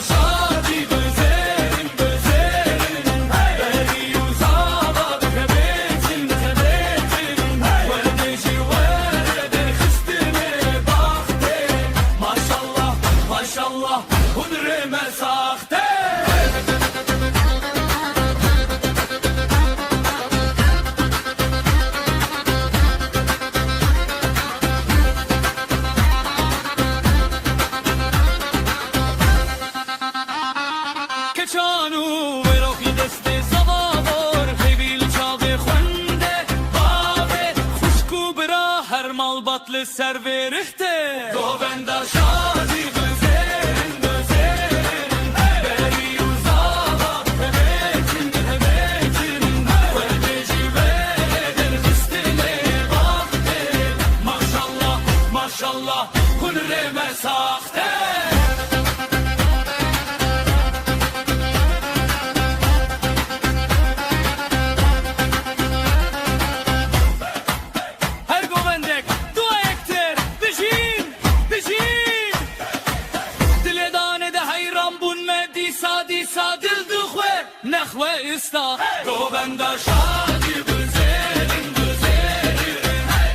شادی بزرین بری و زابا بخبیتین وردشی ورد خستنی باخته ماشالله ماشالله هنرime ساخته کچانو وروخی دست زوار خیبیل چاق خونده باوه خوشکو برا هر مال بطل سر ورخته گووندا شادی بزرین بری و زابا بخبیتین وردشی ورد خستنی باخته ماشالله ماشالله هنرime ساخته دل دخوه نخوه استا گووندا شادی بزرین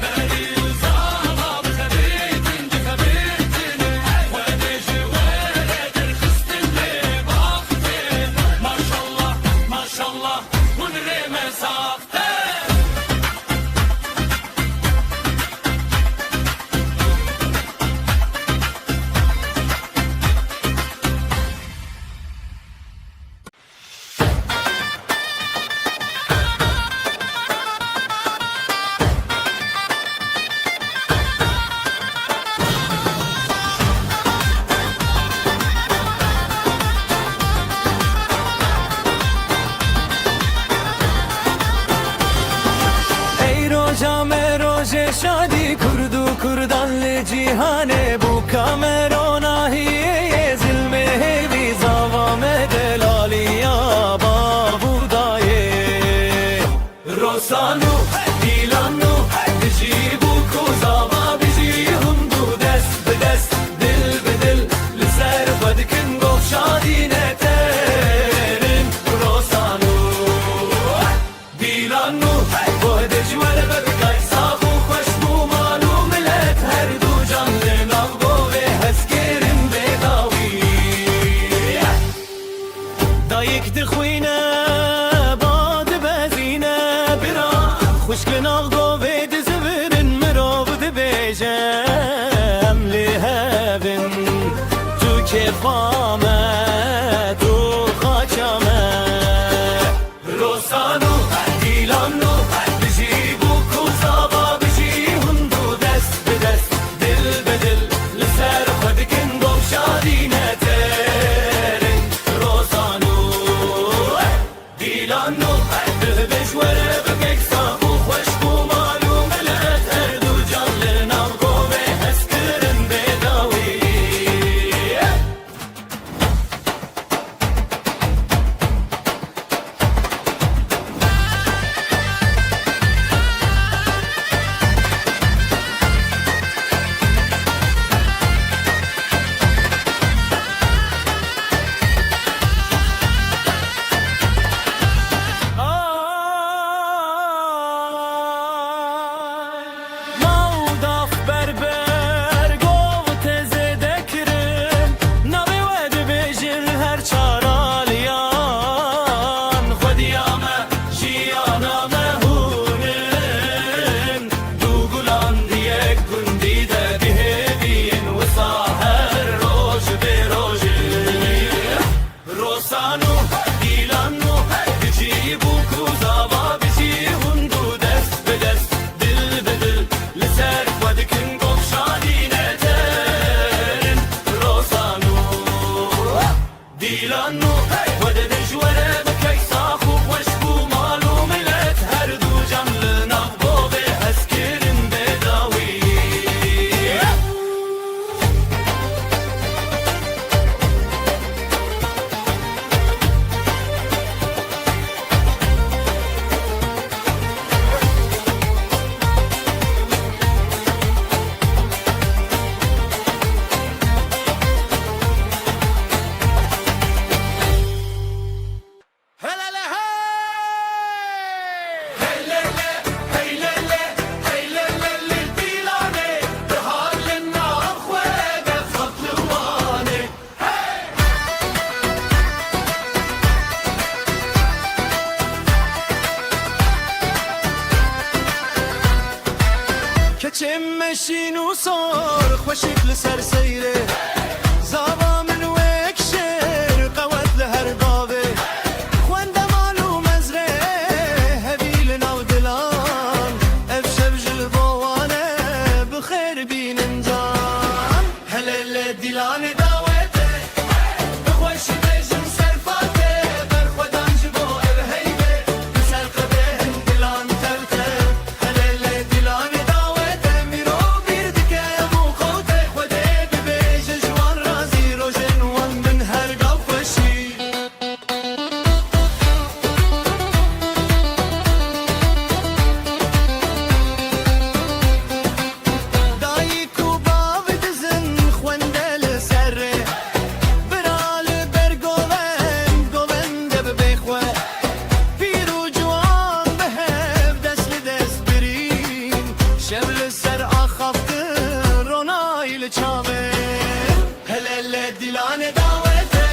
بری و زابا بخبیتین وردشی ورد خستنی باخته ماشالله ماشالله هنرime ساخته شادی کردو کردان جیهانه بو کامرونا هی زلمه هی زاوام دلالیا بابو دایه روسانو دیلانو بجی بو کوزاوا بجی هندو دست به دست دل به دل لسر بدکن گفت شادی نترین روسانو دیلانو بهد جوال ببکای دایک دخوینه باد بزینه برا خوشکن آقا و دزبرن مراو دبیجم لهبن تو کفامه تو خاچمه روسانو دیلانو بجی بو کوزاوا بجی هندو دست به دست دل به دل لسر خودکن گم شادی نترین روسانو دیلانو بهبش وره بگک صاف و خوش بو معلوم لت هر دو جان لنام گوه هسکرن بداوی صار خوشك لسر سيره زابا من ويك شير قوت لهر ضابه خوانده مالو مزره هبيلنا ودلان افشب جلبوانه بخير بين انجان هلا دلان داوته بخوش بيجن سرفاته برخودان جبو ارهيبه بسر قده دلان تلته هلا دلان داوته ميرو بيردك مو خوته خوده ببيج جوان رازي روجن وان من هر قفشي دايك وباب دزن خوانده لسره برال برگوون گوونده ببیخوه پیرو جوان بهب دست لدست برین شبل سر آخافته رونایل چاوه هلل دیلان داوته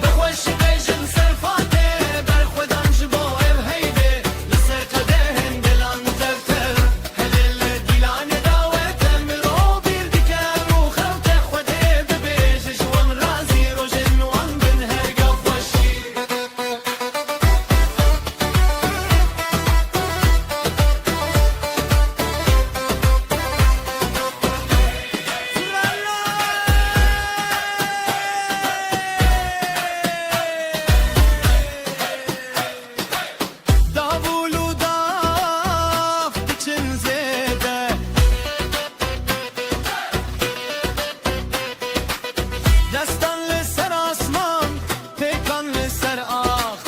بخوش بیجن سرفاته برخودان جبو اب هیده لسر قدهن دلان تفتر هلل دیلان داوته مرو بیردکه رو خوته خوده ببیج جوان رازی روژن وان بن هر گفشی داولو داف بچن زیده دستان لسر آسمان پیکان لسر آخ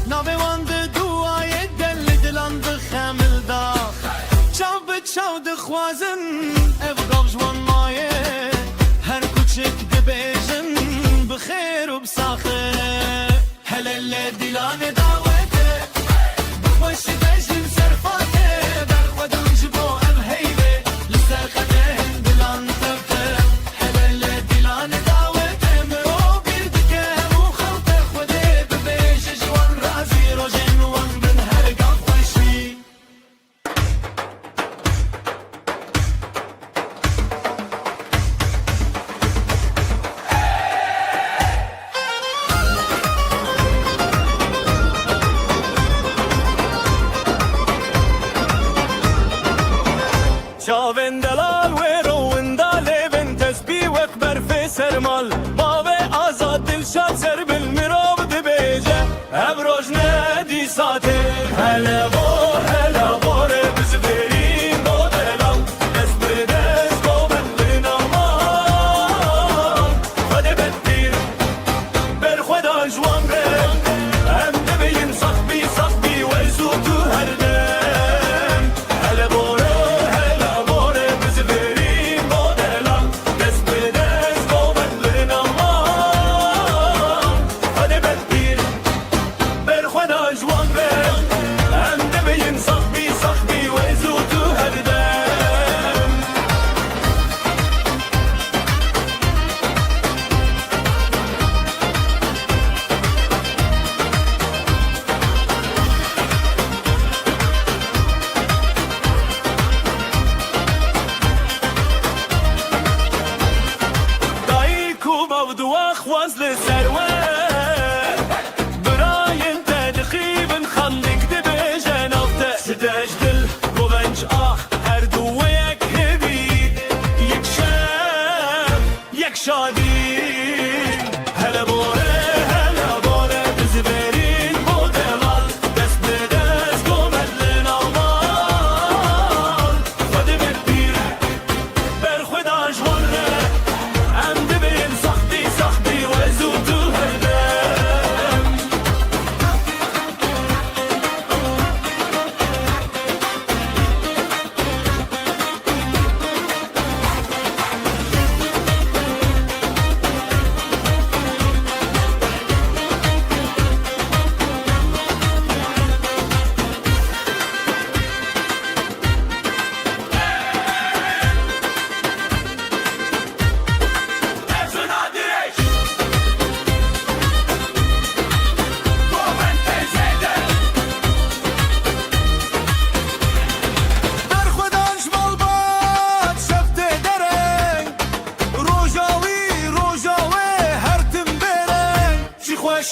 ناویواند دوای دل دلان بخمل داخ چاو به چاو دخوازن افغاف جوان مایه هر کوچک دبیجن بخیر و بساخه هلل دیلان داوته بخوش بیجن سرفاته برخودان جبو ام هیبه لسر قدهن دلان تفته هلل دیلان داوته مرو بیردکه مو خوته خوده ببیج جوان رازی روژن وان بن هر گام خوشی چاوین دلال و روین دالوین تسبی و اکبر فی سرمال ماوی آزاد دلشاد سر بالمراب دبیجه ابروج ندی ساته هلا باره بزفرین دو دلال دست به دست گوبن لینامان خده بدیر بر خدا جوان بر هم دبین صخبی و زو تو هر دم هلا باره بزفرین دو دلال دست به دست گوبن لینامان خده بدیر بر خدا جوان بر هم دبین صخبی و زو تو هر دم دایک و بابدو اخواز لسروه براین تدخیبن خندق دبیجه نافته ستش دل گوونج آخ هر دو یک هبید یک شب یک شادی هلا باره بزبرین بودلال دست به دست گومد لنامان خود بدبیر بر خدا جوان ره هم دبین سختی و زود تو هر دم خوش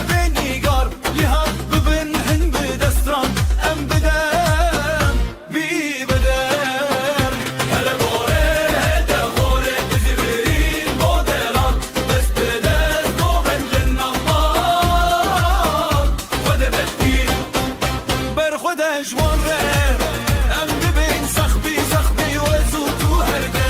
بینی گار لیها ببن هن بدستران ام بدم بی بدم هلا بوره هدا خوره تجبرين مودران بس بدست بوهن للنمار وده بدين بر خودش وره ام ببین سخبی سخبی وزو تو هردن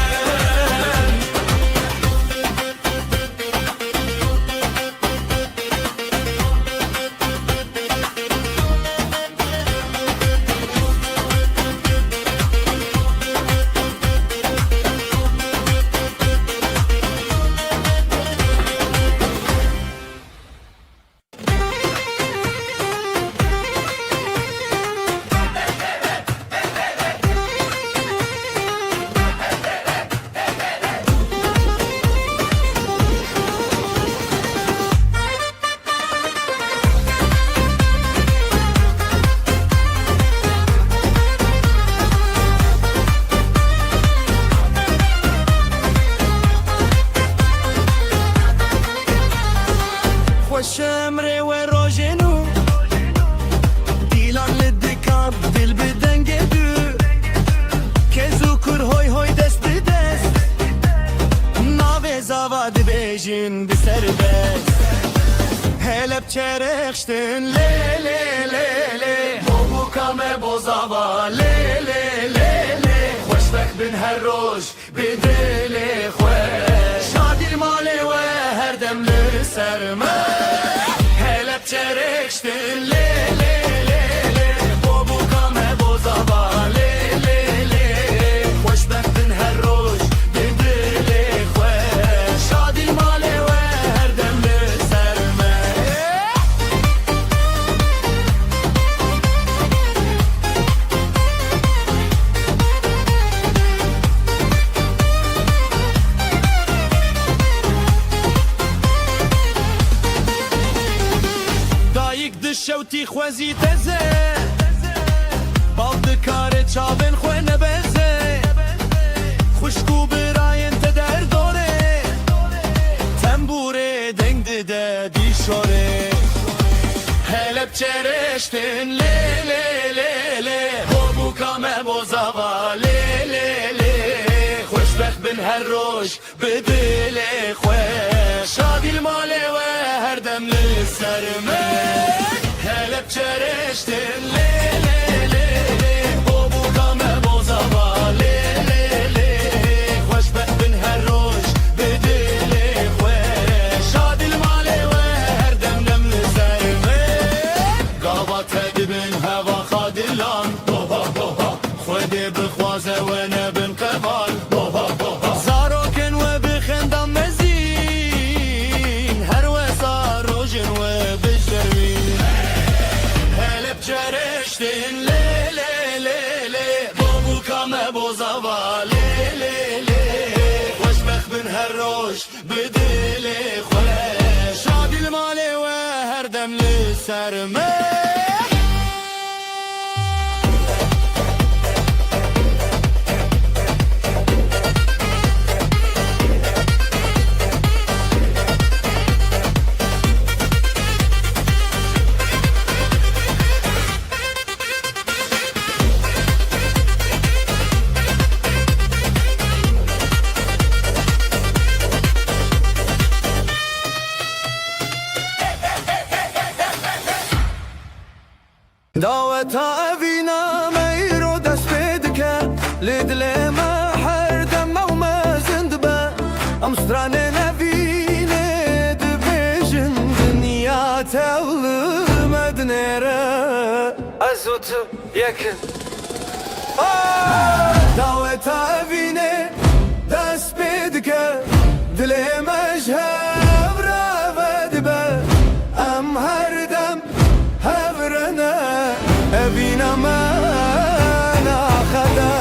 شمره و روژنو دیلان لدکاب دل بدنگ دو کزو کر هوی هوی دست بدست ناوه زاواد بیجین بسر بست هلب چرخشتن لی لی لی لی بو کامه بوزاوا لی لی لی لی خوشبخ بن هر روش بدل خوش شادی مالی و هر دم لسرمه چرخشتن لی لی لی لی بابو کامه بوزاوا لی لی لی خوشبختن هر روز به دل خوش شادی ماله و هر دم لسرمه شوتی خوازی تزه بالد کار چاون خو نبزه خوشکو براین تدر دوره تنبوره دنگ ده دی شوره هلب چرشتن لی لی لی لی بابو کامه بوزاوا لی لی لی خوشبخت بن هر روش بدل خوش شادی الماله و هر دم لسرمه هلب چرشتن لی لی لی لی بابو کامه بوزاوا لی لی لی خوشبخت بن هر روش بدل خوش شادی الماله و هر دم دم لسرمه قابات دبن هوا خادلان بوها بوها خودی بخوازه و نبن قبال بوها بوها زاروکن و بخندم مزین هر وسا روژن و بجرمین چرشتن لی لی لی لی بابو کامه بوزاوا لی لی لی خوشبخت بن هر روش بدل خوش شادی المالی و هر دم لسرمه دعوت أبينا ميرو دست بدك لدل ما هر دم وما زندبا أمستران نبينا دبيجن دنيا تولى مدنيرة أزوت يكن دعوت أبينا دست بدك دل مجهب رافدبا أم هر دم هبرنا أبينا ما ناخذه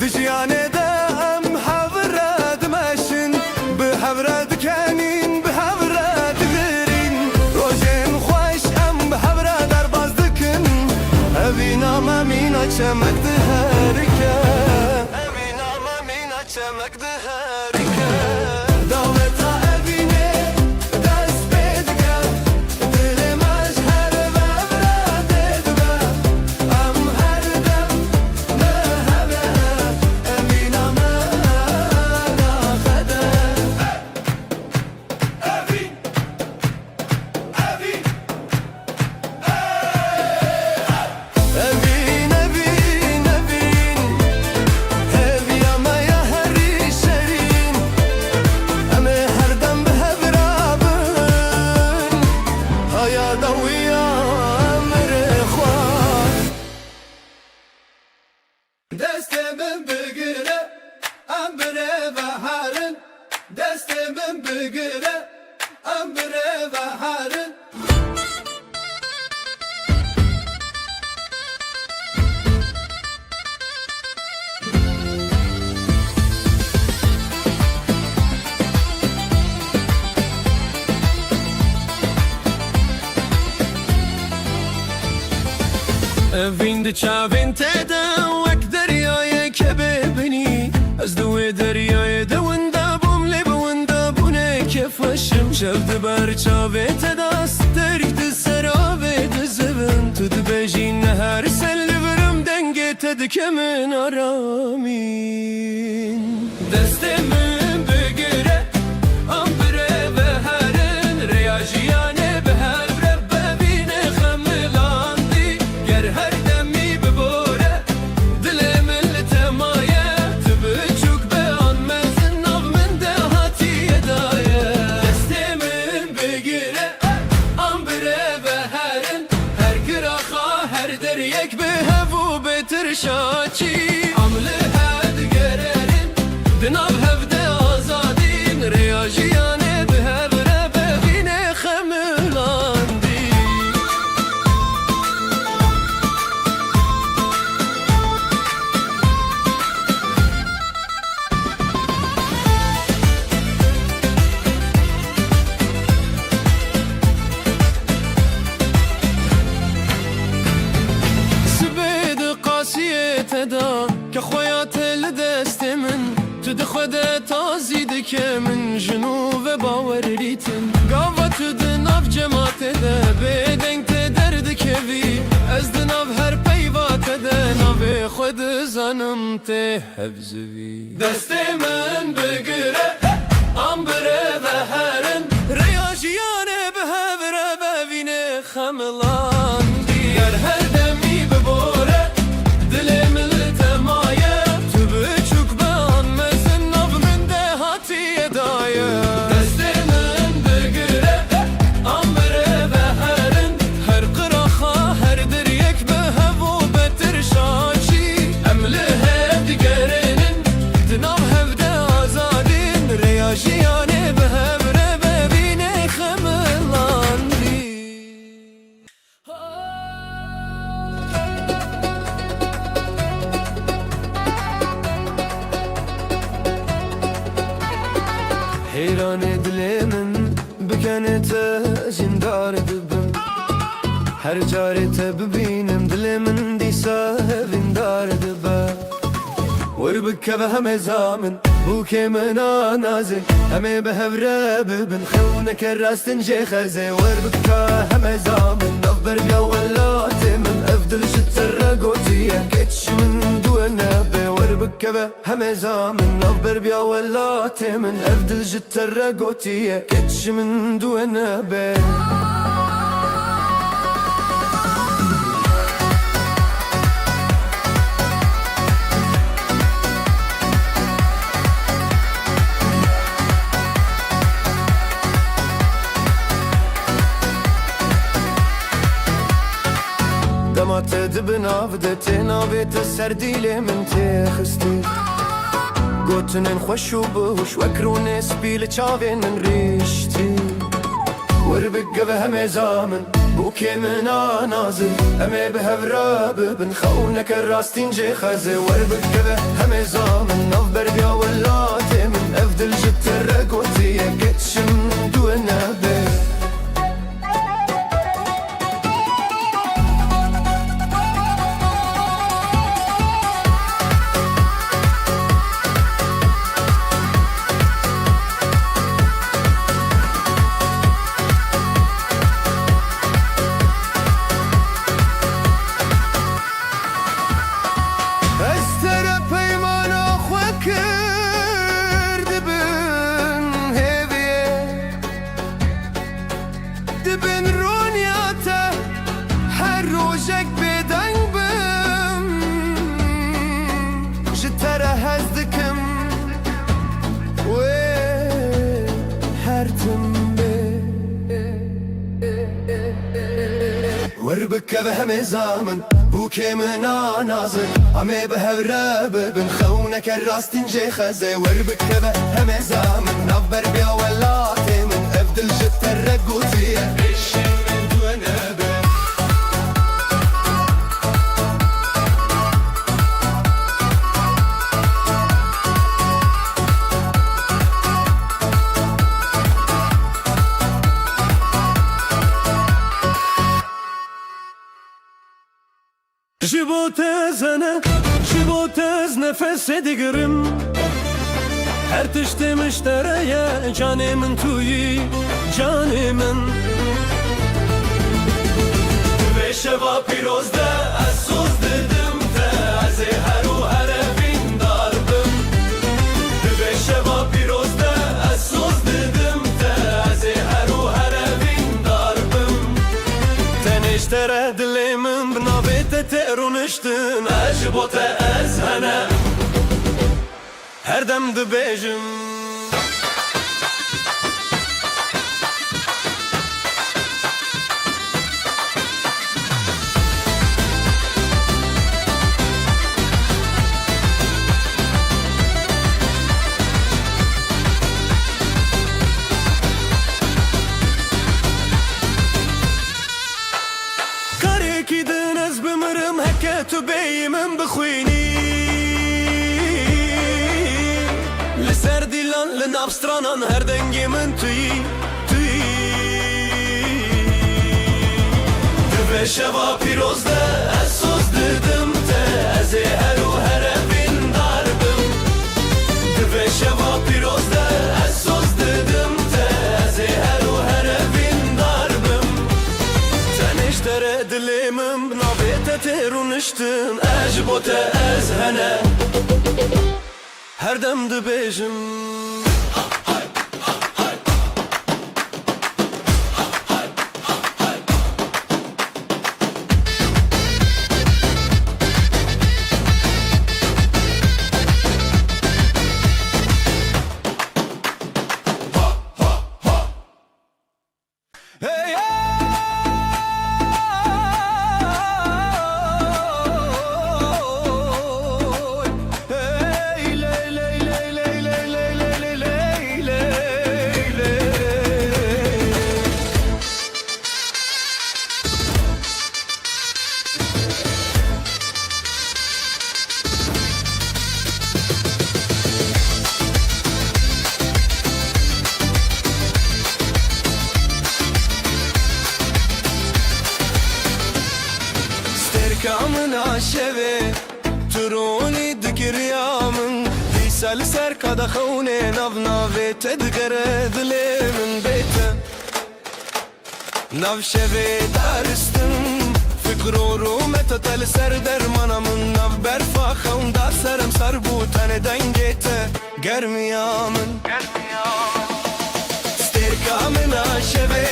دجياني دا أم حبرد ماشن بحبرد كاني çemek de harika Emin ama mina çemek de harika Daveta evine dest bedge Dilim az her vevra dedbe Am her dem mehebe Emin ama nakhede Evin Evin Evin, evin, evin Ev yamaya her işerin Eme her dem behevrabın Hayada uyam rıkhwan Destemin bigire Ambire baharın Destemin bigire Ambire baharın Evin de çavin teden Vek deryaya kebebini Az duve deryaya de wenda bum lebe wenda bune kefashim Şevde ber çave tedas Terik de serave de zevin Tud bejin her selli verim denge tedkemin aramin Destemin begire Ambire ve herin Reyajiyane beher Rebbe bine khemilandi Ger her demi bebore Dilimin litemaye Tübüçük beyan mezin Nav min de hatiye daye Destemin begire Ambire ve herin Her kiraha her deryek behevu betir şaçi Amli had gererin Dinav hevde azadin Reyajiyane behev Rebbe bine khemilandi سبيد قاسية دا كخويات الدست من تدخد تازيدك من جنوب باور ريتن قاوة تدناف جماعت دا بيدنك تدردك بي از دناف هر بيوات دا ناف خود زنم تحفزوي دست من بگره امبره بهرن رياجيانه بهبره ببینه خملان گر هر دمی بباره دلم التمایه تو بچوک بان مزن ناف من ده هاتی دایه دست من بگره امره بهرن هر قراخا هر دریک به هفو بتر شاچی امله هد گرنن دناف هفده آزادین ریاجیانه به هفره ببینه خملاندی حیران دل من بکنه تا جندار دبم هر جاره تا ببینم دل من دیسا هویندار دبا ور بکه به همه زامن بو که من آنازه همه به هوره ببن خونه که راستن جه خزه ور بکه همه زامن نفبر بیا ولات من افضل شتر رگوتیه کچ من دو نبه ور بکه به همه زامن نفبر بیا ولات من افضل شتر رگوتیه کچ من دو نبه دمات دبناف دتناويت السرديلة من تخستي قوتنن خوشو بوش وكرون سبيل تشافين من ريشتي وربق بهم زامن بوكي من نازل امي بهفرا ببن خونك الراستين جي خزي وربق بهم زامن نوف بربيا ولاتي من افضل جت الرقوتي كتشم دون بي dibin rûniyate her rojek bêdeng bim ji te re hez dikim wê her tim bê وربك بهم زامن بوكي من نازن عمي بهورة ببن خونك الراستين جي خزي وربك بهم زامن نفبر بيا ولاتي من افدل جت الرقوتية الشم من دون ابن Ji bo te zene, ji bo tez nefese digirim Her tiştim iştereye canımın tuyi, canımın Ve şeva pirozde ez söz dedim te Ez her u her evin darbım Ve şeva pirozde ez söz dedim te Ez her u her evin darbım Ten iştere dilimin bnavete te runiştin Ez bo te ez hene Her dem dibêjim Karekî din ez bimirim heke tu bêyîmin bixwînî Ser dilan li nav stranan her dengê min tuyî Divê şeva pîroz de ez söz didim te Ez ê her û her evîn darbim Divê şeva pîroz de ez söz didim te Ez ê her û her evîn darbim Tenêştere dilê min bi navê te tê rûniştin Ez ji bo te ez hene Her dem dibêjim Hey Kamın aşeve Turuni dikiriyamın Disal ser kada khune Nav nave tedgere dilimin beyte Nav şeve daristim Fikroru metatel ser dermanamın Nav berfa khunda serem sarbu tane dengete Germiyamın Ster kamın aşeve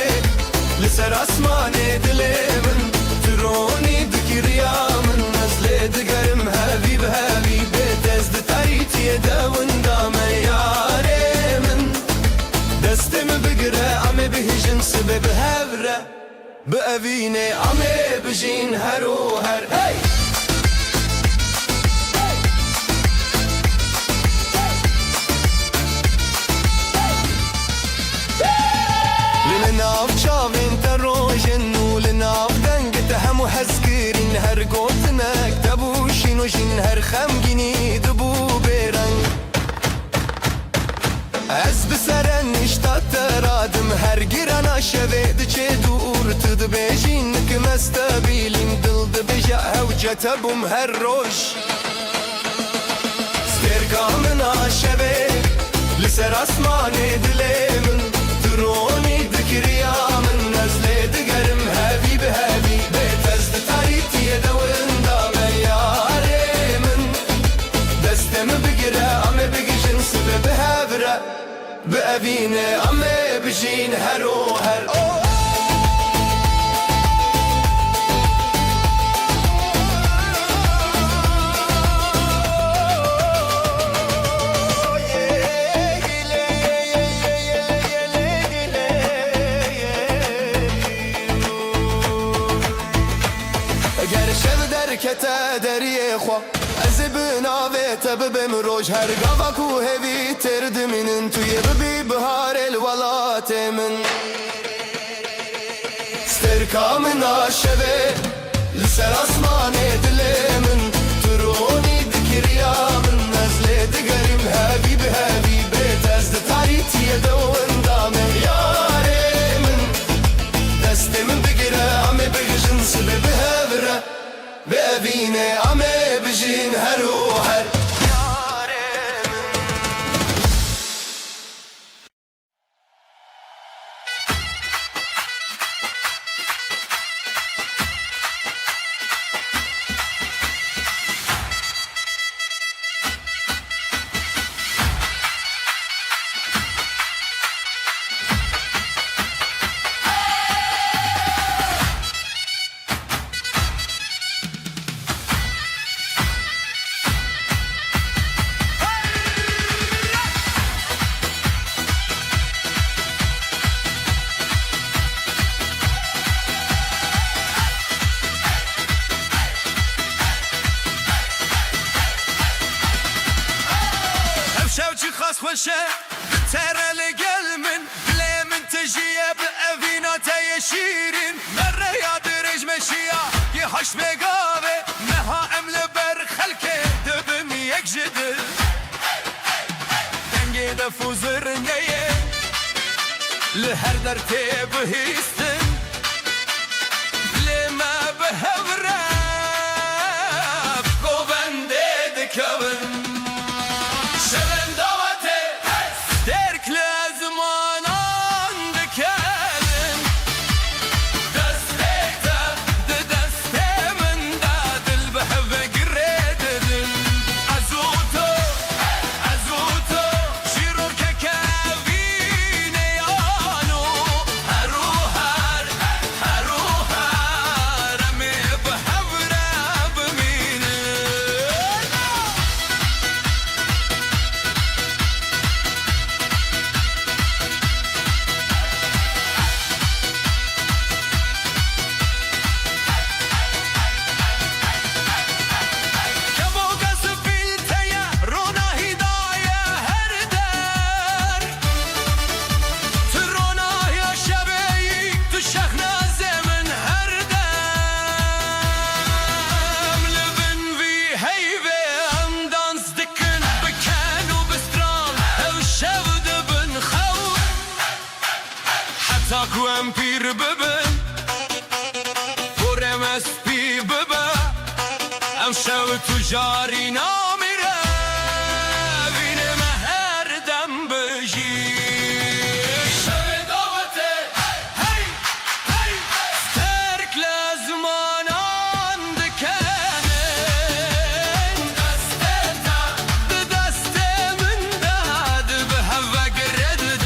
Liser asmane dilimin Turuni dikiriyamın Nezle digerim hevi behevi Betez de taritiye devunda me yaremin Destimi bigire ame bihijin sebeb hevre Bi evine ame bijin her o her hey Linav çavin terojin Linav dengete hemu hezkirin Her gotinek debuşin o jin Her xemgini dibu bereng Ez biseren iştat teradim Her giren aşeve diçe dur Tıdı bejin nikim estabilin Dil dibeja hevcete bum her roş Sterkamın aşeve Liser asmane dilemin Turoni dikiriyamın Nezle digerim hevi behevi Betezdi taritiye devunda me yaremin Destemi bigire ame bigijin sebebi hevre Bi evine ame bijin her o her کتا دریه خوا از بناوه ببم روش هر گاوا کو هوی ترد منن توی ببی بهار الولات من استرکا من عاشبه لسر اسمان دل من ترونی دکریا من نزل دگرم حبیب حبیب تزد تاریتی دون دامه یاره من دست من بگیره امه بگشن سبب هبره ببینه امه بجین هر و هر شوچی خاص خوشه ترى لقل من بلا من تجيه بأفينا تيشيرين مرة يا درج مشيا يحش مقابي مها امل بر خلكي دبني يكجدل دنجي دفوز رنجيه لهر درتي بهيستن لما بهبرا بقوبن ديدك ابن تاكو امبير ببا ورمس بي ببا امشاو تجاري نامرة بين مهر دم بجي شوي دوتي هاي هاي سترك لازمان عندكاني دست من داد بهوا قرد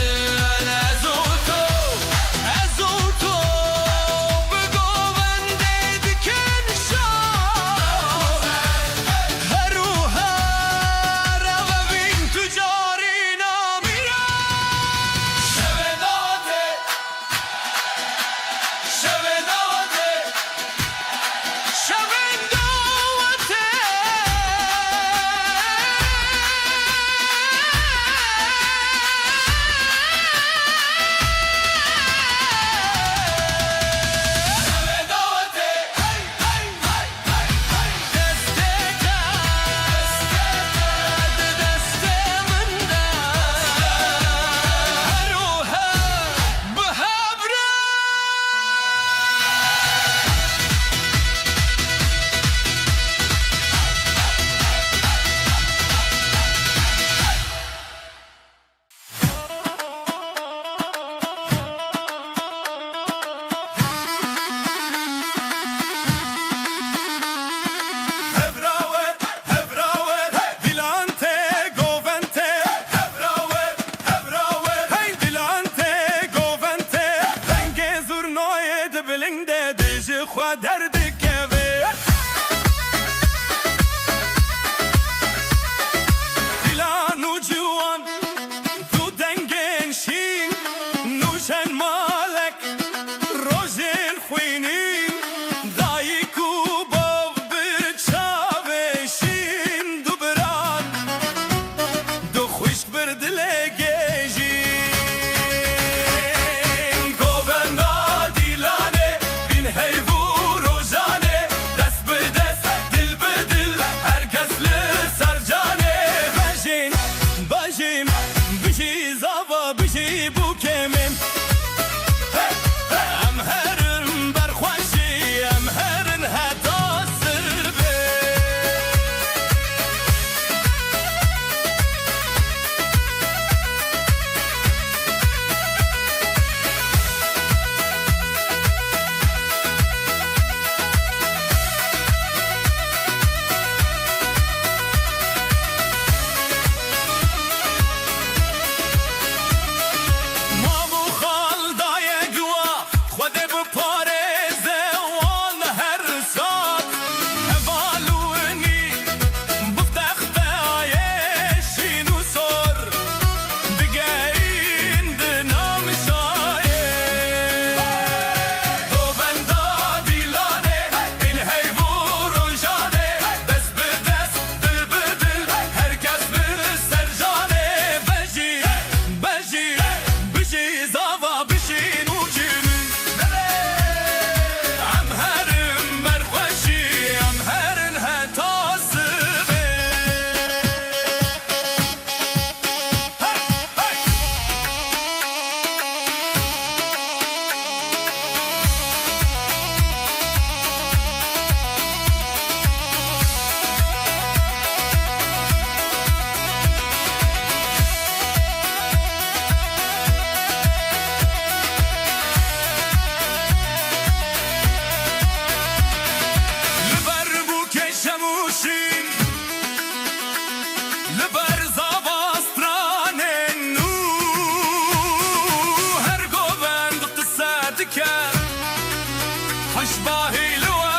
خوش باهی لوا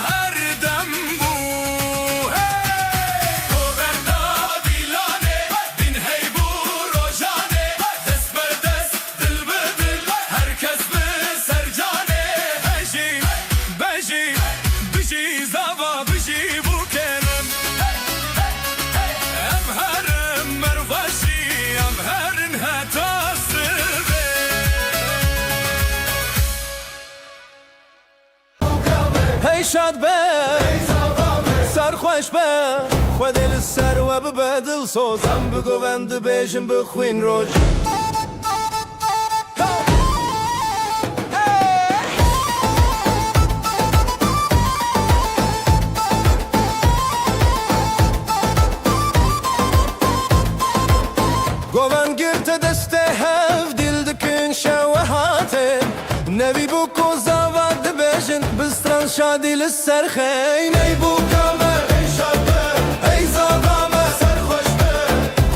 هر دم بو گوبرنا دیلانه دین هی بو روزانه دست بر دست دل به دل هر کس به سرجانه بجی بجی بجی زابا بجی بو کرم ام هرم مرواشی ام هرن هتا هی شاد به سرخوش به خود السر و ببدل سوزم بگوند بیشم بخوین روش گوان گرت دسته هف دیل دکن شوهاته نبی بو کوزاواد بیشن بستران شادی لسر خین ای بو کامه ای شاده ای زادامه سر خوش به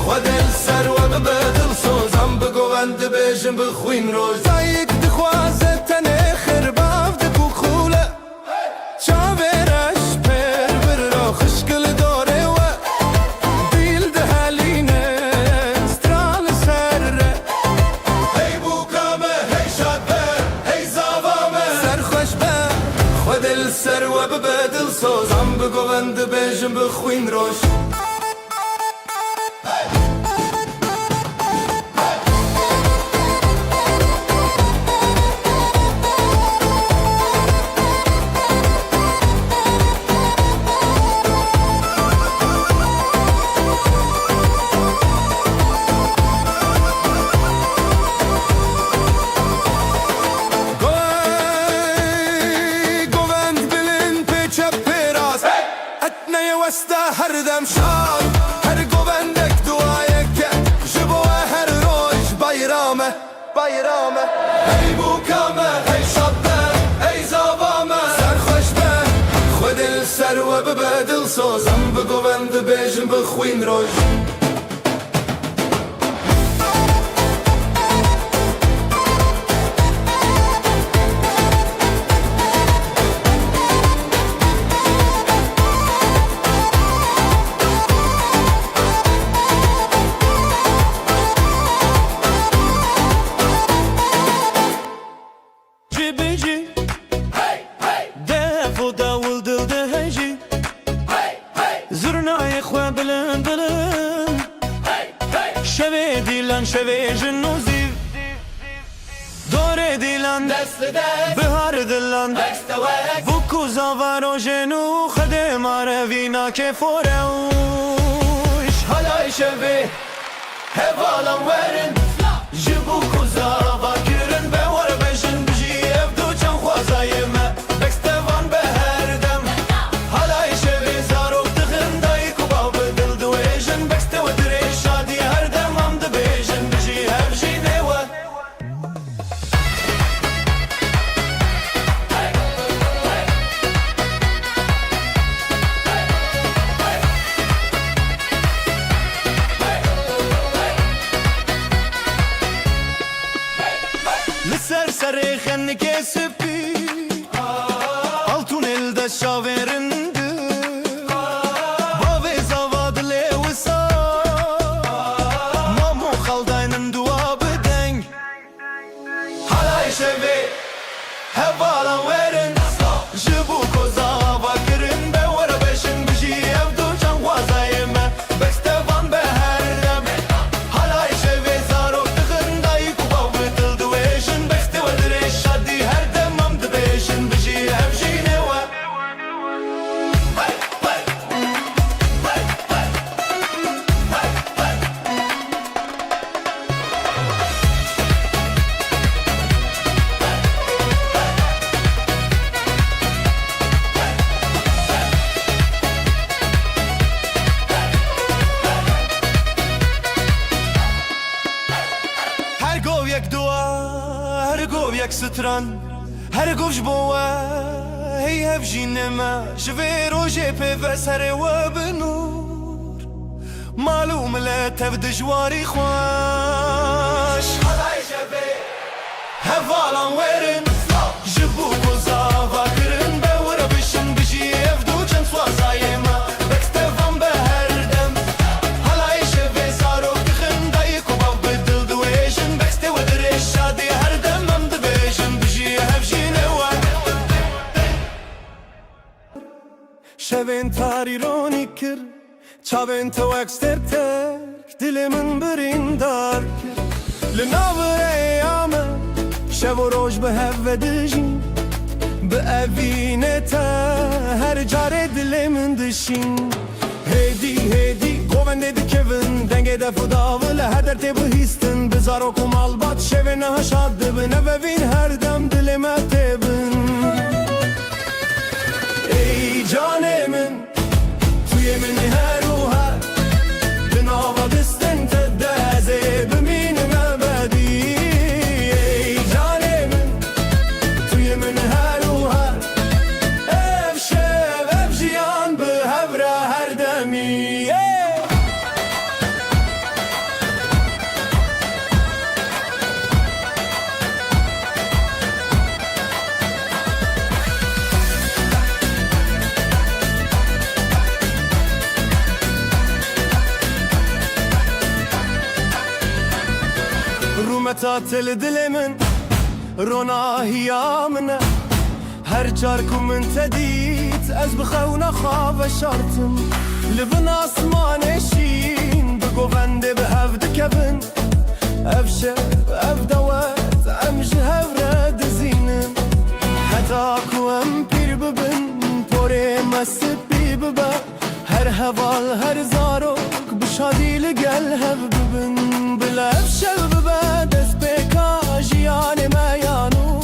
خود السر و ببدل سوزم بگوند بیشن بخوین روز زایک دخوازه تنه خرباف دکو خوله چاورش پر بر را خشکل دوره و دیل دهالینه استرال سر ای بو کامه ای شاده دل سر و ببدل سوزم بگوند بیشم بخوین روش هر دم شاد هر گوندک دوایه که جبوه هر روش بایرامه بایرامه ای بو کامه ای شاده ای زابامه سر خوش به خود السر و ببدل سوزم بگوند بیشم بخوین روش شوی دیلان شوی جنوزی دور دیلان دست دست بهار دلان دست وک بوکو زاوارو جنو خده ماره وینا که فوروش حالای شوی هوالان ورن جبو کوزاوا کرن به ور بشن بجی افدو چن خوازای ما بکستوان به هر دم حالای شوی زارو دخن دای کوبا بدل دویشن بکستو دری شادی هر دم هم دبیشن بجی هفجی نوا لسر سر خن کسبی altun elde şaverindi Bave zavad lewsa Mamu khaldaynin dua bedeng حالای شوی هوالان ورن جبو کوزاوا کرن به ور بشن بجی افدو چن خوازای ما بکستوان به هر دم حالای شوی زارو دخن دای کوبا بدل دویشن بکستو دری شادی هر دم هم دبیشن بجی هفجی نوا Her gov yek dua her gov yek stran her gov jboa hey hevjinema jve roje pe vesare wa benur malum la tebd jwari khwash حالای شوی هوالان ورن جبو کوزاوا Evin tarironi kir Çavin tevek sterter Dilimin birindar Linavr eyyame Şev و روج به هفه دجین به اوینتا هر جاره دلمن دشین هیدی هیدی گوونده دکوین دنگه دفو داوله هدر تی بهیستن بزارو کم البات شوینه هشاد دبن اوین هر دم دلمه تبن ای جانه من توی منی هر و هر بناوا دستن تدازه بمینم ابدی ای جانه من توی من هر و هر اف شب اف جیان به هفره هر دمی تعتل دل من روناهيا منه هر جاركم من تديت از بخونا خاف شرطم لبن اسمان شين بقوفند بهفد كبن افشر افدوات امش هفرد زينم حتاكو ام بير ببن پوره مسبي ببا هر هوال هر زاروك بشادي لقل هف ببن بلا افشل ببا دست بكا جياني ما يانو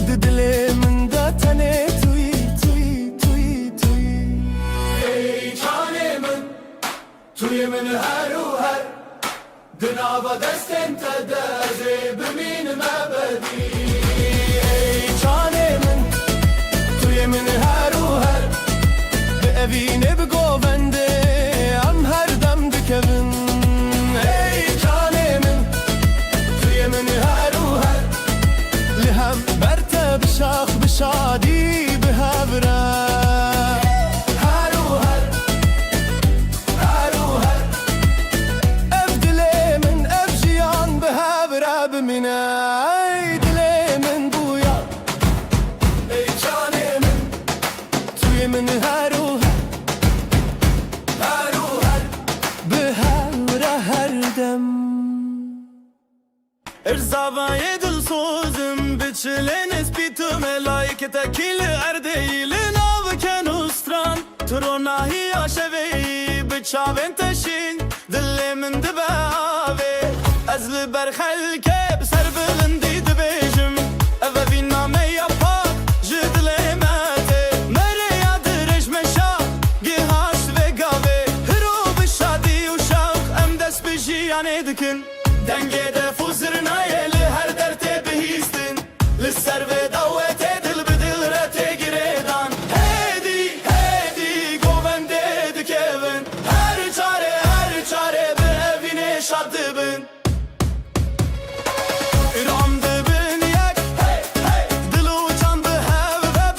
ددلي من دا تني توي توي توي توي اي جاني من توي من هر و هر دنابا دست انت دازي بمين ما بدي اي جاني من توي من هر و هر بأبيني بقوفنده ام هر دم دكبن اي جاني من توي من هر و هر لهم برته بشاخ بشادي بهبره هر و هر هر و هر اف دلي من اف جيان بهبره بمنه اي دلي من بويا اي جاني من توي من هر و هر و هر بهبره هر دم ارزاوای دل سوزم بچلن اسپیتو ملائکت کل اردیل ناو کنوستران تروناهی آشوی بچاون تشین دل من دباوی از لبر خلکه بسر بلندی دبیجم اوه وی نامه یا پاک جدل ماته مره یادرش مشا گهاشت و گاوی هرو بشادی و شوق ام دست بجیانه دکن دنگه دفو زرنایه لهر درته بهیستن لسر و دوته دل بدل رته گریدان هیدی هیدی گوونده دکوین هر چاره به اوینه شاد بن ایران دبن یک دل و جان به هوه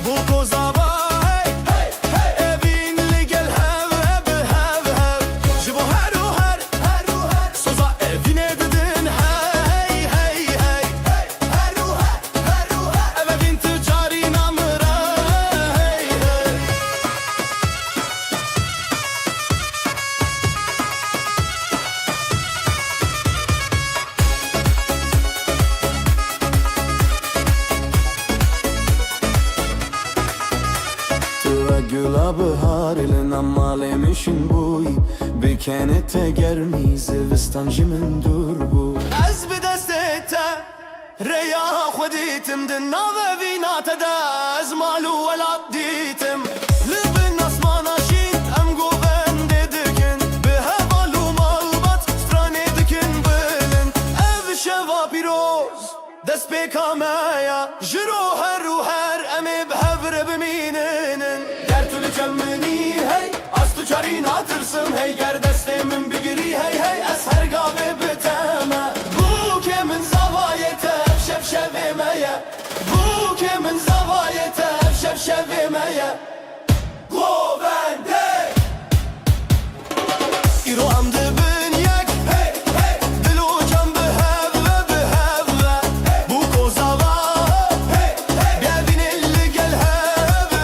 بو کوزاوا اوین لگل هوه به هوه جبو هر و هر سوزا اوینه ددن هی هر و هر اوین تجاری نامرا Güla bahar ile namalemişin boy Bikenet germi zivistan jimin dur bu Az bir destete reya خودیتم دن ناوه وینات دا از مالو ولاد دیتم لبن اسمان آشین ام گوونده دکن به هوالو مالبات سترانه دکن بلن او شوا پیروز دست بکامایا جرو هر و هر امی بهبر بمینن در طول جمنی هی از تو چارین آترسم هی گر دستمن بگیری هی از هر گاوه بتمه بو که من زوایته شفشفمه بو که من زوایته شفشفمه گوونده ایرو هم دبن یک دل و جان به هوه بو کوزاوا بیابین لگل هوه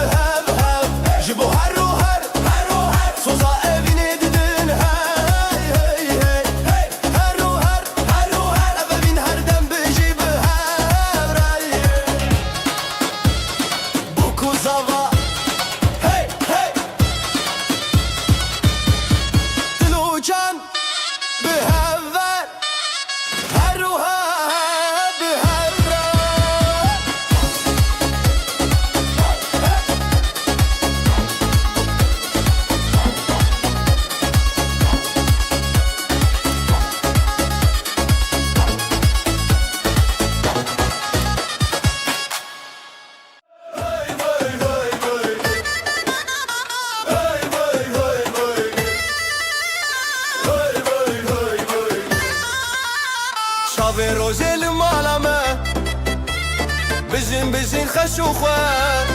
خوش و خواه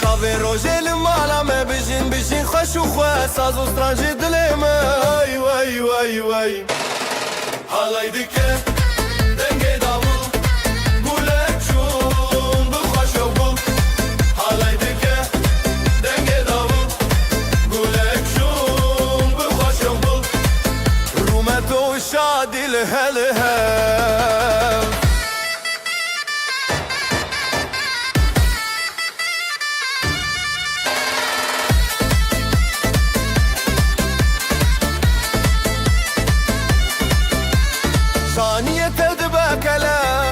شاوه روژه لمالا me بجین بجین خوش و خواه ساز و سترانجی دلی من وای وای وای حالای دکه دنگه داوو گولک چون بخوش و بو حالای دکه دنگه داوو گولک چون بخوش و بو رومت و شادی لهل هل ثانية تدبك لا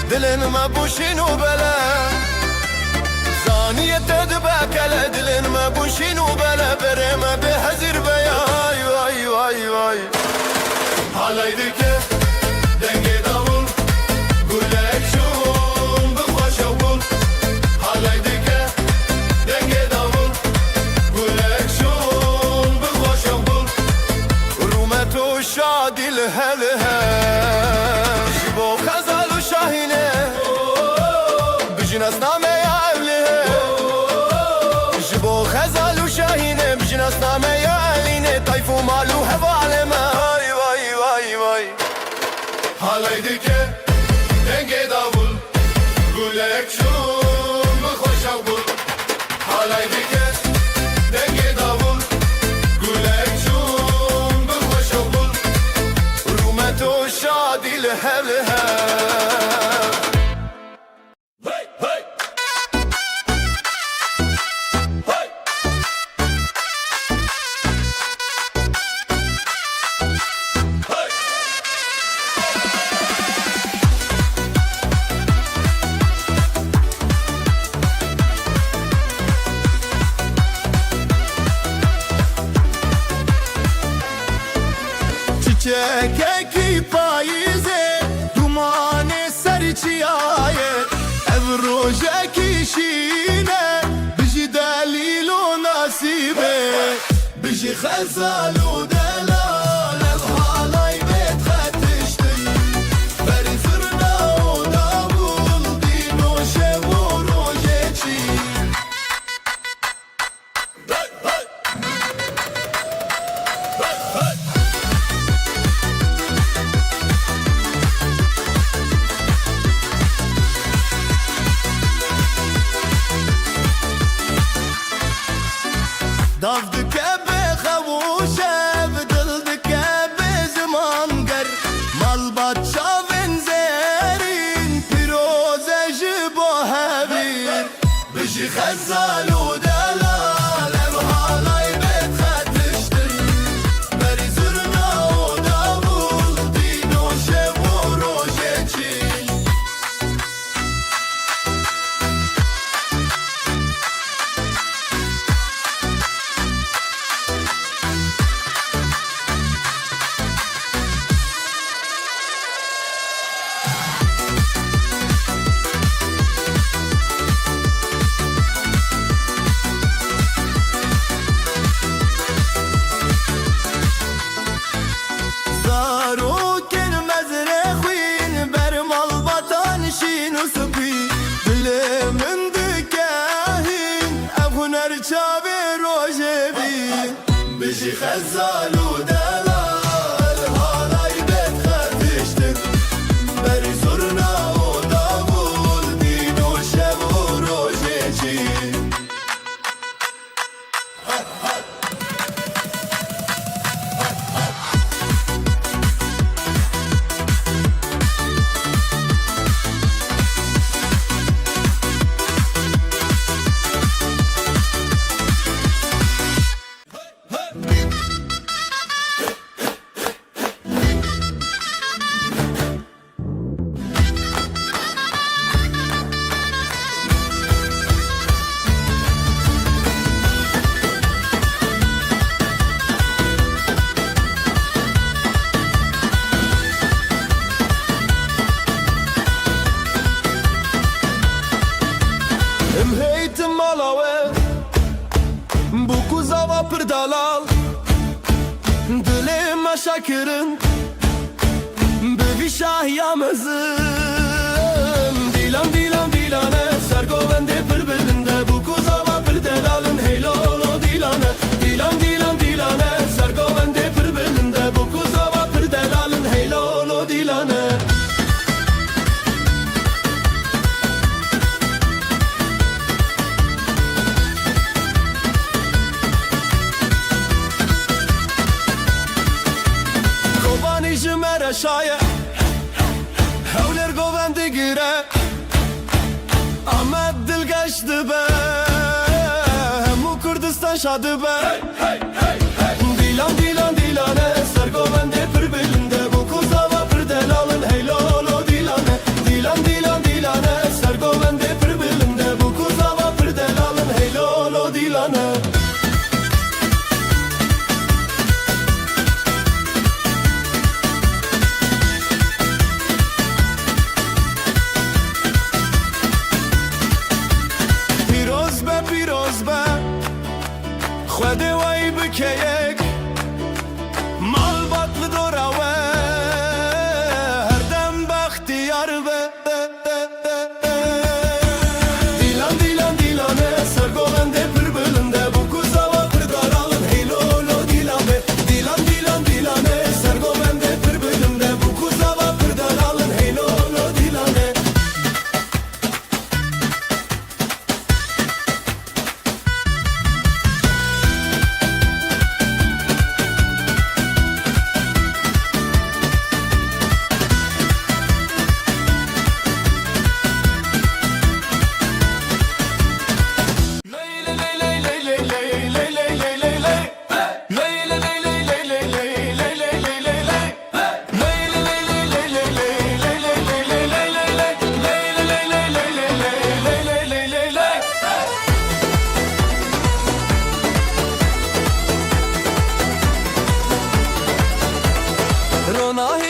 دلن ما بوشين وبلا ثانية تدبك لا دلن ما بوشين وبلا بريمة بحزر بياي واي واي واي حالاي دكه دنگي داول قولك شون بخوش وبول حالاي دكه دنگي داول قولك شون بخوش وبول رومت و شادی لهله جبو خزال و شاهینه بجن اسنامه یا اوله جبو خزال و شاهینه بجن اسنامه یا علینه طیف و مالو هوالمه وای وای وای وای حالای دکه دنگه داول گولک شون بخوش و بول حالای دکه دنگه داول گولک شون بخوش و بول رومت و شادی لهله çiçek payizê dumanê ser çiyaye ev rojekî şîne bijî delîl û nasîbê bijî xezal û delal ev halay bêt xetiştin berî zirna û davul dîn û şev û rojê çî Dav dike be xewuşev dil dike be ziman ger malbat çavên zerîn pîroze ji bo hevîr bijî xezal û delal ev halay bêt xetiştin berî zirna û davul dîn û şev û rojê çî zarokên mezre xwîn ber malbatan şîn û spî dilê min dike hîn ev huner çavê rojê bîn bijî xezal û delal halay bêt xetiştin berî zurna û davul dîn û şev û rojê çî dalal Dilê me şekirin Bi vî şahiya mezin Dîlan dîlan gire Ahmet Dilgeç'ti be Hemu Kurdistan şadı be Dilan dilan dilane Sergovende pır belinde Bu kuzava pır delalın Hey lolo dilane Dilan dilan dilane Sergovende pır belinde Bu kuzava pır delalın Hey lolo dilane پیروز به خود وای بکیک مال باطل دوراوه هر دم بختیار به دیلان دیلان دیلانه سرگوونده پر بلنده bu kuzava پر daralın hey lolo dilane Dilan dilan dilane سرگوونده پر بلنده bu kuzava پر daralın hey lolo dilane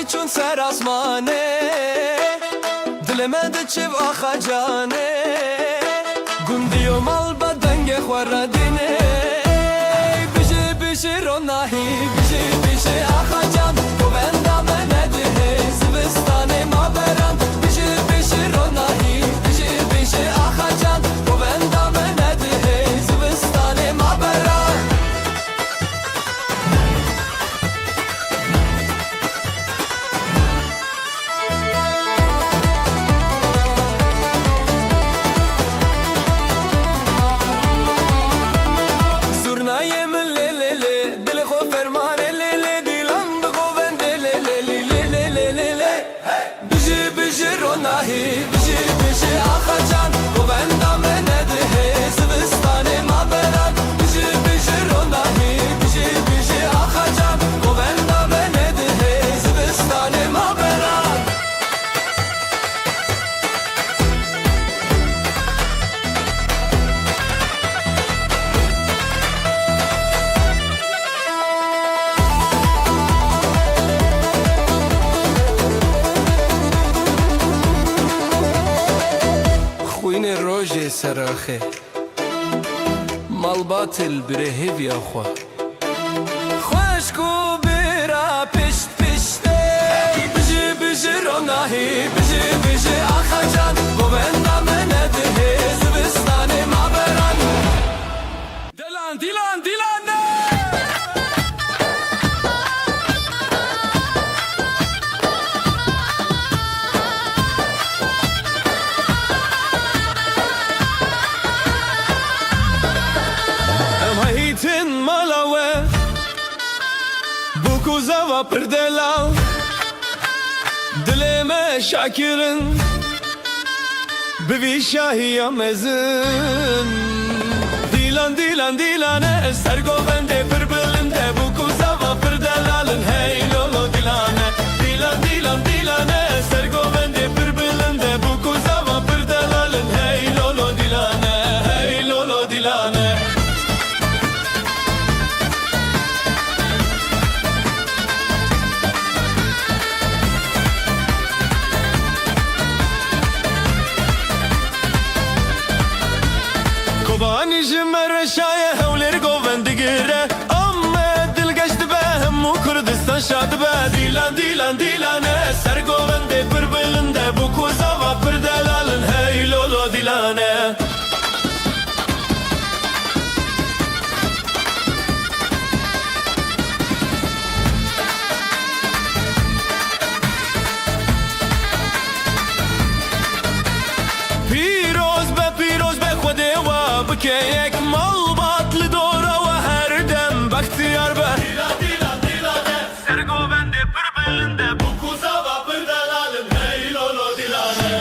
چون سر آسمانه دلمه ده چه آخا جانه گندی و مال بدنگ خوردینه بیشه بیشه روناهی بیشه بیشه آخا جان گوندامه نده زبستانه ما بران بیشه بیشه روناهی بیشه بیشه آخا جان گوندامه نده زبستانه ما بران روژه سراخه مال باطل بره هیویا خوا خوشکو برا پشت پشته بجی بجی روناهی بجی بجی آخا جان گوندامه نده زبستانه ما بران دیلان دیلان دیلان نه Tin malawe Bu kuzava pırdela Dileme şakirin Bivi şahiya mezin Dilan dilan dilane Sergovende pırbilinde Bu kuzava pırdelalın Hey lolo dilane Dilan dilan dilane Sergovende pırbilinde Bu kuzava pırdelalın Hey lolo dilane Hey lolo dilane Kobani jimmer şaye hevleri govendi gire Amma dilgeçti be hemmu Kurdistan şadı be Dilan dilan dilane Sergovende pırbilinde Bu kuzava pırdelalın Hey lolo dilane پیروز به خود و بکه یک مال باطل دوره و هر دم بختیار به دیلا دیلا دیلانه سرگوونده پر بلنده bu kuzava pırdalalım hey lolo dilane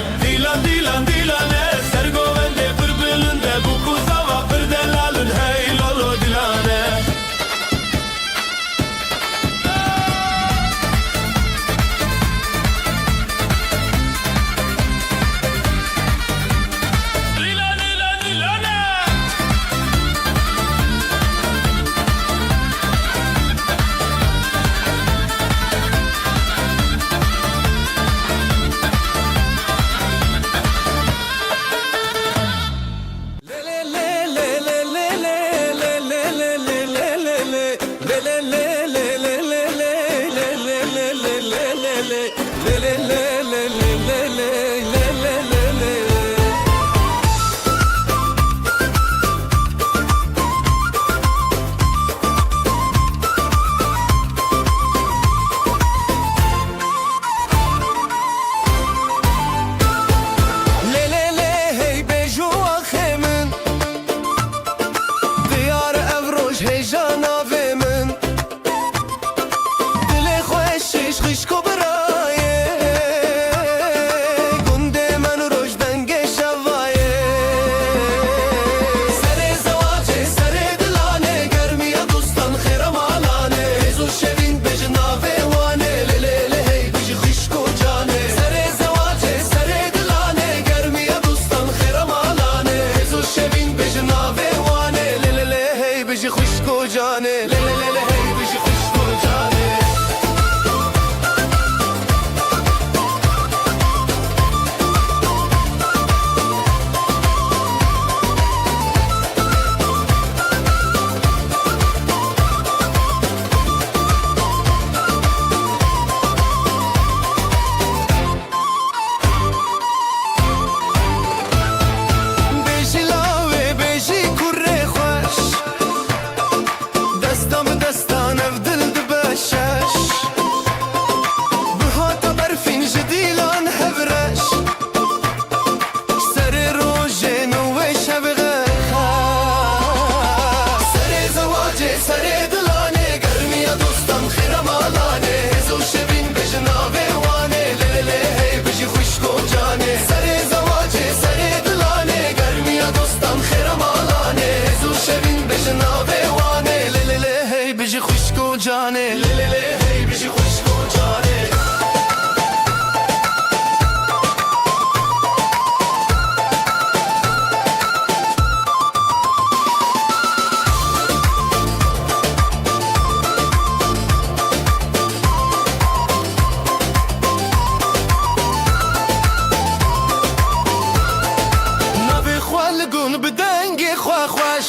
خواه خوش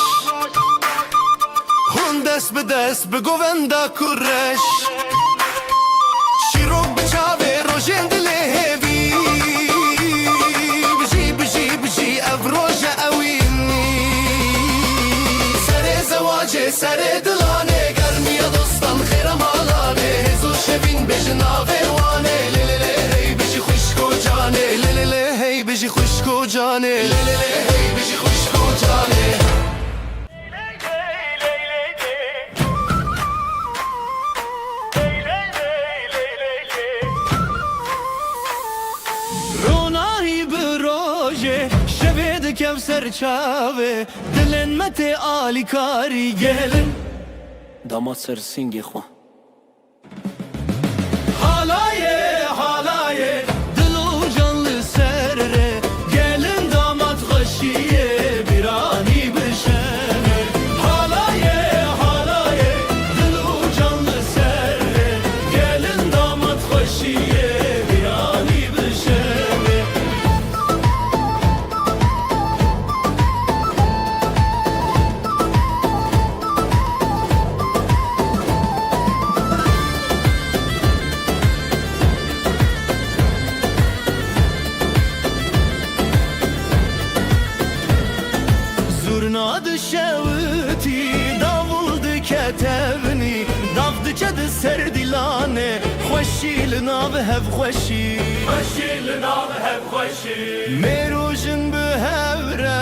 هون دست به دست به گووندا کرش شیرو بچاوه روشن دل هیوی بجی بجی بجی افروج اوینی سر زواج سر دلانه گرمی دوستان خیر مالانه هزو شبین بجناوه وانه لیلیلی هی بجی خوشکو جانه لیلیلی هی بجی خوشکو جانه لیلیلی هی بجی خوشکو جانه کفسر چاوه دلن مت آلی کاری گلن داماد سر سینگی خواه حالایه دل و canlı سره gelin damat خوشیه birani بشنه حالایه دل و canlı سره gelin damat خوشیه birani بشنه Zurnadı şevti, davuldu ketevni Davdı çadı serdilane Xoşil nav hev xoşi خوشی نام هب خوشی Merujin bu hevre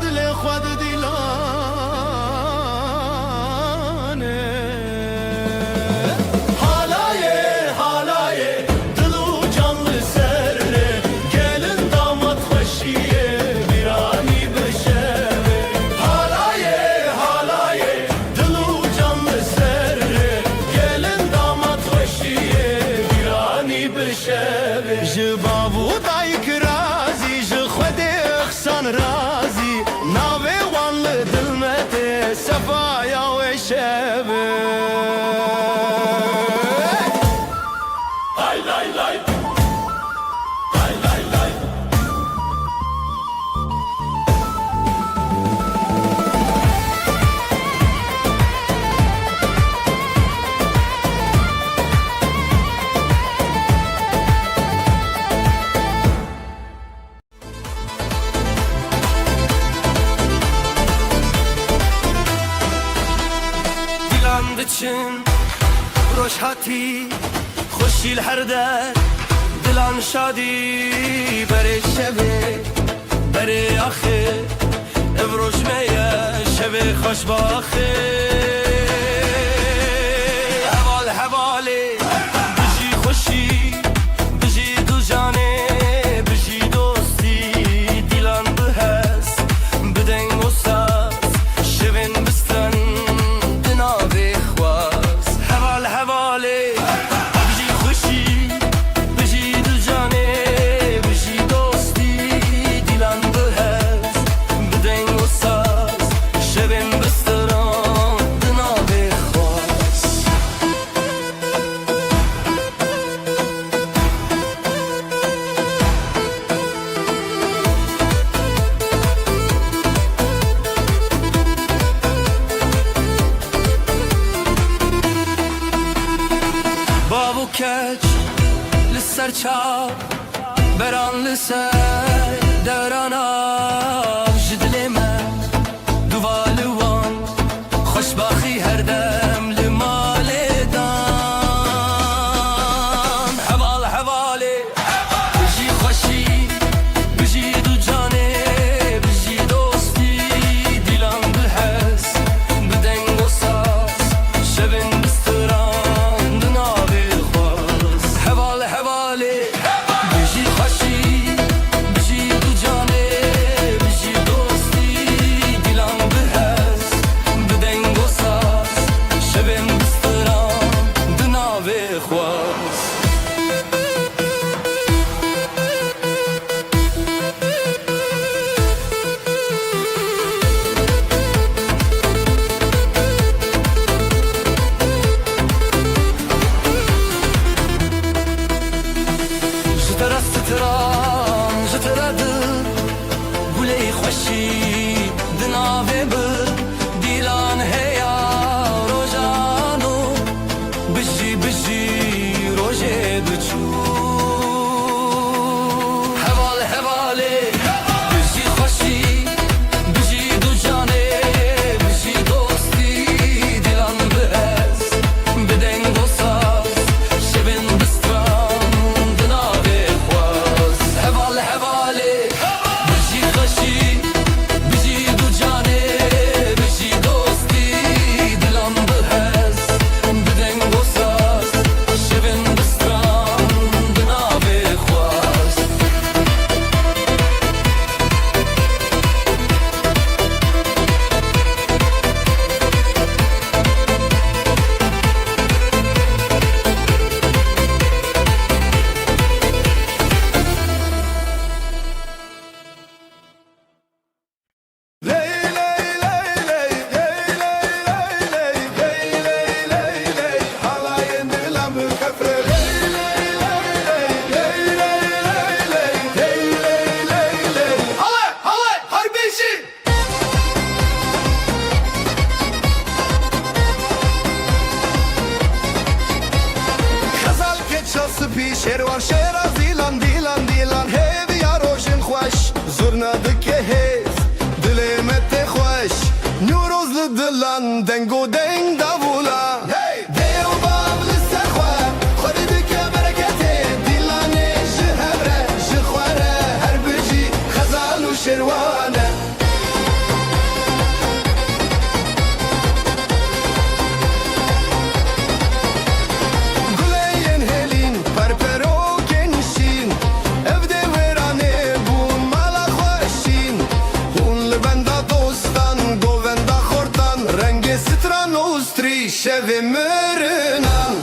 Dile xwad dilane Halaye Dil u canlı serre Gelin damat xoşiye birani bişeve Halaye Dil u canlı serre Gelin damat xoşiye birani bişeve Ji babu dayık razi Ji xwedê xsan razi Navê wan li dil me tê Sefaya wê şeve Lay lay lay Lay lay lay Dilan biçin روشهاتی خوشیل هر در دلان شادی بره شبه بره آخه افروش میه شبه خوش باخه حواله بجی خوشی بجی دو جانه بجی دوستی دیلان به هست بدنگ و ساز شبین بستن دناوی خواست حواله بجی خوشی بجی دو جانه بجی دوستی دیلان به هست بدنگ و ساز شبین بستن دناوی خواست بابو کچ لسر چاو بران لسر دوران آب جدل من دوالوان خوشباخی هر دم لمال دان حواله بجی خوشی بجی دو جانه بجی دوستی دیلان دل هست بدنگ و ساز شبین بستران دناوی خواست حواله بجی خوشی بجی دو جانه بجی شێرە دیلان دیلان دیلان هێوی یا ڕۆژن خۆش زۆرنە دکێ هێز دلێ me tê xweş Nûroz li dilan deng û deng davûla Dê û bav li ser xwe Xwedî dike bereketê Dîlanê ji hev re ji xwe re her bijî xezan û şêrwan e Guleyên hêlîn perperokên şîn Ev dê wêranê bûn mala xwe şîn Hûn li benda dostan govenda xortan Rengê stran û strî şevê mirinan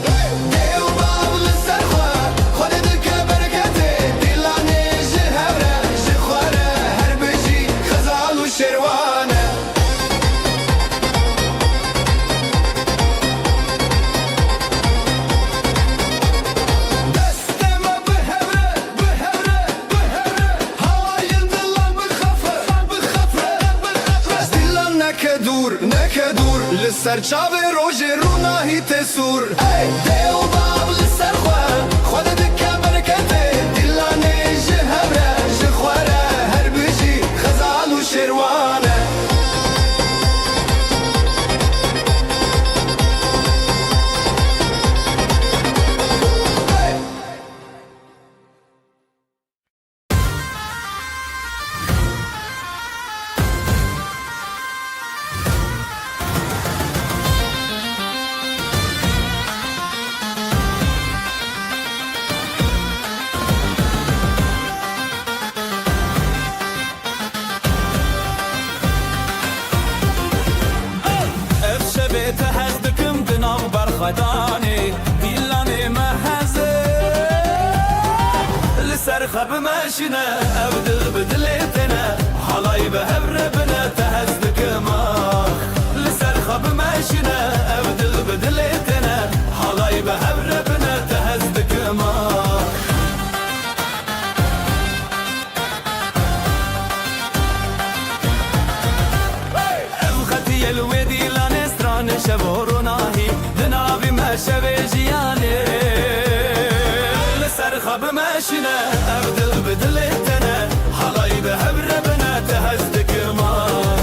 Dê û bav li ser xwe Xwedî dike bereketê Dîlanê ji hev re ji xwe re her bijî xezan û şêrwan e Destê me bihevre, bihevre, bihevre Hawayên dilan bixefe, bixefe, bixefe Ez dilan neke dûr Li ser çavê rojê rûnahî tê sûr Dê û bav li ser xwe Xwedî dike bereketê Dîlanê ji hev re ji xwe re her bijî xezan û şêrwan e Ev şevê te hez dikim di nav berxwedanê Dîlanê me heze Li ser xwe bimeşîne ev dil bi dilê têne Halayî bi hev re bine te hez dikim ah Li ser xwe bimeşîne ev dil bi dilê têne Halayî bi hev re bine te hez dikim ah Ev xetiyê li wê dîlanê stranê şevo ronahî Di navî me şevê jiyanê Li ser xwe bimeşîne ev dil bi dilê têne Halayî bi hev re bine te hez dikim ah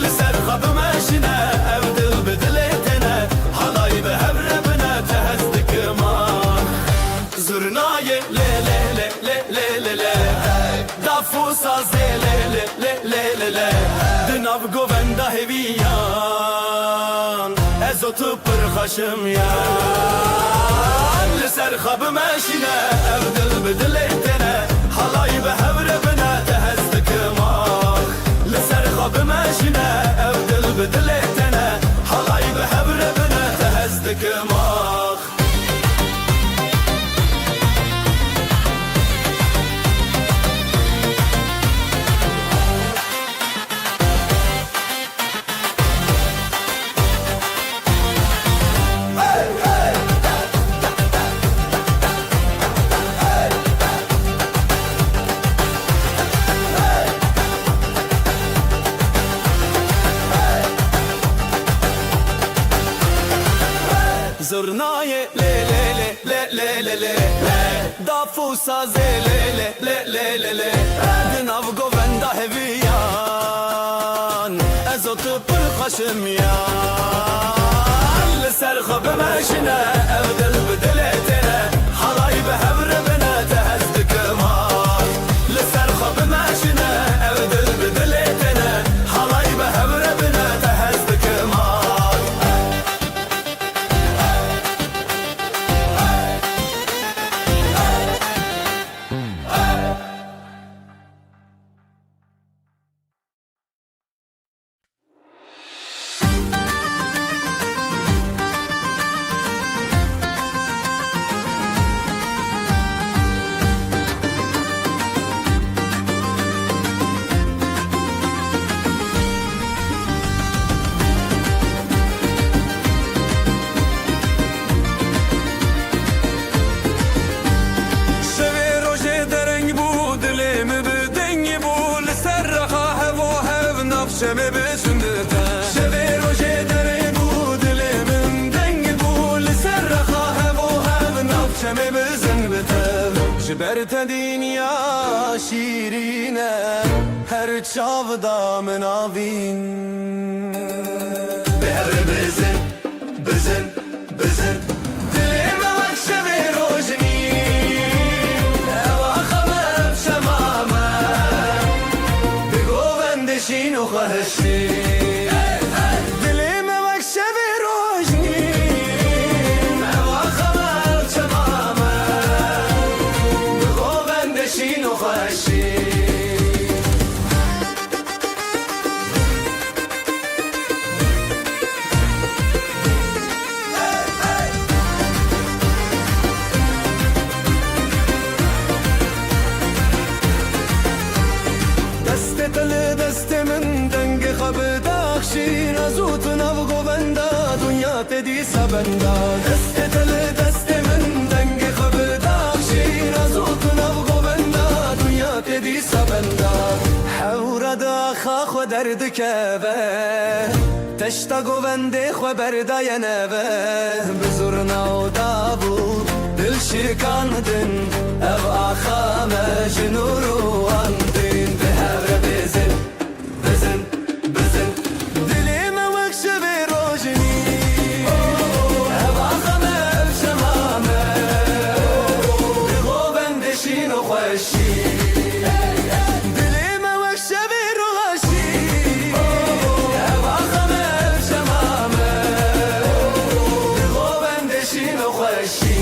Li ser xwe bimeşîne ev dil bi dilê têne Halayî bi hev re bine te hez dikim ah Zurnayê lê lê lê lê lê lê lê Dafû sazê lê lê lê lê lê lê Di nav govenda hêviyan Ez û tu pir xweşim yan Li ser xwe bimeşîne ev dil bi dilê têne Halayî bi hev re bine te hez dikim ah Li ser xwe bimeşîne ev dil bi dilê têne Halayî bi hev re bine te hez dikim ah Zurnayê lê lê lê lê lê lê lê Dafû sazê lê lê lê lê lê lê Di nav govenda hêviyan Ez û tu pir xweşim yan Li ser xwe bimeşîne ev dil bi dilê têne Halayî bi hev re bine te hez dikim ah Li ser xwe bimeşîne ev dil bi dilê têne Halayî bi hev re bine te hez dikim ah شمه بسندتا شبه روشه دره بو دل من دنگ بو لسر رخاه و هم ناف شمه بسندتا جبرت دنیا شیرینه هر چاودا مناوین بهر بزن بزن بزن دلم وکشم روشنی اواخمم شمامه بگو بندشین و خواهشی دلم وکشم روشنی اواخمم شمامه بگو بندشین و خواهشی دست من دنگ خب داخشین از اوت نو گووندا دنیا تدی سبندا دست من دنگ خب داخشین از اوت نو گووندا دنیا تدی سبندا حور داخا خو درد کبه تشتا گوونده خو بردای نبه بزرنا و دابو دل شکاندن او آخا مجنور و اندین به هر بزن بزن بزن دلیم وکش به روشنی او آخا مجمامه بگو بندشین و خوشی دلیم وکش به روشنی او آخا مجمامه بگو بندشین و خوشی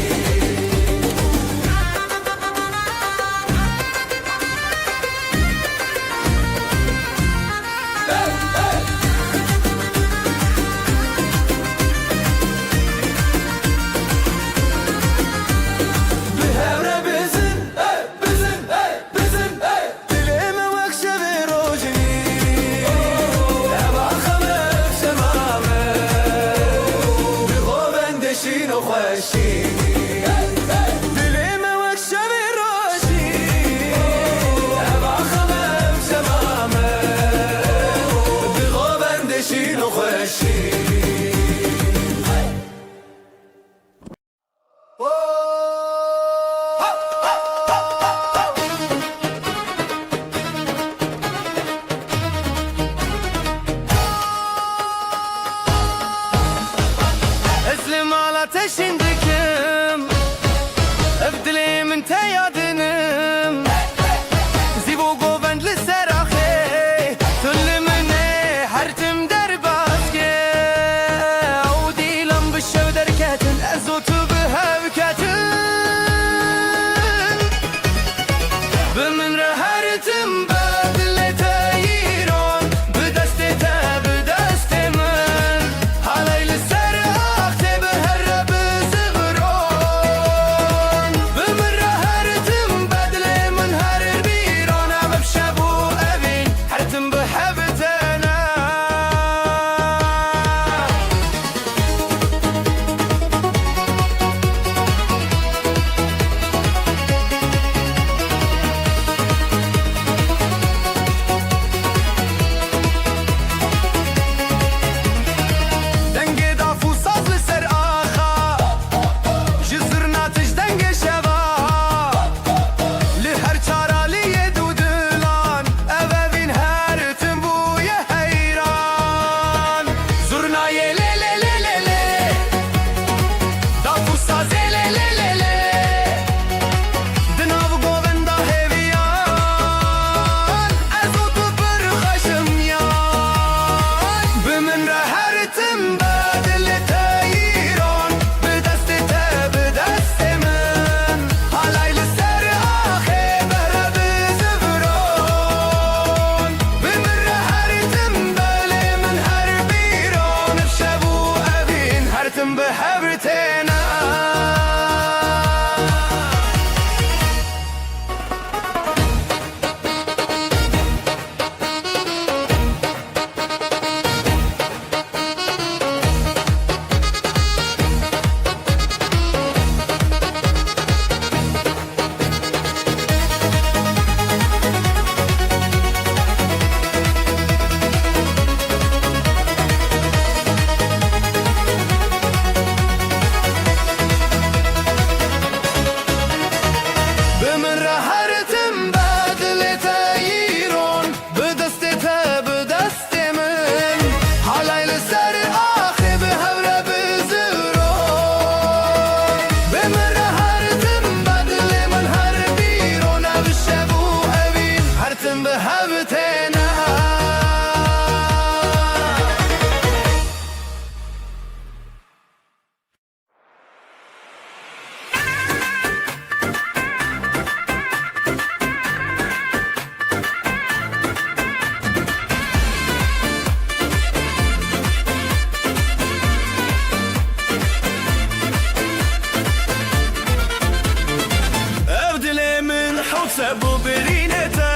بو برینته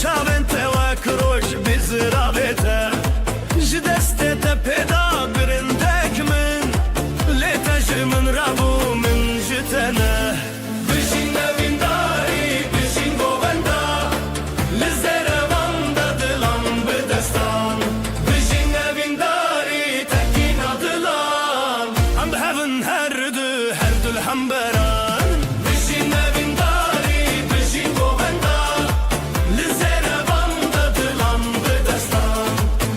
چاوین te و کروش بزرابته جدسته te پیدا برندک من لیتش من رابو من جتنه بشین نوینداری بشین گووندا لزره واندا دلان بدستان بشین نوینداری تکین دلان ام هفن هر دو الحنبران بشین نوینداری بشین گووندا لزره واندا دلان بدستان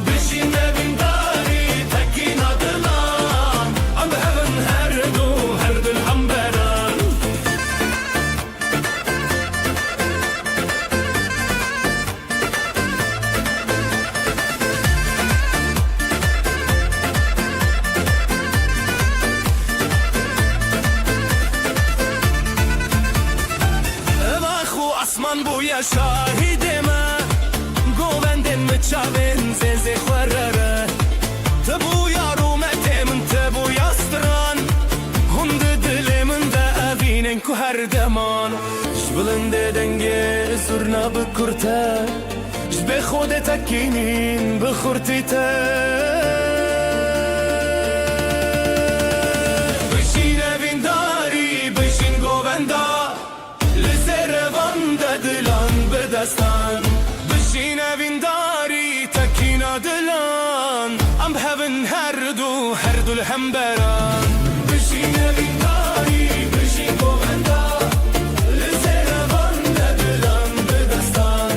بشین نوینداری تکین دلان ام هفن هر دو الحنبران Evaxu asman buya şahidime Govendin mi çavin zezi xwerrere Te bu yarumetemin te bu yastran Hunde dilimin de evinin ku her deman Jbilinde denge zurna bikurte Jbe xode tekinin bikhurtite Bişin evindari bişin govenda لزره وانده دلان بدستان بشین اوینداری تکینا دلان ام هفن هر دو الحنبران بشین اوینداری بشین گووندا لزره وانده دلان بدستان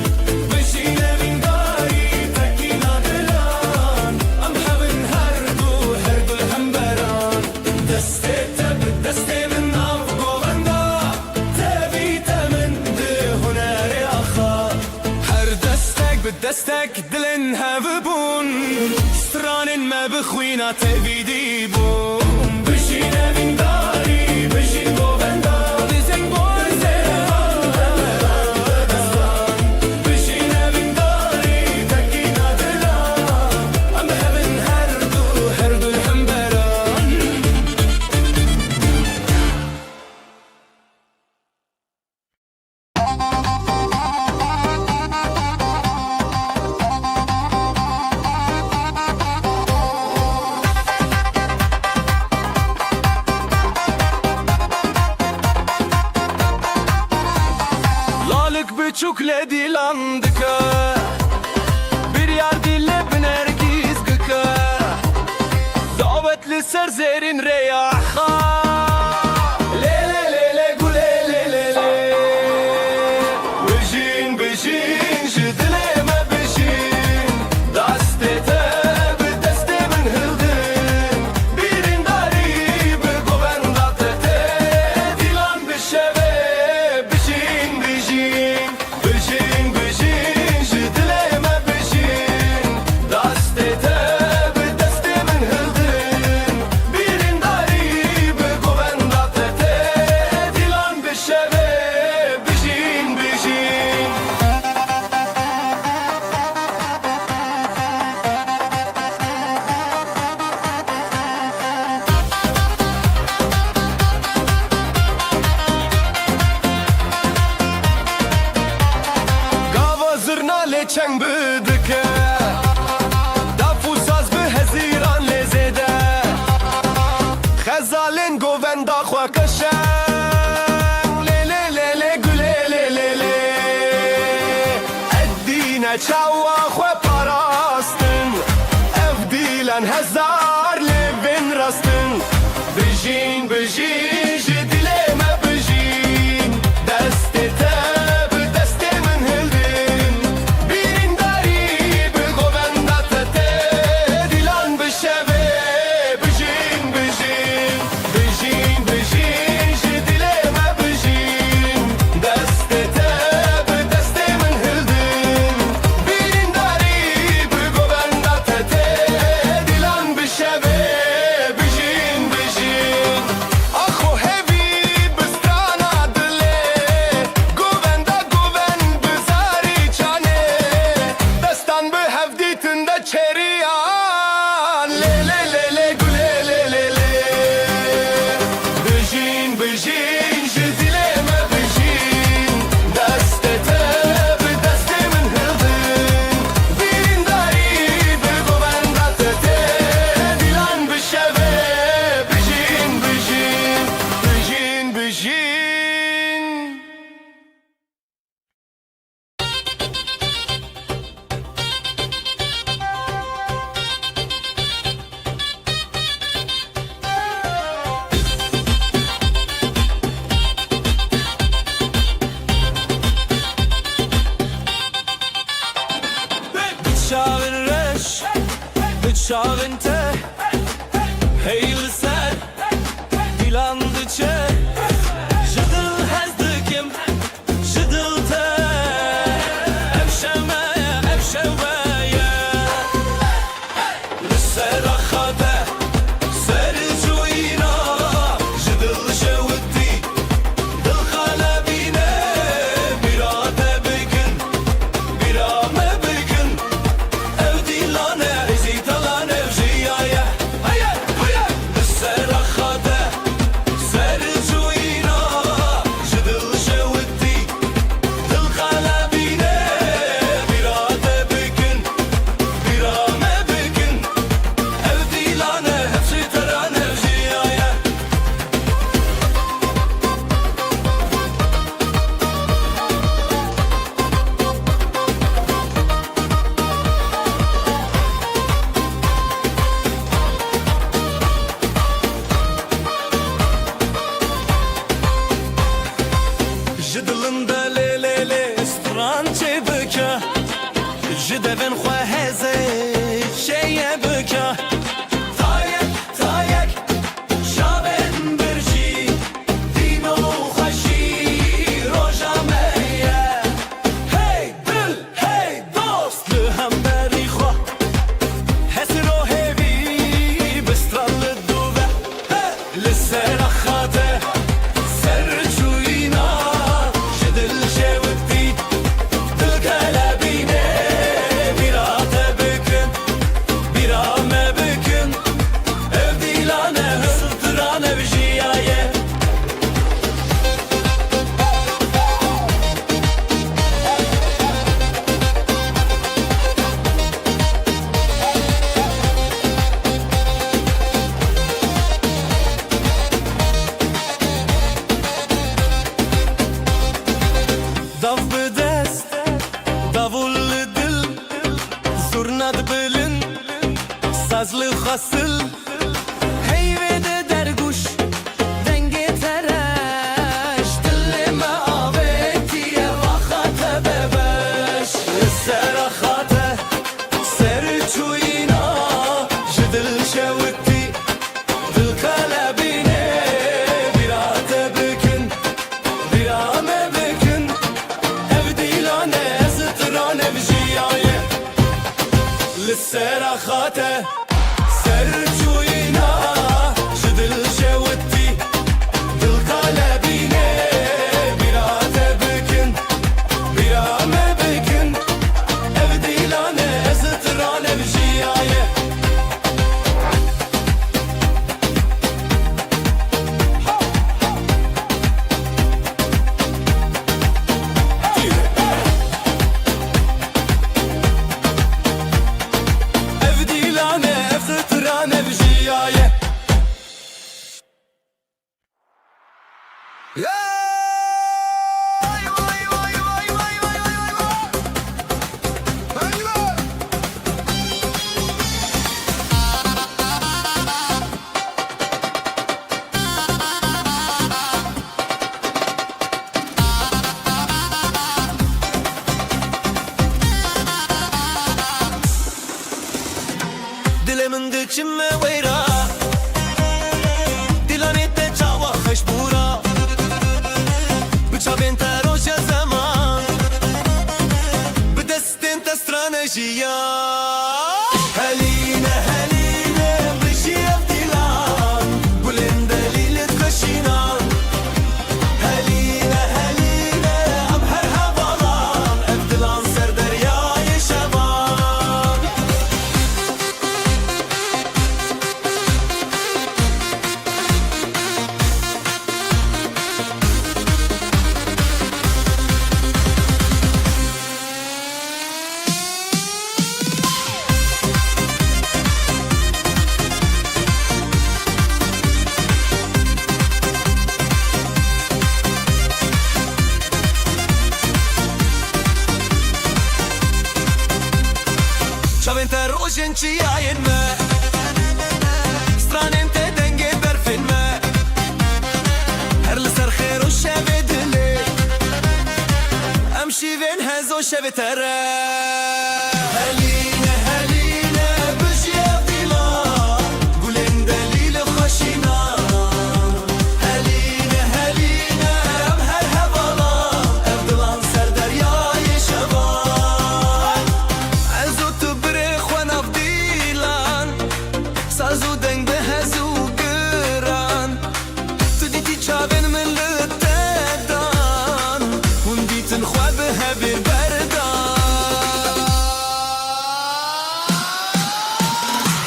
بشین اوینداری تکینا دلان ام هفن هر دو الحنبران دسته تب دسته من ناو گووندا بدستك دلن هفبون ستران ما بخوينا تبيدي بون بشين اوینداری بشین گووندا لزنگ بون بشین اوینداری تکینا دلان ام هفن هر دو الحنبران Lalık büçük ledilandıka Bir yar dille binergiz gıka Davetli serzerin reyaha Lele lele gule lele le Bejin bejin jidileme bejin Dastete bedeste min hildin Birin dari be govenda tete Dilan bişeve bejin bejin Bejin bejin jidileme bejin Dastete bedeste min hildin Birin dari be govenda tete Dilan bişeve bejin bejin Gava zırna leçen bıdıke Dafu saz bi heziran lezede Xezalin govenda xwe keşen Lele lele güle lele le Eddine çawa xwe parastin Ev dilen hezar levin rastin Bejin bejin jidileme bejin Destete bedeste min hildin Birin dari be govenda tete Dilan bişeve bejin bejin Bejin bejin jidileme bejin Destete bedeste min hildin evin xwe heze şeye bika Tayek, tayek şaben birjî Dîno xweşî roja me ye Hey dil, hey dost li hemberî xwe Hesro hêvî bi stran li dûve Li ser xate serçûyîna ji dil şewitî Dil kelebîne bîra te bikin Bîra me bikin Ev dîlane hısıltıran ev jiyaye Dav bi dest, davul li dil Zurna dibilin, saz li xasil Heyvê de derguş, dengê tereş Dilê me avêtiye vaxate bebeş Li ser xate serçûyîna ji dil şewitî Dil kelebîne bîra te bikin Bîra me bikin Ev dîlane zitran ev jiyaye Li ser xate serçûyîna ji dil şewitî Dil kelebîne bîra te bikin Bîra me bikin Ev dîlane zitran ev jiyaye Ev dîlane ev zitran ev jiyaye Dilimin diçime weyra Dilanê te çawa xweş bûra Bi çavên te roja zeman Bi destên te strane jiyan Helîne, helîne bijî ev dîlan Gulên delîlê dixweşînan Helîne, helîne em her hevalan Ev dilan ser deryayê şevan Çavên te rojên çiyayên me Stranên te dengê berfên me Her li ser xêr û şevê dilê Em şîvên hez û şevê te re Helîne, helîne bijî ev dîlan Gulên delîlê xweşînan Helîne, helîne em her hevalan Ev dilan ser deryayê şevan Ez û tu birê xwe nav dîlan Saz û deng bi hez û giran Tu dîtî çavên min li te dan Hûn dîtin xwe bi hevê berdan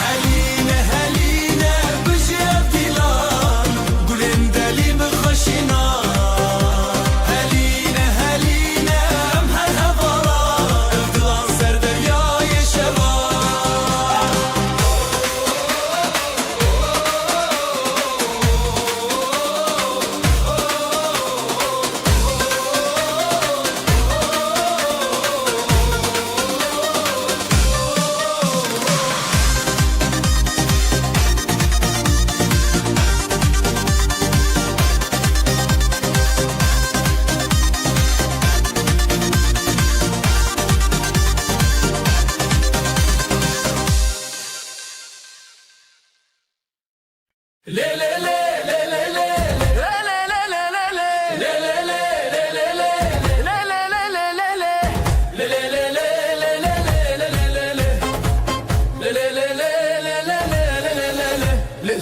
Helîne, helîne bijî ev dîlan Gulên delî min xweşînan Helîne, helîne em her hevalan Ev dilan ser deryayê şevan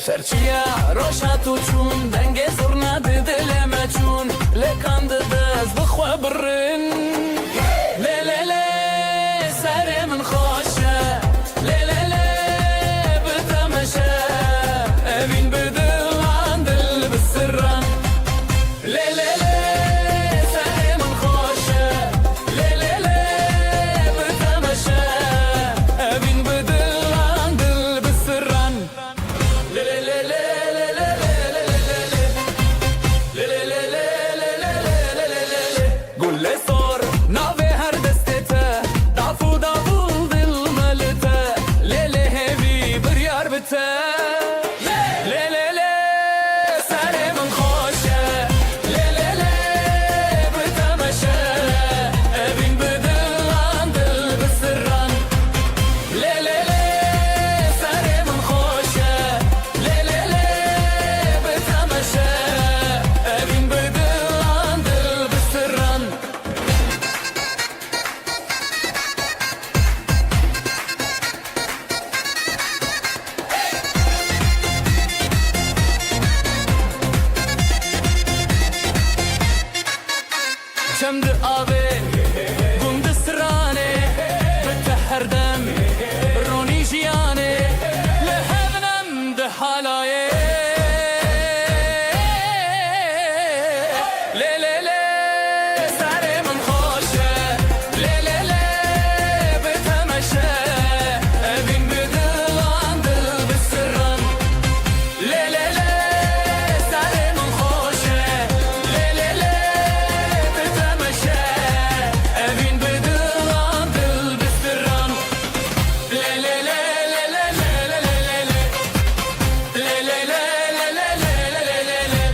سرچیا روشا تو چون دنگ زرنا دل ما چون لکان دز بخوا برن لی لی لی سر من خوشه لی لی لی بتمشه امین بدل عن دل بالسران لی لی لی سر من خوشه لی لی لی بتمشه امین بدل عن دل بالسران لی لی لی قول لي صار ناوي هر دستته دافو دافو دل ملته ليلي هبي بريار بته ليلي لي ساري من خوشه ليلي لي بتمشى ابين بدل عن دل بالسران ليلي لي ساري من خوشه ليلي لي بتمشى ابين بدل عن دل بالسران شمد آبی گند سرانه بتحر دم رونی جیانه لحبنم ده حالایه لی لی لی سر من خوشه لی لی لی بتمشه ابین بدل عن دل بالسران لی لی لی سر من خوشه لی لی لی بتمشه ابین بدل عن دل بالسران لی لی لی لی لی لی لی لی لی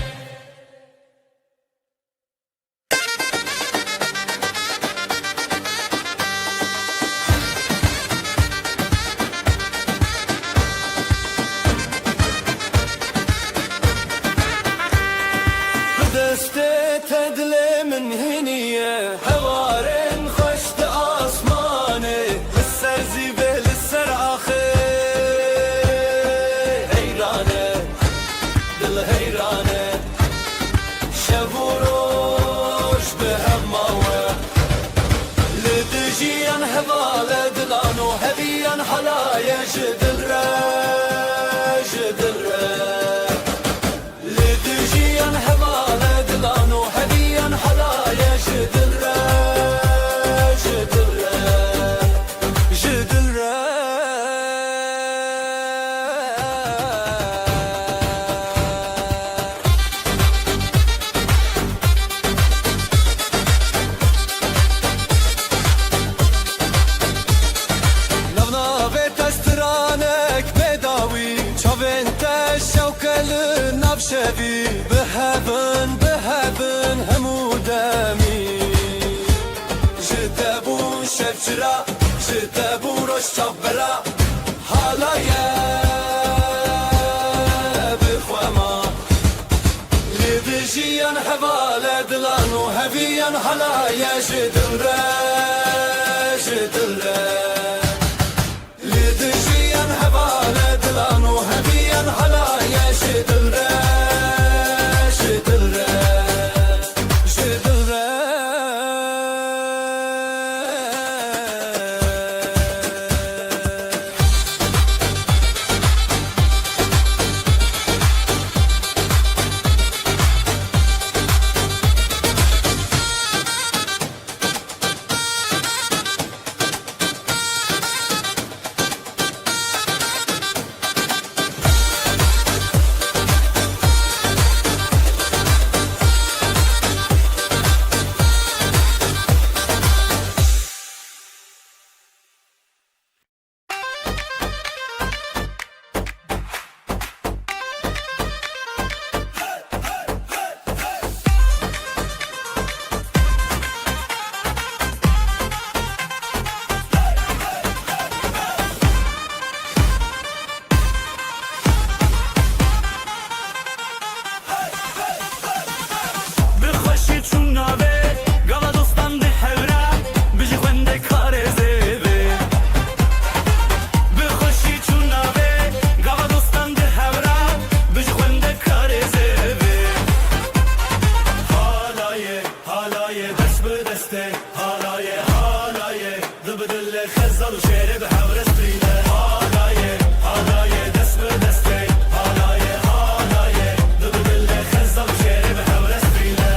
دسته تدل من هنیه هوارن خشت آسمانه السر زیبه لسر آخه حیرانه دل حیرانه شب و روش به هماوه لدجیان هواله دلانو هبیان حلایه جدل را جدل را لدجيان هواله دلانو هديان حلايا جدل را جدل را جدل را نبنا تسترانك بداوي شوفنت الشوكة للنبشبي بهبن بهبن همو دمي جدبو شبشرا جدبو روش شبرا حالايا بخوما لدجيان هوالا دلانو هبيان حلايا جدل را جدل را لدجيان هوالا دلانو هبيان حلايا جدل را جدل را جدل را دسته حالای حالای دبدل خزر و شعر به حور استریله حالای دست به دسته حالای دبدل خزر و شعر به حور استریله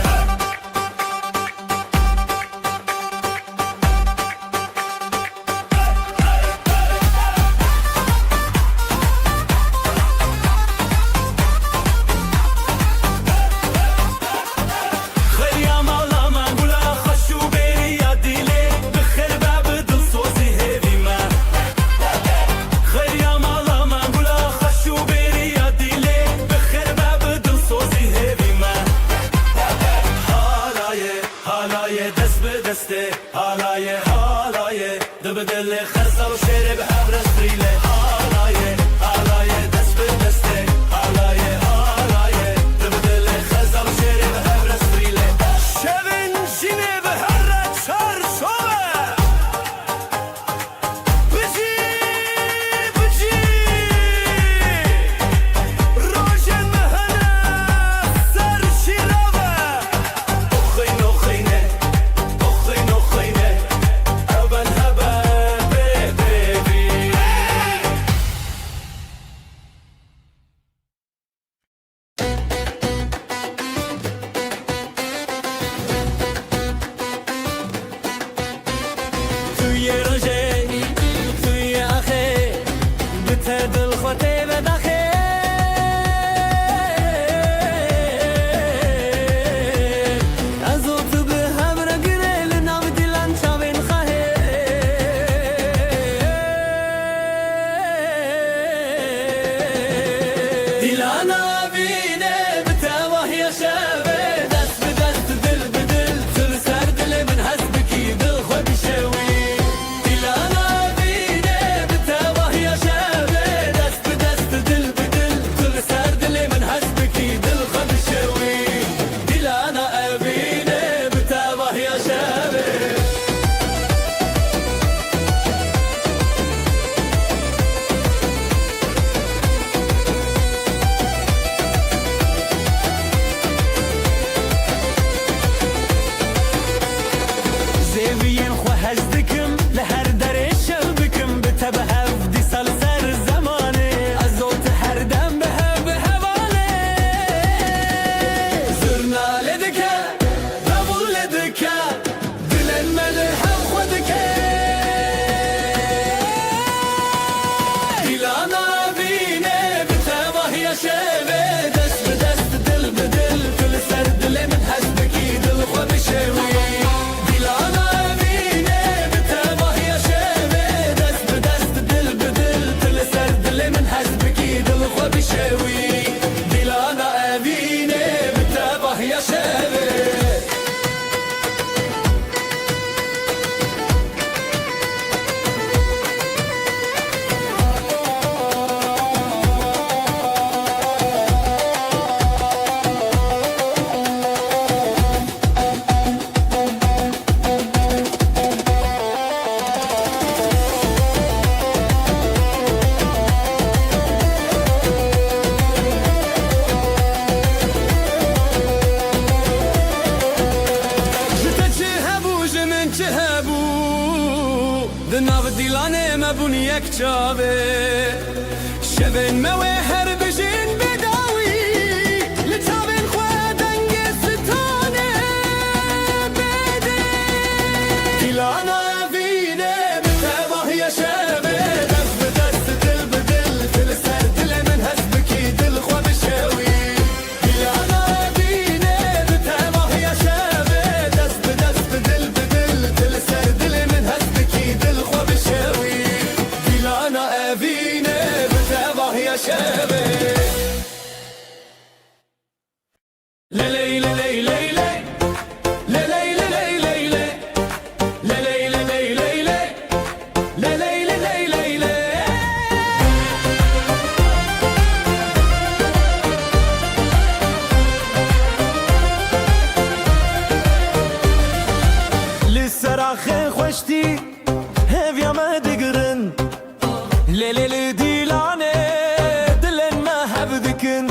حالای دبدل خزر و شعر به حور استریله حالای دست به دسته حالای دبدل خزر و شعر به حور استریله شبن جینه به هر چار شوه بجی روشن مهنه سر شیراوه اخینه توی روژه توی آخه بته دل خواته و داخه از او تو به هم را گره لنام دیلان چاوین خواهه دیلانا بینه بته واهی شبه دست به دست دل به دل تل سر دل من هست بکی دل خود شوی زیوین خو هزدکم لهر در شب بکم بتبه هفدی سال سر زمانه از اوت هر دم به حواله زرناله دکه قبول دکه دلن من هم خودکه دیلانا بینه بتبه یا شبه دست به دست دل به دل کل سر دل من هزدکی دل خود شوی شوی دیلانا اوینه بتبه یا شبه دناو دیلانه مبون یک چاوه شبن موه هر بجین بداوی لچاوین خواه دنگ ستانه بده دیلانا وینه بتباه یا شبه دست به دست دل به دل تل سر دل من هست بکی دل خواه بشوی دیلانا وینه بتباه یا شبه دست به دست دل به دل تل سر دل من هست بکی دل خواه بشوی دیلانا وینه بتباه یا شبه لیلی لیلی لیلی لسراخ خوشتی هفیا ما دگرن لیلی دیلانه دلن ما هبدکن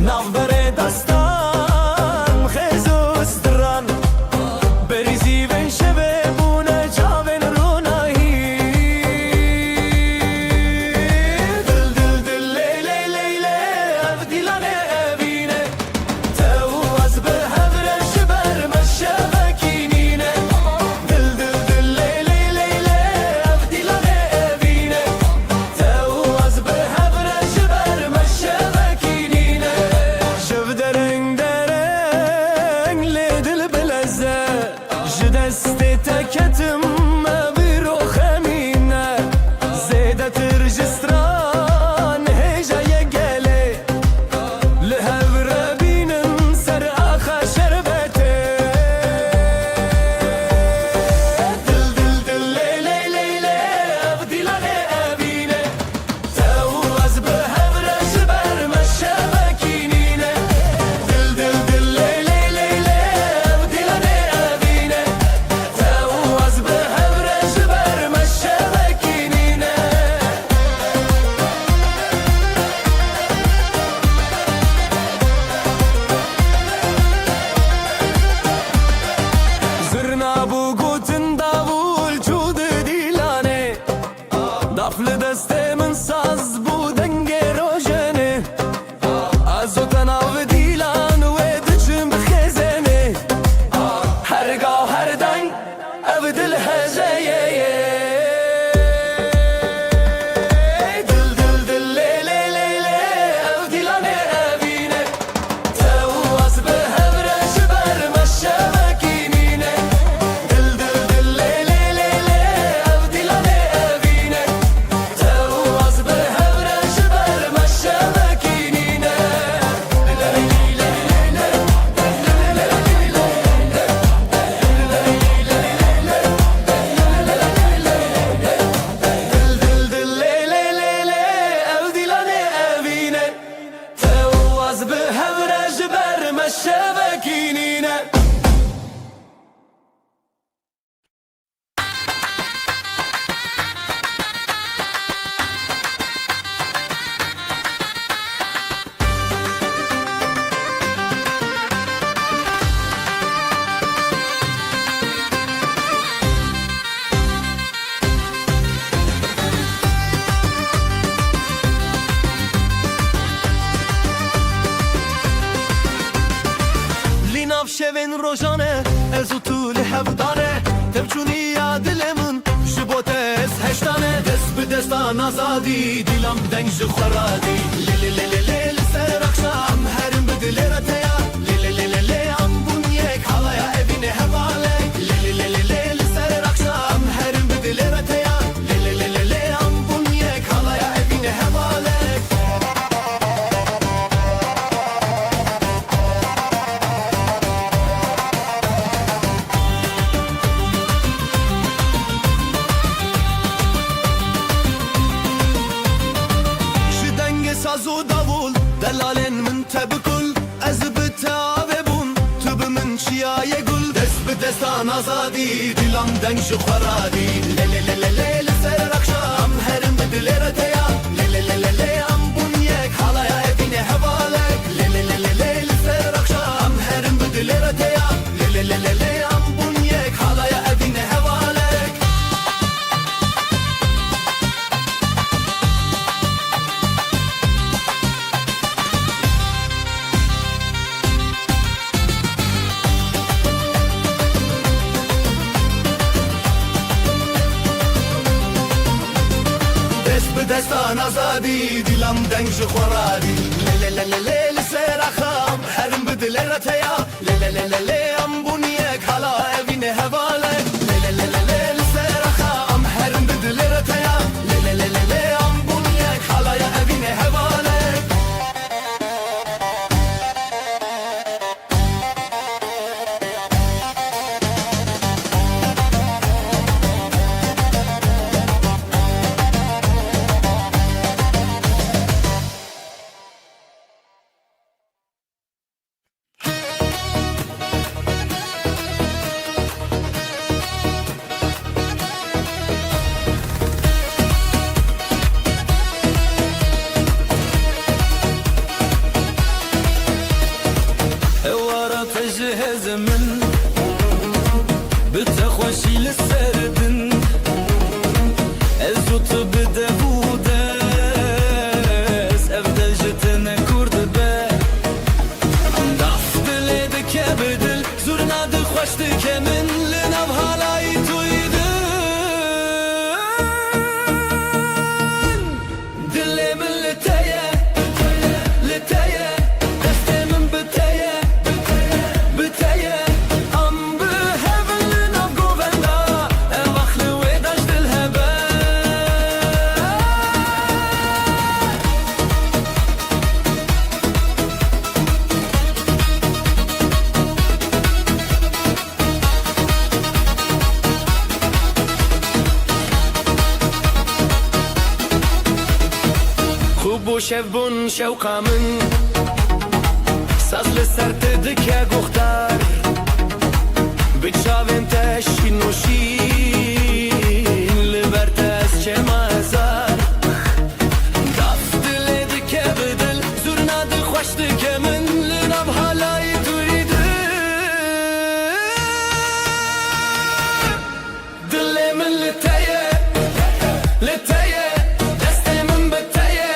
ناف بره دستان خیزو استران بریزی من شبه بونه جاون رونایی دل دل دل لیلی لیلی اف دیلانه اوینه تو از به هفرش بر مشبکینینه دل دل دل لیلی لیلی اف دیلانه اوینه تو از به هفرش بر مشبکینینه شب درنگ درنگ لی دل بلزه جدست تکتم بیرو خمینه زیده ترجستران هجای گله لهور بینن سر آخا شربته دل دل دل لیلی لیلی اف دیلانه اوینه تو از به هفرش بر مشبکینینه دل دل دل لیلی لیلی اف دیلانه اوینه تو از به هفرش بر مشبکینینه زرنا بو گوتن داول چود دیلانه دفل دست من ساز بو دنگ روشنه از او تناو دیلان و دچم بخزنه هرگاه هر دنگ او دل هزایه دل دل دل لیلی لیلی او دیلانه اوینه تو از به هفرش بر مشبکینینه دل دل دل لیلی لیلی او دیلانه اوینه تو از به هفرش بر مشبکینینه دل دل دل لیلی لیلی او دیلانه اوینه تو از به هفرش بر مشبکینینه لیناف شوین روشانه از او طول هفدانه تبچونی یا دلمون جبوتس هشتانه دست به دستان آزادی دیلم دنگ جخورادی لیلی لیلی لیلی سر اخشام هرم به دل رتیا لیلی لیلی لیلی ام بونیک حالیا evine hevale لیلی لیلی لیلی سر اخشام هرم به دل رتیا لیلی لیلی لیلی ام بونیک حالیا evine hevale شدنگ ساز و داول دلالن من تبکل از بتاوه بون تو به من چیای گل دست به دستان آزادی دیلم دنگ شخورادی لیلی لیلی لیلی سر اخشام هرم به دل رتیا لیلی لیلی لیلی ام بونیک حالیا evine hevale لیلی لیلی لیلی سر اخشام هرم به دل رتیا لیلی لیلی لیلی ام بونیک حالیا evine hevale دست به دستان آزادی دیلم دنگ جخورادی لیلی لیلی لیلی سر اخام هرم به دل رتیا لیلی لیلی لیلی ام بونیک حالا evine hevale لیلی لیلی لیلی سر اخام هرم به دل رتیا لیلی لیلی لیلی ام بونیک حالا evine hevale خوشی لسردن از تو بده بودس افدل جتن کرد به دست دلی دکه بدل زور نده خوش دکه من لنو حالای تویدن دلی من لتیه لتیه دست من بتیه بتیه ام به هفن لنو گووندا وقت ویداش دل هبه خوب و شب بون شوقا من ساز لسر تدکه گختار بچاوین تشین و شین لبرت از چه مازار دست دل دکه بدل زور نده خوش دکه من لنم حالای تویده دل من لتیه لتیه دست من بتیه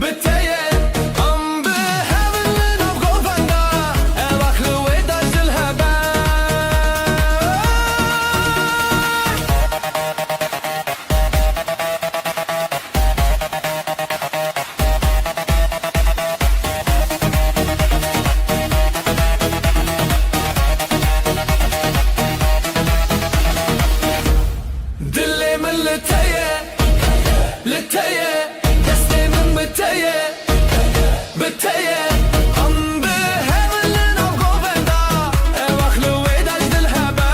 بتیه ام به هفن لنم گووندا وقت ویداش دل هبه دل من لتیه لتیه دست من بتیه بتیه ام به هفن لنم گووندا وقت ویداش دل هبه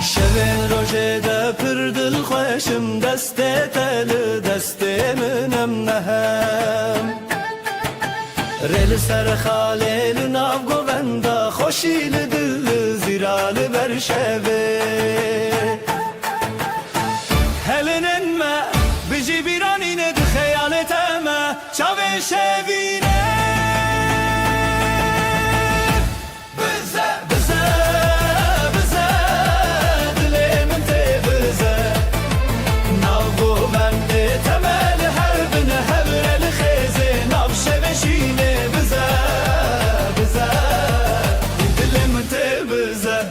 شبین روژه ده پر دل خوشم دسته تل دسته منم نهم ریل سر خاله لناو گووندا خوشی لدل زیرال بر شبه هلنن ما بجی بیرانینه ده خیالت اما چاوه شبینه بزه بزه بزه دلی من تی بزه ناو گوونده تمل هر بنه هبر الخیزه ناو شبشینه بزه بزه دلی من تی بزه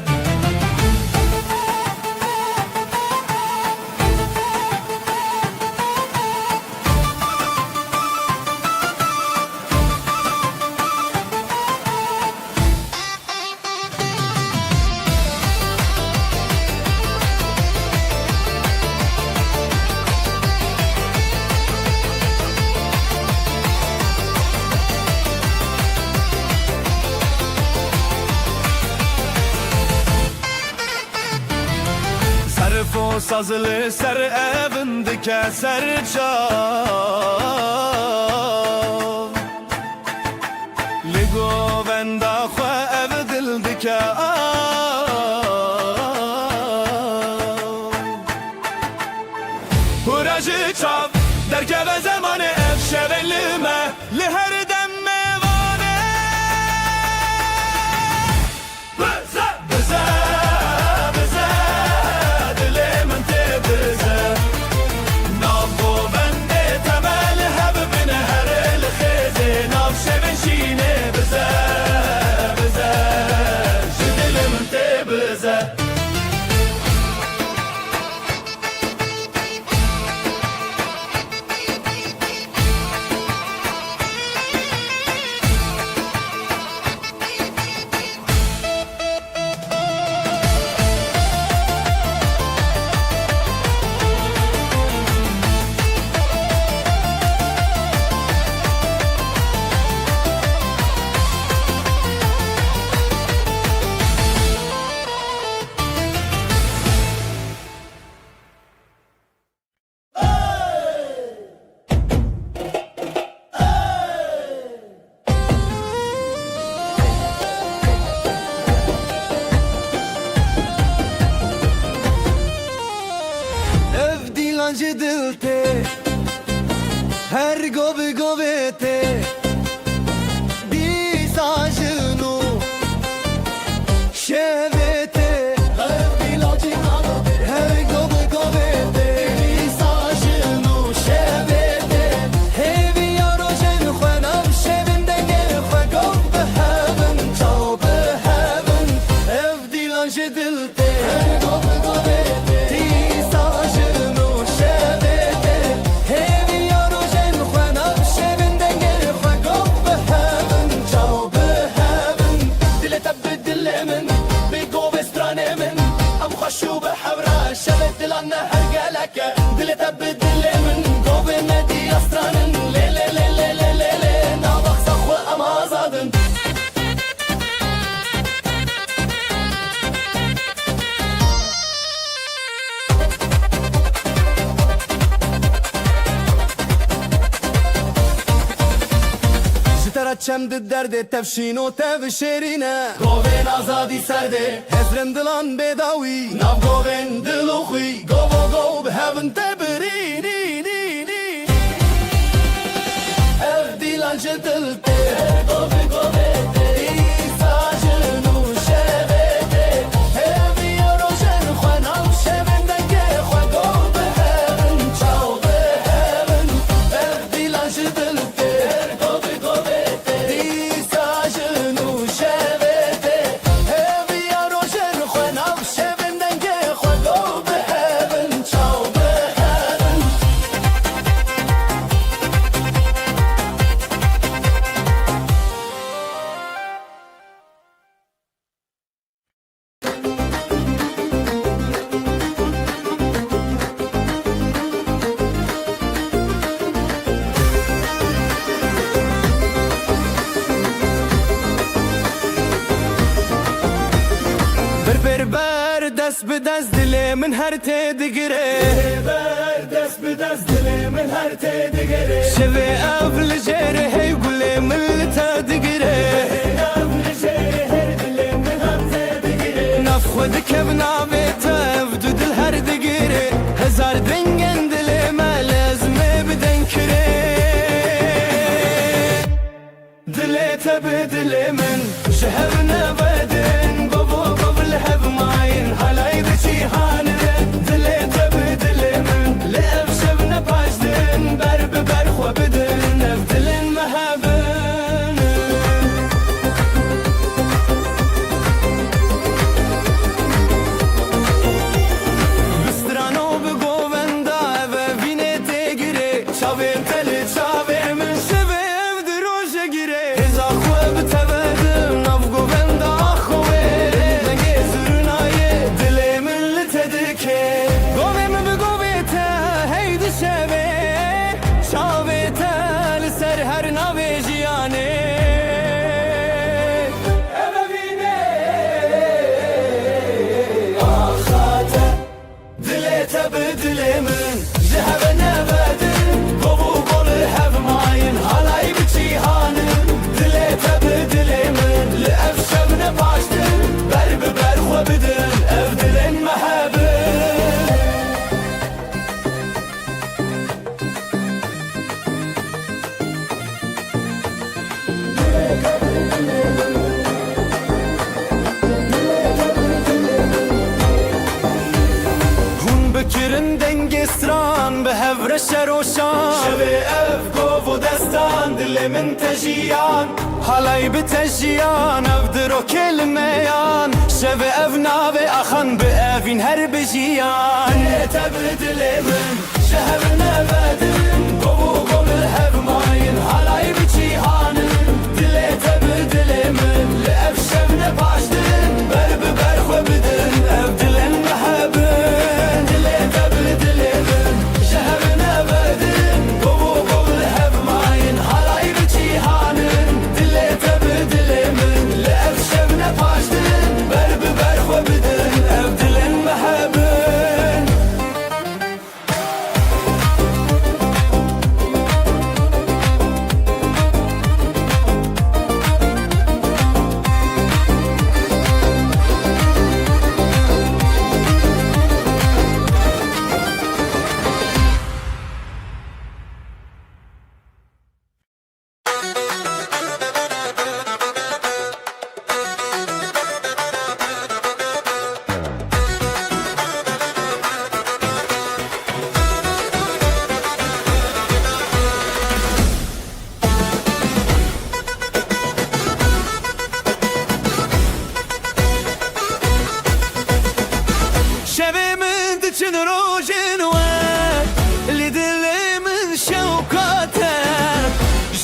و سازل سر evin dike ser çav Ligo venda xwe ev dil dike Hurajı çav derkeve zamanı ev şevelime li her dem mevane Bize bize bize dilimin te bize Navgo bende temel hebibine her el khizi Nav şeveşine bize bize dilimin te bize her govete Disajnu şevete her govete Disajnu şevete hevi yarojen khanav şevinde gel khagov behaven çav behaven ev dilanje dilte her govete Disajnu şevete hevi yarojen khanav şevinde gel khagov behaven çav behaven dile tabdil emin بيقو بسترانيمن ام خشو بحورا شبت لنا هرقلك دل تبدل من قو بمدي استرانن لي لي لي لي لي لي لي نابخ صخو اما زادن جترا چمد درد تفشین و تفشیرینه گوین آزادی سرده هزرم دلان بداوی ناو گوین دلو خوی گو گو به هون تبرینی اف دیلان جدلته گوی ایساجنو شبته همی روشن خوانم شبن دنگه خواه گو به هون چاو به هون اف دیلان جدلته بر دست به دست دل من هر تدگره بر دست به دست دل من هر تدگره شوی اول جره هی گل من تدگره اول جره هر دل من هر تدگره نف خود کب ناوی تفدو دل هر دگره هزار دنگن دل ما لازمه بدن کره دل تب دل من شهر نبدن بابا قبل هب ماين هلاي بشي هانه دل تب دل من لأف شبنا باشدن برب برخو بدن نفدلن مهبن بسترانو بگوون دا و وینه تگیره چاوین تلی چاوین من شبه اف دروشه گیره هزا خواه بتبدم نف گوون دا خوه دنگه زرنایه دلی من لتدکه گوه من بگوه تا هیدی شبه چاوه تا لسر هر ناوه جیانه بدل من ذهب نبدن قبو قول هف ماين هلاي بشي هانن دلت بدل من لأف شبنا باشدن برب برخو بدن افدلن مهبن بکرن دنگ استران به هفر شروشان شوی اف گوف و دستان دل من تجیان حالای به تجیان اف درو کلمیان شوی اف ناو اخان به افین هر بجیان تب دل من شهر نبدن گوو گوبل هف ماین حالای به جیهانن دل تب دل من لأف شبن باشدن برب برخو بدن اف دلن محبن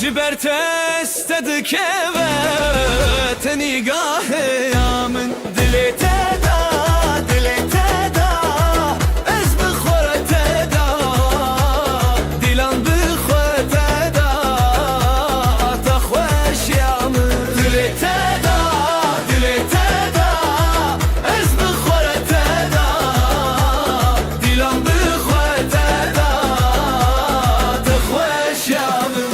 جبر تستدك تنيقاه يا من دلي تدا دلي تدا از بخور تدا دلان بخور تدا تخوش يا من دلي تدا دلي تدا از بخور تدا دلان بخور تدا تخوش يا من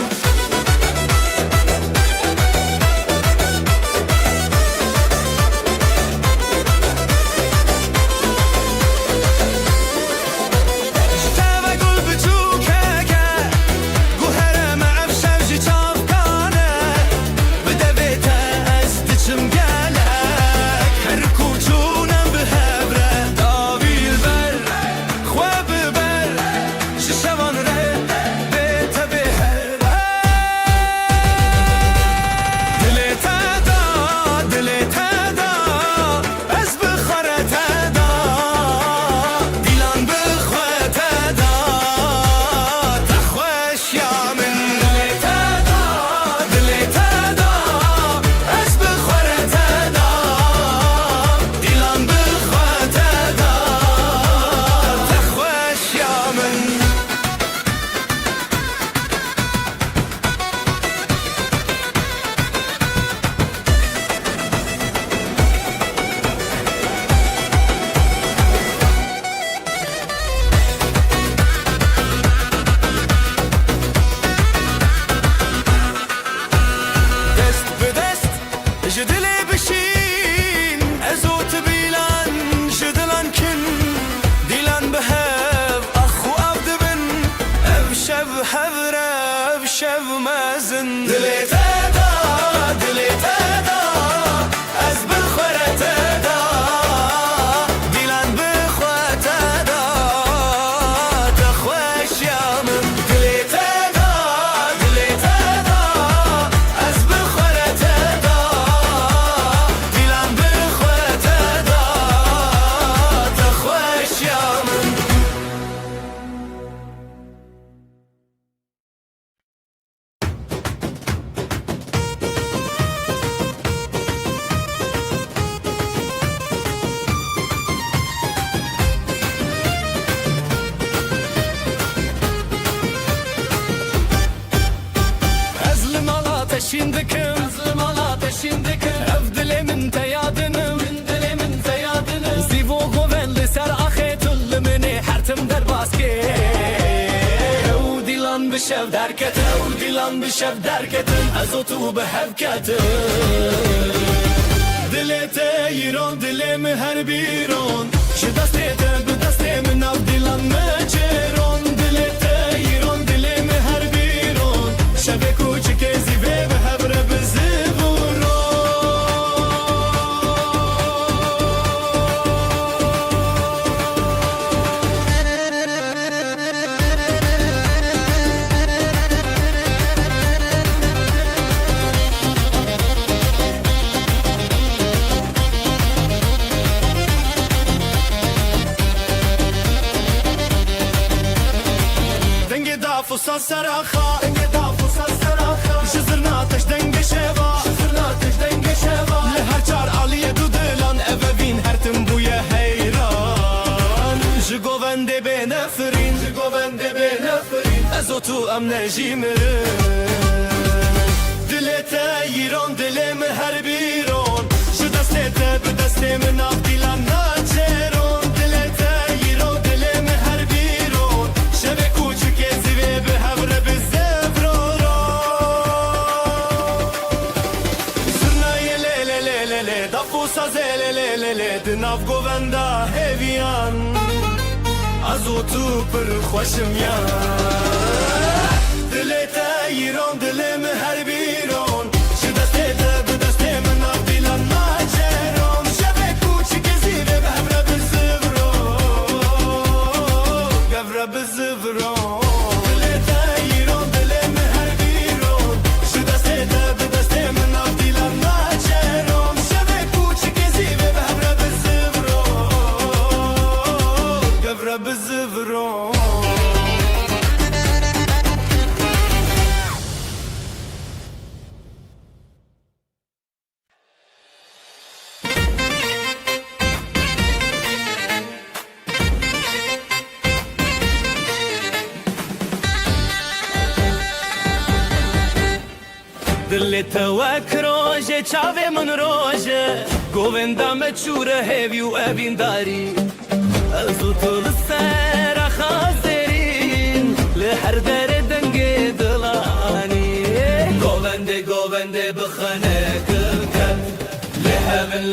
شفمازن دلي تدا دلي تدا از بالخورة تدا ديلان بخوة تدا تخوش يا من دلي تدا دلي تدا از بالخورة تدا ديلان بخوة تدا تخوش يا من Şimdikim Zımala peşindikim Evdile min teyadınım Mindile min teyadınım Zivo govelli ser ahetulli mini Hertim der baske Ev dilan bişev derket Ev dilan bişev derketin Ezotu behevketin Dile teyiron dile mi her biron Şu deste de bu deste min av dilan meceron Dile teyiron dile mi her biron Şebe kuçik ezive فصل سراخا انقطع فصل سراخا جزرنا تش دنگ شوا جزرنا تش دنگ شوا لهر چار علیه دو دلان اوین هر تم بویا حیران جگوونده به نفرین جگوونده به نفرین از تو ام نجیمرین دلت ایران دلم هر بیرون شو دستت به دست من اف دیلان ناچرون دلت ایران دلم هر بیرون شب کوچک زیوه به هور به زفرورو زرنای له له له له له دفوسا زله له له له دناف گووندا هویان از تو پر خوشم یا دلت ایران دلم هر بیرون شو دستت به دست من اف دیلان ناچرون شب کوچک زیوه به هور به زفرورو گفر به زفرورو دل توک روژه چاوه من روژه گووندا مچوره هیویو اوین داری ازو طول سر خازرین لهر در دنگ دلانی گوونده بخانه کلکت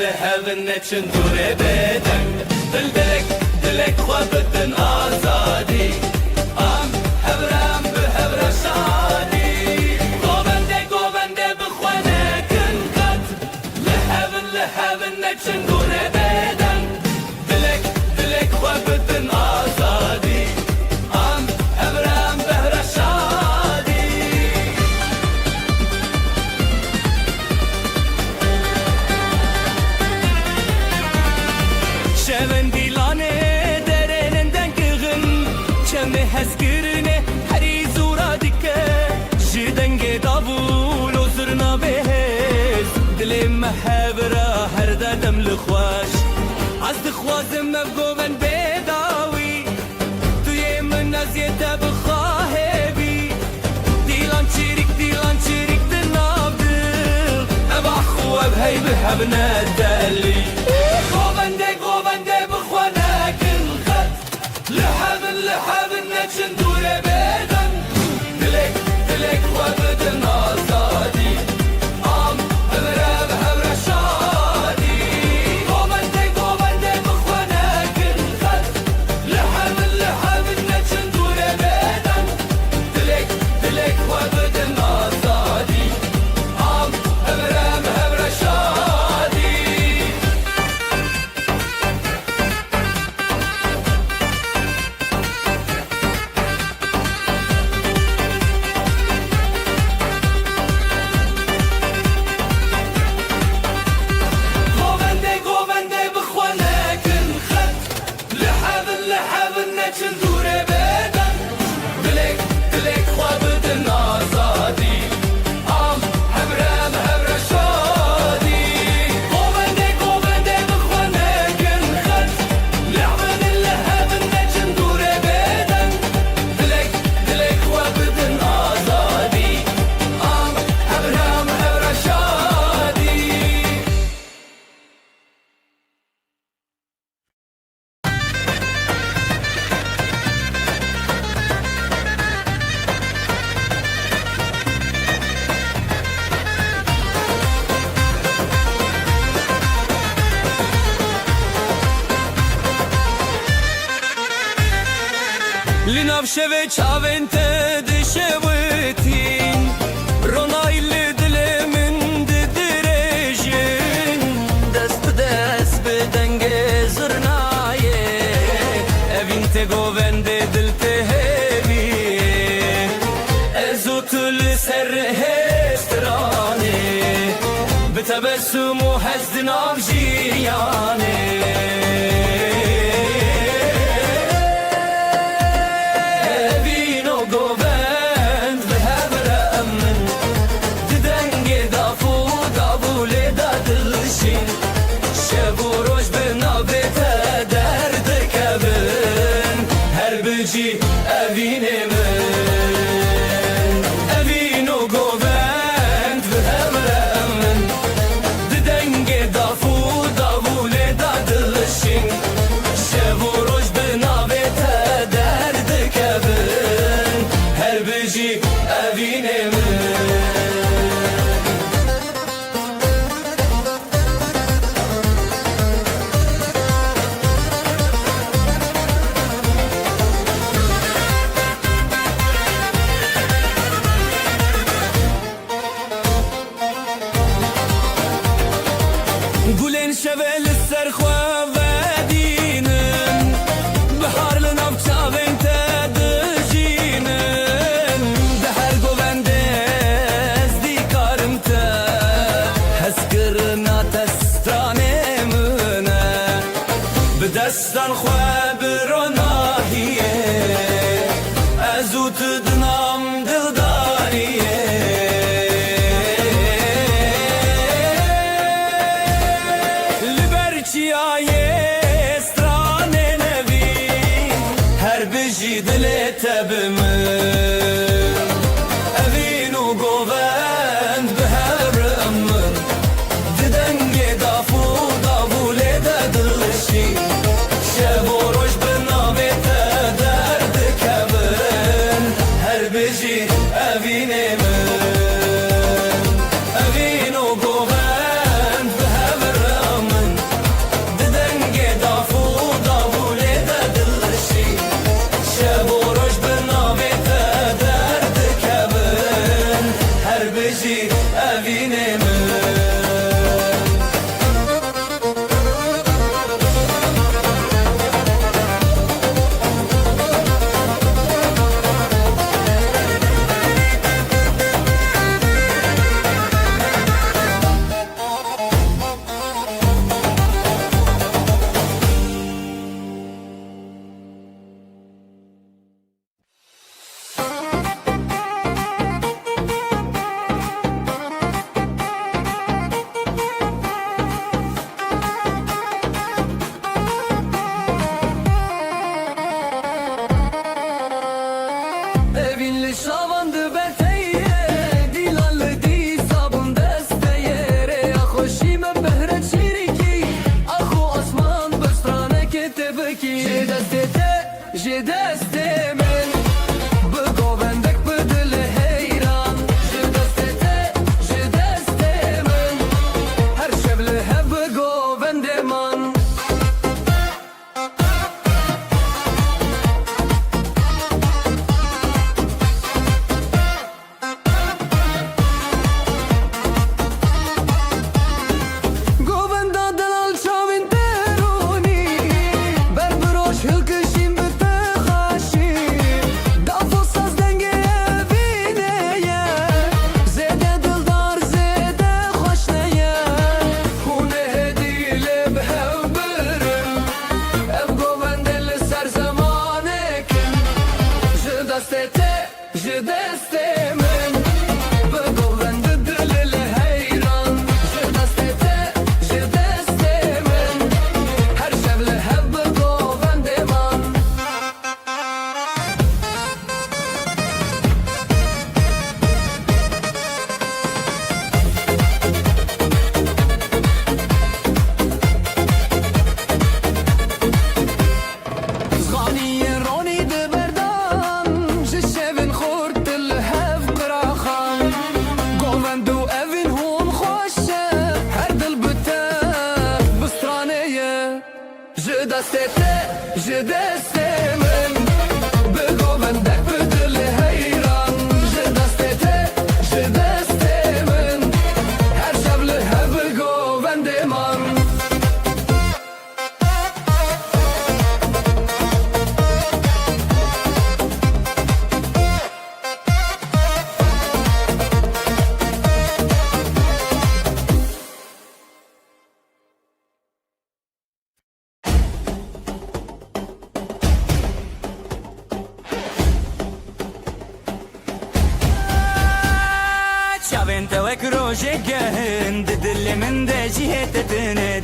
لهون نچن دوره بدن دلک خواه بدن آزادی آم هبرم به هبر شادی گوونده بخانه کلکت لهون نچن دوره بدن دلک خواه بدن آزادی آم هبرم به هبر شادی شون دیلانه درنندن کغن چمه هسکرنه هری زورا دیکه جدنگ دابول و زرنا بهز دل محبرا هر دادم لخواش از دخوازم مبگوون بداوی توی من نزیده بخواه بی دیلان چیریک دناب دل ابا خواب هی بحب ندلی گوونده بخوانه کل خط لحبن نچن دوره بدن دلک خواه بدن آزادی آم هبره به هبره شادی گوونده بخوانه کل خط لحبن نچن دوره بدن دلک خواه بدن آزادی آم هبره به هبره شادی گوونده بخوانه کن خط لحبن نچن دوره بدن دلک خواه بدن آزادی آم هبره هبره شادی گوونده بخوانه کن خط لحبن نچن دوره بدن دلک خواه بدن آزادی آم هبره هبره شادی لناف شوه چاوین دشوتین رونایل دل من درجین دست بدنگ زرنایه اوین تگووند دل تهوی ازو تل سر هسترانه بتبسم و هزد ناف جیانه Evino govend ve emre دستان خواه بروناهیه ازو تدنام دلداریه لبرچی آیه استرانه نوی هر بجی دلت بمن اوینو گووند به بجی اوینه من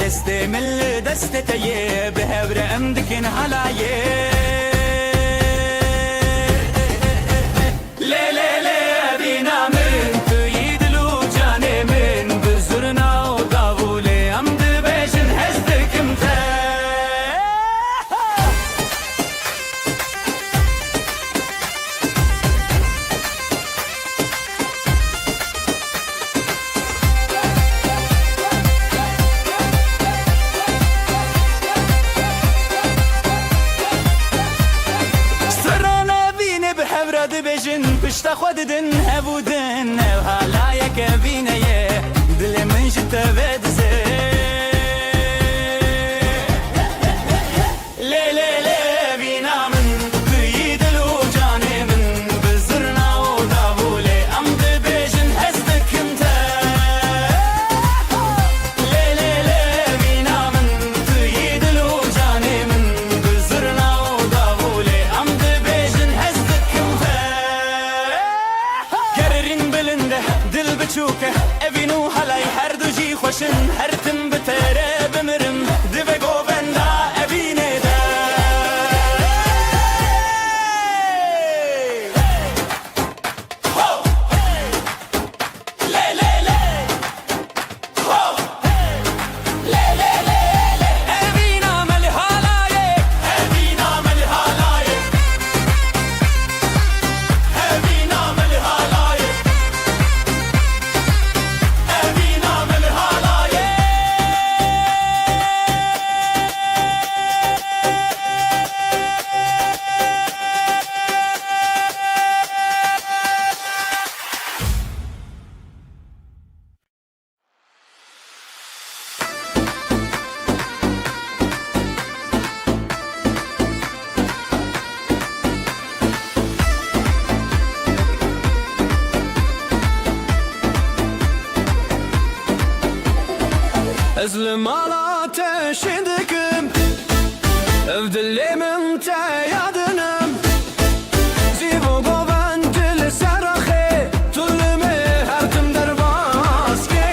دستي من دستي تيب هبر أمدكن على لي لي لي بينا من تيد لو جاني من بزرنا وداولي أمد بيشن هزدك متى بشتا خوددن هبودن و حالا یک بینه دل من شتا بدزه لی لی لی بینا من توی دل و جان من بزرنا و داوله امد بیشن هزدکم تا لی لی لی بینا من توی دل و جان من بزرنا و داوله امد بیشن هزدکم تا دل بچوکه اوینو حلای هر دو جی خوشن هر تم بتره بمرم دبه گوبندا اوینه ده لی لی لی لی لی لی اوینا ملی حالایه اوینا ملی حالایه اوینا ملی حالایه Ezlim ala ateşi dikim Ev dilimin te yadınım Zivu goven dili seraxe Tulimi her tim derbaske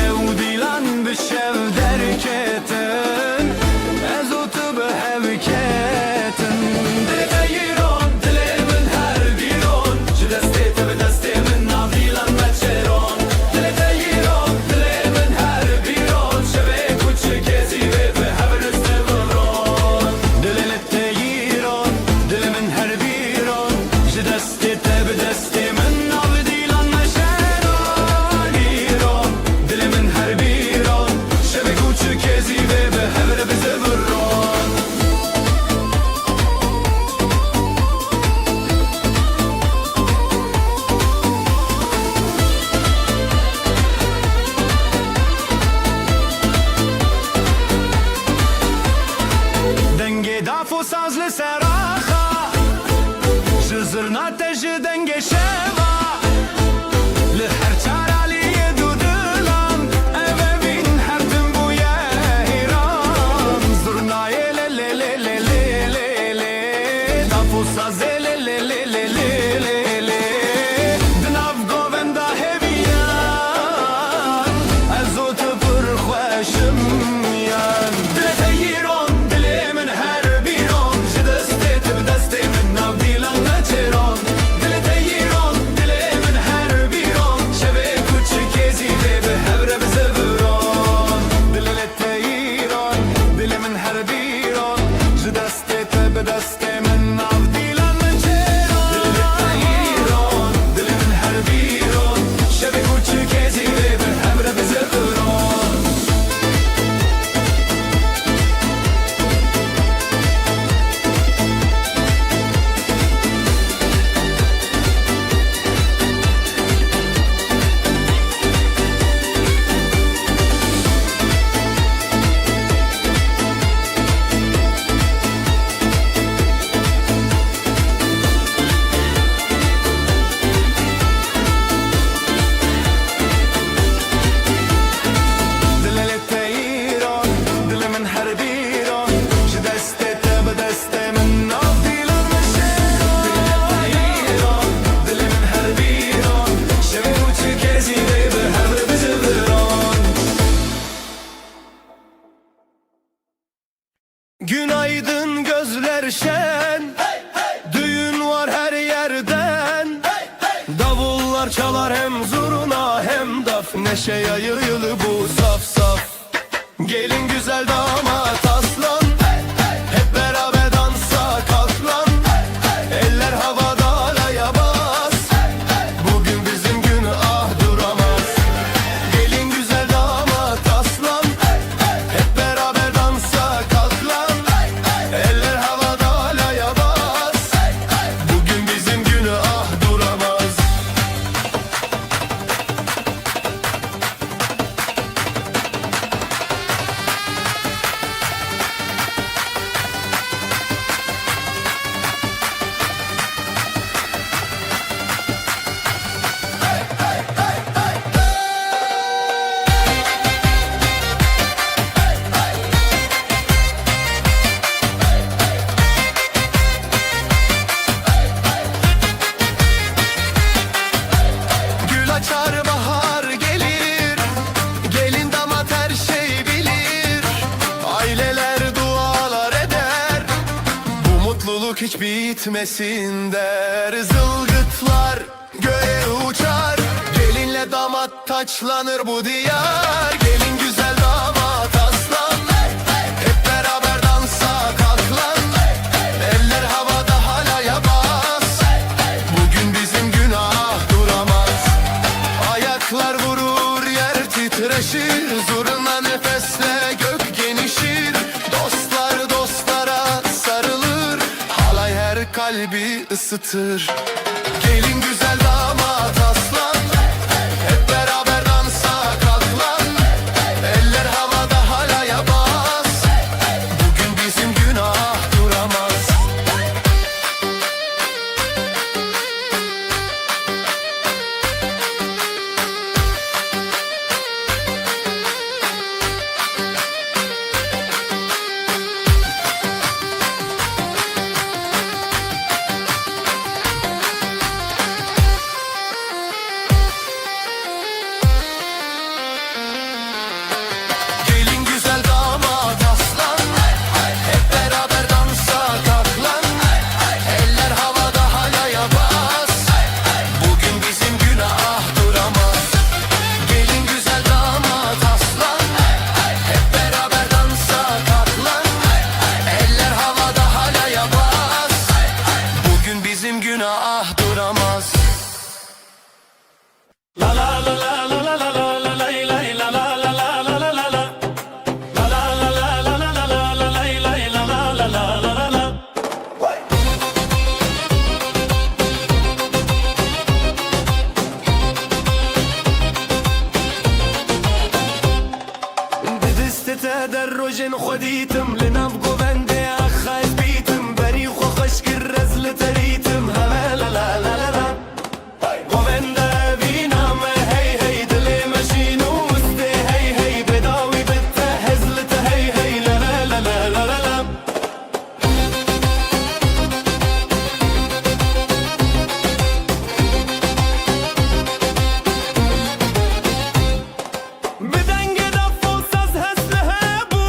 Ev dilan bişev derketin Ezutu behevketin Dili teyiron dilimin her biron Ji destê te bi destê min nav dilan meçeron Dili teyiron dilimin her biron Şevê kuçikê zîvê bi hevin üstevron Dilini teyiron dilimin her biron Ji destê te bi destê min nav dilan meçeron İron dilimin her biron Şevê kuçikê zîvê bi hevin üstevron Denge dafo saz li seraxa Ji zirna te ji denge şeva Li her çara li du dilan Ev evîn her tim bûye heyran Zirnayê le le le le le le le Dafo sazê le le le le le le le Di nav govenda heviyan Ez û tu pir xweşim yan Dile teyiron dilimin her biron Ji destê te bi destê min nav dilan meçeron Dile teyiron dilimin her biron Şevê kuçikê zîvê bi hevre bi zeviron Dile teyiron dilimin her biron Ji destê te bi destê min nav dilan meçeron Dile teyiron dilimin her biron Şevê kuçikê zîvê bi hevre bi zeviron Dilele teyiron dilimin her biron Ji destê te bi destê min nav dilan meçeron Dile teyiron dilimin her biron Şevê kuçikê zîvê bi hevre bi zeviron Günaydın gözler şen Düğün var her yerden Davullar çalar hem zurna hem daf Neşe yayılı bu saf saf Gelin güzel damat aslan Hep beraber dansa kalk lan Eller havada alaya bas Bugün bizim gün ah duramaz Gelin güzel damat aslan Hep beraber dansa kalk lan Eller havada alaya bas Bugün bizim gün ah duramaz Gül açar bahar gelir Gelin damat her şey bilir Aileler dualar eder Bu mutluluk hiç bitmesin der Zılgıtlar göğe uçar Gelinle damat taçlanır bu diyar Gelin güzel damat aslan Hep beraber dansa kalk lan Eller havada halaya bas Bugün bizim günah duramaz Ayaklar vurur yer titreşir Zurna nefesle gök genişir Dostlar dostlara sarılır Halay her kalbi ısıtır Gelin güzel damat aslan Hep beraber dansa kalk lan Eller havada halaya bas Bugün bizim günah duramaz تا در روژن خودیتم لناف گوونده اخاز بیتم بری خو خشکر رزل تریتم لا لا لا لا لا گوونده بینام هی هی دل مشینوسته هی هی بداوی بته هزلت هی هی لا لا لا لا لا لا بدنگ دفوس از هزله بو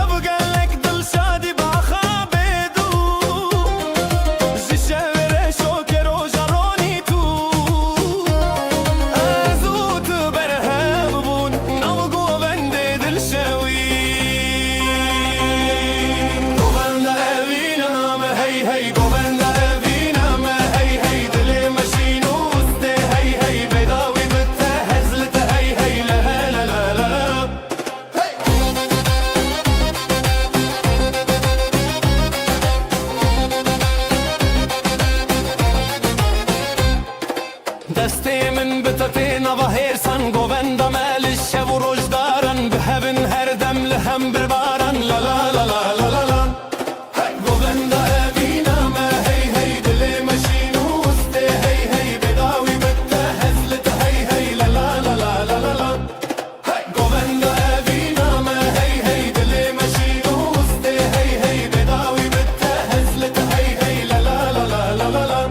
ابو قالك دل شادي باخابي دو زشاور شوكر وجروني تو ازوت برهاب بون نوقو بندي دل شاوي قوبان لابينا ما هي هي قوبان لابينا ما هي هي دل مشينوست هي هي بيضاوي بتهزلت هي هي لا لا لا لا دستی من بتتین و هیرسان گووندا مال الشب و روز دارن بهبن هر دم لهم بربارن لا لا لا لا لا لا لا گووندا ابینا ما هی هی دل مشینوست هی هی بداوی بته هزلت هی هی لا لا لا لا لا لا گووندا ابینا ما هی هی دل مشینوست هی هی بداوی بته هزلت هی هی لا لا لا لا لا لا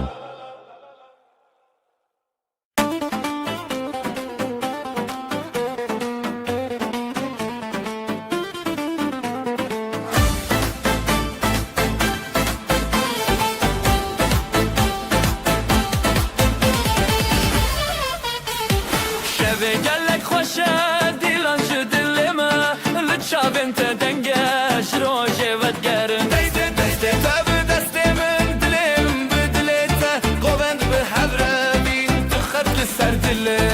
شبه گلک خوشه دیلان شو دلما لچاب انت دنگش روژه ودگرم دیده دیده تا به دست من دلم بدلیته قوند به حبره بین تو خط سر دله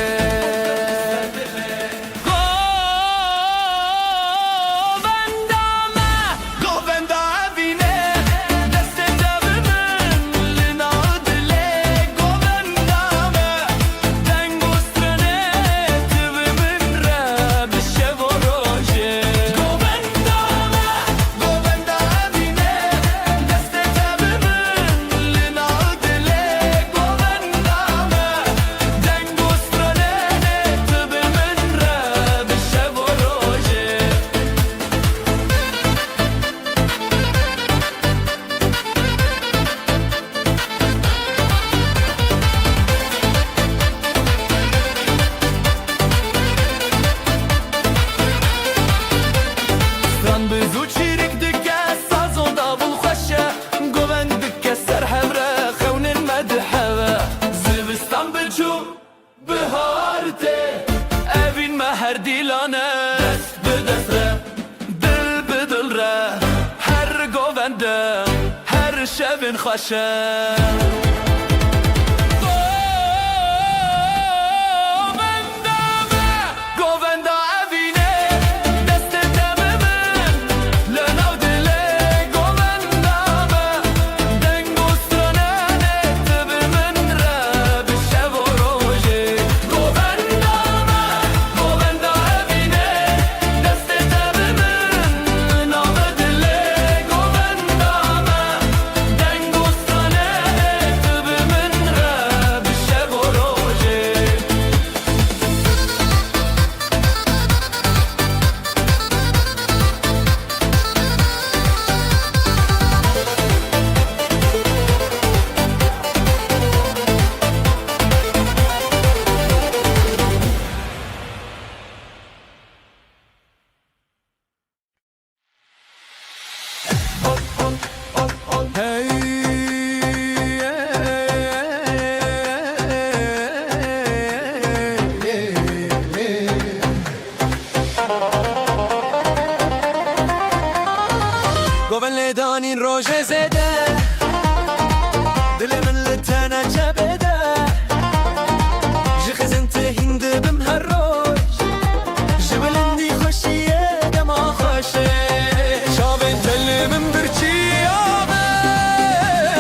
دست به دست ره دل به دل ره هر گوونده هر شبن خوشه گوون دانین روژه زده دل من لتنا جبده جخزن تهند بم هر روز جبلندی خوشیه دما خوشه شابن تل من برچی آبه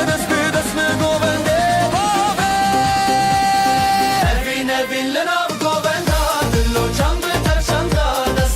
دست به دست گوون ده بابه نبین نبین لناب گوون دا دلو چند تر چند دا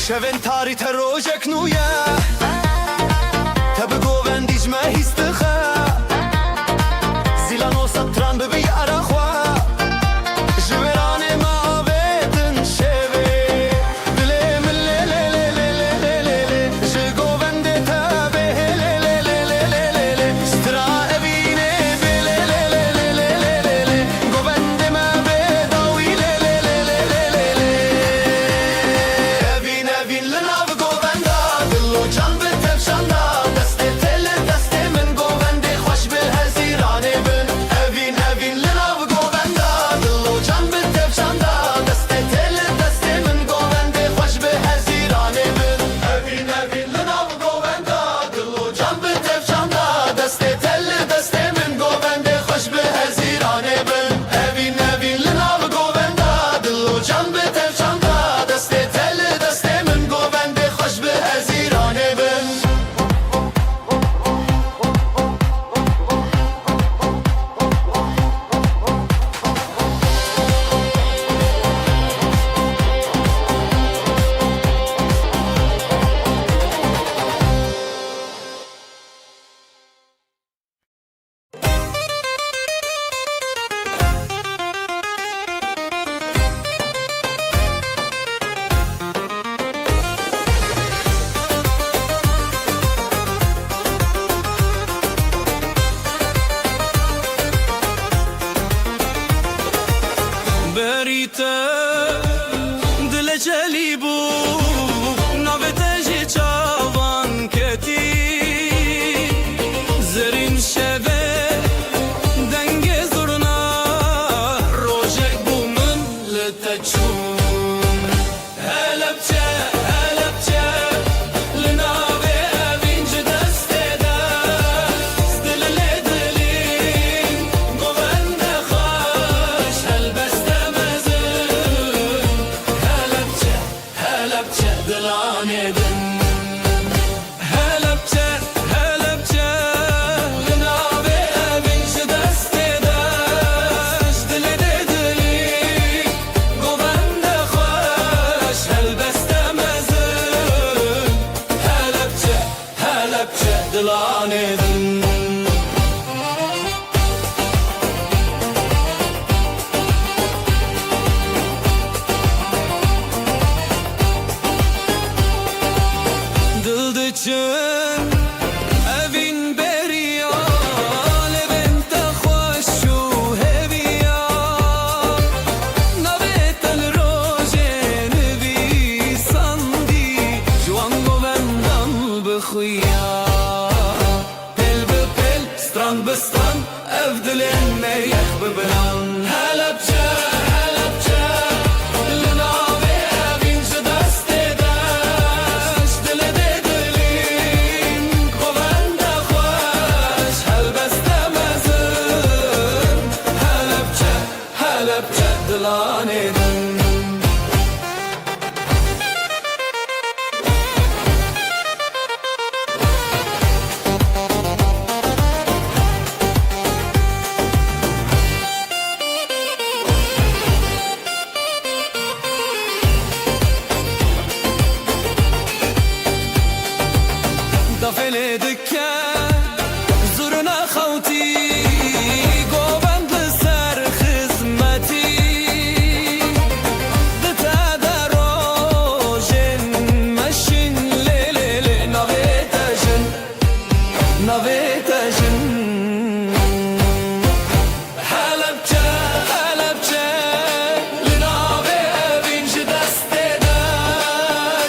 شوین تاری تروجک نویا تب گووندیج ما هیستخا زیلان و سطران ببی عراخوا جویران ما آبیدن شوی دلیم لی لی لی لی لی لی لی جه گوونده تابه لی لی لی لی لی لی لی سترا ابینه بی لی لی لی لی لی لی لی لی گوونده ما بیداوی لی لی لی لی لی لی لی evin evin linav govenda dillo can be tevşanda deste tel deste min govende xoş be hazirane bin evin evin linav govenda dillo can be tevşanda deste tel deste min govende xoş be hazirane bin evin evin linav govenda dillo can be tevşanda deste tel deste min govende xoş be hazirane bin evin evin linav govenda dillo can be tevşanda deste tel deste min govende xoş be hazirane bin Berite dile celibu navete ji çavan keti zerin şeve denge zurna rojek bu min li teçun helepçe helepçe li navê evîn ji destê de stilê dilîn govende xweş helbeste mezin helepçe helepçe dilanê din helepçe helepçe li navê evîn ji destê de stilê dilîn govende xweş helbeste mezin helepçe helepçe dilanê din dil diçin evîn beriya levên te xweş û heviya navê te li rojê nivîsandî ji wan govendan bixuya pêl bi pêl stran bi stran ev dilên me yek bibiran helepçe helepçe li navê evîn ji destê de dilê dilîn govende xweş helbeste mezin helepçe helepçe dilanê din dafêlê dike zurna xewtî govend li ser xizmetî di te de rojên meşin lê lê lê navê te jin navê te jin helepçe helepçe li navê evîn ji destê de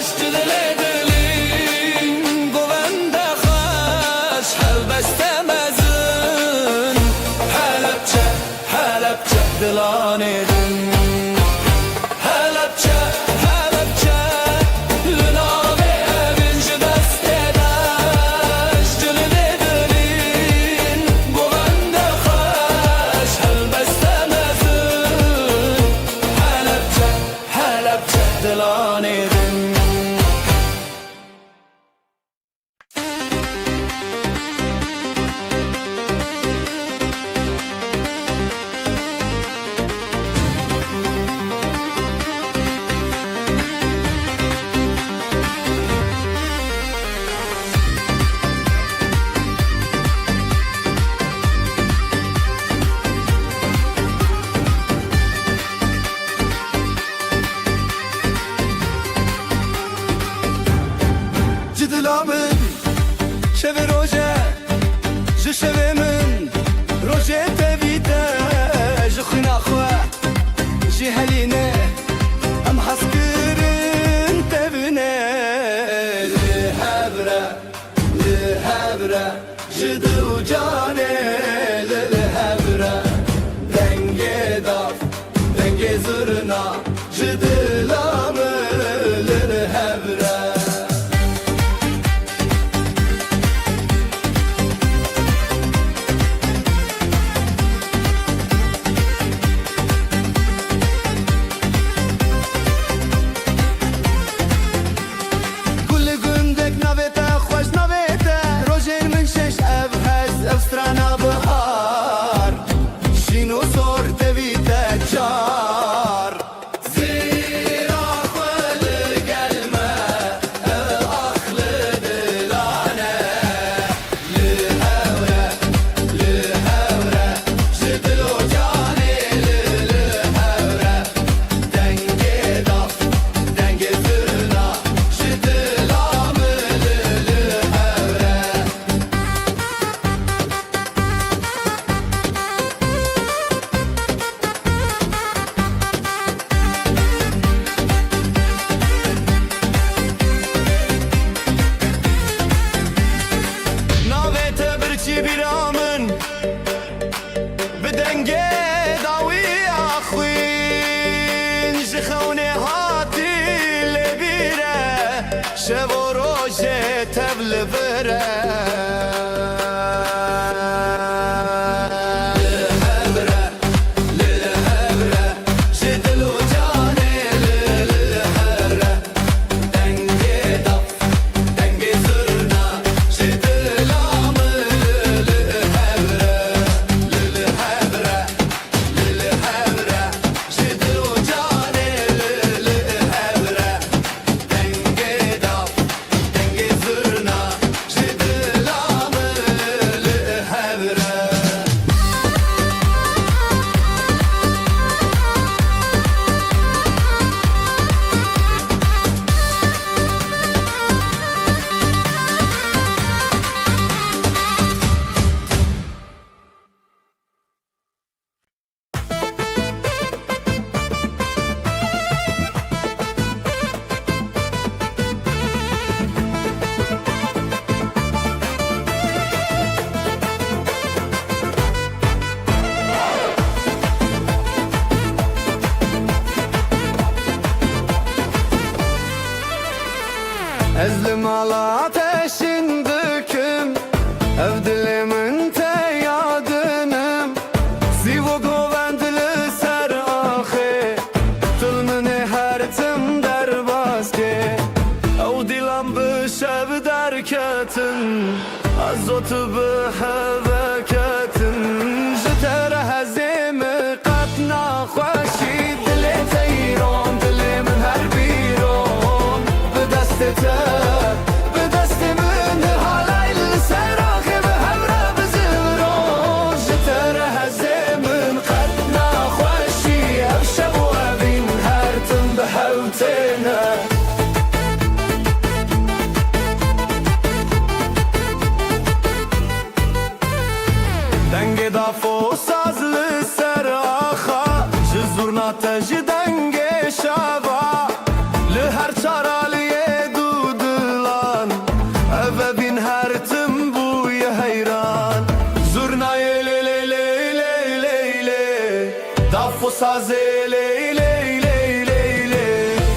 ji dilê dilîn govende xweş helbeste mezin helepçe helepçe dilanê din helepçe helepçe li navê evîn ji destê de ji dilê dilîn govende xweş helbeste mezin helepçe helepçe dilanê din دلا من شب روژه جه شب من روژه تبیده جه خونا خواه جه هلینه ام حس کرن تبنه لهبره جدو جانه لهبره دنگه داف دنگه زرنا جدلامه لهبره Strana bahar Şino zor devide çar Zira khweli gelme Aklı dilane Lihevre Jidil o cani lihevre Denge daf Denge zırna Jidil ameli lihevre biramın بدنگه داوی آخوین جخونه هاتی لبیره شب و روژه تبل بره لهبره جدل و جانه لهبره دنگه دف دنگه زرنا جدل Ezlim ala ateşin döküm Ev dilimin teyadınım Sivo govendili ser ahi Tılmını her tim derbaski Ev dilam bişev derketin Azotu biheveketin Jitere hezimi katna خوشی دل تیران دل من هر بیرون به دست من حالیل سراخی به همرا بزرون جتر هزمن قدنا خوشی افشب و ابین هر تن به حوتنا دنگ دافو سازlı ser axa Jizurna teji denge şava Li her çaraliye dudulan Eve bin her tim buye heyran Zurna ye le le le le le le Dafo saze le le le le le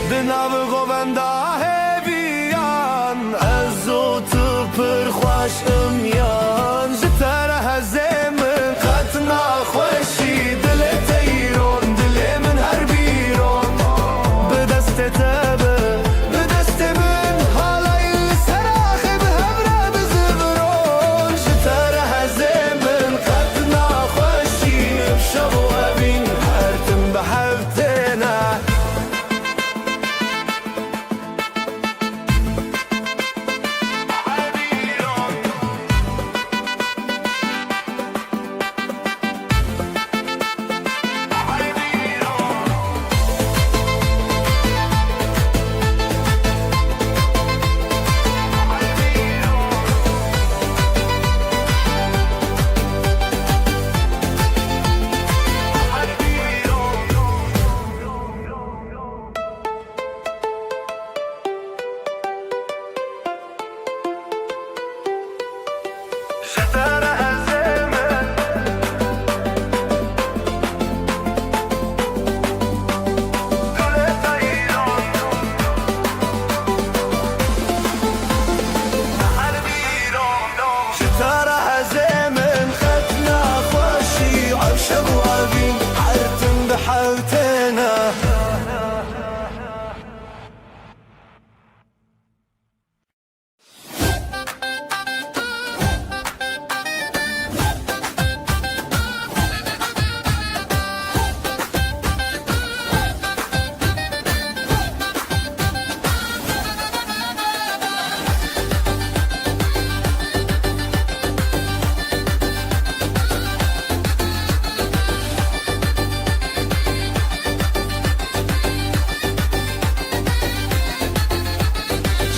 Dinavı govenda heviyan Ezotu pır xoş ımyan Jitere hezemin katna خوشی دل تیرون دل من هر بیرون به دست تبه به دست من حالای سراخی به همرا بزرون جتر هزمن قدنا خوشی بشب و ابین هر تم به حفتنا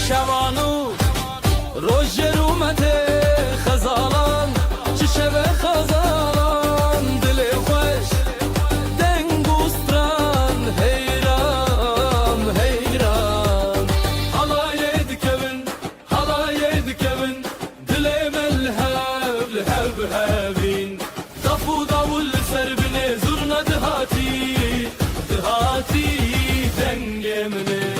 شوانو روز رومته خزالان چه شب خزالان دل خوش دنگوستران حیران حیران حلایه دکبن دل ملهب لهب هبین دفو داول سر بنه زرنا دهاتی دنگ منه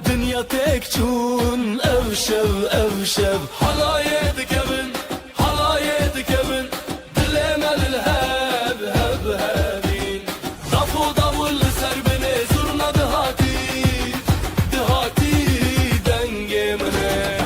دنیا تک چون اوشب حلایه دکبن دل مل هب هبین دفو داول سر بنه زرنا دهاتی دنگ منه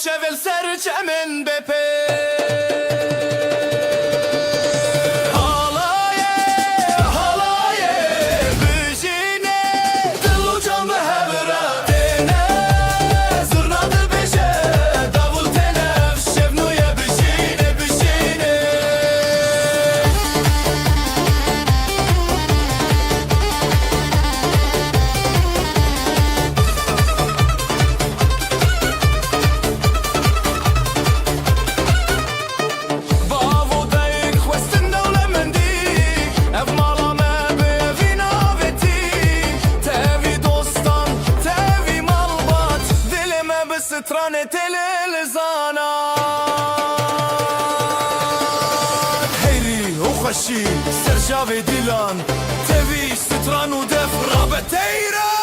شەڤل سەرچەمن بپێ سترانة الزانات هيري وخشي سرجافي ديلان تبي ستران ودف رابطيرا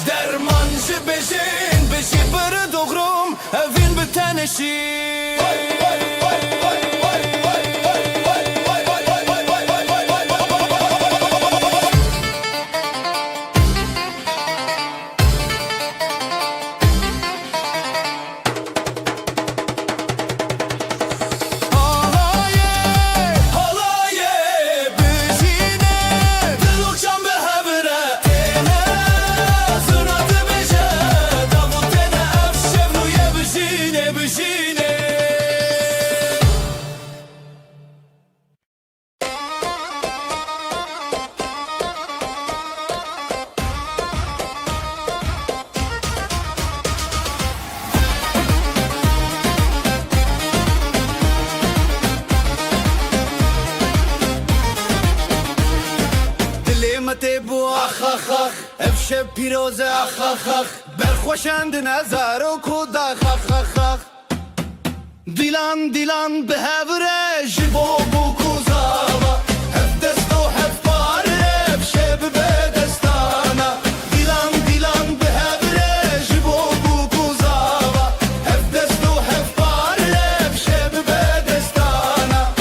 درمان بجين بشي برد وغروم أفين بتنشي تبو اخ اخ اخ افشب پیروزه اخ اخ اخ برخوشند نظر و کود اخ اخ اخ اخ دیلان دیلان به هوره جبو بو کوزاوا هف دست و هف پاره افشب به دستانا دیلان دیلان به هوره جبو بو کوزاوا هف دست و هف پاره افشب به دستانا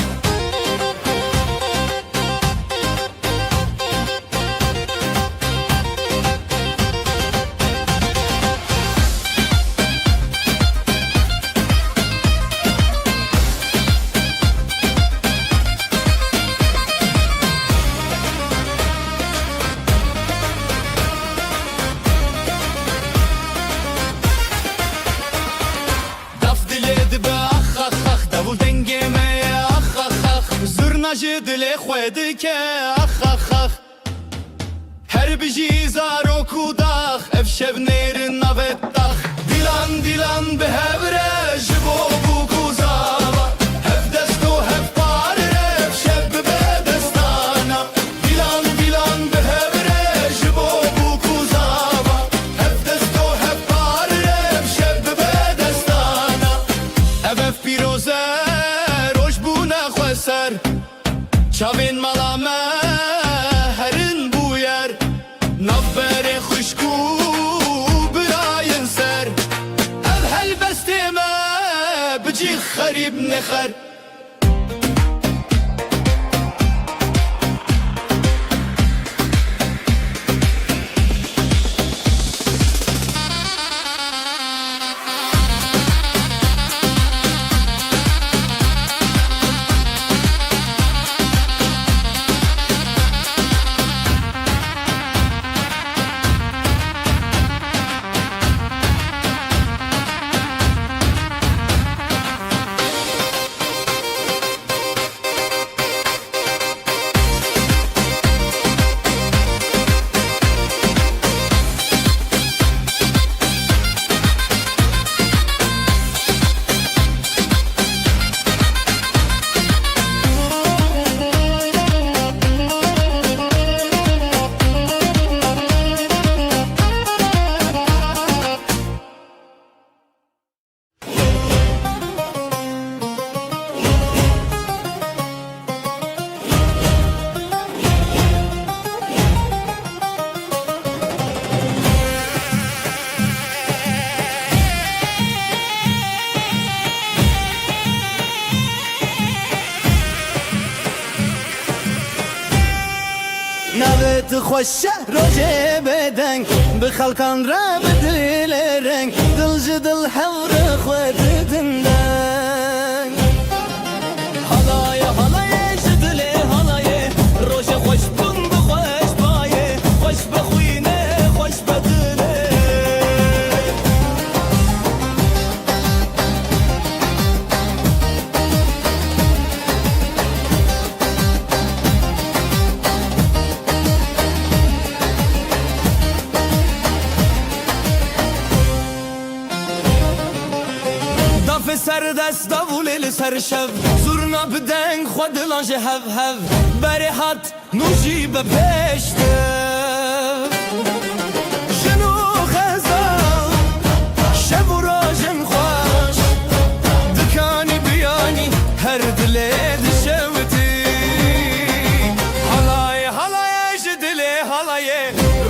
دل خود که اخ اخ اخ هر بجی زارو کوداخ افشب نیر نوتاخ دیلان دیلان به هوره جبو بو کوزاوا هف دست و هف پاره افشب به دستانا دیلان دیلان به هوره جبو بو کوزاوا هف دست و هف پاره افشب به دستانا اف پیروزه روش بو نخوسر چاوین مالامه هرن بویر نبر خوشکو براین سر ال هل بستمه بجی خریب نخر نوت خوش روجه بدن بخلقان را بدلرنگ دل جدل حور خود دندن halaya halaya jidle halaya roje خوش بون بخوش باye خوش بخوینه خوش بدله دف سر دست داوله سر شب زورنا بدنگ خود لانج هف هف بری هات نوجی به پشته جنو خزال شب و راجم خوش دکانی بیانی هر دلی دشوتی حلای حلای جدلی حلای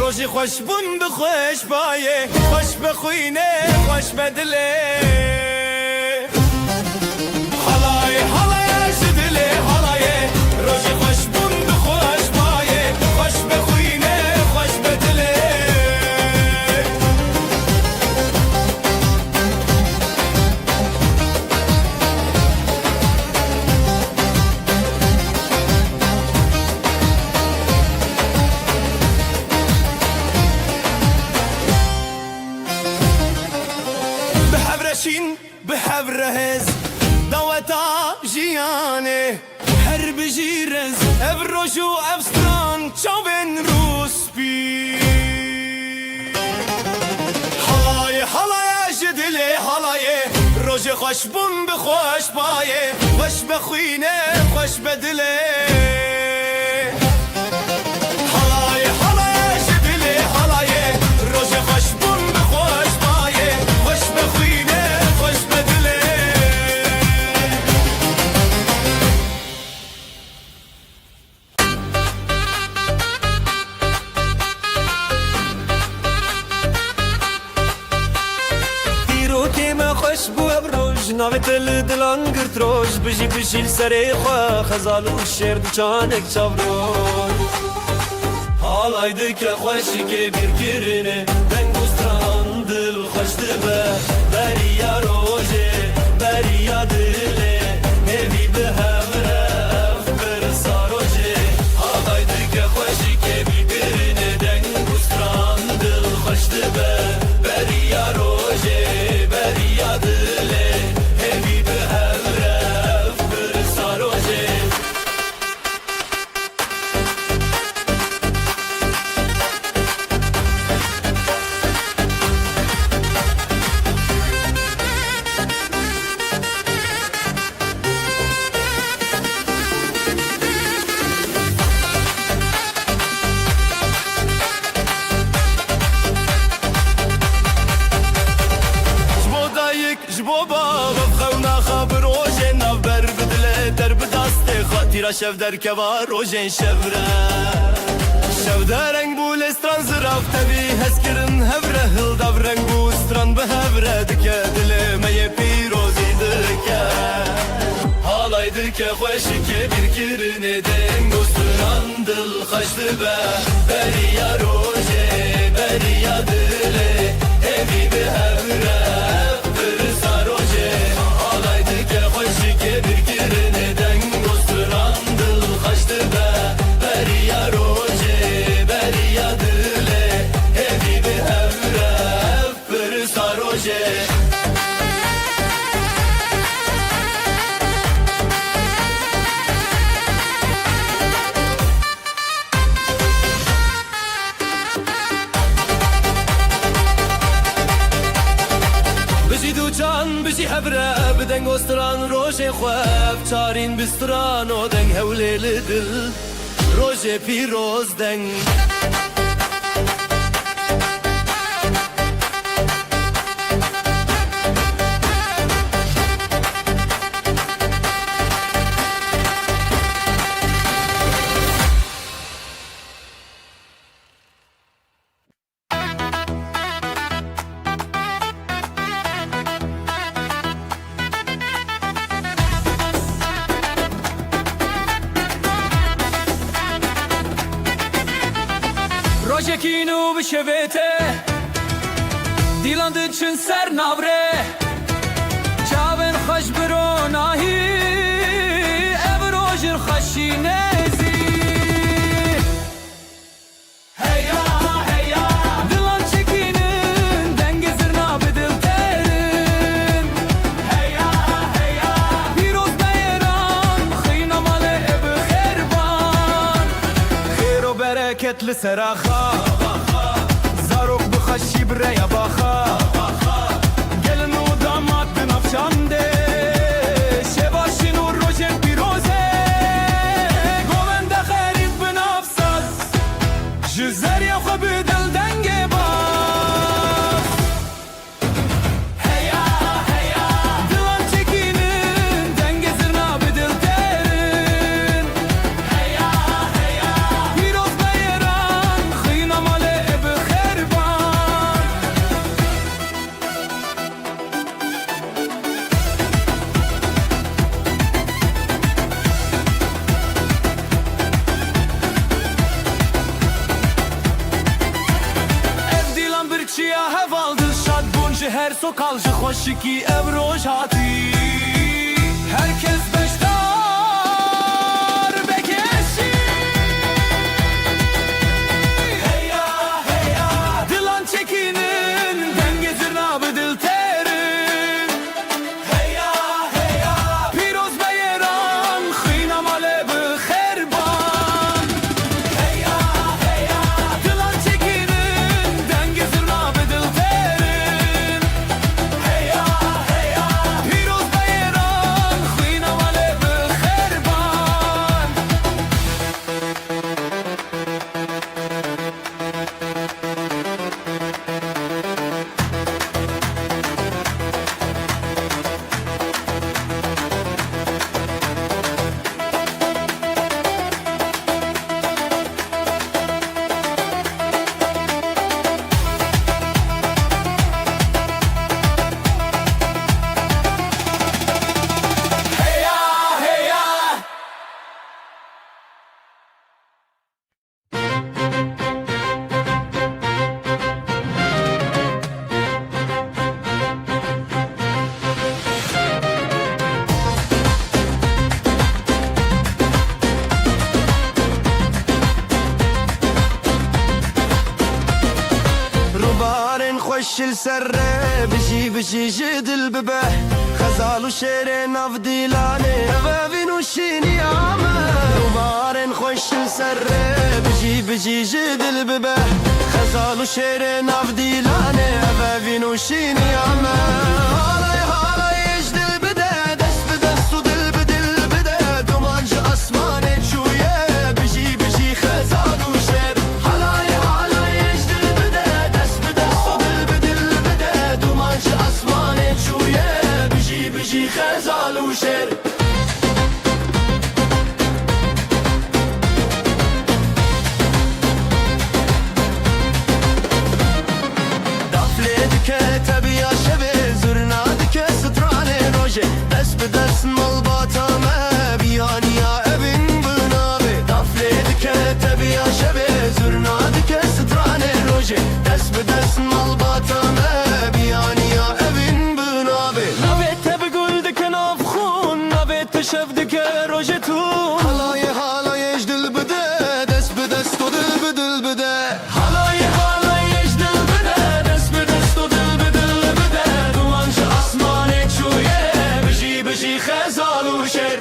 روزی خوش بون بخوش بایه خوش بخوینه خوش بدله halay halay zidle halay roji خوش bund خوش baye خوش بخوینه خوش بدله بحبرشین بحبرهز دوتا جیانه هر بجیرز افروش و افستران چاوین روسپی halay halay جدله halay روژ خوش بون بخوش بایه خوش بخوینه خوش بدله halay halay جدله halay روژ خوش بون بخوش بایه خوش بخوینه خوش بدله خوش بو ابروج ناوت دلان گرت روش بجی بشیل سری خواه خزال و شیر دچانک چاوروش حالایdı که خوشی که bir girine ben gustran dil خوش دبه بریا روژه بریا دله nevi به همره افکر ساروژه حالایdı که خوشی که bir girine ben gustran dil خوش دبه بریا روژه بریا دله nevi به همره افکر ساروژه تیرا شف در کوار روژن شفره شف درنگ بو لستران زراف تبی هسکرن هفره هل دافرنگ بو استران به هفره دکه دل می پیروزی دکه حالایdı که خوشی که bir kirine دنگ استران دل خشت به بریا روژه بریا دله evi به هفره افکر ساروژه حالایdı که خوشی که bir kirine دنگ خوشت به بریا روژه بریا دله evi به هفره افکر ساروژه بجی دو جان بجی هفره بدنگ استران روژه خواب چارین بستران و دنگ هوله لدل روژه پیروز دنگ çekin u bişevete Dilan dıçın ser navre Çavên xweş biro nahî ev rojir xweşînezî Heya heya Dilan çekînin dengê zirna bi dilterin Heya heya Pîroz beyran xîna malê ev xêrban Xêr û bereket li ser axa Zarok bi xweşî bi rêya baxa Gelin û damat bi navçandê Şevaşîn û rojên pîrozê Govende xerît bi nav saz Ji zeriya xwe bi dil dengê baz Heya heya Dilan çekînin dengê zirna bi dilterin Heya heya Pîroz beyran xîna malê ev xêrban Ev Dilan birçiya heval dilşad bûn ji her sokal ji xweşikî ev roj hatî Herkes beşdar bekeşî Heya heya Dilan çekînin dengê zirna bi dilterin Heya heya Pîroz beyran xîna malê bi xêrban Heya heya Dilan çekînin dengê zirna bi dilterin Heya heya Pîroz beyran xîna malê bi xêrban Heya heya روبارên xweşil serre Bijî bijî ji dil bibe Xezal û şêrê nav dîlanê Ev evîn û şîniya me Robarên xweşil serre Bijî bijî ji dil bibe Xezal û şêrê nav dîlanê Ev evîn û şîniya me Halay halay ji dil bide Dest bi dest û dil bi dil bide Duman ji asmanê çûye Bijî bijî xezal û şêr Halay halay ji dil bide Dest bi dest û dil bi dil bide Duman ji asmanê çûye Bijî bijî xezal û şêr Daflê dike tebiya şevê Zurna dike stranê rojê Dest bi dest malbata me Biyaniya evin bi navê Daflê dike tebiya şevê Zurna dike stranê rojê Dest bi dest malbata me Biyaniya evin bi navê Navê te bi gul dike navxûn Navê te şev dike rojê tûn Halayê halayê ji dil bide Dest bi dest û dil bi dil bide Halayê halayê ji dil bide Dest bi dest û dil bi dil bide Duman ji asmanê çûye Bijî bijî xezal û şêr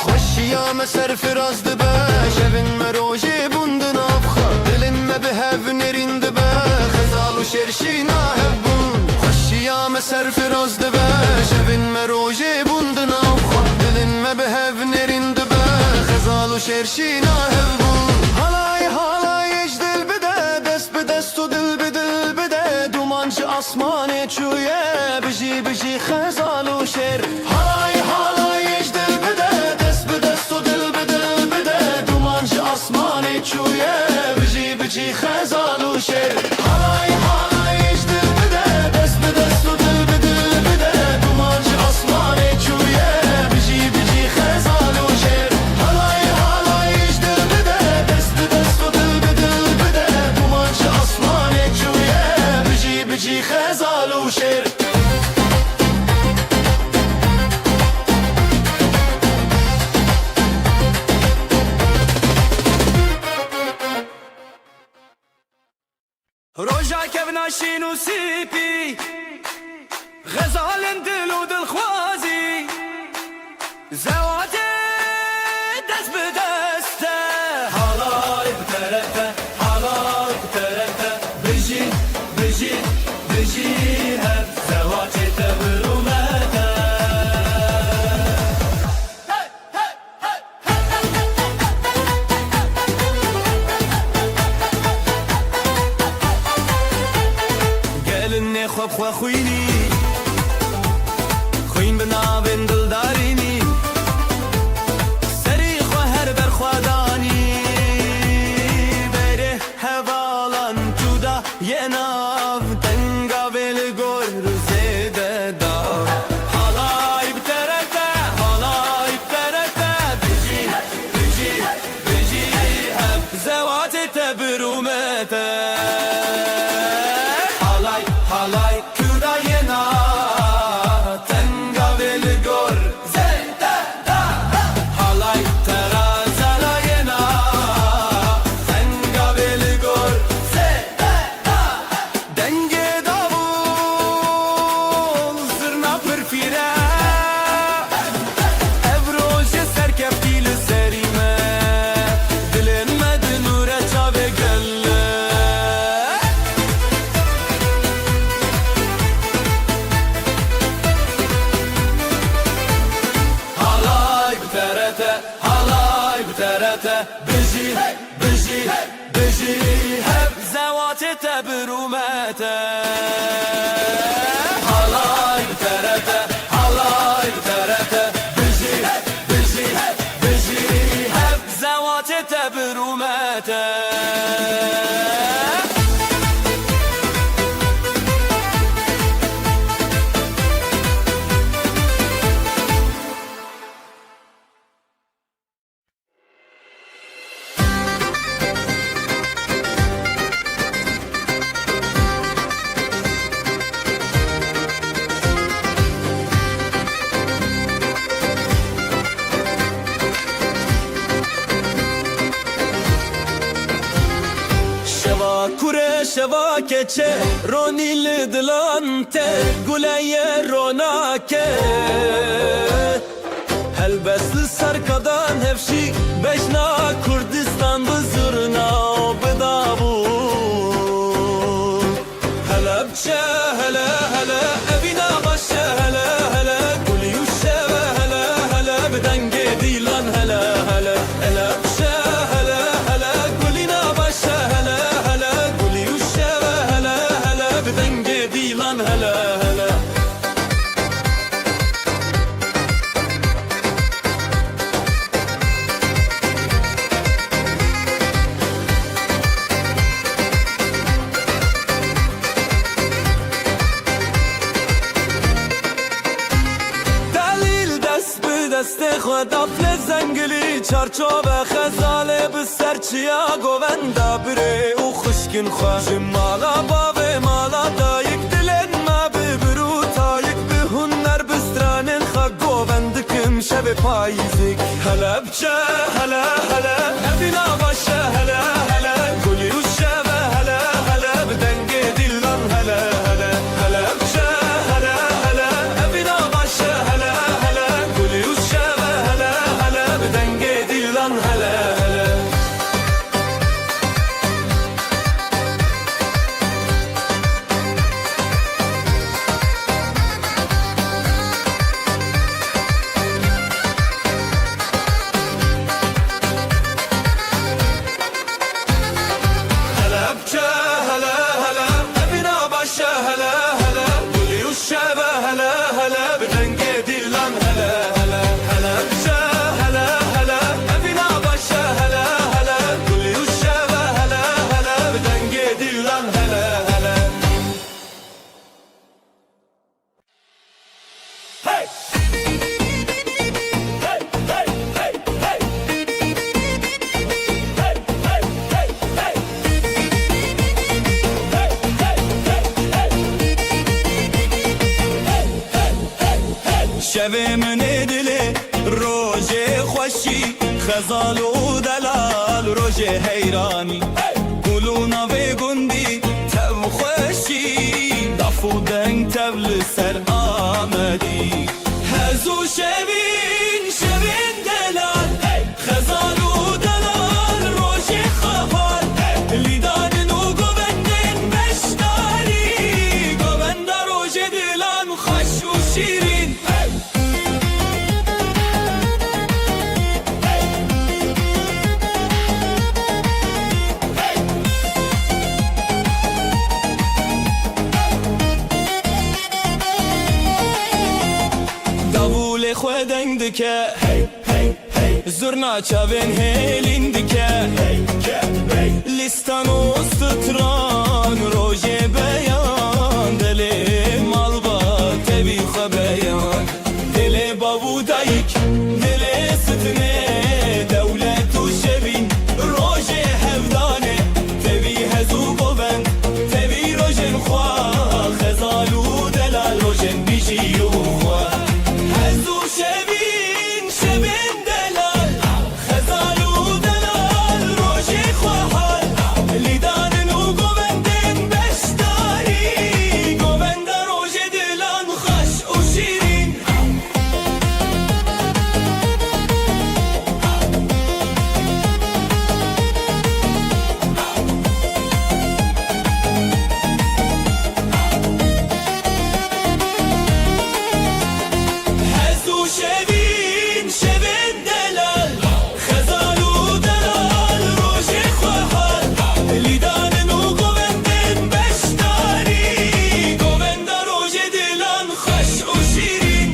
Xweşiya me serfiraz dibe Şevin me rojê bûn di navxa Dilin me bi hev nêrîn dibe Xezal û şêr şîna hev bûn Xweşiya me serfiraz dibe Şevin me rojê bûn di navxa Dilin me bi hev nêrîn dibe Xezal û şêr şîna hev bûn Halay halay ji dil bide Dest bi dest û dil bi dil bide Duman ji asmanê çûye Bijî bijî xezal û şêr Halay halay ji dil bide Dest bi dest û dil bi dil bide Duman ji asmanê çûye Bijî bijî xezal û şêr Halay halay ji dil bide Dest bi dest û dil bi dil bide Duman ji asmanê روجا كبنا شينو سيبي غزال دل ودل خوازي زواجي دست بدسته حالاي بترته حالاي بترته بجي بجي بجي هب زواجي تبرومته قالني خوب خوا خويني خوين بنابن دلداريني سري خوا هر بر خواداني بره هوالان جودا يناف تنگا بل گور زيده دا حالاي بترته حالاي بترته بجي بجي بجي هب زوات تبرومته حالاي كودا ينا تنگا بل گور زيده دا حالاي ترازالا ينا تنگا بل گور زيده دا دنگه davul zırna pırfire evroje serkeptiyle serime dilenmedi nure çave gölle halay bterete biji biji biji hep zevati tebrumete halay bterete biji biji biji hep zevati tebrumete kure şeva keçe ronil dilante guleye ronake helbesli sarkadan hevşi beşna Kurdistan bızırna bedavul Helepçe hele hele evina başe hele hele guli yuşeve hele hele bedenge dilan hele hele Helepçe hele hele gulina başe hele hele guli yuşeve hele hele bedenge dilan hele hele دست خود افل زنگلی چارچوب خزاله به سرچیا گووندا بره او خشکن خواه مالا باوه مالا دایک دلن ما ببرو تایک به هنر بسترانن خواه گووندکم شب پاییزک هلا بچه هلا هلا افینا باشه هلا هلا گلی و شبه هلا هلا بدنگ دیلان هلا هلا هلا بچه هلا هلا افینا باشه هلا هلا گلی و شبه هلا هلا بدنگ دیلان هلا هلا شوه من دل روژه خوشی خزال و دلال روژه حیرانی گلونا و گندی تو خدی هزو شبین شبین دلال خزان و دلال روش خفال لیدان و گوبندن بشتاری گوبند روش دلان خوش و شیرین davul xwedeng dike zurna çavên hêlîn dike listan û stran rojê beyan dilê malbat tevî xwe beyan dilê bav û dayîk dilê stinê dewlet û şevîn rojê hevdanê tevî hez û govend tevî rojên xwe xezal û delal rojên bijî û xwe هزو شبین شبین دلال خزال و دلال روشی خواهال لیدانن و گوبندن بشتاری گوبند روش دلان خوش و شیرین هزو شبین شبین دلال خزال و دلال روشی خواهال لیدانن و گوبندن بشتاری گوبند روش دلان خوش و شیرین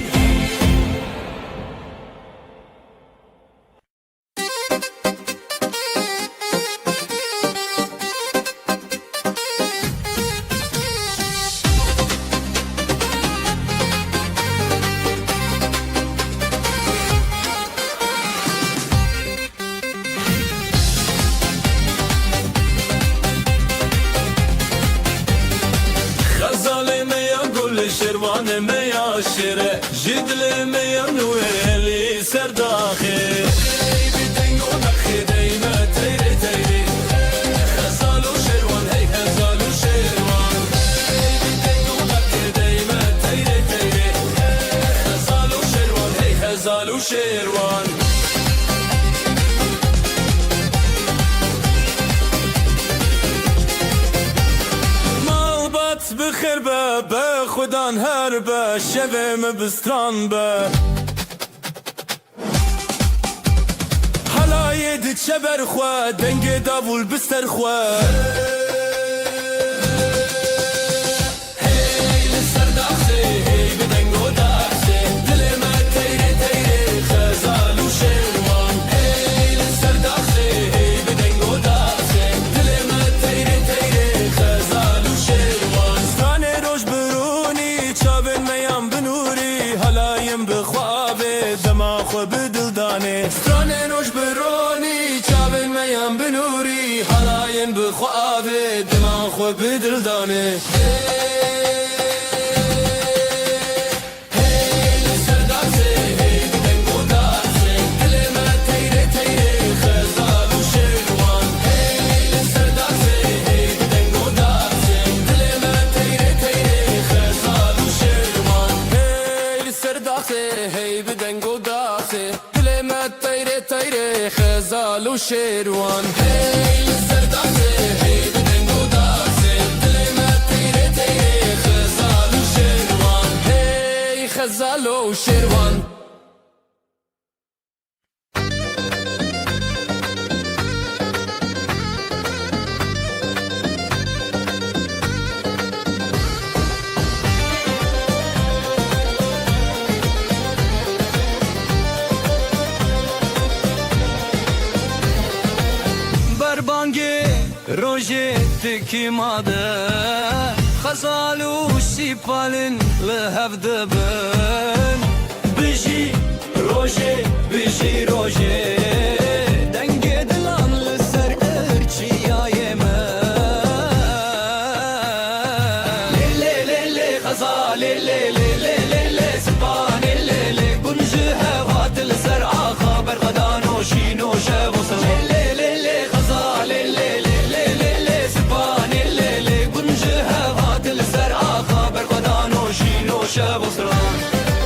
غزال میا گل شروان میا شیره جدل میا نویلی سرداخی بیدنگ و نخی دیمه تیری تیری غزال و شروان هی غزال و شروان بیدنگ و نخی دیمه تیری تیری غزال و شروان هی غزال و شروان مالبات بخیر به خودان هر به شبم بستران به حلای دید شبر خواه دنگ داول بستر خواه هی لسر داخسه هی بدنگ و داخسه دل ما تیره تیره خزال و شروان هی لسر داخسه هی بدنگ و داخسه دل ما تیره تیره خزال و شروان ستانه روش برونی چابن میام بنوری حلایم بخوابه دما خو بدلدانه ستانه روش برونی چابن میام بنوری حلایم بخوابه دما خو بدلدانه هی بدنگ و داخته دل ما تیره تیره خزال و شیروان هی سر داخته هی بدنگ و داخته دل ما تیره تیره خزال و شیروان هی خزال و شیروان روجه تكيماده خزالو سيبالن لهف دبن بيجي روجه بيجي روجه دنگ دلان لسر ارچي يا يمن لي لي لي خزال لي لي لي لي سبان لي لي بنج هوات لسر خبر غدان وشينو شابوس لي لي لي خزال لي لي شب و سران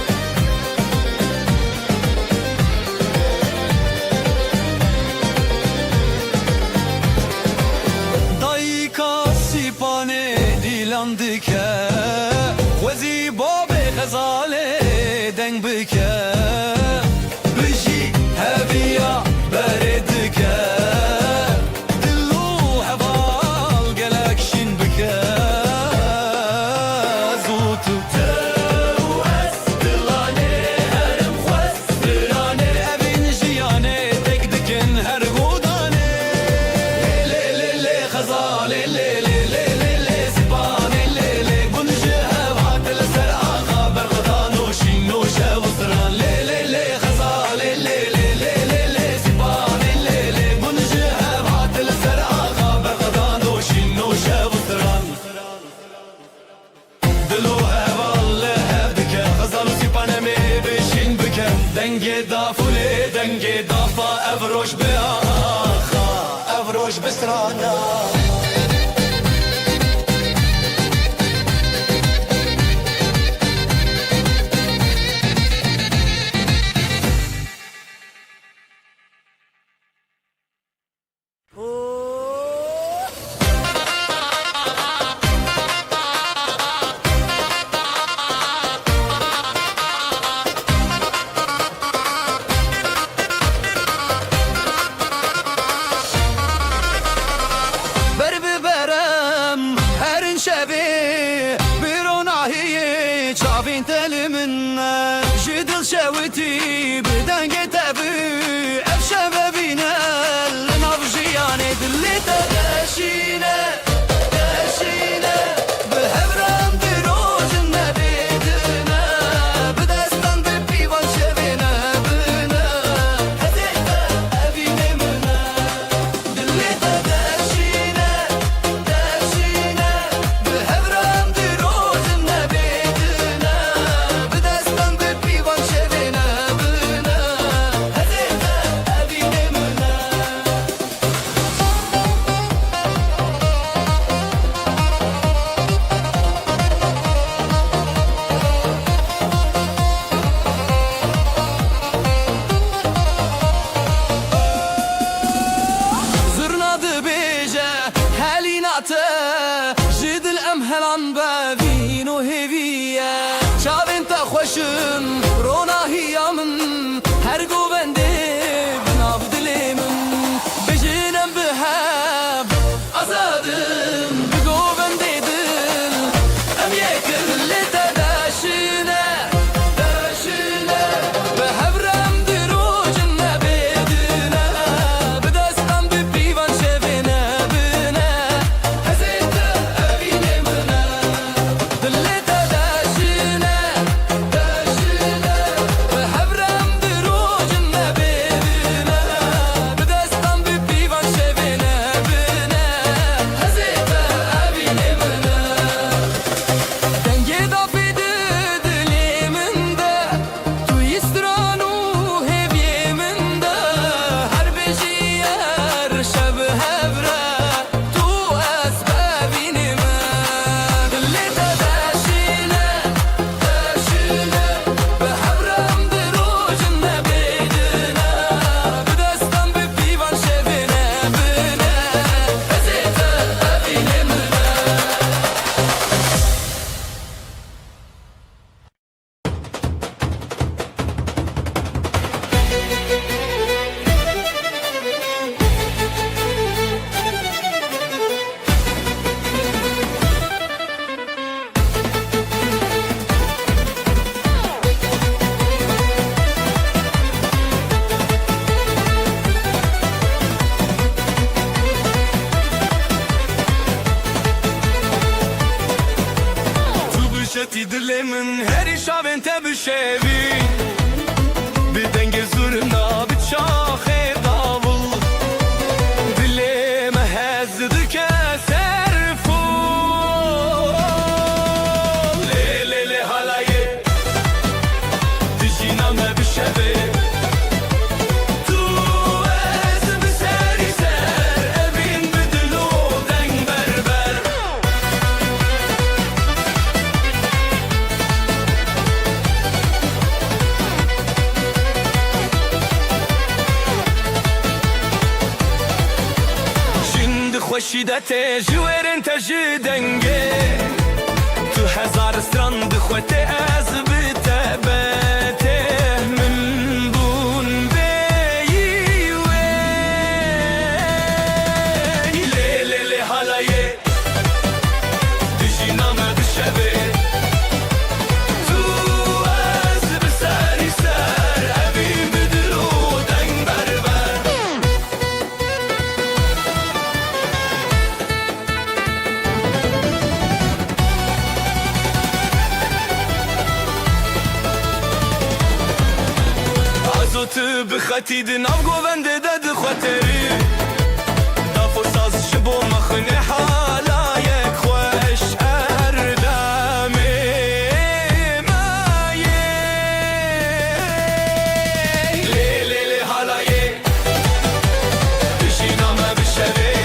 سیپانه دیلان دکه وزی باب غزاله دنگ بکه بجی هبیا بردکه دلو هوال گلک شین بکه زوتو تو از دلانه هرم خواست درانه اوین جیانه دک دکن هر گودانه لی لی لی خزاله لی لی لی لی لی سیپانه لی لی بنجه هوات لسر آقا برغدان و شین و شو سران لی لی لی خزاله لی لی لی لی لی سیپانه لی لی بنجه هوات لسر آقا برغدان و شین و شو سران دلو هوال هب دکه خزال و سیپانه می بشین بکه دنگ دافوله دنگ دافا افروش به آخا افروش بسرانا بر ببرم هرین شبی بیرون آهی چاوین تل من جدل شویتی بدنگ تبی اف شبابینه لناف جیانه دلی تدشینه دشینه بهبرم دیروز نبیدنه بدستان بپیوان شبینه بینه هزیده ابینه منه دلی تدشینه دشینه بهبرم دیروز نبیدنه بدستان بپیوان شبینه بینه هزیده ابینه منه زرنا دبيجة هاليناته جد الأمهلان بافين وهيفية شاب انت خوشم رونا هي من هرقو بندي بنافدلي من بجينا بهاب أزادم بقو بندي دل أم يكل اللي تداشينا داشينا بهبرم دروج النبيدنا بدستان ببيفان شفنا بنا هزيتا أبيني منا دلي تداشينا داشينا بهبرم دروج النبيدنا بدستان ببيفان شفنا بنا هزيتا أبيني منا دنگی دا پیده دلی من ده تو یسترانو هیوی من ده هر بجی هر شب هفره تو اسبابینی من دلی تا داشینه داشینه به هفرم دروج نبیدنه بدستم بپیوان شبینه بینه هزیتا ابینی منه تو بشتی دل من هری شب انت بشوی بدنگ زورنا بچاخ داول دلم هزد که سرفو لی لی لی حالایه دجینا ما بشوی تو از بسری سر ابین بدلو دنگ بربر خوشیدت جوهرن جی دنگه تو هزار ستران دخوته از بتبته من بون بیوی لی لی لی حالایه دجی نامه بشبه تو از بسری سر اوی بدلو دنگ بربر عزوت بخطید ناو گوونده دد خواتری دافو ساز شبو مخنی حالایک خوش اردمی مایه لی لی لی حالایه دشی نامه بشوی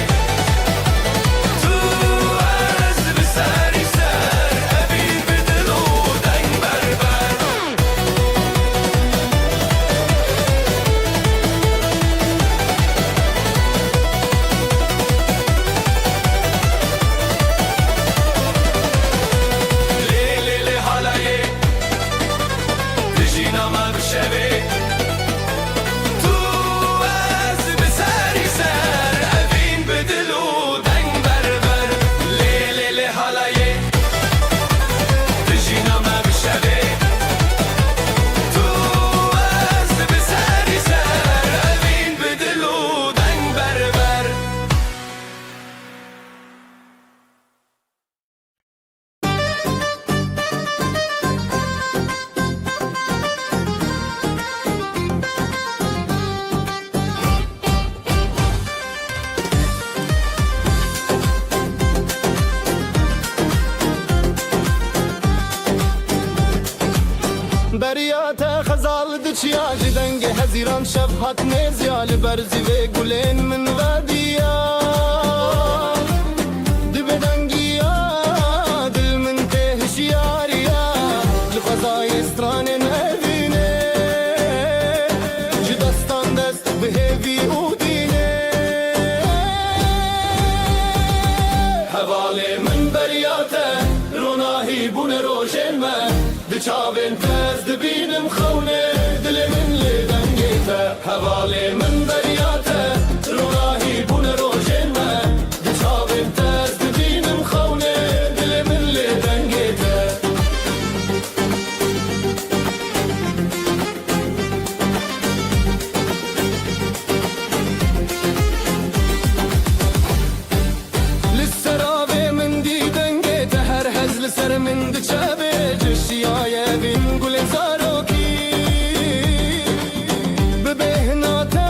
تو از بسری سر اوی بدلو دنگ بربر لی لی لی حالایه دجی نامه بشوی تو از بسری سر اوین بدلو دنگ بربر لی لی لی حالایه دجی نامه بشوی تو از بسری سر اوین بدلو دنگ بربر بریات خزال دچیا جدنگ هزیران شفحت نزیال برزی و گلین من ودیا دبدنگیا دل من تهشیاریا لغزای استران نبینه جدستان دست بهوی او دینه حواله من بریاته روناهی بون روشن من دچاوین تز دبینم خونه دل من لدنگیته حواله من بریاته روناهی بون روشن من دچاوین تز دبینم خونه دل من لدنگیته لسراوی من دیدنگیته هر هزل سر من دچاوی جشیای بین گل زاروکی ببهناته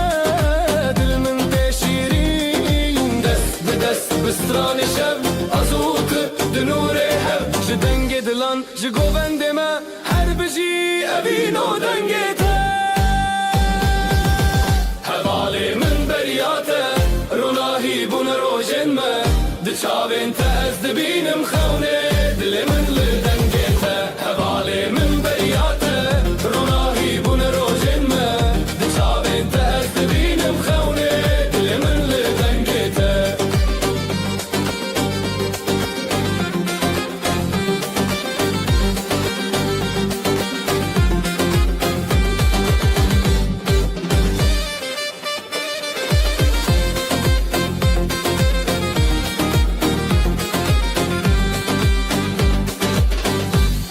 دل من تشیرین دست به دست بستران شب ازوت دنور هب جدنگ دلان جگوبند ما هر بجی ابینو دنگیته حواله من بریاته روناهی بون روشن ما دچاوین تز دبینم خونه دل من لدنگیته حواله من بریاته روناهی بون روشن ما دچاوین تز دبینم خونه دل من لدنگیته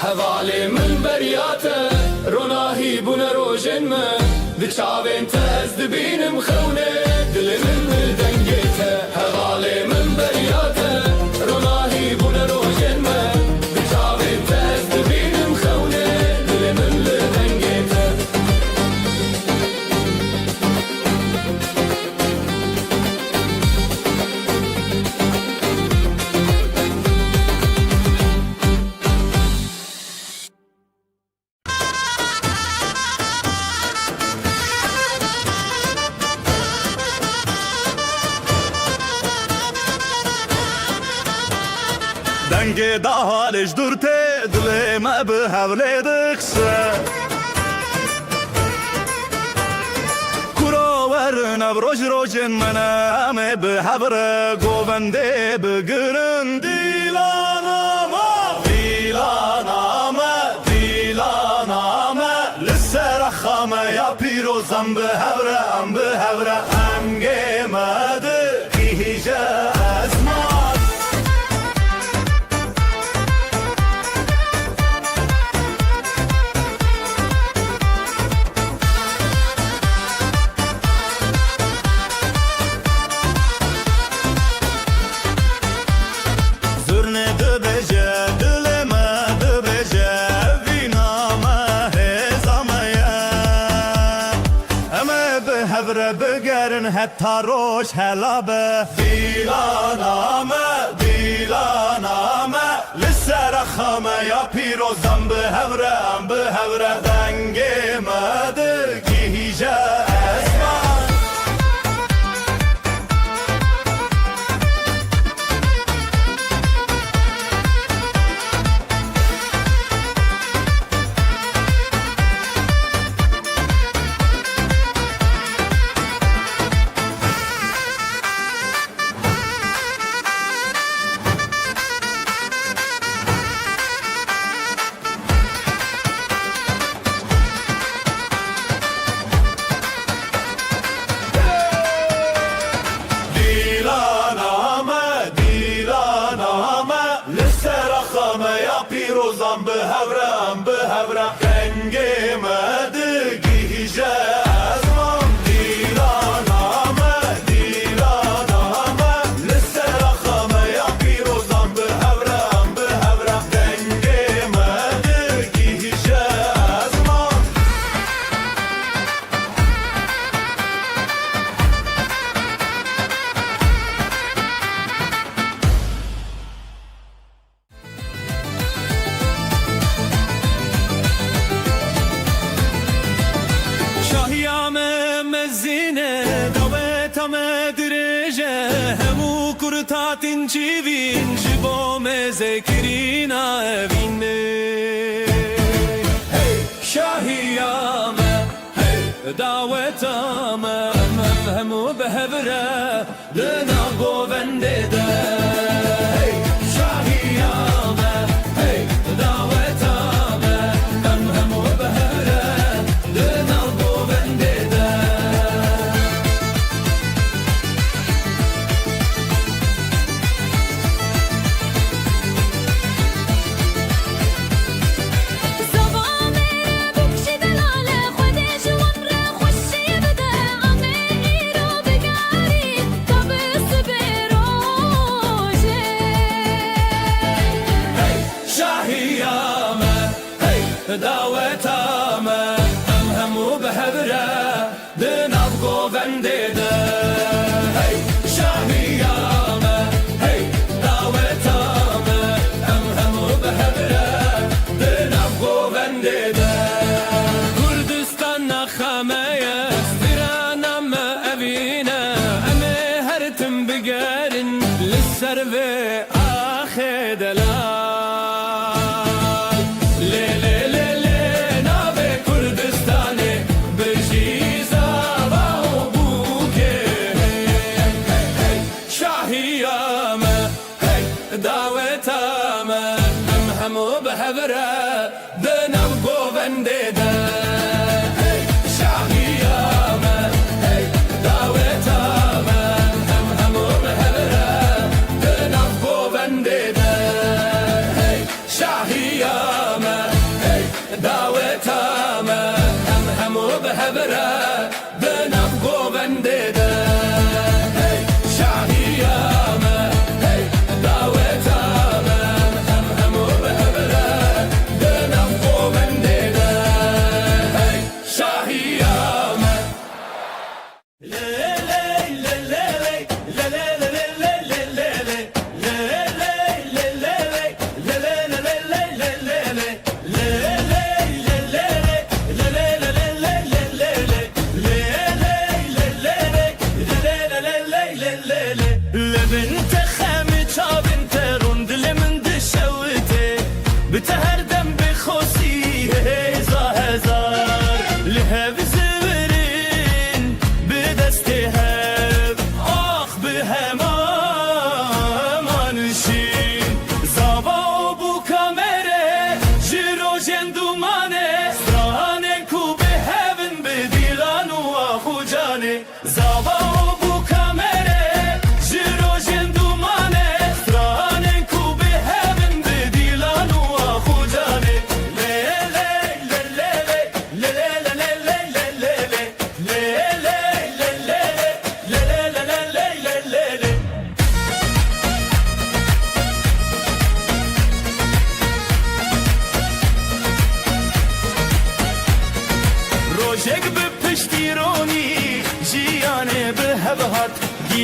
حواله من بریاته روناهی بون روشن ما دچاوین تز دبینم خونه دل من لدنگیته حواله من بریاته روناهی بون روشن ما دچاوین تز دبینم خونه دل من لدنگیته دنگ دا حالش دورته دل ما به حوله دخسه کرو و برن ابروج روجن منام بهبر گوونده بگرن دیلاناما لسر خامه یا پیروزم بهبرم هم گمده هیجه ازمان بگرن حتی روش حلابه دیلانامه لسر خامه یا پیروزم بهوره دنگ مده گیجه اسمان پیروزم بهوره دنگ مده گیجه ازمان دیلانامه لسر خامه یا پیروزم بهوره دنگ مده گیجه ازمان Tatin çivin jibome zekrina evine Hey şahiyame Hey davetame Mevhemu behevre Lena govendede Hey şahiyame Hey davetame Mevhemu behevre Lena govendede دعوتامه همو بهبره دناب گوونده هی شاهیامه هی دعوتامه همو بهبره دناب گوونده کردستان نخمه استرانم اوینه امه هرتم بگرن لسر و آخه دلال دعوتامه همو بهوره دنم گوونده ده هی شاهیامه هی دعوتامه همو بهوره دنم گوونده ده هی شاهیامه هی دعوتامه همو بهوره دنم گوونده ده هی شاهیامه دعوتامه همو بهوره دنم گوونده ده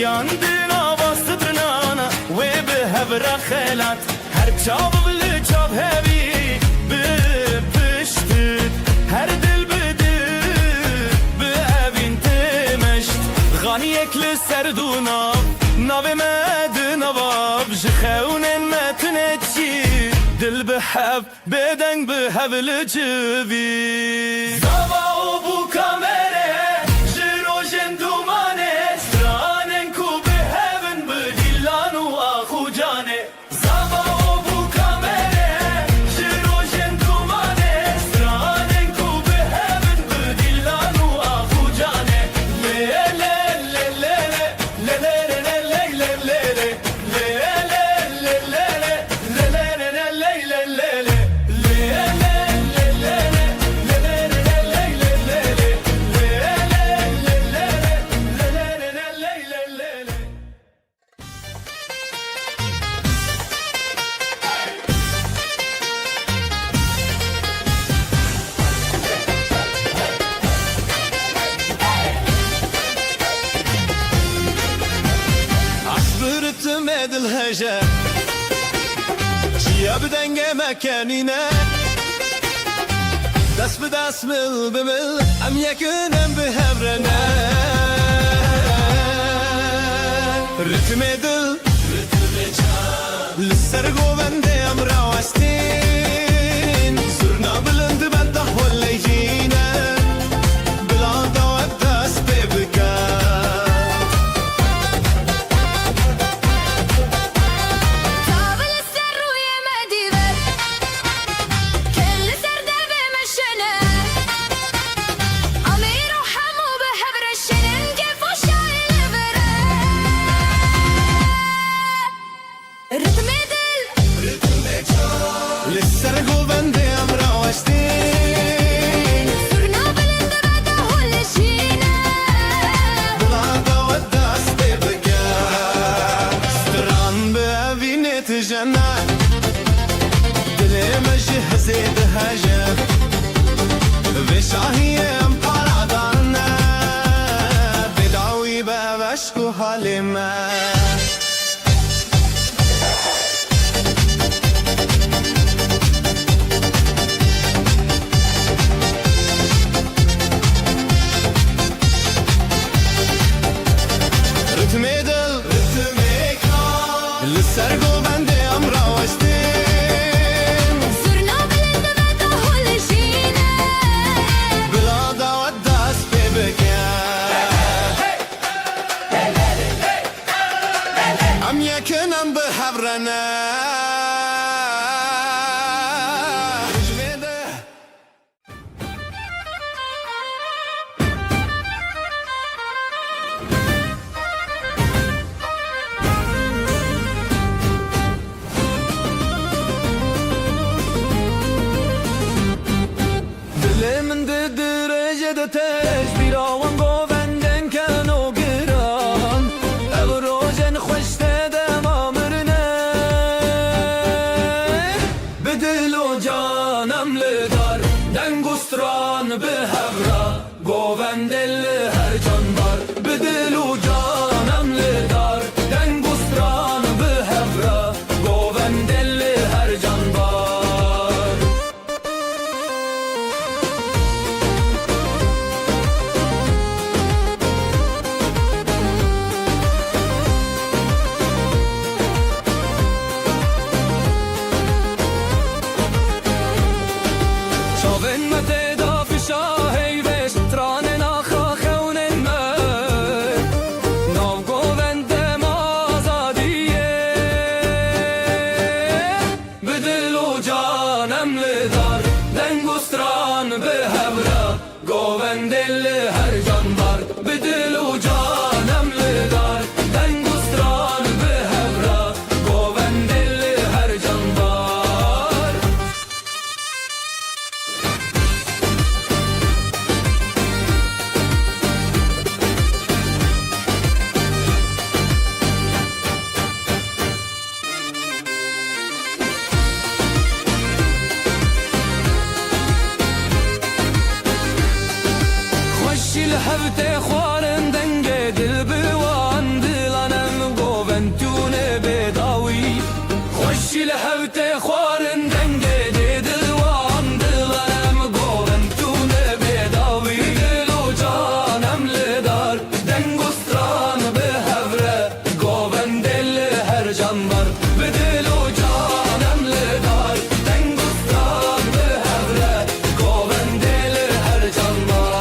Yandın avası tırnağına ve bir hevra xelat Her çabı bili çab hevi bir pişti Her dil bidir bir evin temeşt Gani ekli serdunav Navi medin avab Jixeunen metinetçi Dil bihev beden bihevli civi Zava o bu kamere Jirojen dumane Stranen ku bihevin bidillanu ahu cane Zava o bu kamere Jirojen dumane Stranen ku bihevin bidillanu ahu cane Le le le le le le le le le le le عصبرت مدل هجا جيا بدنجة مكاننا داس بداس مل بمل أم يكونم بهبرنا رتم دل للسرقو بندي أم راوستين صرنا بلند بده ولا يجينا بلاد وداس ببكا للسرقو بندي أم راوستين صرنا بلند بده ولا جينا بلاد وداس ببكا ستران بأبيني تجنى دلي مجه زيد هجا بشاهية مقارعدانا بدعوي بابشكو حالما رتميدل للسرقو بندي أم راوستين صرنا بلند بده ولا جينا بلاد وداس ببكا أم يكنم بحبرنا من درجة تاج بلا وانقو بندن كانوا قران الروجن خوش تدام امرنا بدلو جانم لدار دنگوستران بهبرا گووند هر جانبار بدلو جانم لدار دنگوستران بهبرا گووند هر جانبار هفته خوارن دنگه دل بوان دل هوت خوارن دنگه دل وان دلم گوون تو نبیداوی دل و جانم لدار دنگ و ستران به هفره گوون دل هر جانبار به دل و جانم لدار دنگ و ستران به هفره گوون دل هر جانبار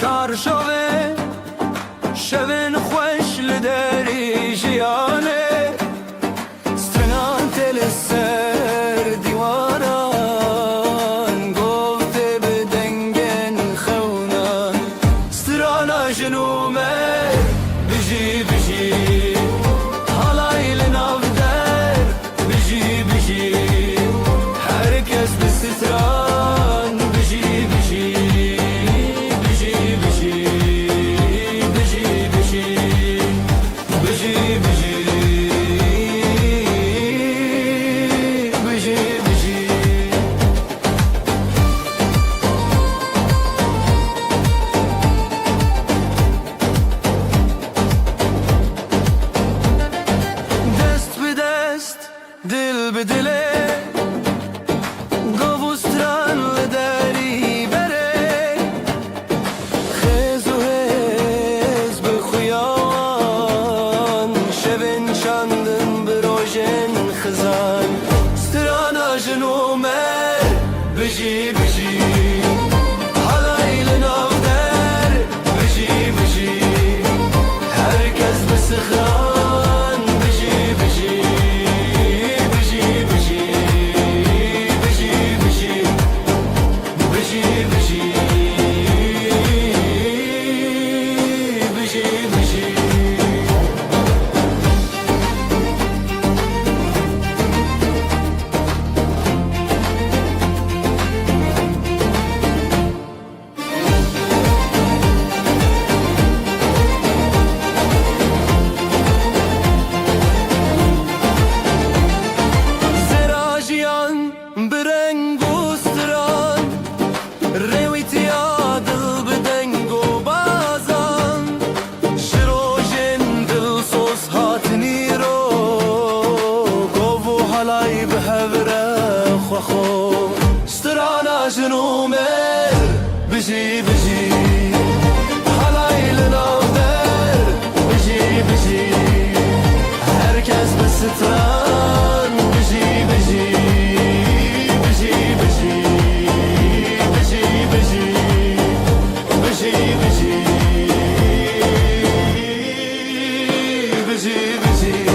چارشوه شوین خوش لدری جیانه سترنان تل سر دیواران گفته به دنگن خونان سترانا جنومه بجی بجی حالای لناف در بجی بجی هرکس به ستران بجی بجی دل به دله گوستران لداری بره خیز و هز به خویان شبن چندن به روژن خزان سترانا جنومه بجی بجی حالای لناو در بجی بجی هرکس به سخران بجی بجی سترانا جنومه بجي بجي حالای لناو در بجي بجي هرکس به ستران بجي بجي بجي بجي بجي بجي بجي بجي بجي بجي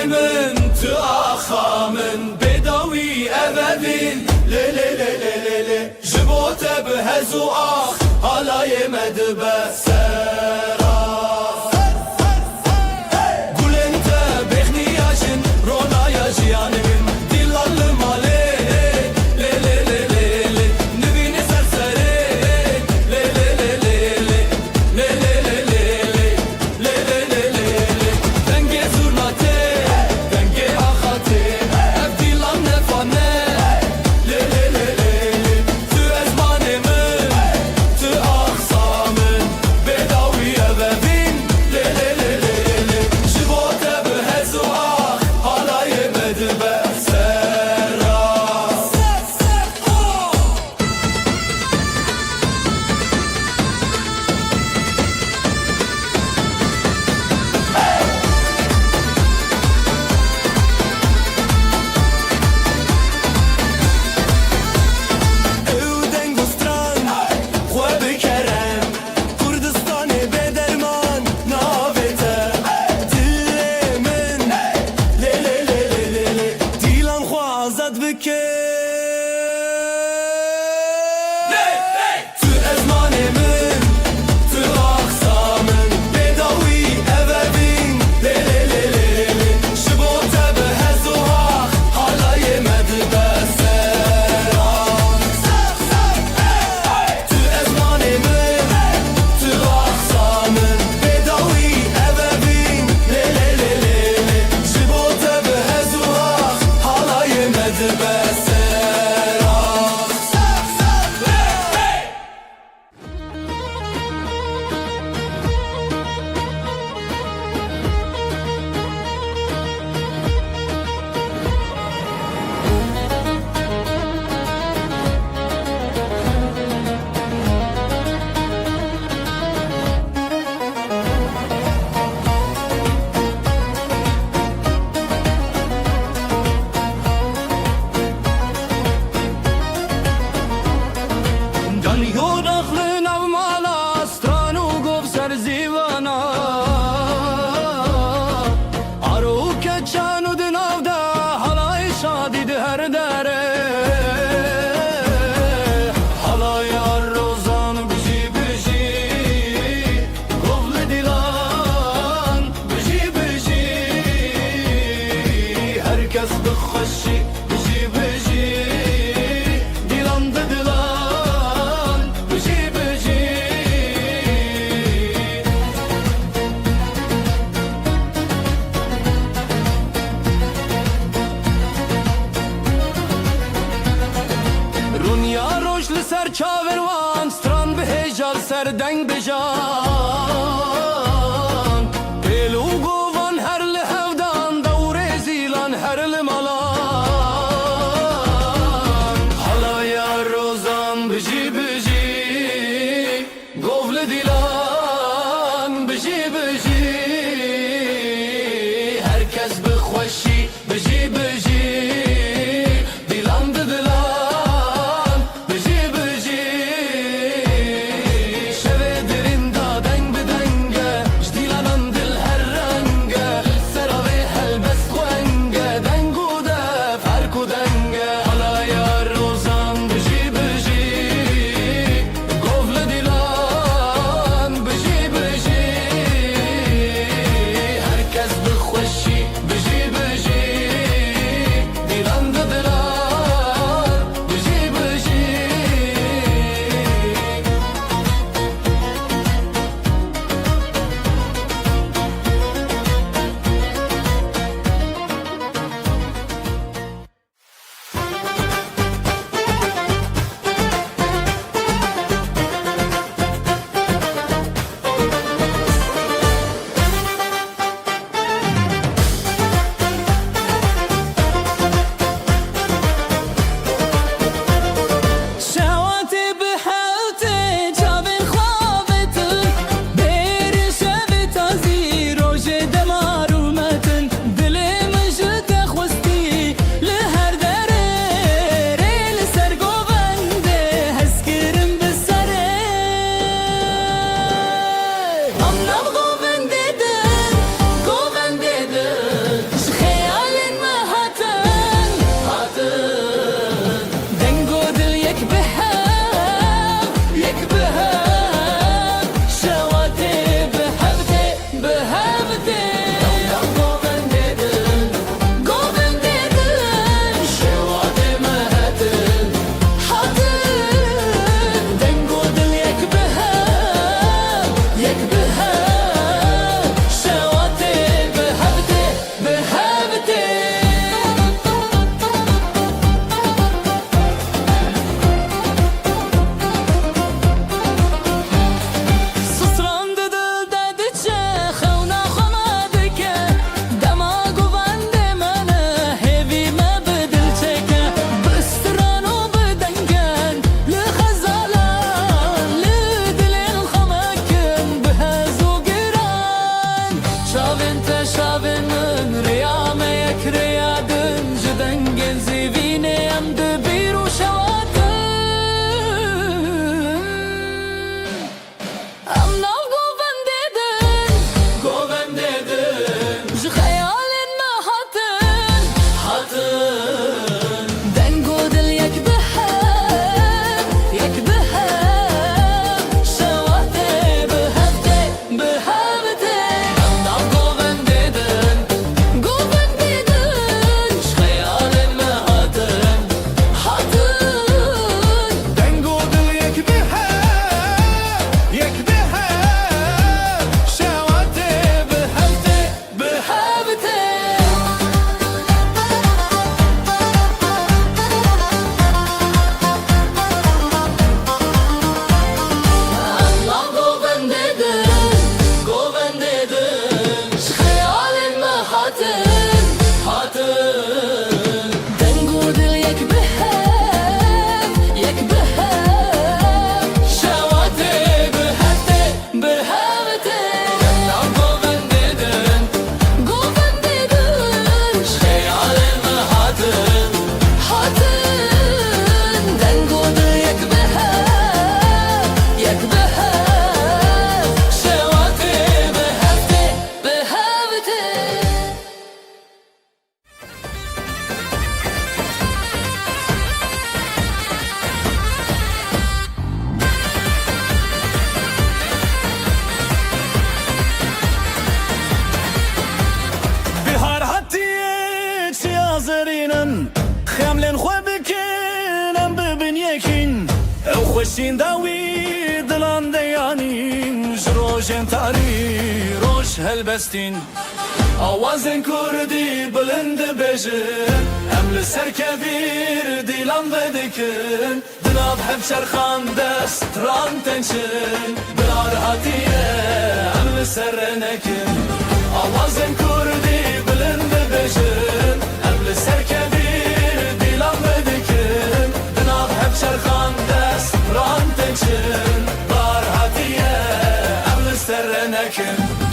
من تو آخامن بدوی ابدین لی لی لی لی لی لی جبوت به هزو آخ حالای مدبه سرا گلنت بخنیاشن رونایا جیانمین دیلال ماله لی لی لی لی لی نبین سرسره لی لی لی لی لی لی لی لی لی لی لی لی لی دنگ زورناته دنگ آخاته ابدیلان نفانه لی لی لی لی تو ازمانمن تو آخسامن بداوی دنیا داخل نومالا استران و گفت سر زیوانا آرو که چانو دناو ده حالای شادی ده هر داره حالای روزان بجی بجی گفل دیلان بجی بجی herkes بخوشی بجی بجی دیلان ده دیلان بجی بجی رونیا روش لسر چاوروان ستران به هجال سر دنگ بجان پیلو گوان هر لحودان دور زیلان هر لمالان حالای روزان بجی بجی گفل دیلان بجی بجی herkes بخوشی بجی بجی دیلان ده دیلان بجی بجی شوه درین دا دنگ به دنگه خوشین داوی دلان دیانین جروجن تاری روش هلبستین آوازن کردی بلند بجن هم لسر کبیر دیلان بدکن دناب هم شرخان دست ران تنشن بلار هاتیه هم لسر نکن آوازن کردی بلند بجن هم لسر کبیر دیلان بدکن دناب هم شرخان دست ران تنشن بلار هاتیه هم لسر نکن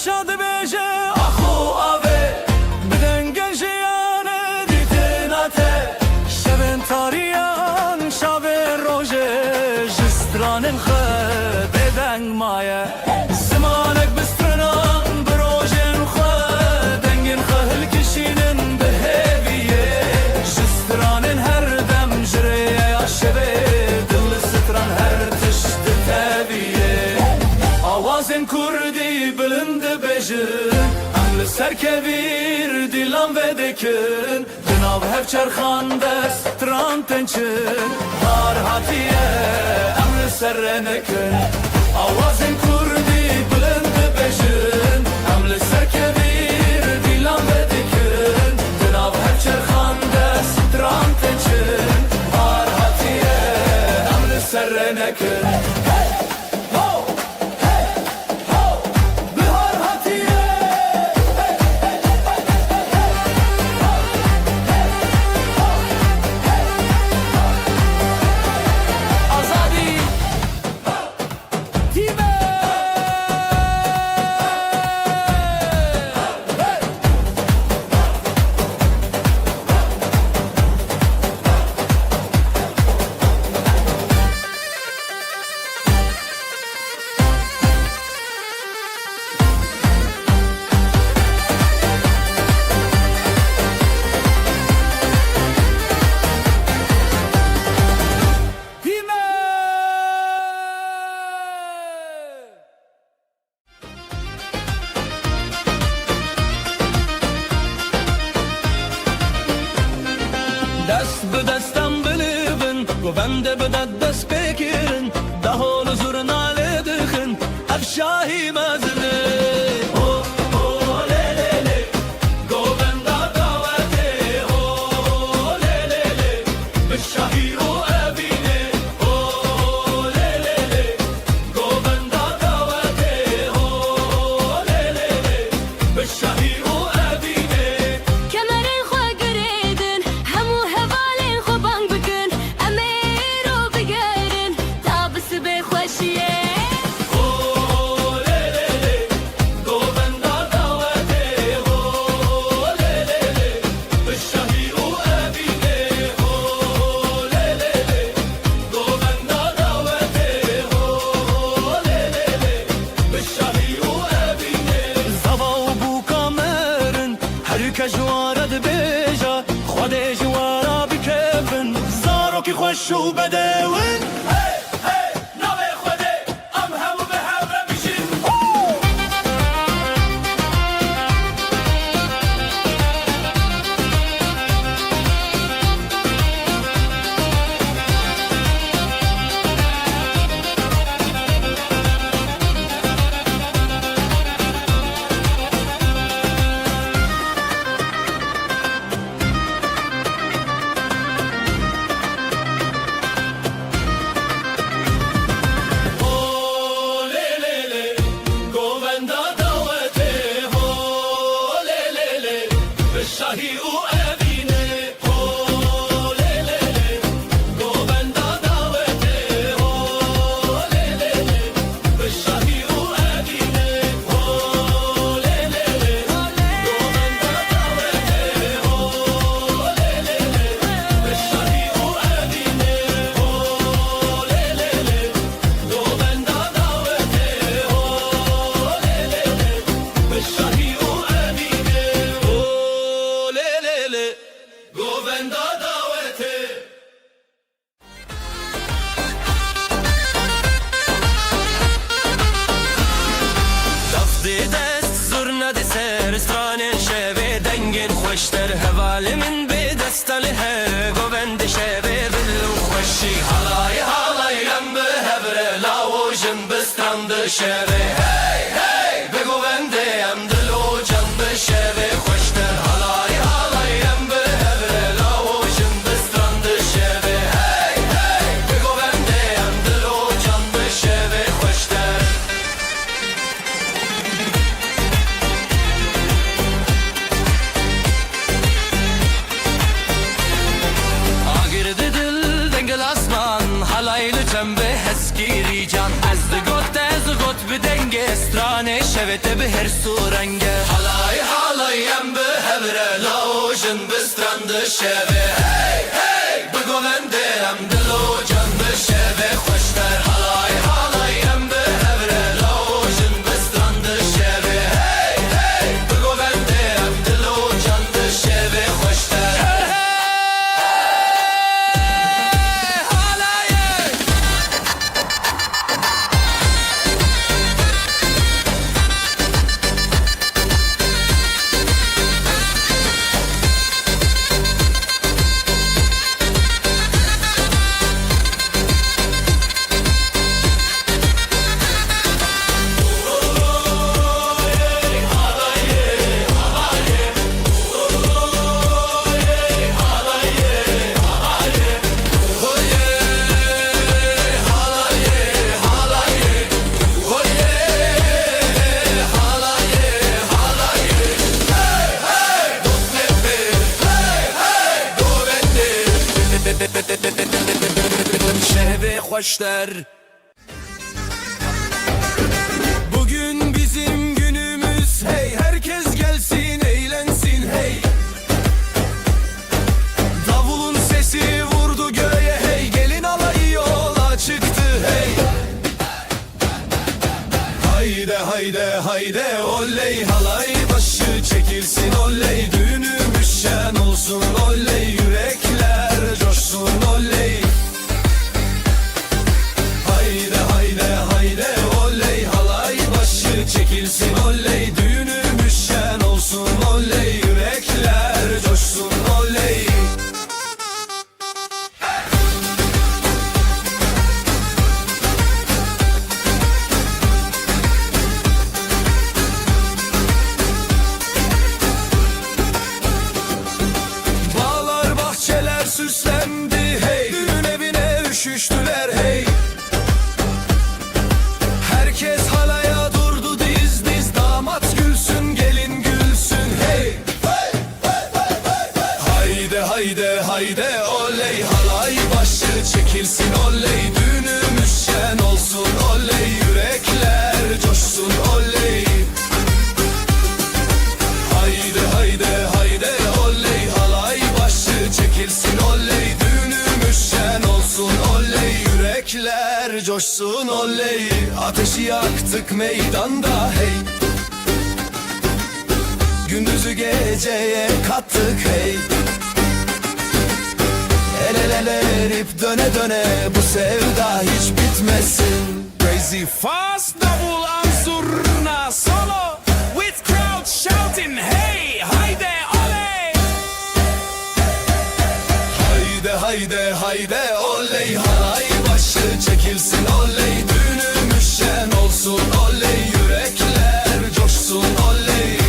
شاد بیجه آخو آوه بدن گنجیانه دیتناته شبن تاریان شب روژه جستران خود بدن مایه زمانک بسترنان بروژن خود دنگن خهل کشینن به هیویه جستران هر دم جریه یا شبه دل ستران هر تشت تبیه آوازن کردی بلند هم لسر کبیر دیلان ودکن جناب هف چرخان دست ران تنچن هار هاتیه هم لسر نکن آوازن کردی بلند بجن هم لسر کبیر دیلان ودکن جناب هف چرخان دست ران تنچن هار هاتیه هم لسر نکن دست به دستم بلیبن گوونده به دست بگیرن ده حال زرناله دخن افشاهی مزنه کجوارد بیجا خود جوارا بکفن زارو کی خوش و بدون strandı şeve Hey hey Bego vende em dilo candı şeve Hoşter halay halay em be hevre la o jinde strandı şeve Hey hey Bego vende em dilo candı şeve Hoşter Agirdi dil dengel asman halaylı çembe heskiri can Ez got bi denge strane şevete bi her surenge Halay halay em bi hevre la o jin bi strandı şeve Hey hey bi govende em dilo can bi şeve Hoşter halay halay em bi hevre la o jin bi strandı şeve Hey hey bi govende em dilo can bi şeve Hoşter Şehve hoşlar Bugün bizim günümüz hey herkes gelsin eğlensin hey Davulun sesi vurdu göğe hey gelin alayı yola çıktı hey Hayde hayde hayde oley halay başı çekilsin oley Düğünümüz şen olsun oley yürekler coşsun oley Hayde hayde hayde oley halay başı çekilsin oley Düğünümüz şen olsun oley yürekler coşsun oley Bağlar bahçeler süslendi hey Düğün evine üşüştüler hey Herkes halaya durdu diz diz Damat gülsün gelin gülsün hey Hayde hayde hayde oley halay başı çekilsin oley Düğünümüz şen olsun oley yürekler coşsun oley Hayde hayde hayde oley halay başı çekilsin oley Düğünümüz şen olsun oley yürekler coşsun oley Ateşi yaktık meydanda hey Gündüzü geceye kattık hey El ele ele ip döne döne bu sevda hiç bitmesin Crazy fast double ansurna solo with crowd shouting hey hayde oley Hayde hayde hayde oley halay başı çekilsin oley Düğünümüz şen olsun oley yürekler coşsun oley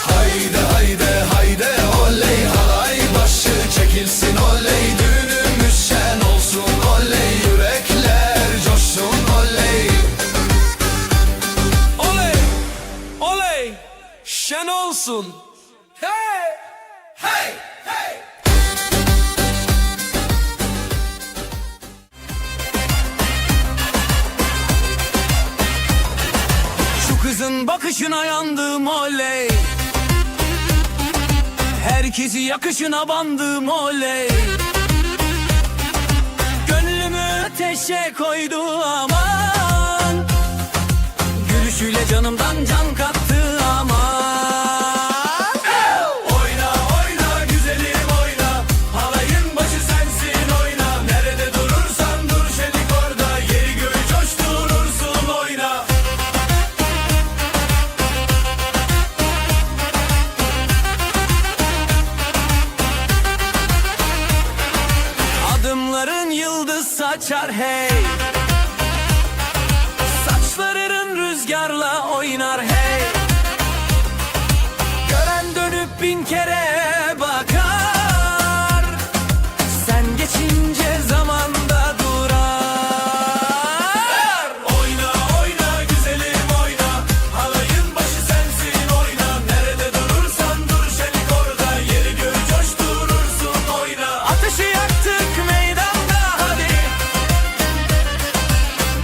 Hayde hayde hayde oley halay başı çekilsin oley Düğünümüz şen olsun oley yürekler coşsun oley Oley oley şen olsun hey hey hey Şu kızın bakışına yandım oley Herkesi yakışına bandım oley Gönlümü ateşe koydu aman Gülüşüyle canımdan can kattı aman Oyna oyna güzelim oyna Halayın başı sensin oyna Nerede durursan dur şedik orada Yeri göğü coşturursun oyna Adımların yıldız saçar hey Saçların rüzgarla oynar hey. Gören dönüp bin kere bakar. Sen geçince zamanda durar. Oyna oyna güzelim oyna, halayın başı sensin oyna. Nerede durursan dur şenik orada, yeri göğü coşturursun oyna. Ateşi yaktık meydanda hadi,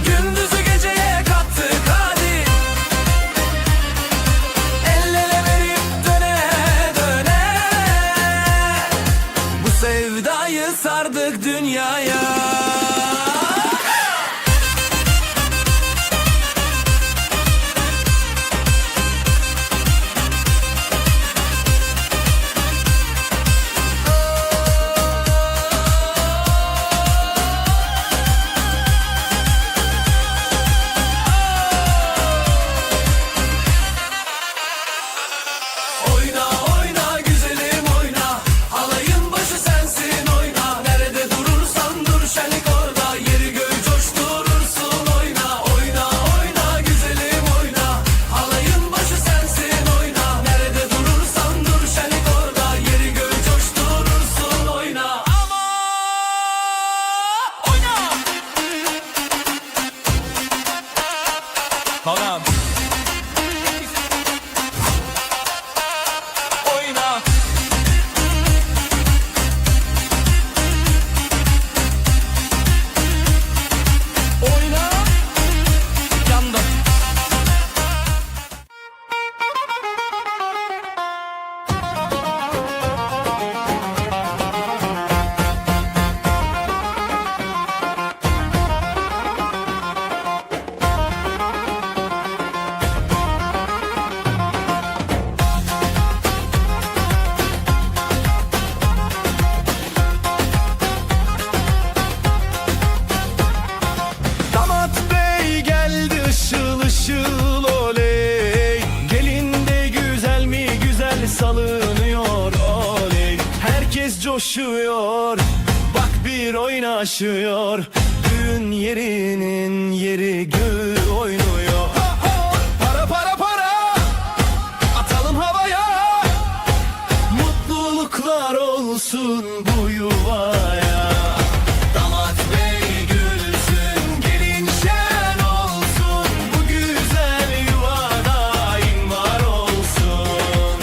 gündüzü geceye kattık hadi. El ele verip döne döne, bu sevdayı sardık dünyaya. Oyna oyna güzelim oyna, halayın başı sensin oyna. Nerede durursan dur şenlik orada, yeri göğü coşturursun oyna. Oyna oyna güzelim oyna, halayın başı sensin oyna. Nerede durursan dur şenlik orada, yeri göğü coşturursun oyna. Ama oyna. Tamam. Oyna. Oyna. Yanda. Damat bey geldi ışıl ışıl oley. Gelin de güzel mi güzel salınıyor oley. Herkes coşuyor, bak bir oynaşıyor. Düğün yerinin yeri göğü oynuyor. Para para para, atalım havaya. Mutluluklar olsun bu yuvaya. Damat bey gülsün, gelin şen olsun. Bu güzel yuva daim var olsun.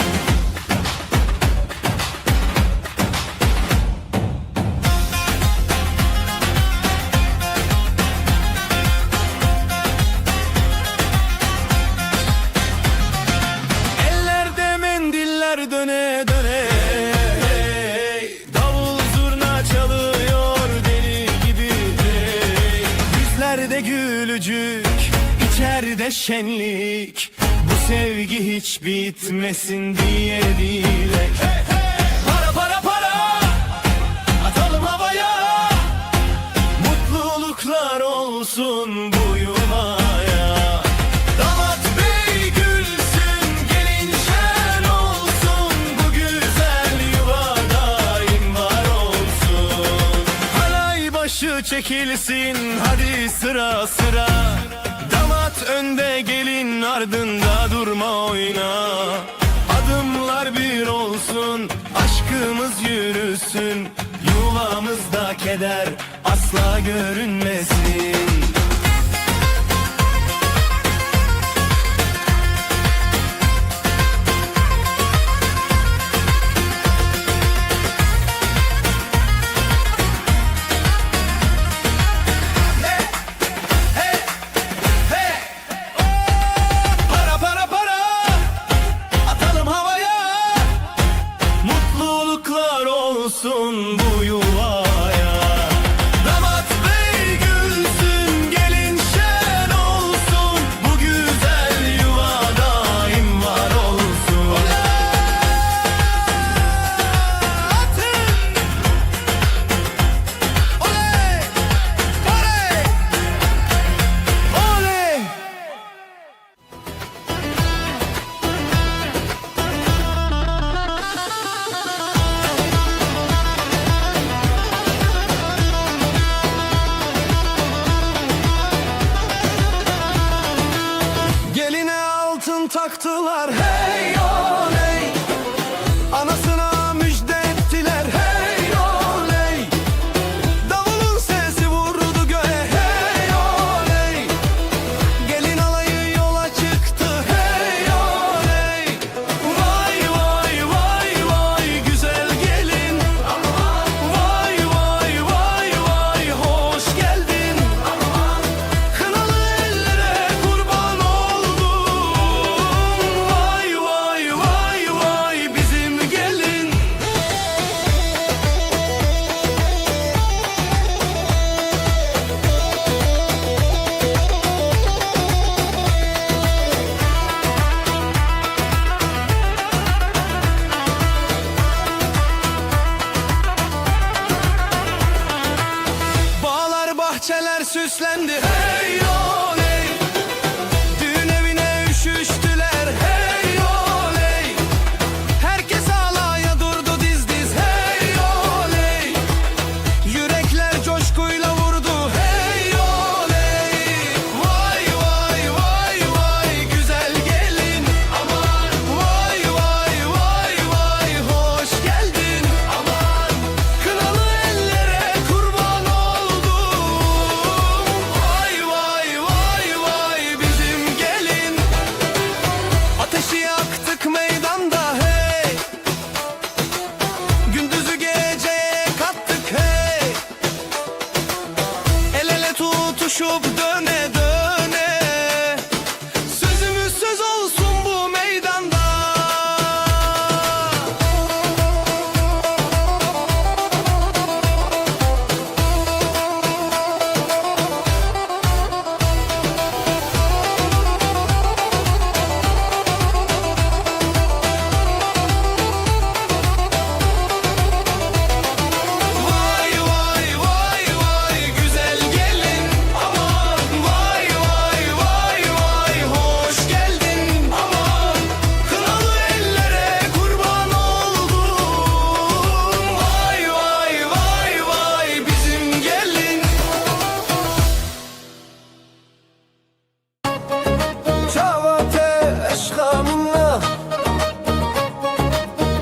Ellerde mendiller döne döne. Davul zurna çalıyor deli gibi. Yüzlerde gülücük, içeride şenlik. Bu sevgi hiç bitmesin diye dilek. Para para para, atalım havaya. Mutluluklar olsun bu yuvaya. Damat bey gülsün, gelin şen olsun. Bu güzel yuva daim var olsun. Halay başı çekilsin hadi sıra sıra. Damat önde gelin ardında durma oyna. Adımlar bir olsun, aşkımız yürüsün. Yuvamızda keder asla görünmesin. Para para para, atalım havaya. Mutluluklar olsun bu yuvaya. Damat bey gülsün, Babalar hey oley, anasına müjde ettiler hey oley. Davulun sesi vurdu göğe hey oley. Gelin alayı yola çıktı hey oley. Vay vay vay vay güzel gelin. Vay vay vay vay hoş geldin. Kınalı ellere kurban oldum. Vay vay vay vay bizim gelin. Bağlar bahçeler süslendi hey oley. Düğün evine üşüştüler hey oley. Herkes alaya durdu diz diz hey oley. Yürekler coşkuyla vurdu hey oley. Vay vay vay vay güzel gelin. Aman vay vay vay vay hoş geldin. Aman kınalı ellere kurban oldum. Vay vay vay vay bizim gelin. Ateşi yaktık meydanda hey. Gündüzü geceye kattık hey. El ele tutuşup döne döne. Sözümüz söz olsun bu meydanda. Vay vay vay vay güzel gelin. Aman vay vay vay vay hoş geldin. Aman kınalı ellere kurban oldum. Vay vay vay vay bizim gelin. Çavate eşkamına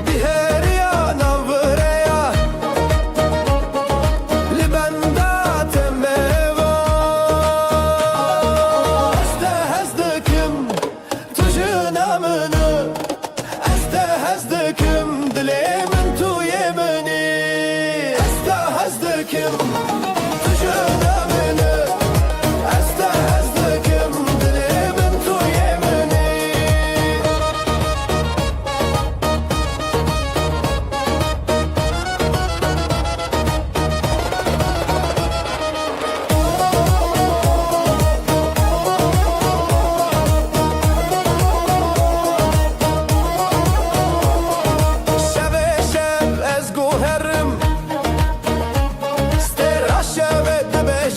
Biheriya navreya Libenda temeva Este hezdekim tujunamını Este hezdekim dilemin tu yemini Este hezdekim tujunamını Este hezdekim dilemin tu yemini شب شب از گوهرم سترا شب دبش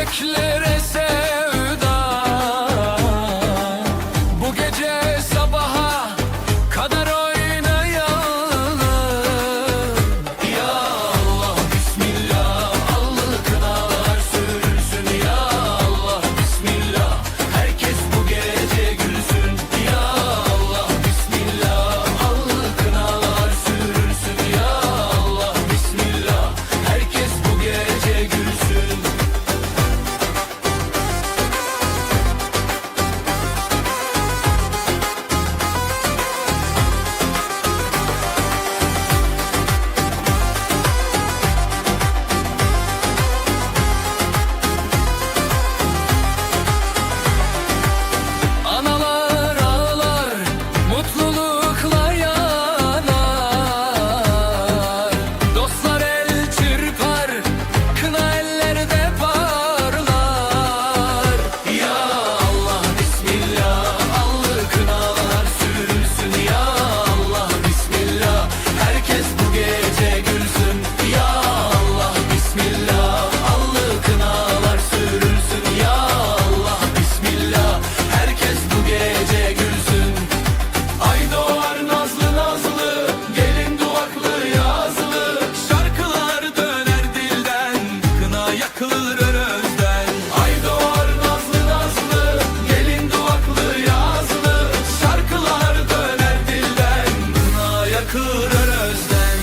yüreklere sevda. Bu gece sabaha kadar oynayalım. Ya Allah bismillah, allı kınalar sürülsün. Ya Allah bismillah, herkes bu gece gülsün. Ya Allah bismillah, allı kınalar sürülsün. Ya Allah bismillah, herkes bu gece gülsün. Analar ağlar, mutlulukla yanar. Dostlar el çırpar, kına ellerde parlar. Ya Allah bismillah, allı kınalar sürülsün. Ya Allah bismillah, herkes bu gece gülsün. Ya Allah bismillah, allı kınalar sürülsün. Ya Allah bismillah, herkes bu gece gülsün. Ay doğar nazlı nazlı, gelin duvaklı yazlı. Şarkılar döner dilden, kına yakılır özden. Ay doğar nazlı nazlı, gelin duvaklı yazlı. Şarkılar döner dilden, kına yakılır özden.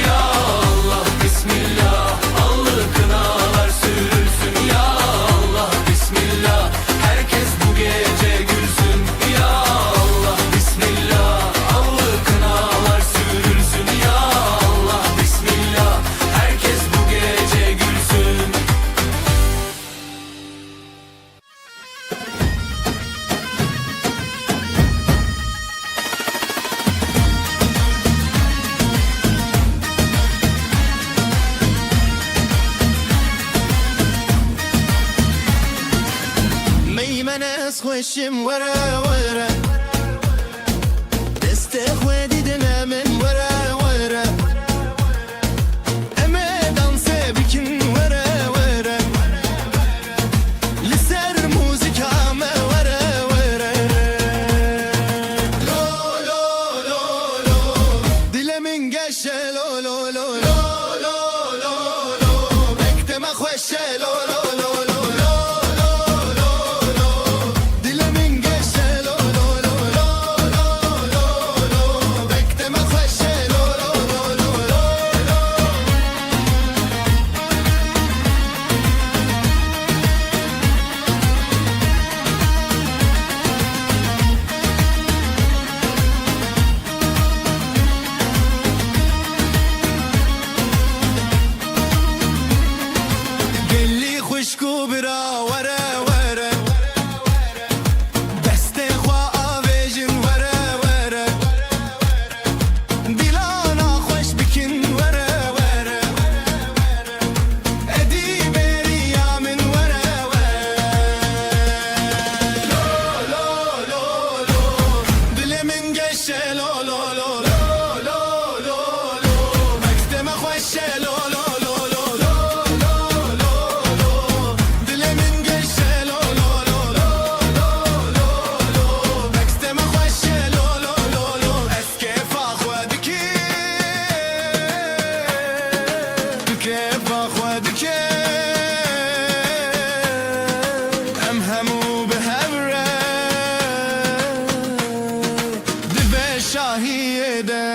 Ya Allah bismillah, allı kınalar sürülsün. Ya Allah bismillah, herkes bu gece gülsün. Ya Allah bismillah, allı kınalar sürülsün. Ya Allah bismillah, herkes bu gece gülsün. ميمنس خوشم ورا ورا دست خودی دنا من ورا ورا اما دانس بکن ورا ورا لسر موزیکا ما ورا ورا لو لو لو لو دلمن گشه لو لو لو لو لو لو لو بکتم خوشه لو لو لو لو دلمن گشه لو لو لو لو لو لو بکتم خوشه لو لو لو لو گلی خوشکو برا ورا ورا دست خوا آویجن ورا ورا دیلانا خوش بکن ورا ورا ادی بریا من ورا ورا لو لو لو لو دل من گشه لو لو لو لو لو لو لو مکتم خوشه لو لو لو لو لو لو لو دل من گشه لو لو لو لو لو لو مکتم خوشه لو لو لو لو اسکف خودکی کف خودکی ام همو به هبره دل شاهیده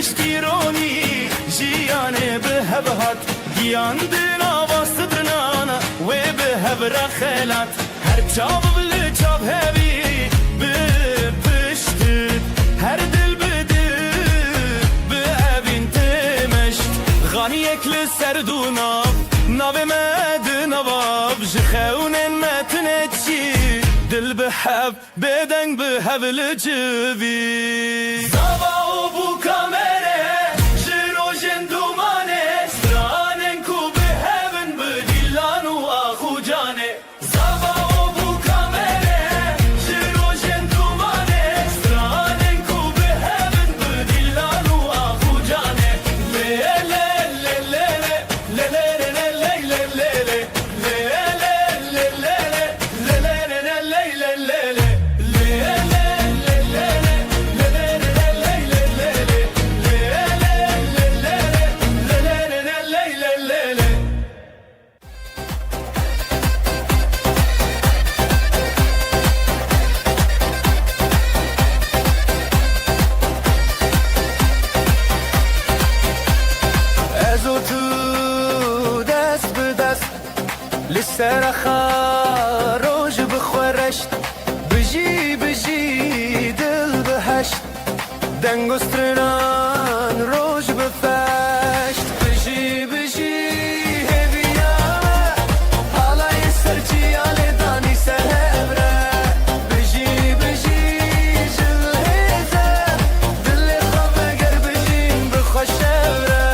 piştîronî jiyanê bi hev hat giyandin ava sidrinana wê bi hev re xelat her çav li çav hevî bi piştit her dil bi dil bi evîn temeşt Ganiyek li ser dû nav navê me di navav ji xewnên me tune çî dil bi hev bêdeng bi hev li civî Zava û bû kamere ji rojên dumanê stranên ku bi hevin bi dîlan û axucanê Zava û bû kamere ji rojên dumanê stranên ku bi hevin bi dîlan û axucanê lê lê lê lê lê lê lê lê lê lê lê Ez û tu dest bi dest li ser xwe roj bixwereşt bijî bijî dil biheşt deng û strinan roj bifeşt bijî bijî heviya me halayê serçiya lê danî ser hevre bijî bijî ji hêze dilê xwe veger bijîn bixweş hevre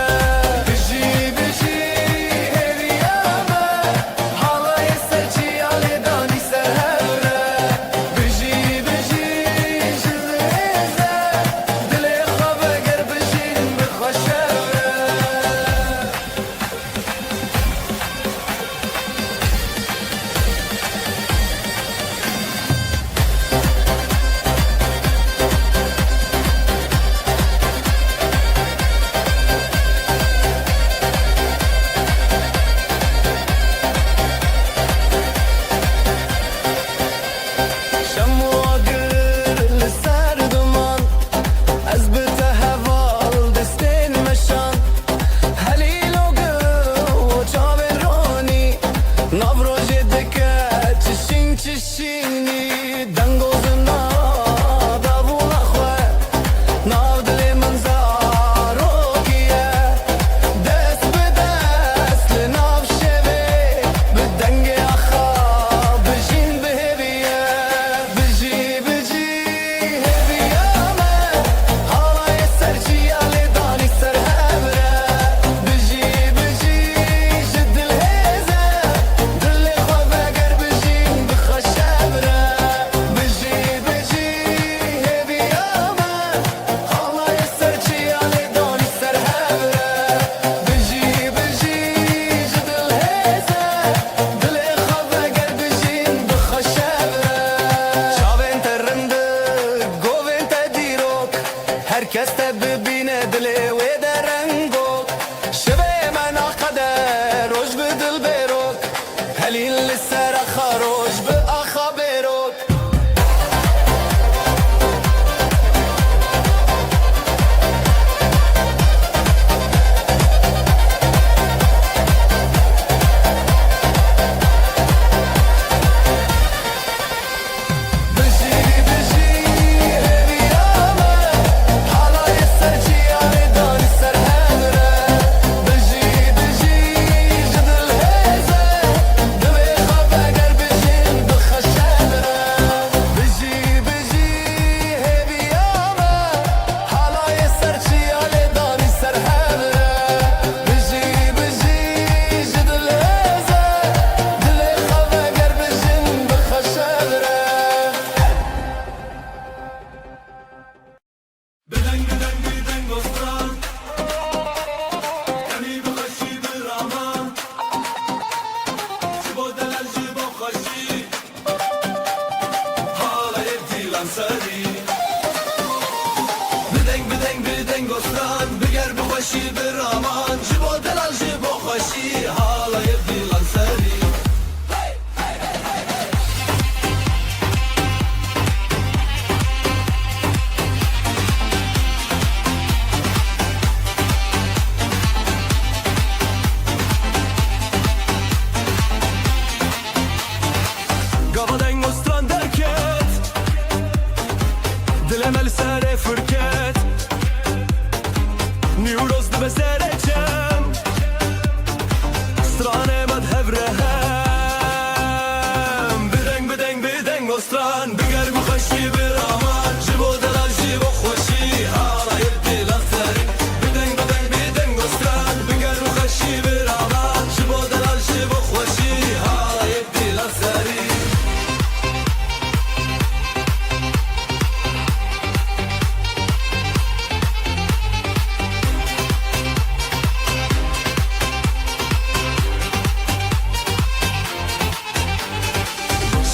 استران بگر مخشی برامان جبو دلال جبو خوشی حالای دلال سری بدنگ بدنگ بدنگ استران بگر مخشی برامان جبو دلال جبو خوشی حالای دلال سری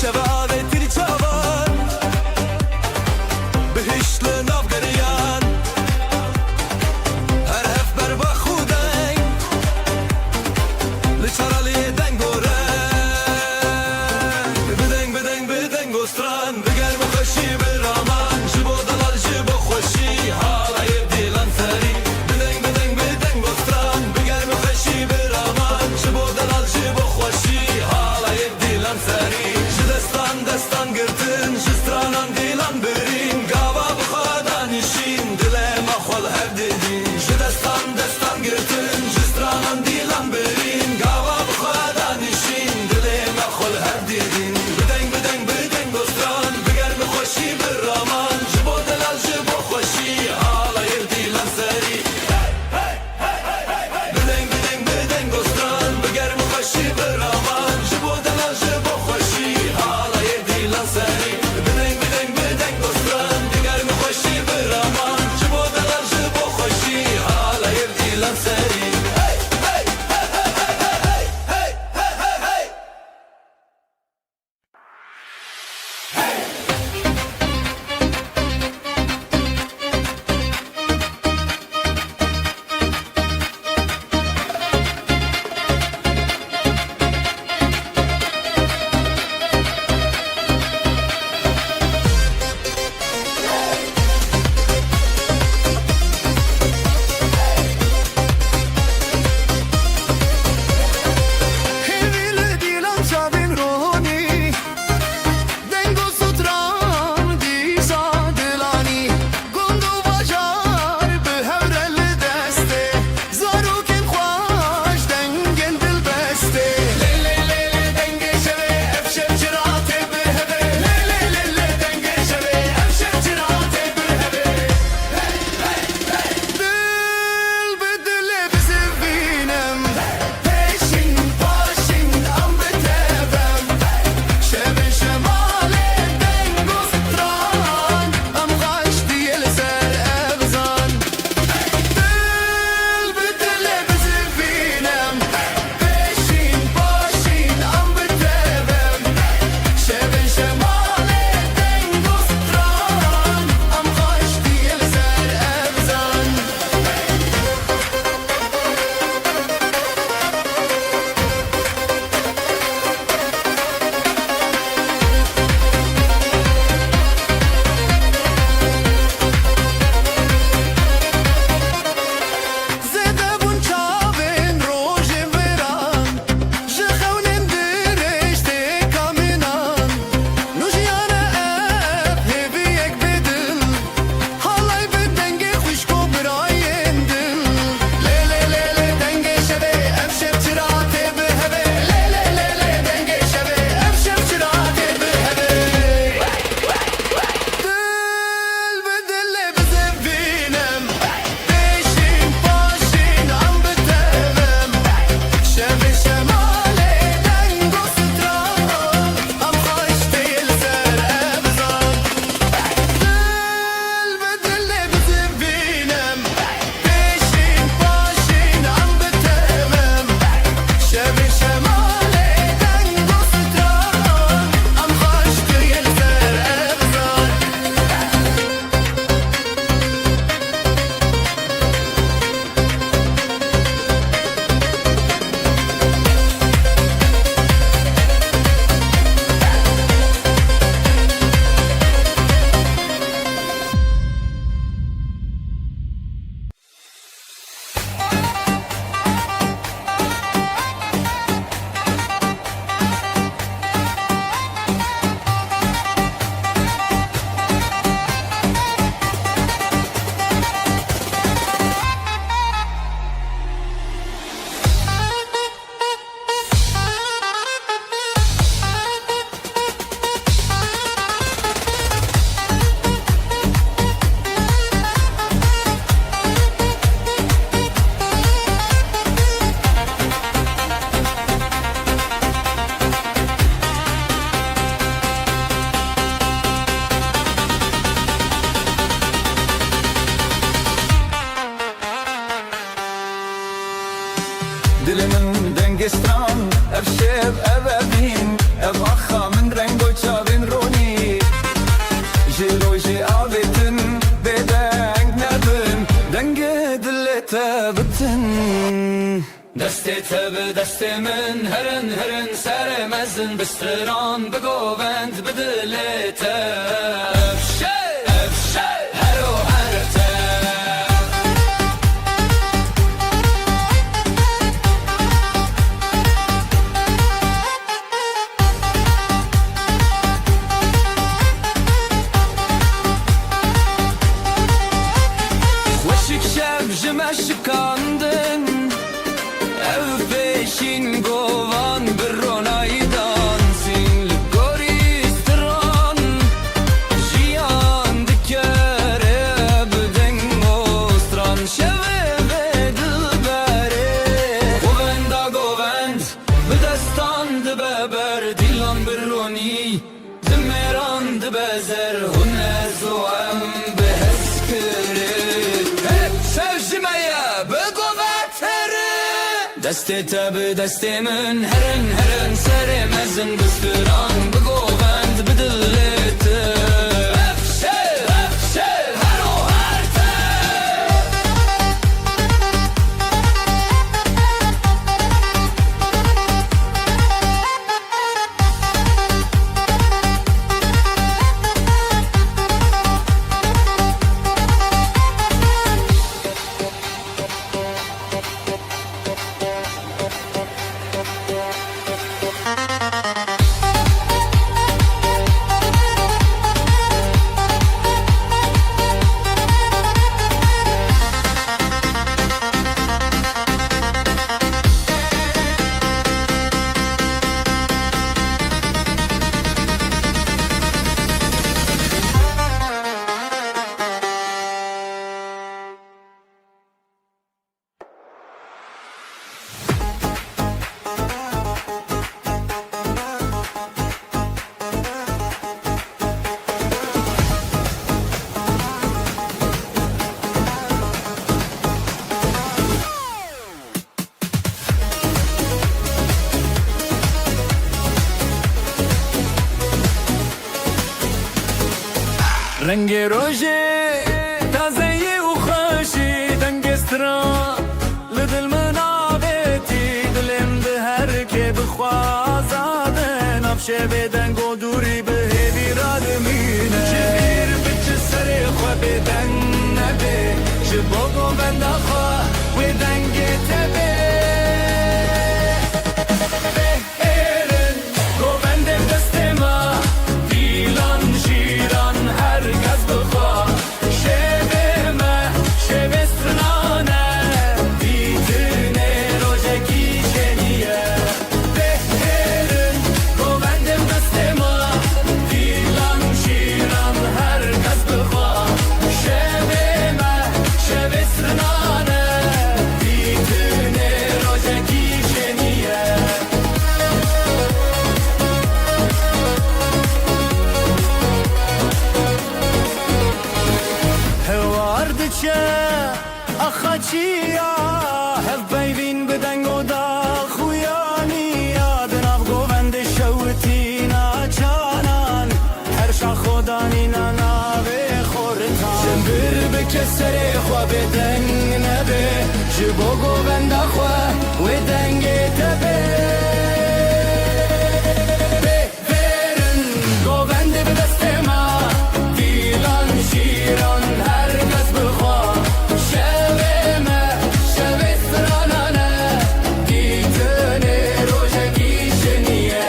شباب تیری چاوان بهشت لناف گریان هر هف بر با خودنگ لچرالی دنگ و رنگ بدنگ بدنگ بدنگ استران بگر بخشی برامان جبو دلال جبو خوشی حالای دیلان سری بدنگ بدنگ بدنگ استران بگر بخشی برامان جبو دلال جبو خوشی حالای دیلان سری دستان دستان گرتن شسترانان دیلان برین گاوا بخدا نشین دلم اخوال هر دیدین دستان دستان گرتن شسترانان دیلان برین گاوا بخدا نشین دلم اخوال هر دیدین بدنگ بدنگ بدنگ استران تب دست من هرن هرن سر مزن بستران بگووند بدلت افشه افشه هرو هرته وشک شب جمشکاندن ev peşin govan bir ronaydan sin goristan jiyan dikere bden ostran şeve dilbere govend bedestan de beber dilan bir roni demeran de bezer huner zoam beheskere hep sevjimeye دسته تب دسته من هرن هرن سر مزن بستران بگووند بدلت افشه افشه هرو هرته رنگ روژه تازه و خوشی دنگسترا لدل منابتی دلم ده هر که بخوازاده نفشه بدن گو دوری به هیوی را دمینه جبیر بچه سر خواه بدن نبه جباگو بنده خواه و دنگ تبه بهرن گو بنده دست ما دیلان جیران herkes bıkar Şevime, şevesrane Bitine rojeki jeniye Behrin, govendim destema Dilan şiran herkes bıkar Şevime, şevesrane Bitine rojeki jeniye Vardıça axaçiya Hev beyvin beden goda xuyaniya Dinav govende şevtina çanan Her şaxodanina nave xortan Cembir bekesere xwa beden nebe Jibo govenda xwa ve denge tebe Beverin govende bedestema Dilan şiran herkes bıkar Şevime, şevesranane Gitene rojeki jeniye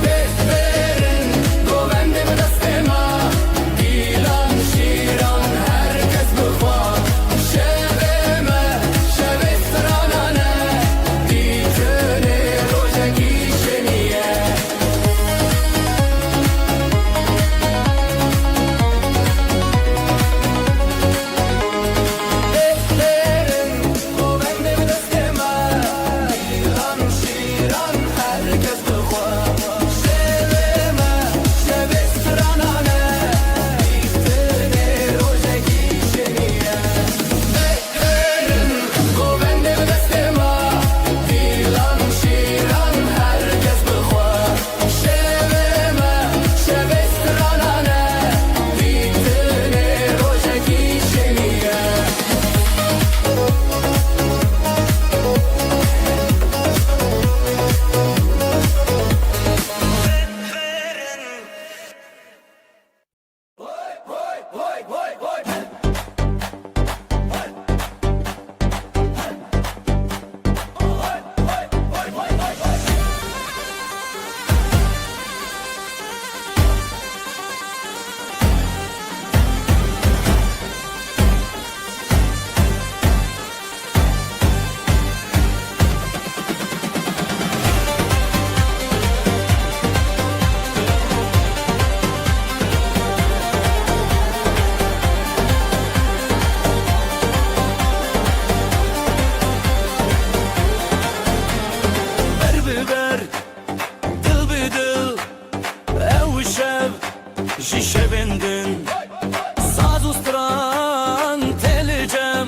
Beverin govende bedestema Dilan şiran herkes bıkar Şevime, şevesranane Gitene rojeki şişe bindin Saz ustran telicem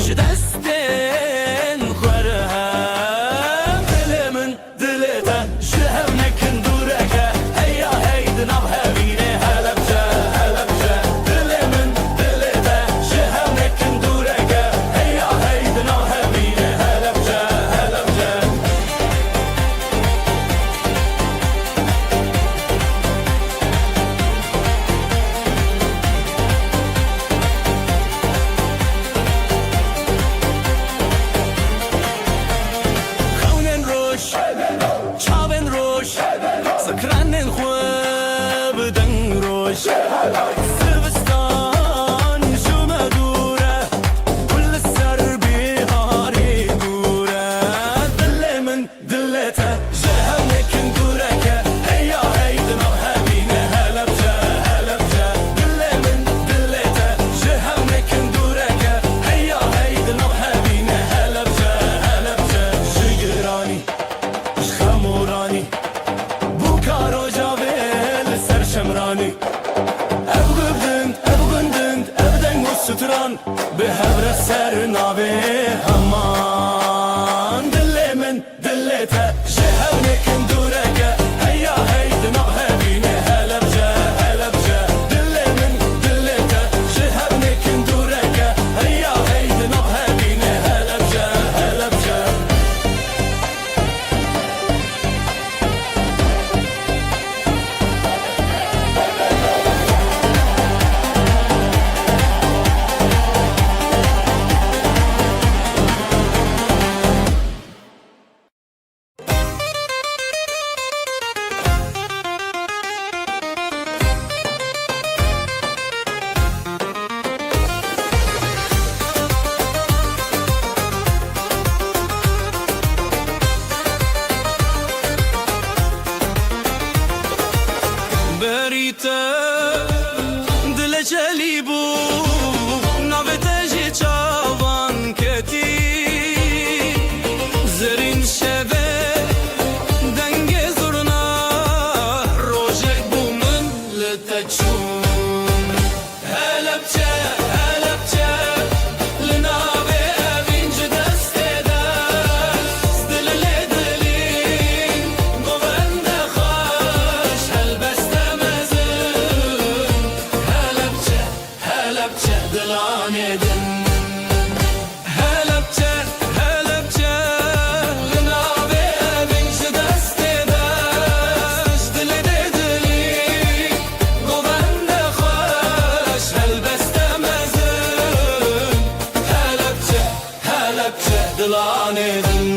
Ji destên xwerhem Dilimin dilê te ji hevnekin dûreke Heya hey di nav hevînê Helepçe, Helepçe Dilimin dilê te ji hevnekin dûreke Heya hey di nav hevînê Helepçe, Helepçe Xewnên roj, çavên roj Zikranên xwe bi deng roj Zivistan ji me dûr e Gul li ser bîharê dûr e Dilê min dilê te ji hevnekin dûreke Heya hey di nav hevînê Helepçe, Helepçe Dilê min dilê te ji hevnekin dûreke Heya hey di nav hevînê Helepçe, Helepçe Ji giranî ji xemoranî Bu karoja vê li ser şemranî Ev gundin, ev gundin, ev deng û stran Bi hevre ser navê heman Dilê min dilê te ji hevnekin dûreke Heya hey di nav hevînê Helepçe, Helepçe Dilê min dilê te ji hevnekin dûreke Heya hey di nav hevînê Helepçe, Helepçe Berite dile çeli bu Navete ji çavan keti Zerin şeve denge zurna Rojek bu min li te çûn Helepçe, Helepçe Li navê evîn ji destê de Dilê lê dilîn govende xweş Helbeste mezin Helepçe, Helepçe dilanê din Helepçe, Helepçe Li navê evîn ji destê de Dilê lê dilîn govende xweş Helbeste mezin Helepçe, Helepçe dilanê din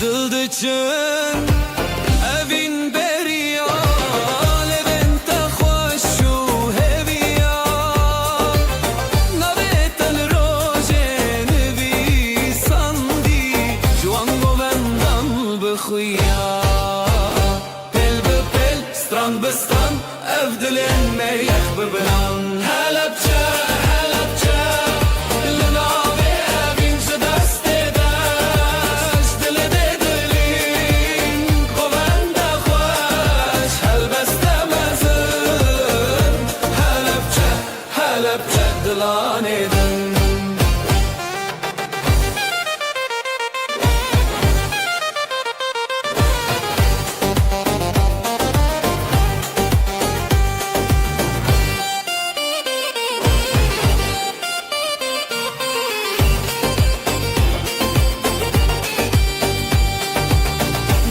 Dil diçin evîn beriya Levên te xweş û heviya Navê te li rojê nivîsandî Ji wan govendan bixuya Pêl bi pêl, stran bi stran Ev dilên me yex bibiran Helepçe, Helepçe Li navê evîn ji destê de Dilê lê dilîn govende xweş Helbeste mezin Helepçe, Helepçe dilanê din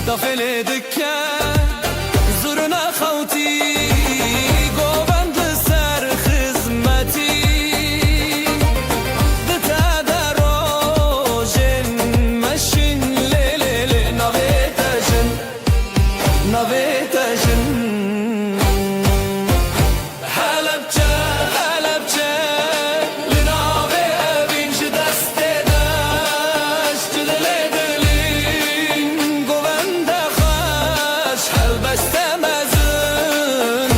Dafele dikke zurna xewtî Govend li ser xizmetî Di te de rojên meşin Lê lê lê navê te jin Navê te jin Helepçe, Helepçe Li navê evîn ji destê de Dilê lê dilîn govende xweş Helbeste mezin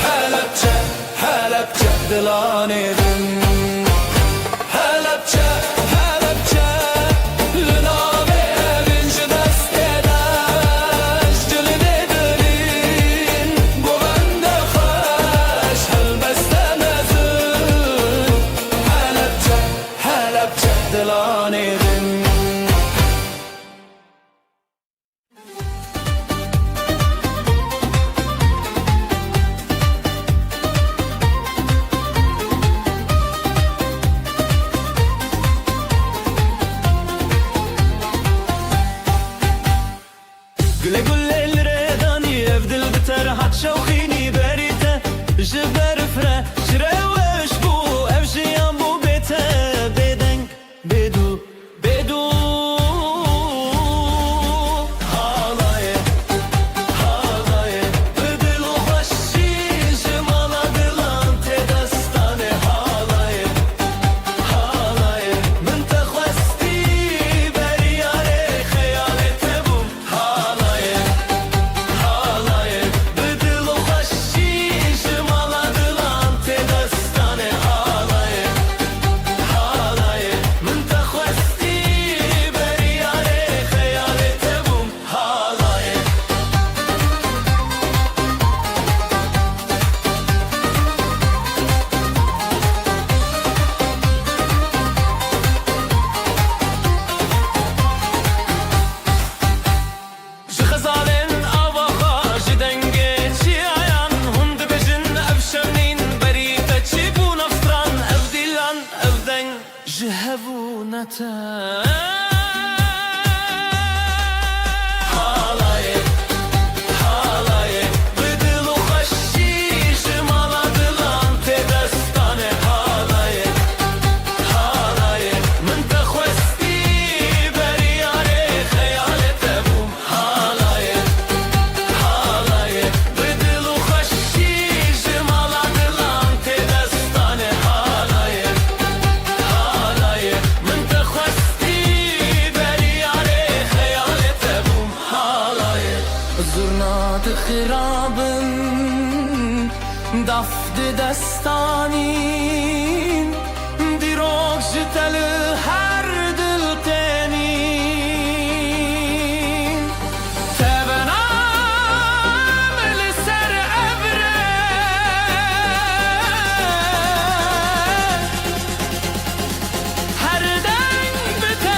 Helepçe, Helepçe dilanê din جهبونتا زرنات خرابن دفت دستانین دیروک جتل هر دل تنین تبنام لسر ابره هر دنگ بته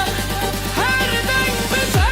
هر دنگ بته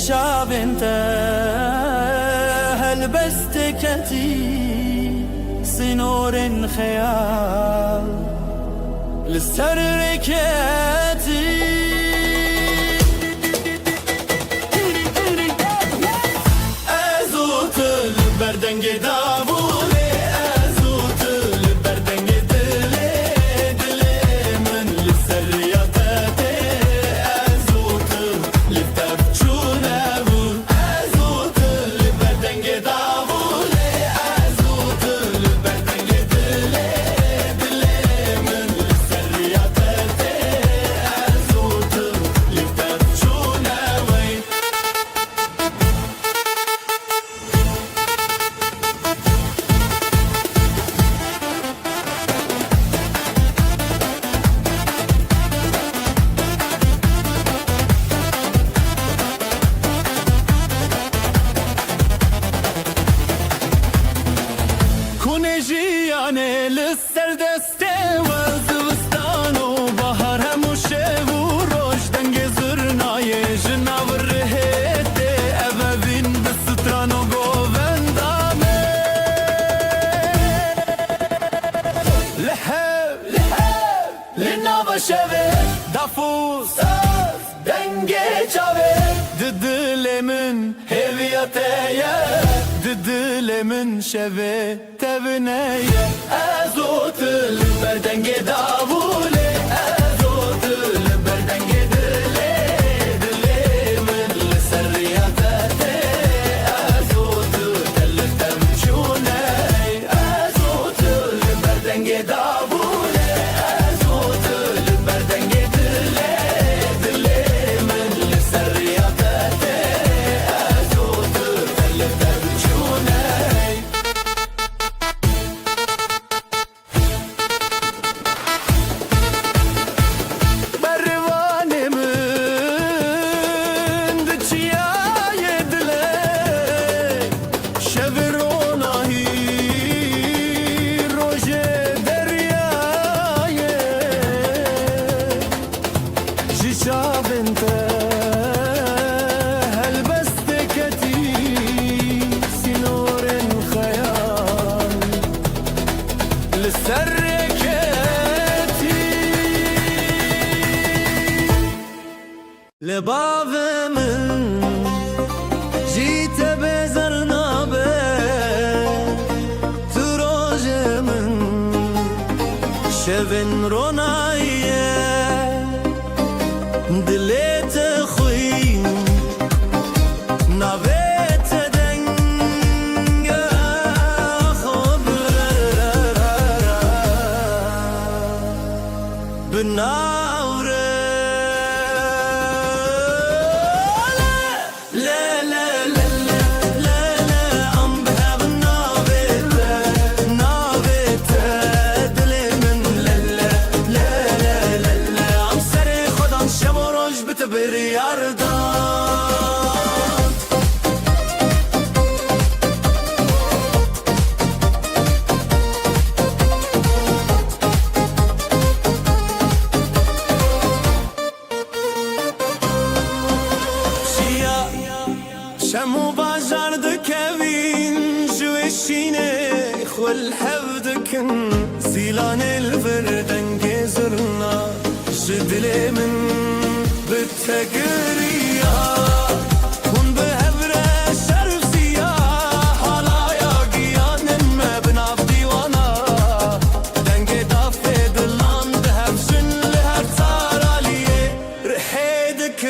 شابنت هلبستكتي سنور خيال للسركتي ازوت البردنگ داوله ازوت البردنگ دله دله من للسرياتي ازوت للتبجونه ازوت البردنگ داوله ازوت البردنگ دله دله من للسرياتي ازوت للتبجونه كونجياني للسر دسته وزوستان وبهر هموشه وروش دنگ زرناي جناور رهته أبابين بستران وقوفندامي لحب لحب لنابا شوه دافوس دنگ چاوه ددلمن هویتeye ددلمن شوه تبنيه ازوت البردنگ داوله ازوت البردنگ دله دله من للسرياتي ازوت تلتمشونه ازوت البردنگ داوله ازوت البردنگ دله دله من للسرياتي ازوت تلتمشونه لبابمن جيت بزرنا به تروجمن شبن رونايه دلي bir yardan. شمو بازاردك كوين جوشيني خول حفدكن زيلان الفردن جزرنا جدلي من بالتقرية كون بهبرة شرف سياح على ياقيان ما بنعب ديوانا دنجي دافي دلان دهب شن لهر تارا ليه رحيدك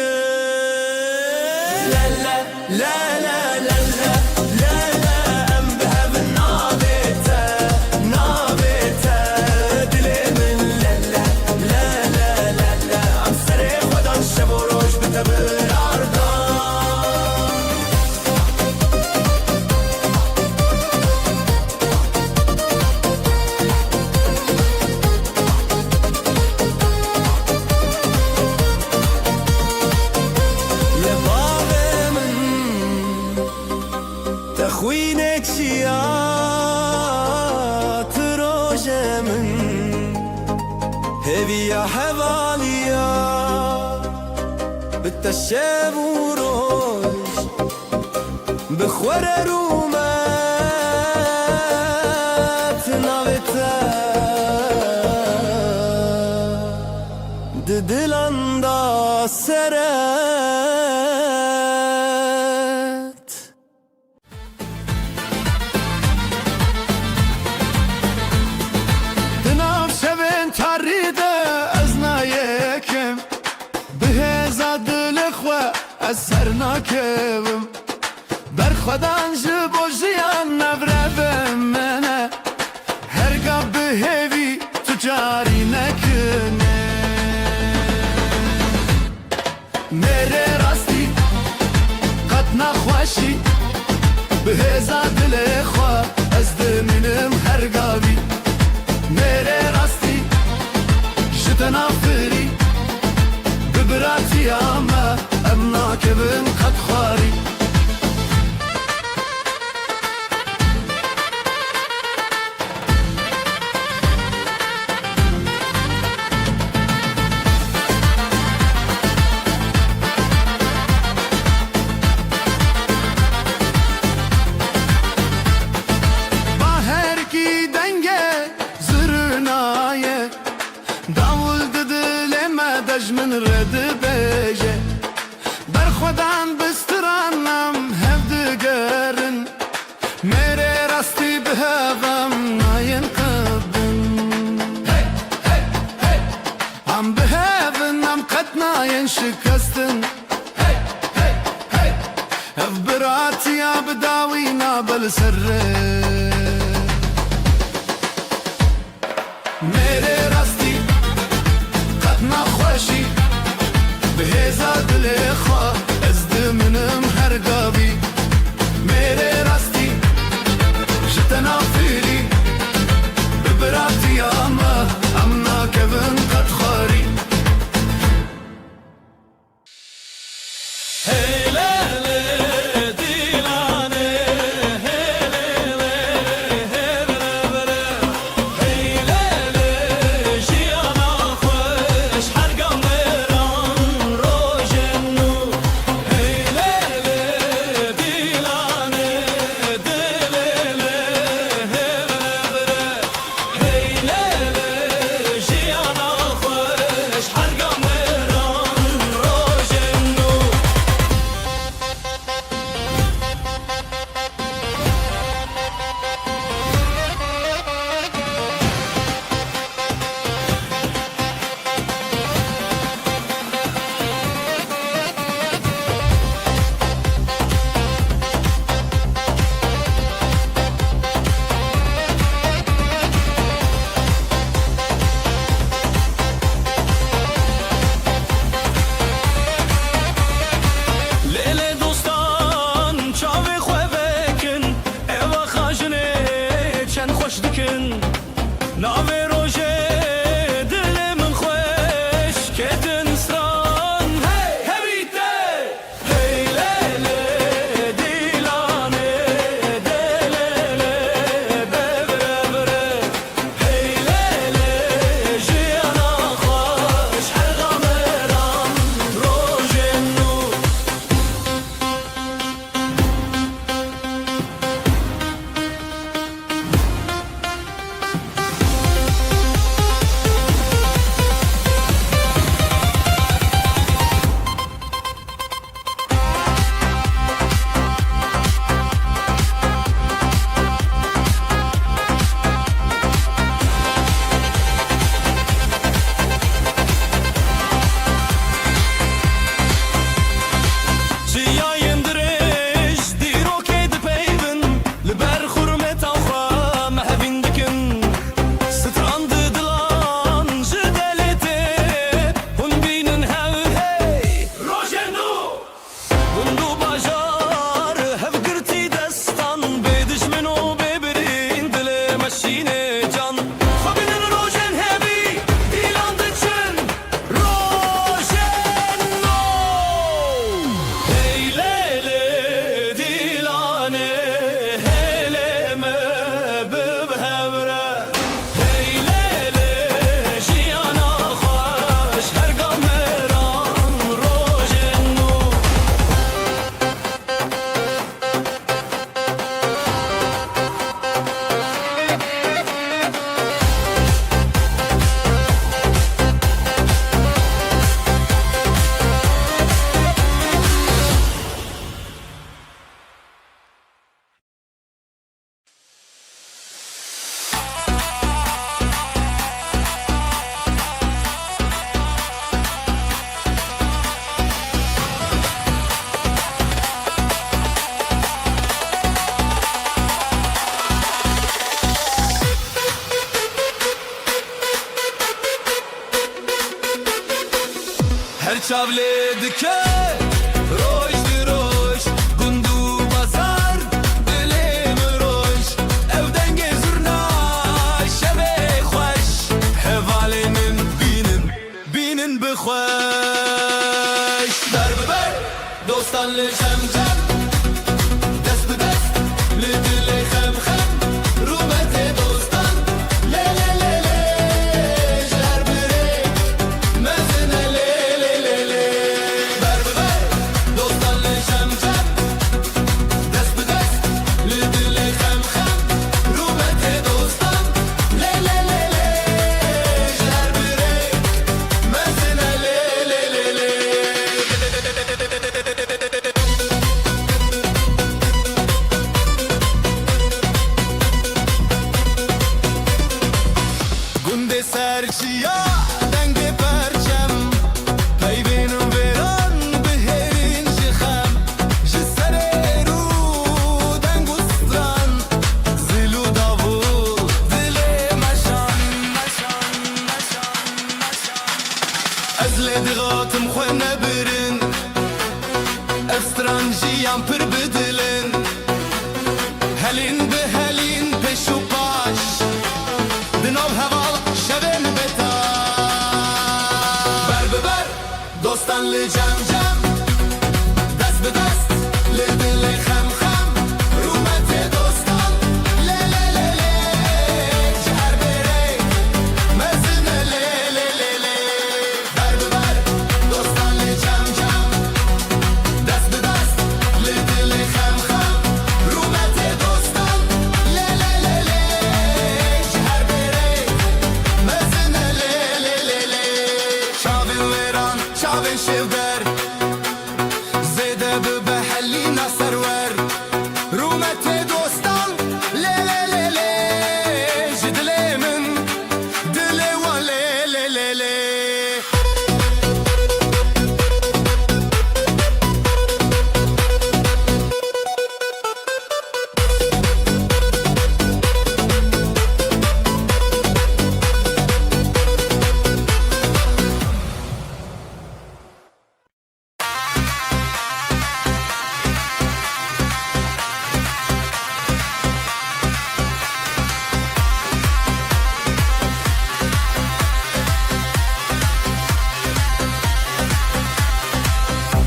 لا لا لا لا لا لا لا لا ام بهب نابته نابته دلي من لا لا لا لا لا لا عم سريخ ودان شب وروج بتبر عرضان. يا بابا من تخوينك شيات روجة من هبي يا حواليا بالتشاب وروج بخور رومات نابتا ددلان دا سرت دناف شبن تاريده ازنا يكم بهزاد الاخوة اثرناكم برخدان جبو جيان نبربم منه هرقا بهوي تجاري نكنه میره راستی قد نخوشی به دل خواه از دمینم هر گاوی میره راستی شتنا فری ببراتی اما امنا که بن قد خواری من رد بيجي برخدان بسترانم هفدقرن ميري راستي بهافم ناين قبن عم بهافن عم قد ناين شكستن هف براتي بداوينا بالسرن ميري راستي قد نخوشي بهزاد الاخوة ازد منم هرقابي ميري راستي جتنا فيلي ببراتي اما امنا كبن قد خاري جيانا خوش حرقا مران روجنا هر چاوله دکه روش دی روش گندو بازار دلیم روش او دنگ زرنا شبه خوش هوالینن بینن بخوش در ببر دوستان لجم جم دست به دست لدل خم خم رومت دوستان لی لی لی لی جر بره مزنه لی لی لی لی بر ببر دوستان لجم جم دست به دست لدل خم خم رومت دوستان لی لی لی لی جر بره مزنه لی لی لی لی گنده سرچیا دنگ پرچم پیوینم ویران بهرین شخم جسر رو دنگ استران زلو داوود دل مشان از لدغاتم خو نبرن استرانجیان پر بدلن هلین به هلین پش و پاش دناب هوال شبن بتاش بر ببر دوستان لجم جم دست به دست لدل خم خم رومت دوستان لی لی لی لی جهر بره مزنه لی لی لی لی بر ببر دوستان لجم جم دست به دست لدل خم خم رومت دوستان لی لی لی لی جهر بره مزنه لی لی لی لی چاوین ویران چاوین شیودر زیده ببحلی نصرور رومت دوستان لی لی لی لی جدلی من دلی و لی لی لی لی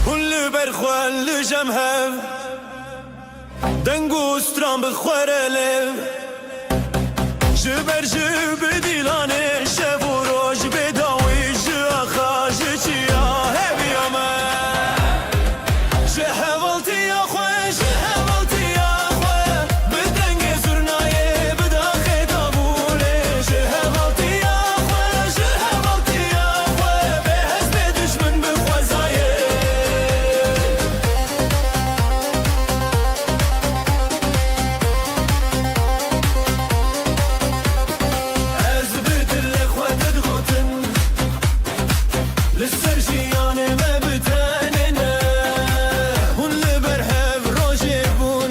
هون لبرخوان لجم هم دنگو ستران بخوره لب جبر جب دیلانه شب و روش بداوی جاخا جچیا هبی آمد جهوالتی یا خواه جهوالتی یا خواه بدنگ زرنایه بداخه دابوله جهوالتی یا خواه به حزب دشمن بخوازایه از بدل خود دغوتن لسر جیانه ما بتاننا هون لبرهب روجي بون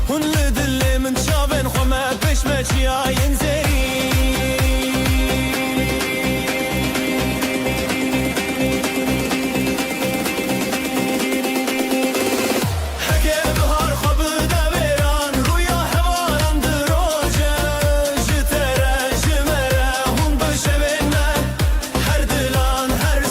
هون لدل من شابن خما بش ما جياين زري حكي بهار خب دبيران رويا حواران دروجه جتره جمره هون بشبنا هر دلان هر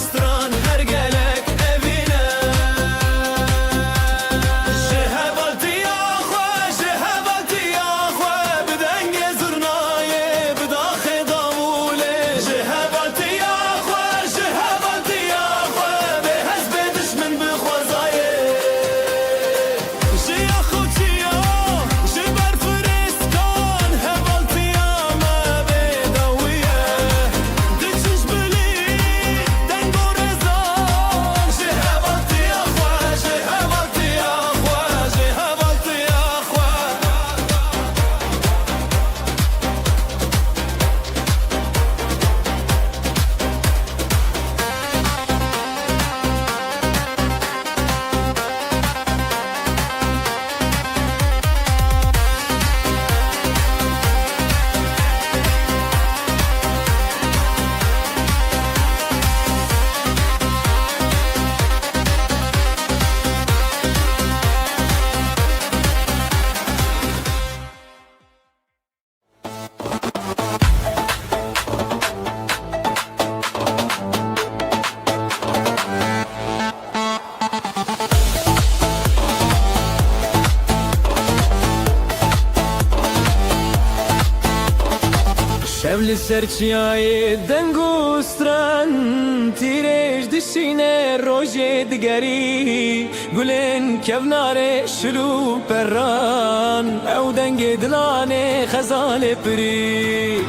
سرچیای دنگو ستران تیرش دشینه روژه دگری گلن کوناره شلو پران او دنگ دلانه خزال پری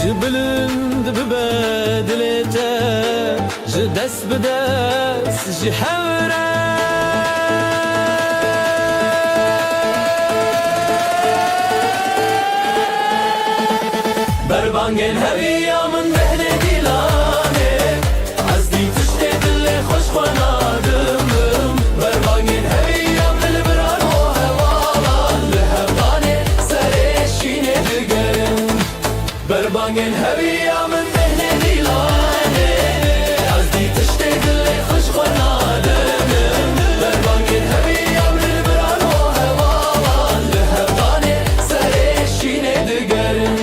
جبلند ببدلته جدس بدس جحوره بربانگن هویا من بهنه دیلانه از دی تشته دل خوش خونادم بربانگن هویا دل بران و هوالا لحبانه سرشینه دگرم بربانگن هویا من بهنه دیلانه از دی تشته دل خوش خونادم بربانگن هویا دل بران و هوالا لحبانه سرشینه دگرم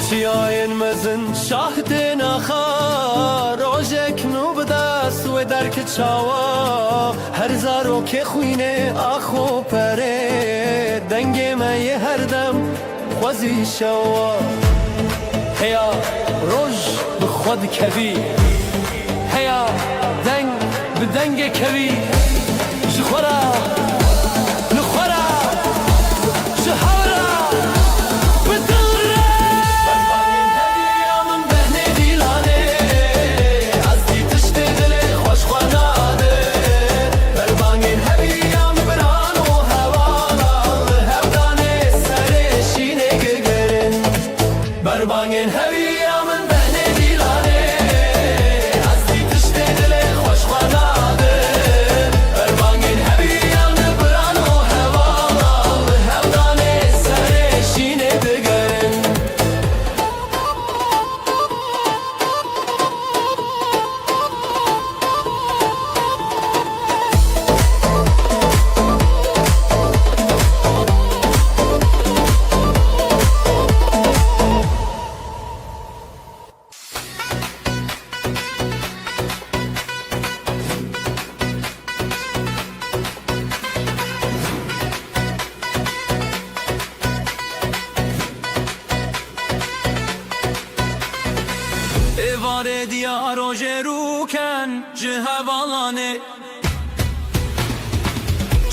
تیاین مزن شاهدین آخر روزک نو بدست و درک چاوا هر زارو که خوینه آخو پره دنگ مای هر دم خوزی شوا هیا روز بخود کبی هیا دنگ بدنگ کبی جخورا نخورا جهورا بربانگن هویا من بهنه دیلانه از دی تشته دل خوش خوناده بربانگن هویا من بران و هوالا هودانه سرشینه دگرن evare diyar roje ruken cihevalane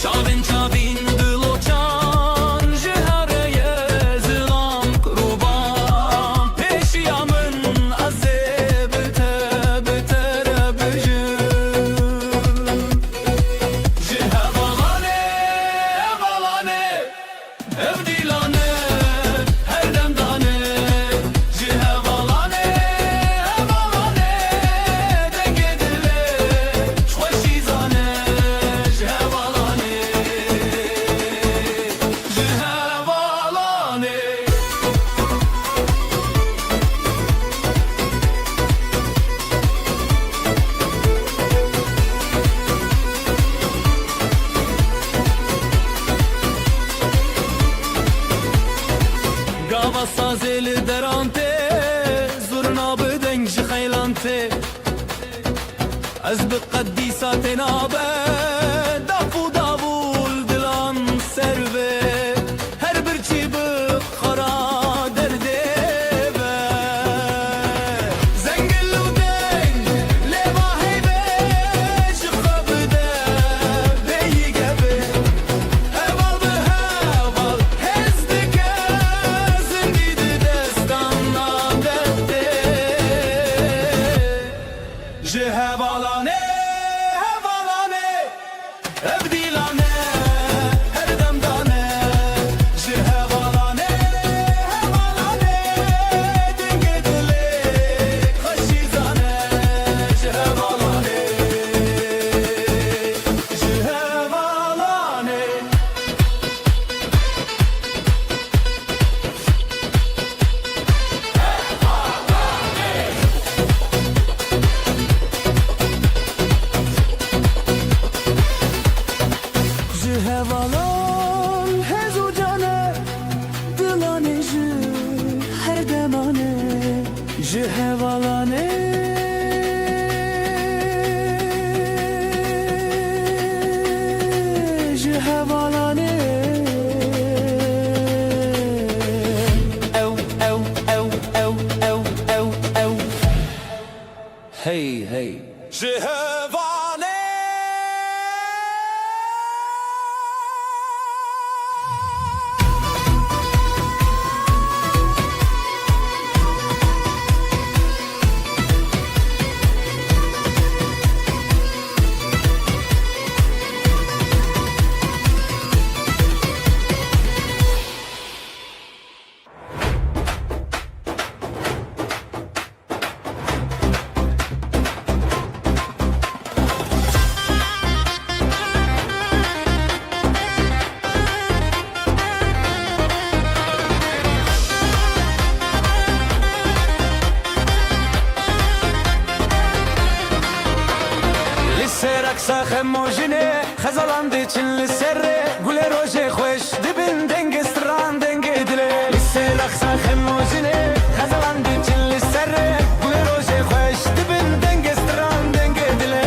çavin çavin diloçan cihereye zilam kurban peşiyamın azze betere bejim cihevalane evalane evdilane her demdane cihevalane Gava sazeli derante zurna bedenj khaylante az biqaddisat nabe dafu davul dilan serve her bir çibi khara derde ve zengil udeng leva heybe jkhabde beyi gebe heval be heval hezdike zindid destanna derde jehevalane hevalane evdilane her demdane jehevalane hevalane dingedile khashizane jehevalane jehevalane هی جهوانه Raksa khemojine khazalan de chin serre gule roje khosh dibin denge stran denge dile lise raksa khemojine khazalan de chin serre gule roje khosh dibin denge stran denge dile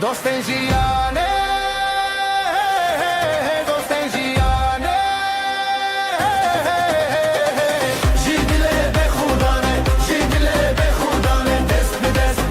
dosten jiyane dosten jiyane jidile be khudane jidile be khudane dest be dest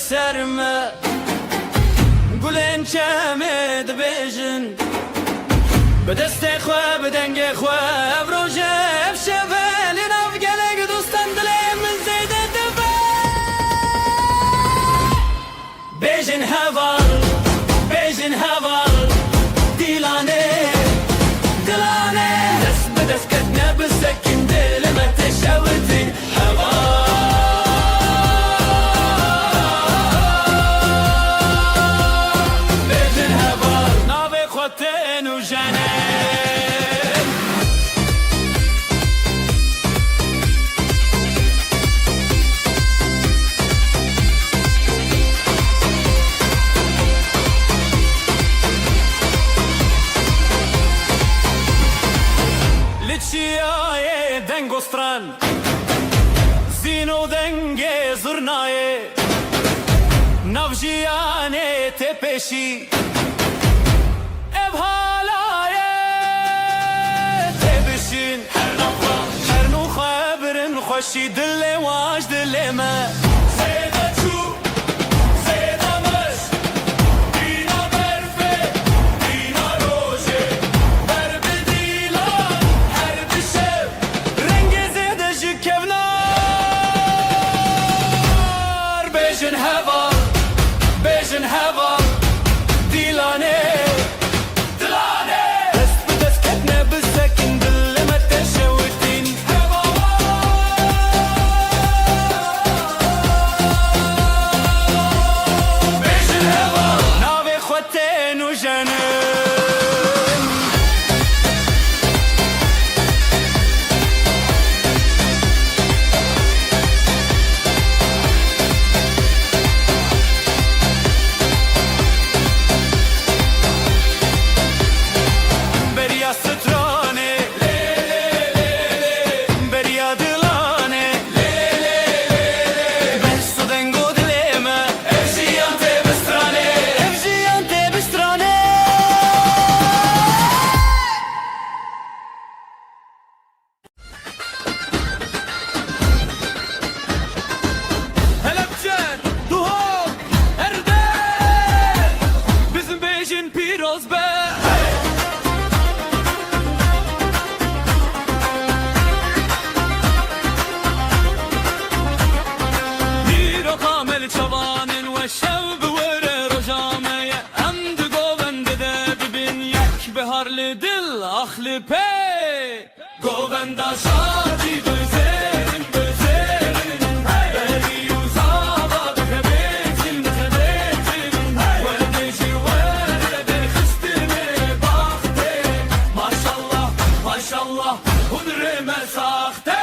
serme Gulen çeme dibêjin Bi destê xwe bi dengê xwe ev roje ev şeve lê nav gelek dostan dilê min zêde dibe Bêjin heval bêjin heval dîlanê dilane dest bi dest ketine bi sekin dilime teşewitî heval Dengostran Zino denge zurnaye Navjiyane tepeşi Ev halaye Tebişin Her nuha birin hoşi dille vaj dilleme Zeyda çu Zeyda mış تين وجنن بريا ستراني بريا دلاني بس دنگو دليمه افجيانتي بستراني افجيانتي بستراني هلا بجان دوهوك اردان bizim bejin piroz be çobanın ve şevb vere rojame emdi govende de bibin yak beharlı dil ahli pe govenda şadi gözlerin gözlerin beni uzava bebetin bebetin verdeci verde hıstine baktı maşallah maşallah hunreme sahte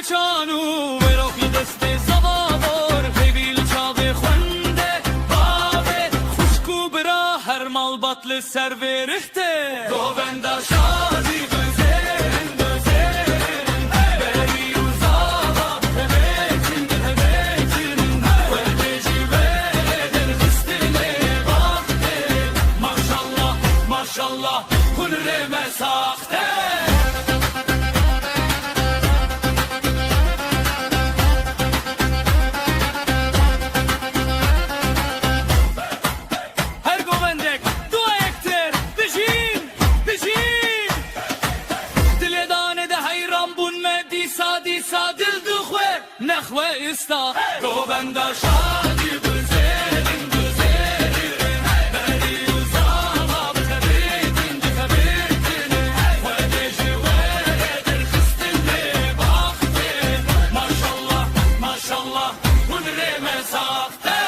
چانو و روی دست زوار خیلی چاوه خونده بابه خوشکو برا هر مال باطل سر ورخته گووندا شادی gözlerin gözlerin beni uzava bebetin bebetin verdeci veredir hıstine baktı maşallah maşallah hunreme sahte نخوه استا گووندا شادی gözlerin gözlerin beni uzava bebetin bebetin verdeci veredir hıstine baktı maşallah maşallah hunreme sahte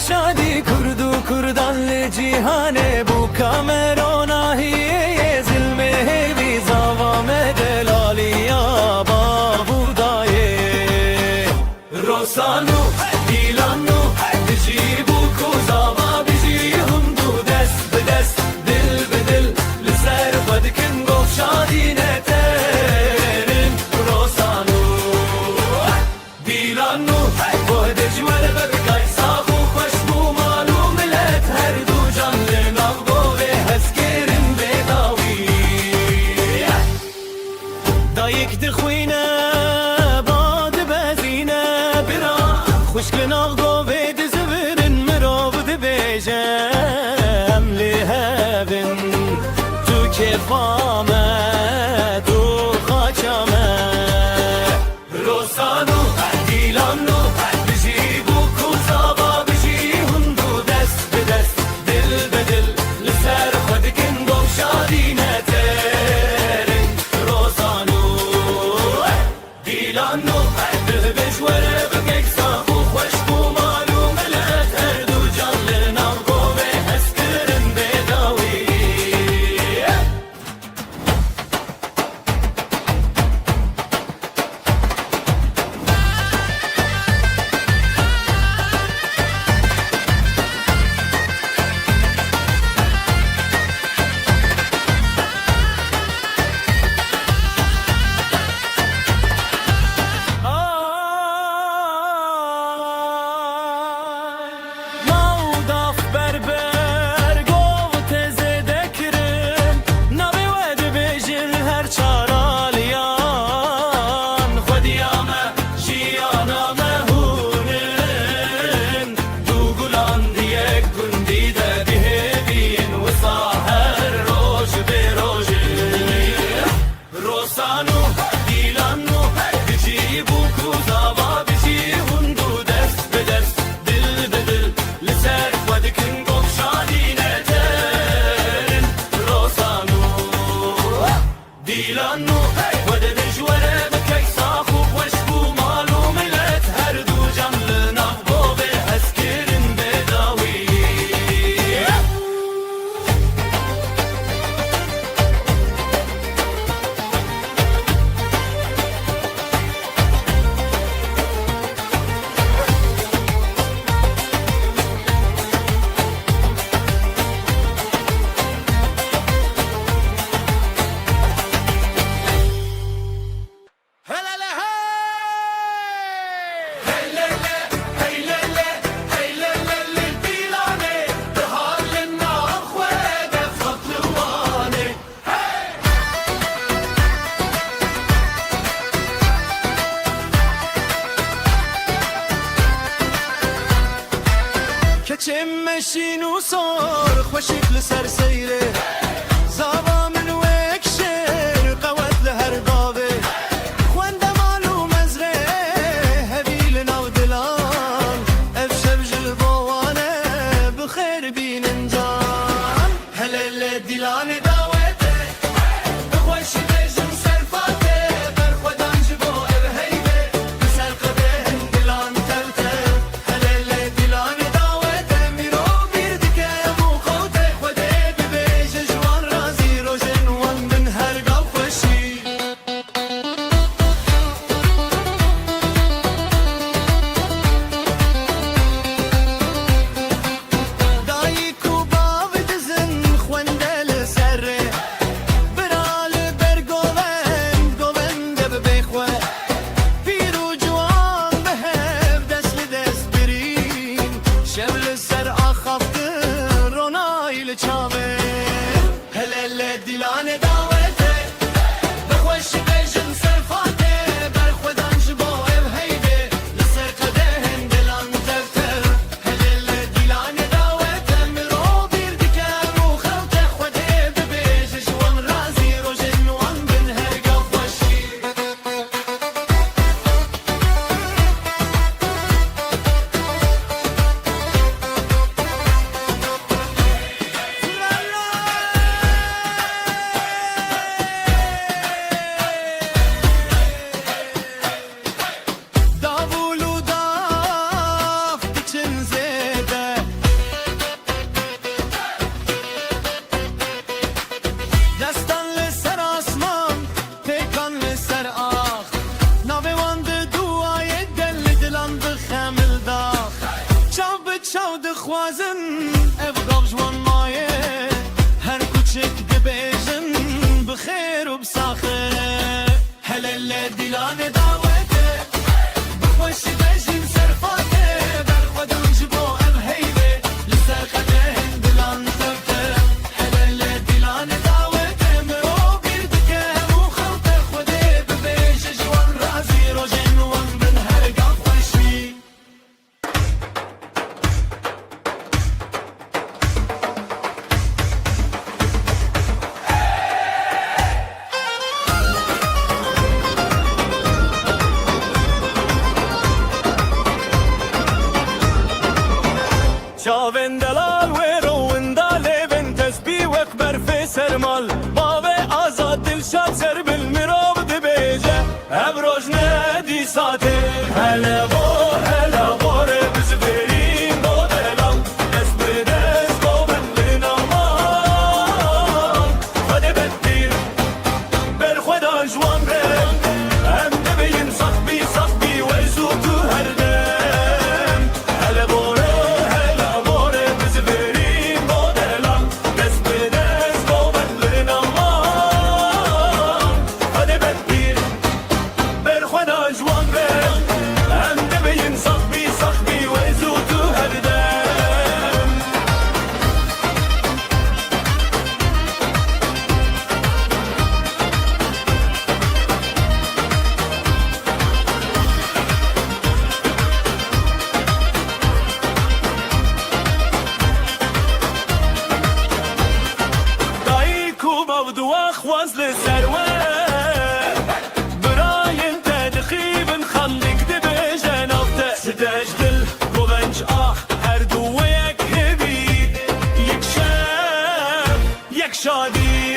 شادی کردو کردان جهانه بو کامرونا هیه زلمه هیوی زوام دلالیا بابو دایه روسانو دیلانو بجیبو کوزاوا بجی هندو دست به دست دل به دل لسر بدکن گفت شادی نترین روسانو دیلانو بوده جوال بگای ساخو دایک دخوینه باد بزینه برا خوشکن آقا و دزورن مراو دبیجم لهبن تو کفامه تو خاچمه روسانو دیلانو بجیبو کوزاوا بجی هندو دست به دست دل به دل لسر خودکن گم شادی نترین روسانو دیلانو به بجوره بگیک ساخو خوش بو معلوم لت هر دو جان لنام گوه هسکرن بداوی کچم مشین و سر خوشک لسر سیره زاوا من وک شیر قوت لهر قاوه خوانده مالو مزره هبیل ناو دلان افشب جل بوانه بخیر بین انجام هلل دلان داوته بخوش بجم سرفاته برخودان جبو ارهیبه بسر قده دلان تلته هلل دلان داوته میرو بیردکه مو خوته خوده ببیج جوان رازی روشن وان من هر قو خوشی دایی کو باو دزن خونده لسره برال برگوون گوون دب بخوه پیرو جوان بهب دست لدست برین شبل سر آخافت رونایل چاوه هلل دیلان داوته بخوش بجن سرفاته برخودان جبو اب هیده لسر قده هندلان تفتر هلل دیلان داوته مرو بیردکه رو خوته خوده ببیج جوان رازی روشن وان بن هرگا خوشی داولو داف بچن زیده دستان لسر آسمان پیکان لسر آخ ناوه واند دوای دل دلان بخمل داخ چاو به چاو دخوازن افغاف جوان مایه هر کوچک دبیجن بخیر و بساخه هلل دیلان داوته بخوش بجن سرفاته برخودان جبو اب هیده لسر قده دلان تفته هلل دیلان داوته مرو بیردکه مو خوته خوده ببیج جوان رازی روشن وان بن هرگا خوشی چاوین دلال و روین داله بن تسبی وک برف سرمال ماوه آزاد دل شاد سر بالمراب دبیجه ابروج ندی ساته هلا باره بزبرین با دلال دست به دست گوبن لنامان خده بدیر بر خدا جوان بر هم دبین صخبی و زو تو هر دم هلا باره بزبرین با دلال دست به دست گوبن لنامان خده بدیر بر خدا جوان بر هم دبین صخبی و زو تو هر دم دایی کو باودو اخواز لسروه براین تدخیبن خندق دبه جنافته ستاج دل گوونج آخ هر دو یک هبید یک شب یک شادی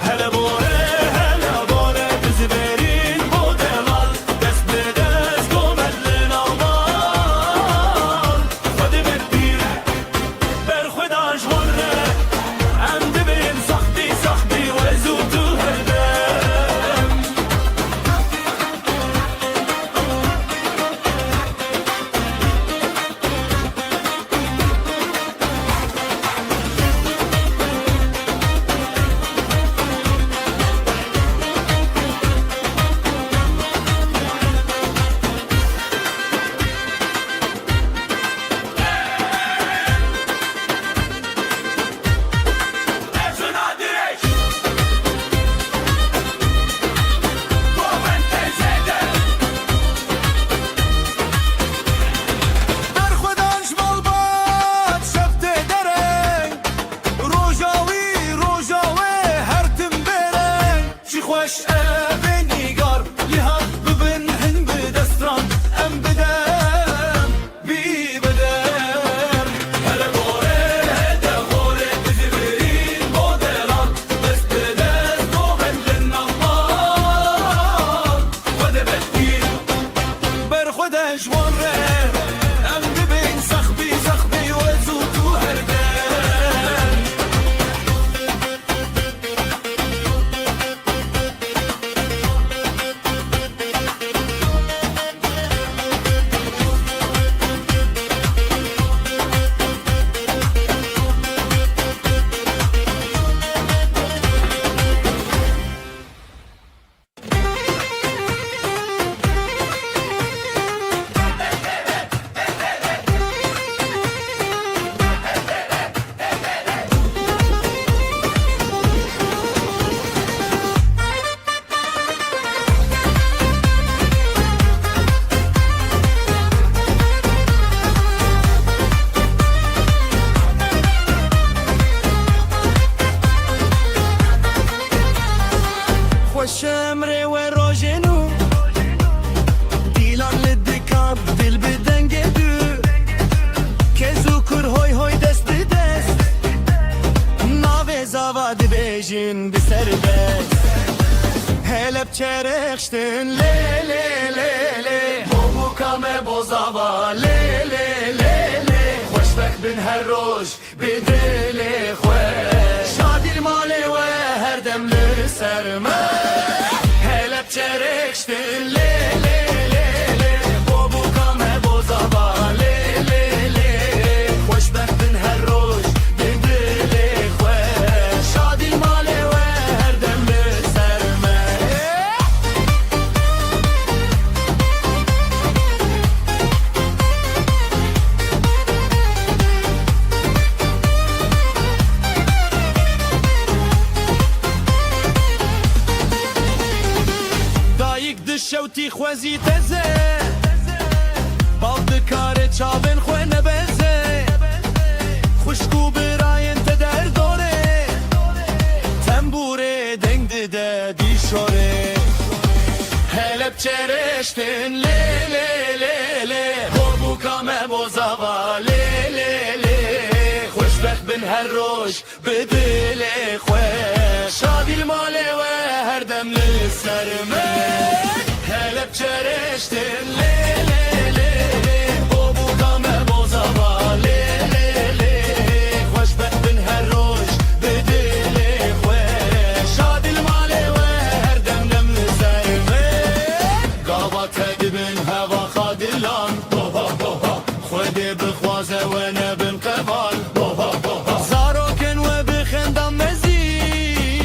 هلا باره بزبرین با دلال دست به دست گومد لنامان خود بدیر بر خدا جوان ره هم دبین صخبی و زو تو هر دم Helep çerekştin le le le le بو کامه بوزاوا لی لی لی لی خوشبخت بن هر روز بدل خوش شادی مالی و her dem لسرمه Helep çerekştin le le le le بو کامه بوزاوا لی لی لی خوشبخت بن هر روز بدل خوش شادی مالی و her dem لسرمه دایک دشوتی خوزی تزه بالد کار چاون خو نبزه خوشکو براین تدر دوره تنبوره دنگ ده دیشوره Helep çerekştin le le le le بو کامه بوزاوا لی لی لی خوشبخت بن هر روز بدل خوش شادی مالی و her dem لسرمه Helep çerekştin le le le le بو کامه بوزاوا لی لی لی خوشبخت بن هر روز بدل خوش شادی مالی و her dem لسرمه قابت دبن هوا خادلان بوها بوها خودي بخوازه ونبن قبال بوها بوها زاروکن و بخندم مزین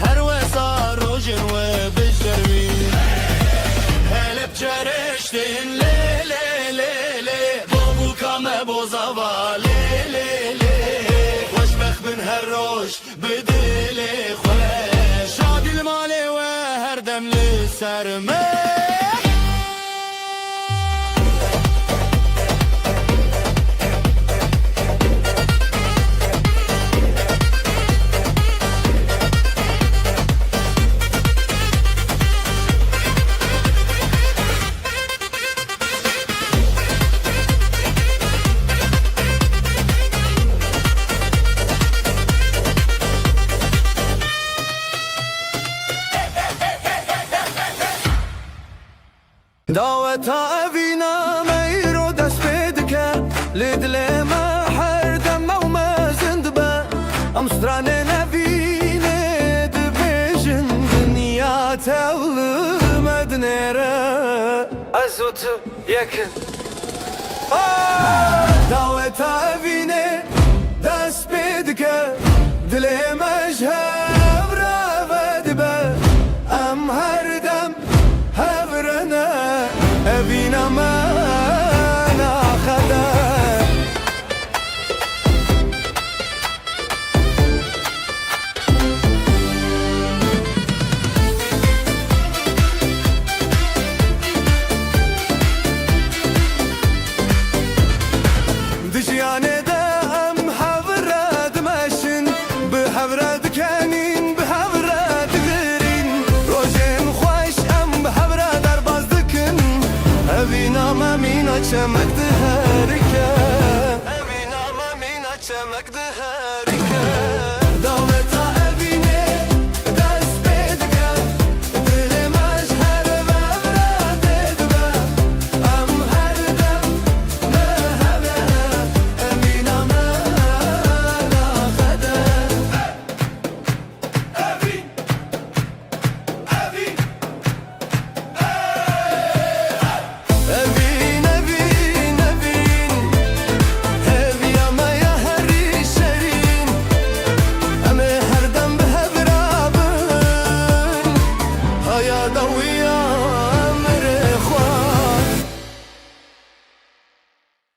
هر و ساروجن و بشروین Helep çerekştin le le le le بو کامه بوزاوا لی لی لی خوشبخت بن هر روز بدل خوش شادی مالی و her dem لسرمه دعوت أبينا ميرو دس بيدك لدل ما حردم وما زندبا أمستران نبينا دبيجن دنيا تولي مدنيرة أزوت يكن دعوت أبينا دس بيدك دل ما جهب رافدبا أم هردم هبرنا أبينا ما ناخذه دجياني دام حبرد ماشن بحبرد كانين بحبرد غيرين روجين خوش أم بحبرد أربازدكن أبينا ما مينا چمك دهاركا أبينا ما مينا چمك دهاركا دعوتا أبيني دست بيدكا دل مجهر بابراد دبا أم هردم مهبها أبينا ما ناخده أبين أبين أبين أبين أبين هذي أما يا هري شرين أما هردم بهبرابن هيا ضوي أمر إخوان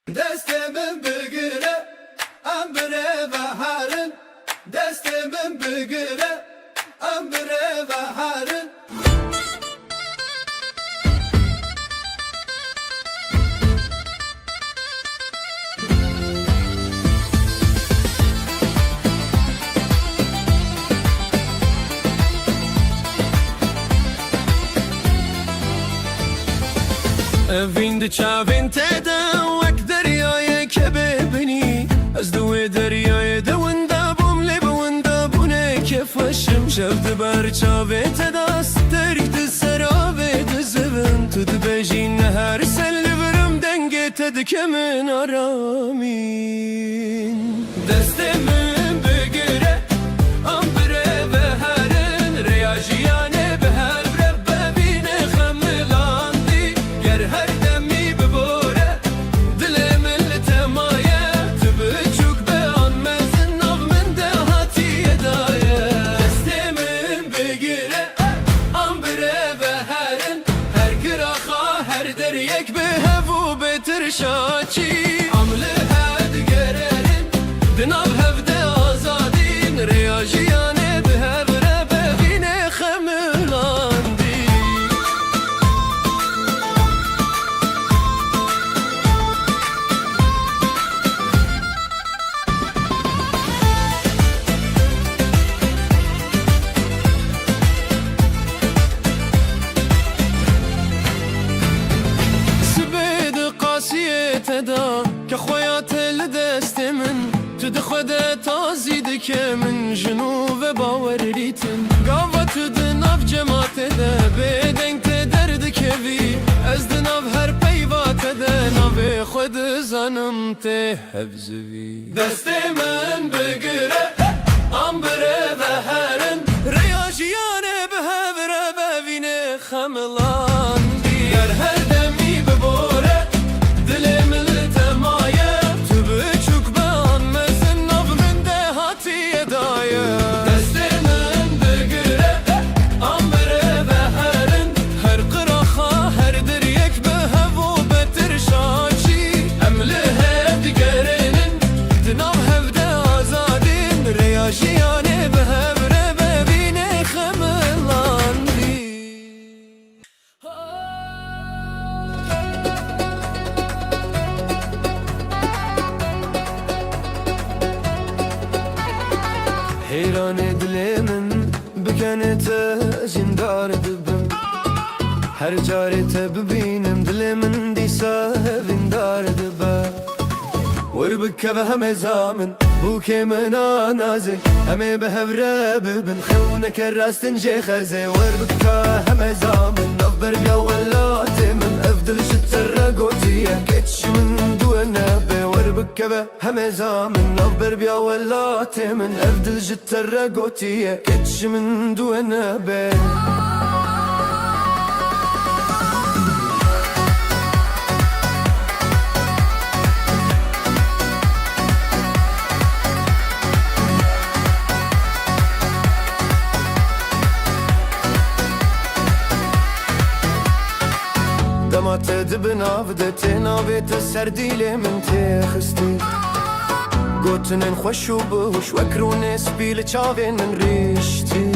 دست من بگیره امبره و هرن دست من بگیره امبره و هرن Evin de çavin tede vek deryaya kebebini Az duve deryaya de wenda bum le wenda bune kefashim Şevde ber çave tedas دکمن آرامین دستمن بگیره امبره و هرن ریاجیانه به هر رب بینه خملاندی گر هر دمی ببوره دل من لتمایه تبچوک به آن مزن ناف من ده هاتی دایه دستمن بگیره امبره و هرن هر گراخا هر در یک به هفو بتر شاچی عمله هد گررین دناب هفده آزادین ریاجیانه به هفره ببینه خملاندی سبید قاسیت دا که خویات لدست من تو دخوده تازید که من جنوب باور ریتن گاوت دناف جماعت ده بدنگ ته درد کبی از دناف هر پیوات ده ناف خود زنم ته حفظوی دست من بگیره امبره و هرن ریاجیانه به هفره ببینه خملاندی گر هر دمی ببوره دل من لتمایه تو بچوک به آن مزن ناف من ده هاتی دایه دست من بگیره امبره و هرن هر قراخا هر در یک به هفو بتر شاچی امله هد گرنن دنام هفده آزادین ریاجیانه به هفره ببینه خملاندی حیران دل من بکنه زندار دبم هر جارت ببینم دل من دیسا ویندار دبم ور بکه به همه زامن بو که من آنازه همه به هفره ببن خونه که راستن جه خزه ور بکه همه زامن نفبر بیا ولات من افضل شتر قوتیه کتش من دو نبه ور بکه به همه زامن نفبر بیا ولات من افضل شتر قوتیه کتش من دو نبه دمات دبناف دتناويت سرديلي من تخستي قوتن خوشو بوش وكرون سبيل تشافين ريشتي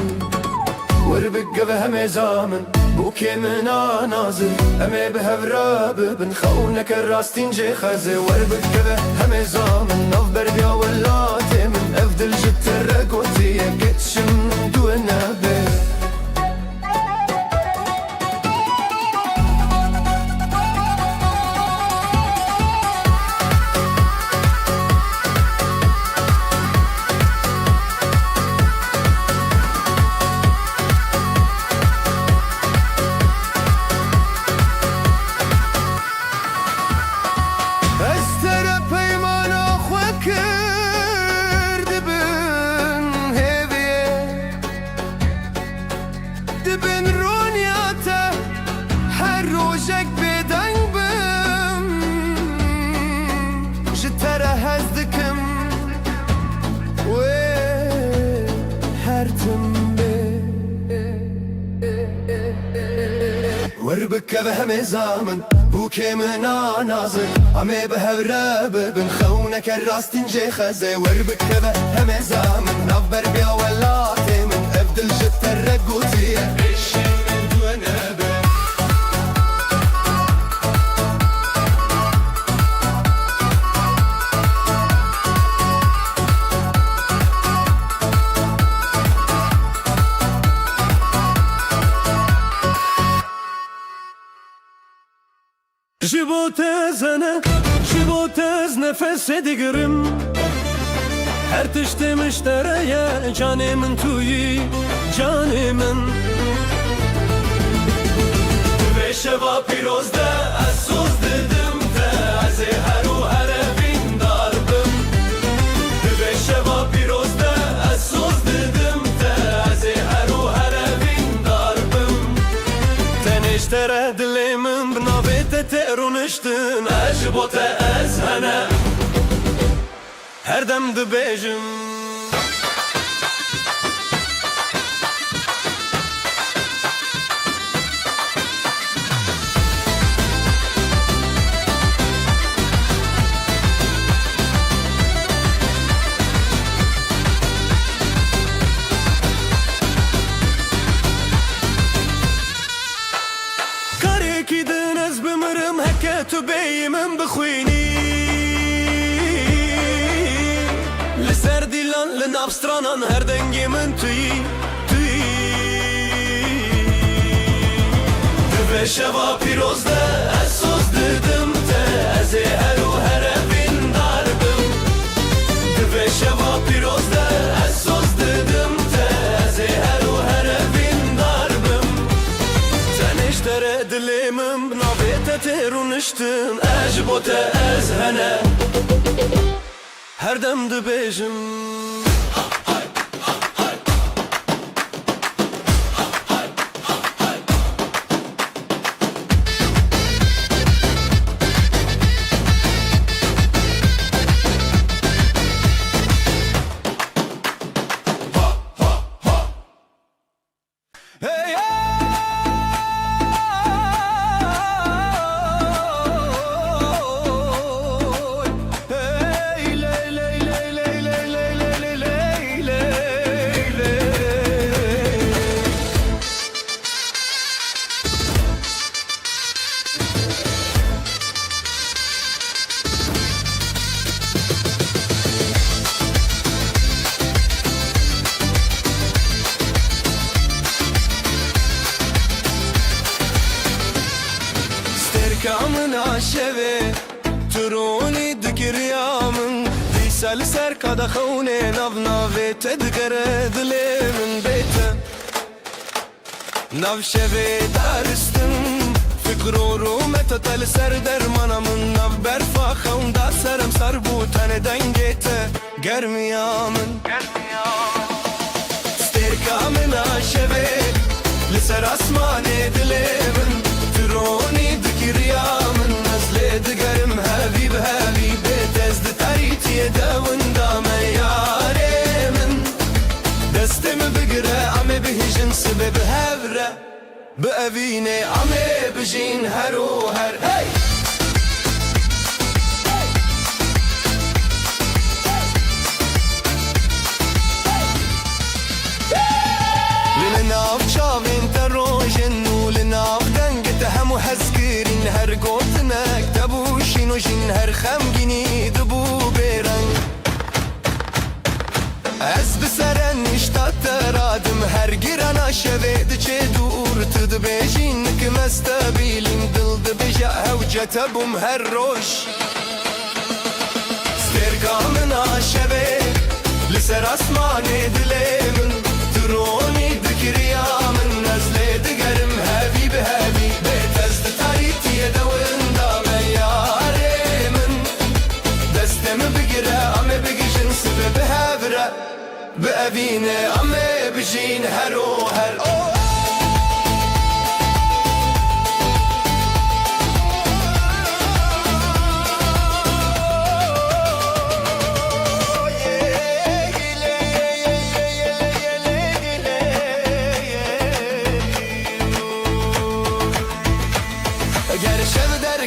وربق بهم زامن بوكي من نازل امي بهفرا ببن خونك الراستين جي خزي وربق بهم زامن نفبر بيا ولاتي من افضل جت الرقوتي كتشم دون نبي وربك بهم زامن بوكي من نازل عمي بهفرا ببن خونك الراستين جي خزي وربك بهم زامن نفبر بيا ولاتي من افضل جت الرقوتية ايش من دون ابن جبوت زنه جبوت از نفس دیگرم هر تشت مشتریه جان من تویی جان من به شبا پیروزده از سوز دیدم ته از هر و هر وین داربم دبه شوا پیروز ده از سوز ددم ته از هر و هر وین داربم تنشتره دلی من بنابیت ترونشتن اجبوت از هنه هر دم دبیجم كاريكي دنز بمرم هكا تبي من بخويني لسردي لان لنابسترانان هر دنگي من توي دبه شوا پیروز ده اسوز ددم ته از هر و هر وین داربم دبه شوا پیروز ده اسوز ددم ته از هر و هر وین داربم تنشتره دلی من بنابیت ترونشتن اجبوت از هنه هر دم دبیجم كامن عشبه تروني دكريامن ديسال سر كدا خوني ناف نافي تدقر دلي من بيته ناف شبه دارستن فكرو رومت تل سر درمانا من ناف برفا خون دا سرم سر بوتن دنگيته گرميامن ستير كامن عشبه لسر اسماني دلي من تروني دكريامن نزل دقرم هبيب هبيب تزد تريتي داون دام ياري من دستم بقرا عمي بهجن سبب هبرة بأبيني عمي بجين هرو هر هاي لناف شافين تروجن ولناف دنگ تهم وحزكرين هر قوتنك تبوشين وجين هر خمجيني دبو بيرن از بسرن اشتاد ترادم هر گرانا شوید چه دور تدبيجين كمستابيلين دل دبجا هوجتبم هر روش سترقامنا شوید لسر اسماني دليمن تروني دكريامن نزل دقرم هبيب هبيب تزد تاريتي دوين دام ياري من دستم بقرا عمي بقجن سبب هبرة بأبيني عمي بجين هرو هر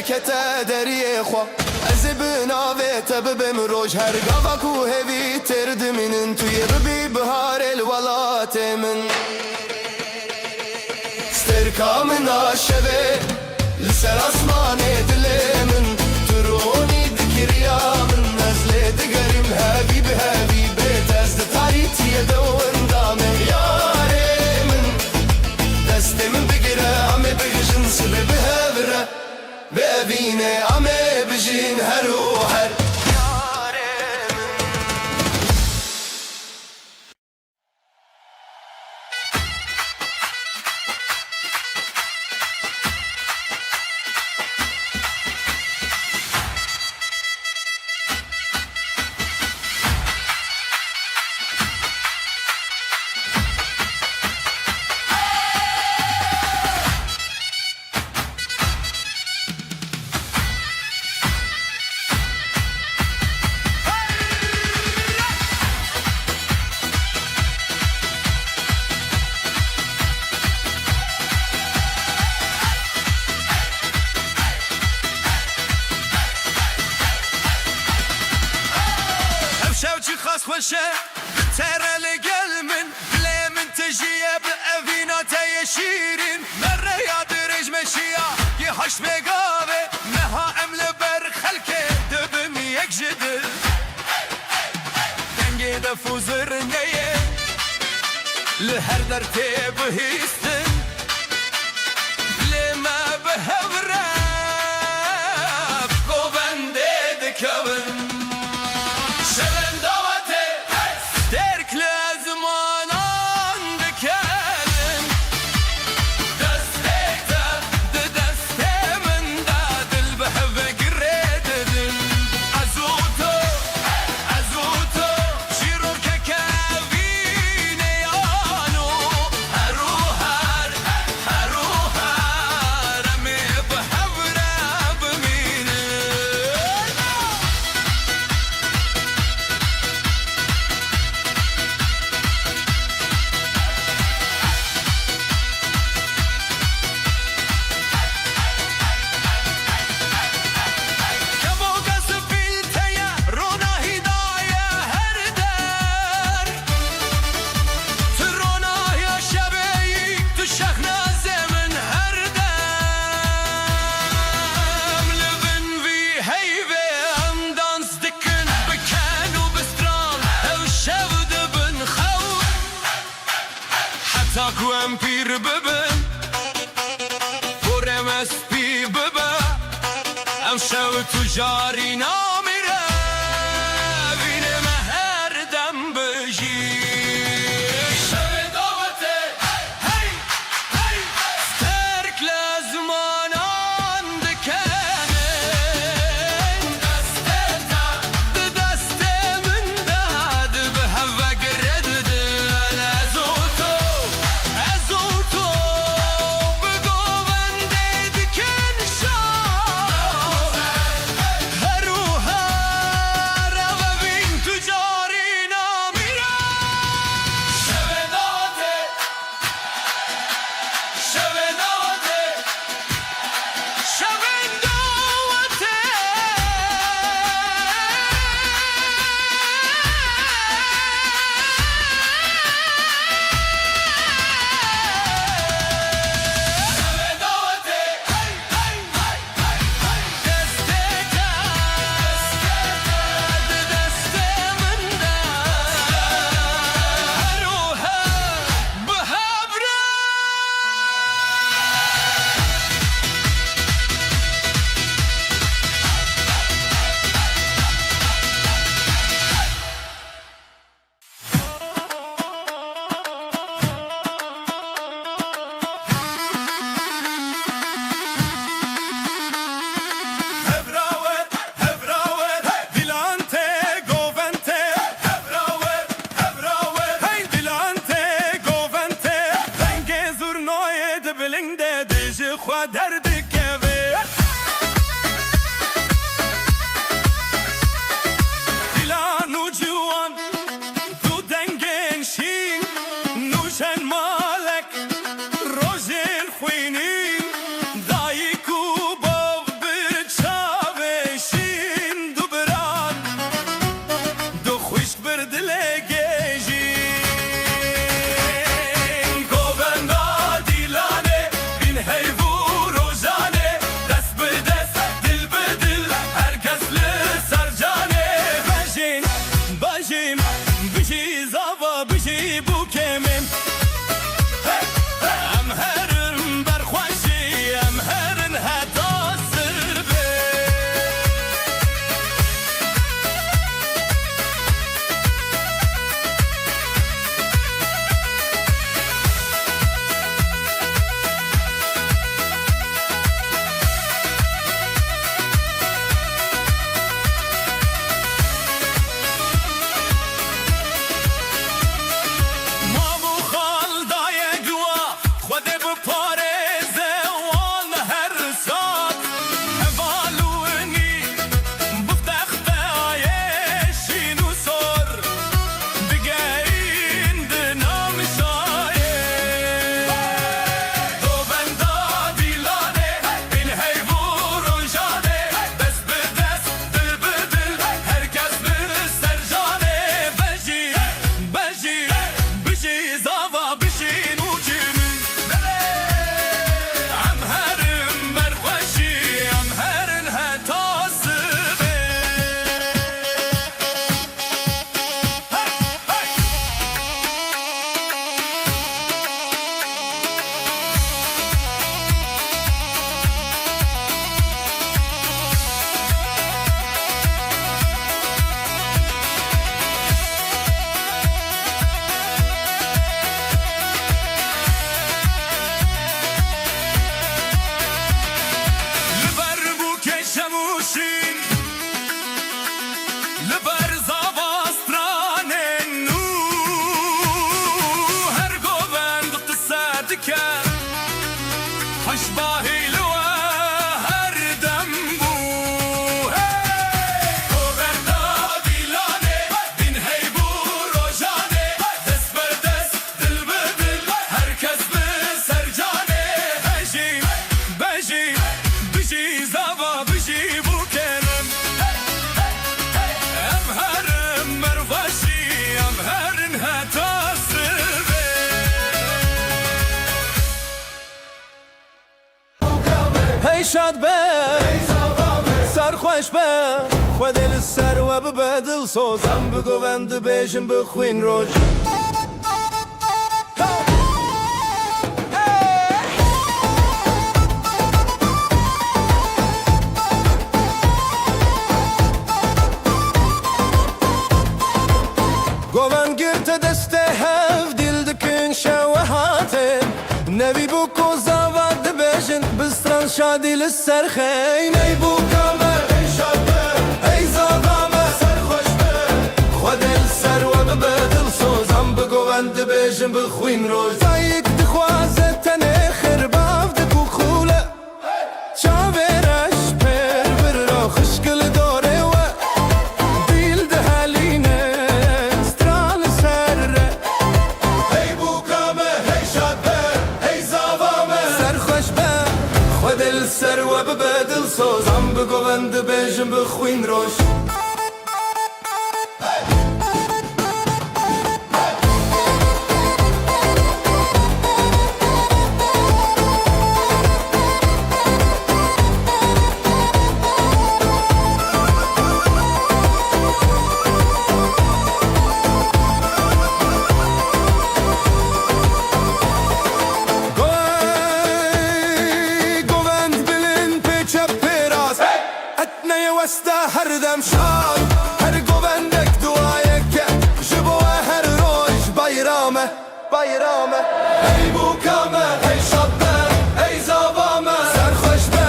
کتا دریه خوا از بناوه ببم روش هر قفاكو هفي ترد من توی ببي بهار الولات من ستركا من عشبه لسر اسماني دلي من تروني دكريا من نزل دقرم هبيب هبيب تزد تاريتي دون دام ياري من دست من بقرا عمي بقجن سبب هبره بأبيني عمي بجين هرو هر شوچی خاص خوشه تره لگل من بله من تجیه بأوینا تیشیرین مره یاد رجم شیا یه هشت مگاوه مها امل بر خلکه دبم یک جدل دنگی دفوزر نیه لهر در تی بهیستن لما بهورب گوبنده دکون شلن دواته درک لازمانان دکلن دستک تا دست من دا دل بهو گرددن ازوتو شیرو که کوینه یانو هروهر امی بهورب مینه كبوك سبيلتيا رونا هدايا هردر ترونا يا شبيك تشخنا زمن هردم لبن في هيبة ام دانس دكن بكان وبستران او شود بن خو حتى كوان بير ببن ورمس بي ببا ام شو تجاری نامیره بینه مهر دم بجی شو دعوته هی هی سترک لازمانان دکنن دست من داد به هوا گرددن ازوتو بگو بنده دکن شا هروها شاد به سرخوش به خود دل سر و ببدل سوزم بگوند بیشم بخوین روش گوان گرت دسته هف دیل دکن شوهاته نبی بو کوزا ود بیشن بستران شادی لسر خیم ای بو کامر ای شاده ای زاغامه سر خوش به خود دل سر و ببدل سوزم بگوند بیشن بخوین روز تایک دخوازه تنه خرباف دکو خوله چاورش پر بر را خشکل داره و دیل دهالینه استرال سر ای بو کامه ای شاده ای زاغامه سر خوش به خود دل سر و ببدل سوزم بگوند بیشن بخوین روش هر دم شاد هر گوندک دعای که جبو هر روز بایرامه بایرامه ای بو کامه ای شاده ای زابامه سر خوش به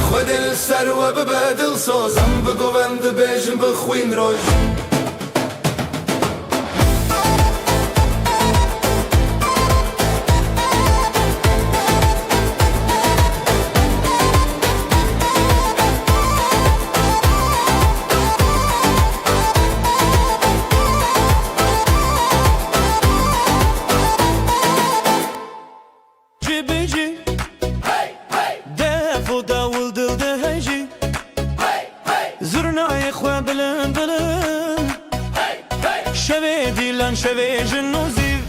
خود دل سر و ببدل سوزم بگوند بیشم بخوین روش شوی دیلان شوی جنوزی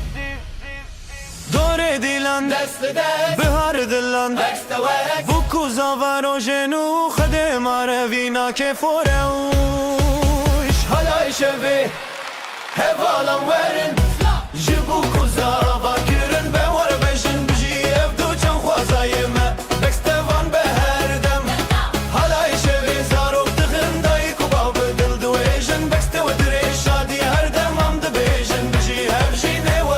دور دیلان دست دست بهار دلان دست وک بوکو زاوارو جنو خده ماره وینا که فوروش حالای شوی هوالان ورن جبو کوزاوا کرن به ور بشن بجی افدو چن خوازایمه بکستوان به هر دم حالای شوی زاروک دخن دای کوبا بدل دویشن بکستو دری شادی هر دم هم دبیشن بجی هفشی نوا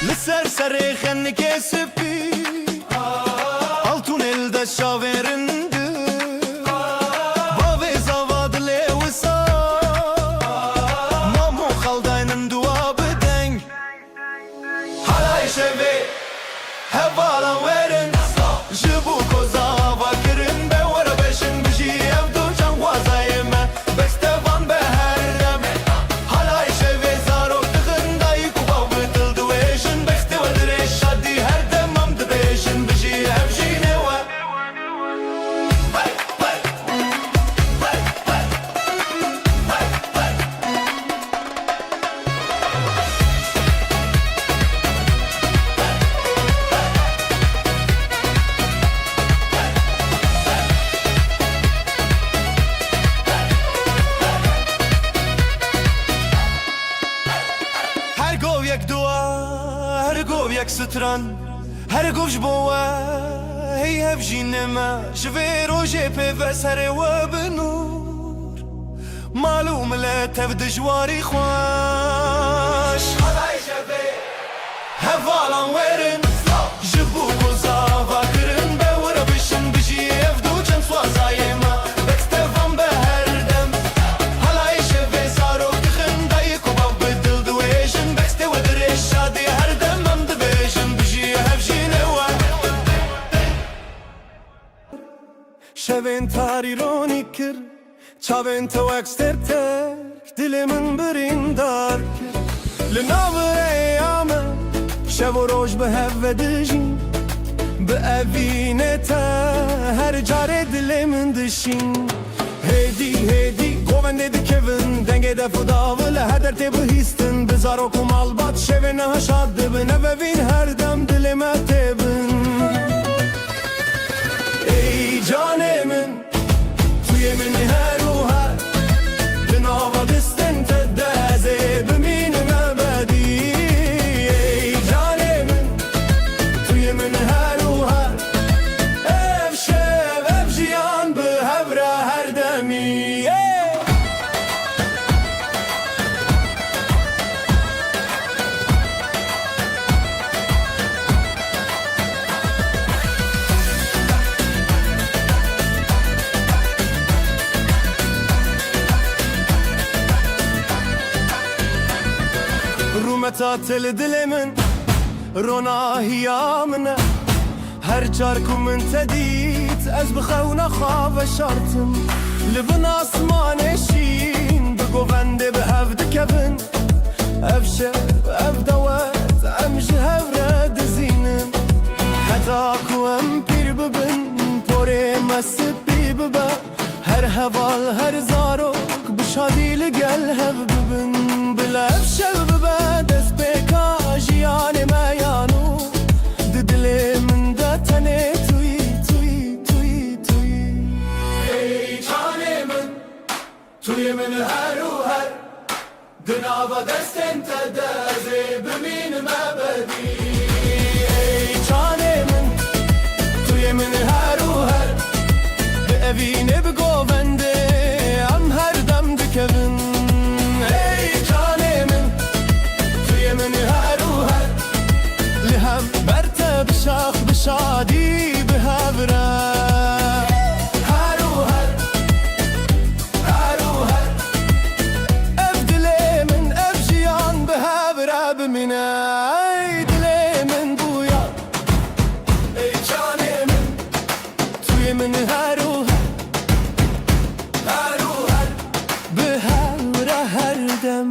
لسر سر خن کسبی altun elde şaverindi Bave zavad lewsa Mamu khaldaynin dua bedeng حالای شوی هوالان ورن جبو کوزاوا کرن به ور بشن بجی افدو چن خوازایمه بکستوان به هر دم حالای شوی زاروک دخن دای کوبا بدل دویشن بکستو دری شادی هر دم هم دبیشن بجی هفشی نوا Her gov yek dua her gov yek stran her gov jboa hey hevjinema jve roje pe vesere wa benur malum la tevd jwari khwash حالای شوی هوالان ورن جبو کوزاوا کرن به ور بشن بجی افدو چن سوازایما بکستوان به هر دم حالای شوی زاروک دخن دای کوبا بدل دویشن بکستو دری شادی هر دم هم دبیشن بجی هفشی نوا شوین تاری رونی کر چاوین تو اکستر ترک دلمن بریندار کر لناور ایامه شب و روز به هفته دژین بأبینه تا هر جاره دل من دشین هدی گوونده دکون دنگه دفداول هر در تبهیستن بزارو کمال باد شوه نه شاد دبن ببین هر دم دل ما تبن ای جان من توی من هر و هر بناوا دستن تدازه بمین مبدی ای جان من توی من هر و هر افشب افجیان به هبره هر دمی تعطل دل من روناهیا منه هر جاركم من تديت از بخونه خواب شرطم لبن آسمان شین بگوونده به هفت کبن افشه اف دوات امشه هفره دزینم حتا کوم پیر ببن پوره مسبی ببا هر هوال هر زاروک بشادی لگل هف ببن بلا افشه ببا دست بکا جیان میانو دل من دا تنه توی ای جان من توی من هر و هر دنابا دستن تدازه بمین مبدی ای جان من توی من هر و هر به اوینه بگوونده ام هر دم دکون ای جان من توی من هر و هر لهم برته بشاخ بشادی به هبره من ای دل من بویا ای جان من توی من هر و هر به هر دم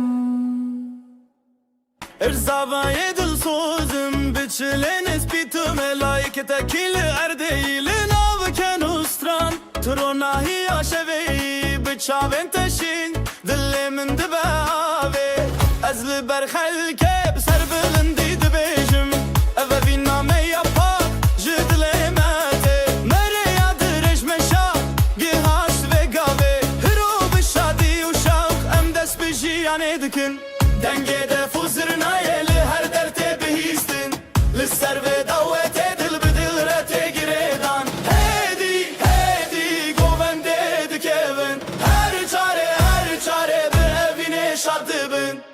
ارزاوای دل سوزم بچلن اسپیتو ملائکتکیل اردیل ناو کنوستران تروناهی آشوی بچاون تشین دل من دباوی از لبر خلکه بسر بلندی دبیجم اوه وی نامه یا پاک جدل ماته مره یادرش مشا گیهاش و گاوه هرو بشادی و شوق ام دست بجیانه دکن دنگه دفو زرنایه لهر درته بهیستن لسر و دوته دل بدل رته گریدان هیدی گوونده دکون هر چاره به اوینه شاد بن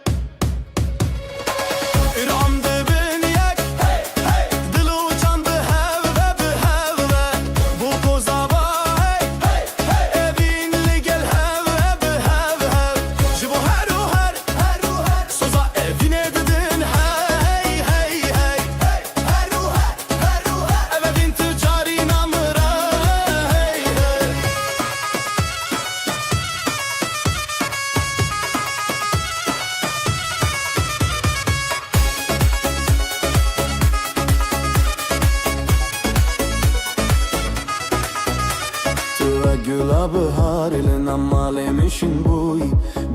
Gula bahar ile namalemişin boy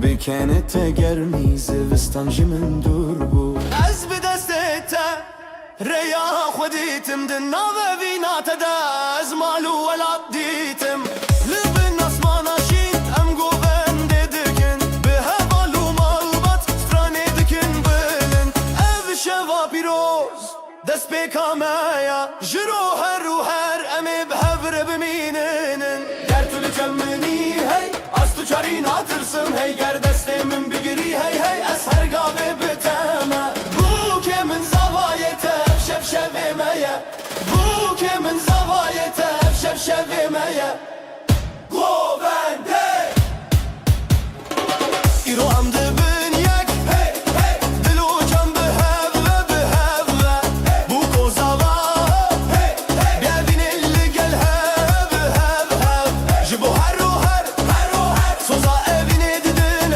Bekene tegermi zivistan jimin dur bu Az bir destete reya khoditim din nave vinata da az malu velat ditim Libin asmana şin em govende dikin Be hevalu malbat strane dikin bilin Ev şeva piroz dest bekamaya Jiro her emi behevre biminin جمنی هی از تو چاری ناترسم هی گر دستمون بگیری هی از هر گاوه بتمه بو که من زوایته شفشفیمه بو که من زوایته شفشفیمه گوونده ایرو هم دبن یک دلو جم به هفوه بو کوزاوا بیابین لگل هفوه جبو هر سوزا evine dedin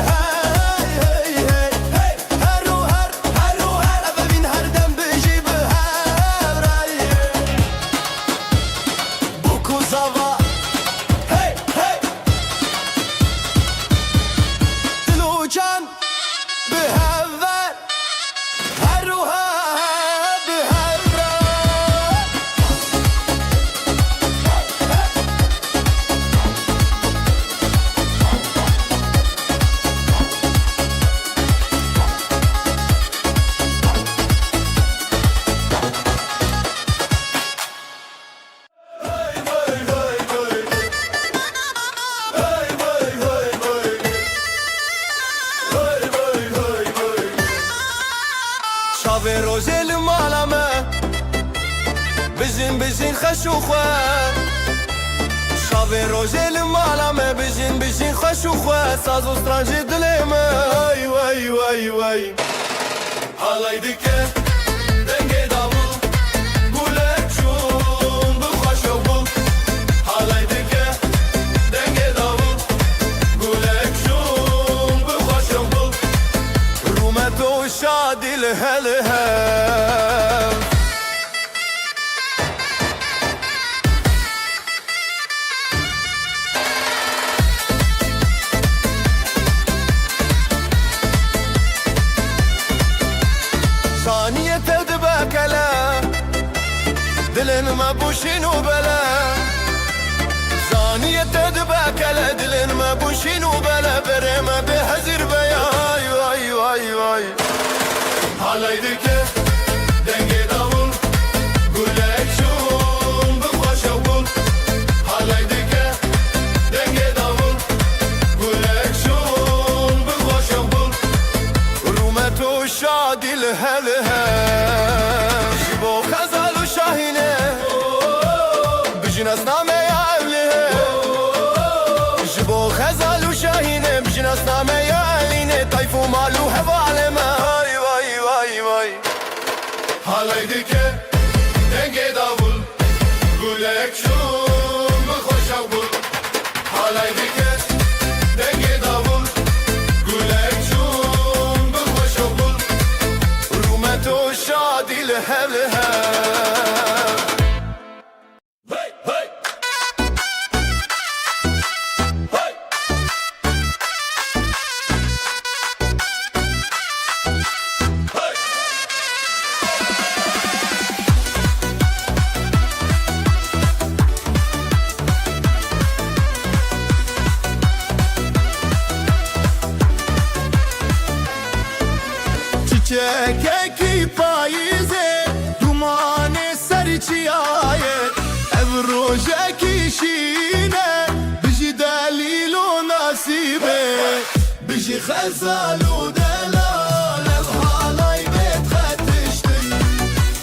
خش و خواه شاوی روژه لمالا me بجین خوش و خواه ساز و سترانجی دلی me وای وای وای وای حالای دکه دنگی داوو گولک چون بخوش و بو حالای دکه دنگی داوو گولک چون بخوش و بو رومت و شادی لهلهم ثانية تدبك لا دلن ما بوشين وبلا ثانية تدبك لا دلن ما بوشين وبلا بريمة بهزر بيا واي واي واي واي حالي دكه دنگي داول قولك شون بخوش وقول حالي دكه دنگي داول قولك شون بخوش وقول رومت و شادی لهلهم جبو خزال و شاهینه بجن اسنامه یا اولیه جبو خزال و شاهینه بجن اسنامه یا علینه طیف و مال و حوالمه وای وای وای وای حالای دکه دنگی داول گولک شون بخوش و بول حالای دکه دنگی داول گولک شون بخوش و بول رومت و شادی لهلهم Hey, hey. Hey. Hey. Çiçek payizê dumanê ser çiyayê ev rojekî şîne bijî delîl û nasîbê bijî xezal û delal ev halay bêt xetiştin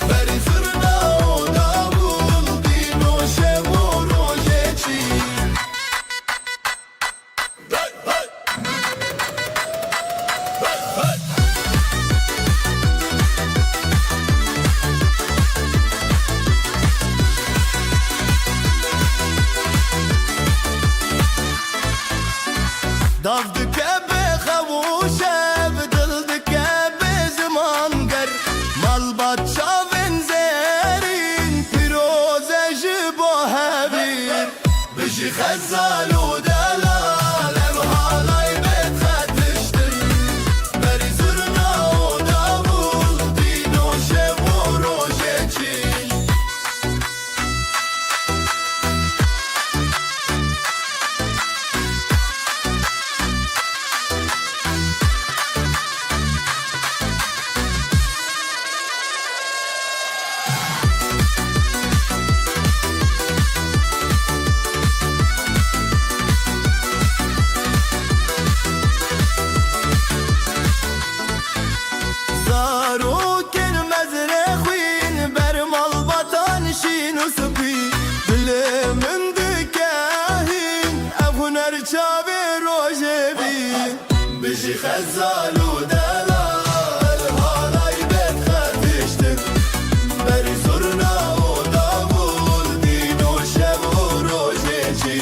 berî zirna û davul dîn û şev û rojê çî Dav dike be xewuşe bi dil dike be ziman ger malbat çavên zerîn pîroze ji bo hevîr bijî xezal û delal ev halay bêt xetiştin berî zirna û davul dîn û şev û rojê çî zarokên mezre xwîn ber malbatan şîn û spî dilê min dikehîn ev huner çavê rojê bî bijî xezal û delal halay bêt xetiştin berî zurna û davul dîn û şev û rojê çî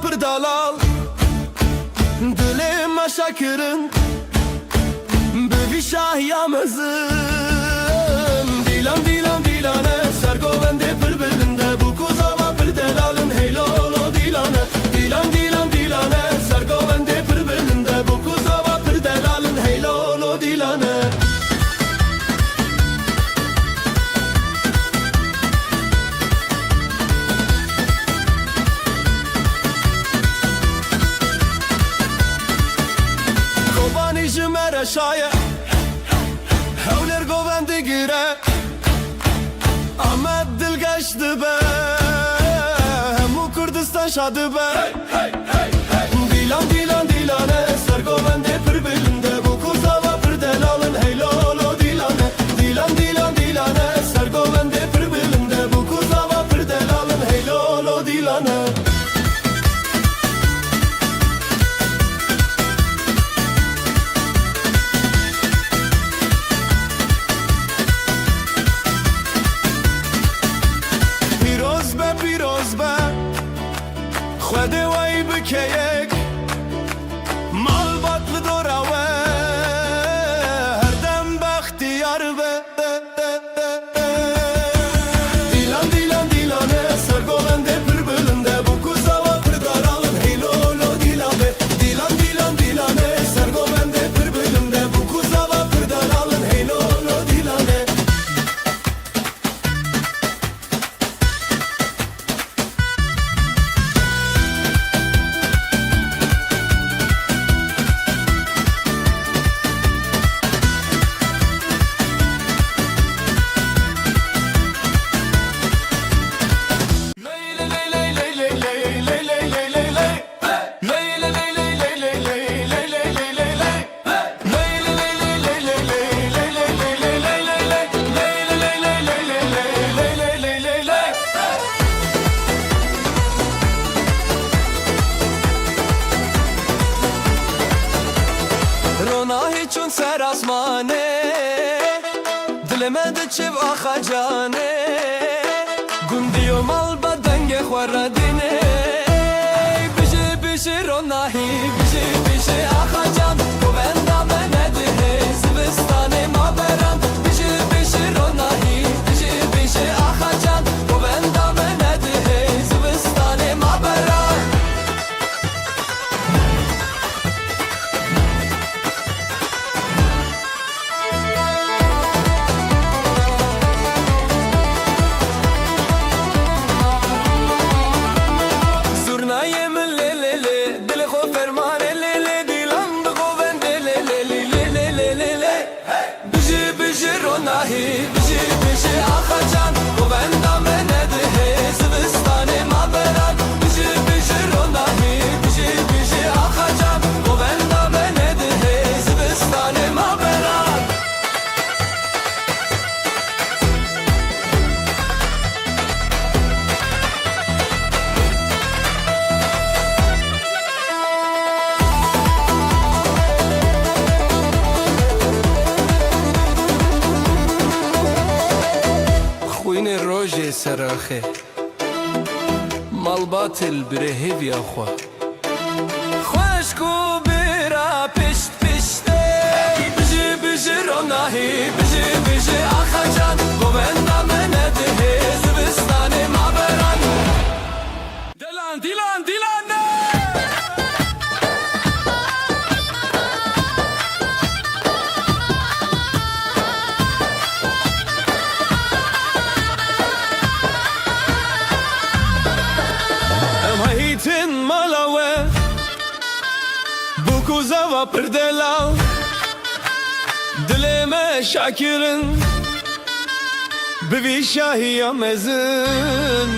پر دلال دلê me şekirin bi vî şahya mezin dîlem dîlem mereşaye Hevler govendi gire Ahmet Dilgeç dibe Hemu Kürdistan şadı be Dilan dilan dilane Ser govendi pır belinde Bu kuzava pır delalın Hey lolo dilane Dilan dilan dilane Ser govendi pır belinde Bu kuzava pır delalın Hey lolo dilane پیروز به خود وای بکیک مال باطل دوراوه هر دم بختیار به دیلان دیلان دیلانه سرگولنده پر بلنده bu kuzava پر daralın hey lolo dilabe Dilan dilan dilane sergolende پر bölümde bu kuzava پر daralın hey lolo dilane Ronahi çun ser asmane Dilime de çev ahacane Gundiyo mal badenge khwaradine Bişi bişi ronahi Bişi bişi ahacan Govenda menedi Zivistane maberan Bişi bişi ronahi Bişi bişi ahacan Govenda menedi Zivistane maberan Bişi bişi akacan Govenda menedi Zivistane maberan Bişi bişi ronahi Bişi bişi akacan Govenda menedi Zivistane maberan خوین روژه سراخه مال باطل بره هیویا خوا خوشکو برا پشت پشته بجی بجی روناهی بجی بجی آخجان گووندا منده زبستان مابران دلان دیلان دیلان نه Tin malawe Bu kuzava pırdela Dileme şakirin Bivi şahiya mezin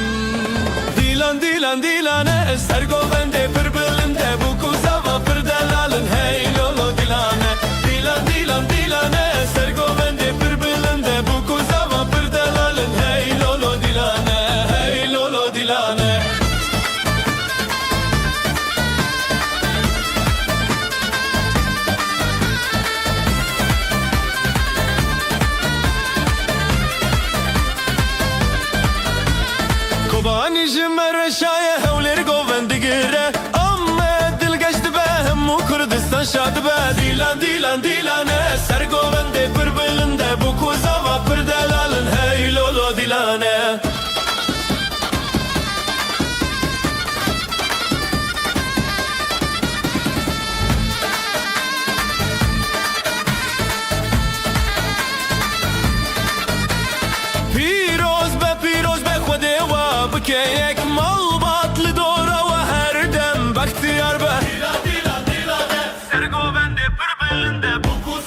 Dilan dilan dilane Sergovende pırbılinde Bu kuzava pırdelalın Hey lolo dilane Dilan dilan dilane Sergovende pırbılinde Bu kuzava pırdelalın Hey lolo dilane Hey lolo dilane Kobani jimmer şaye hevler govendi gire Amme Dilgeç dibe hemu Kürdistan şadı be Dilan dilan dilane ser govendi pır belinde Bu kuzava pır delalın hey lolo dilane Keyek mal batlı doğra ve her dem baktiyar be Dilan dilan dilane Sergovende pır belinde Bu kuzava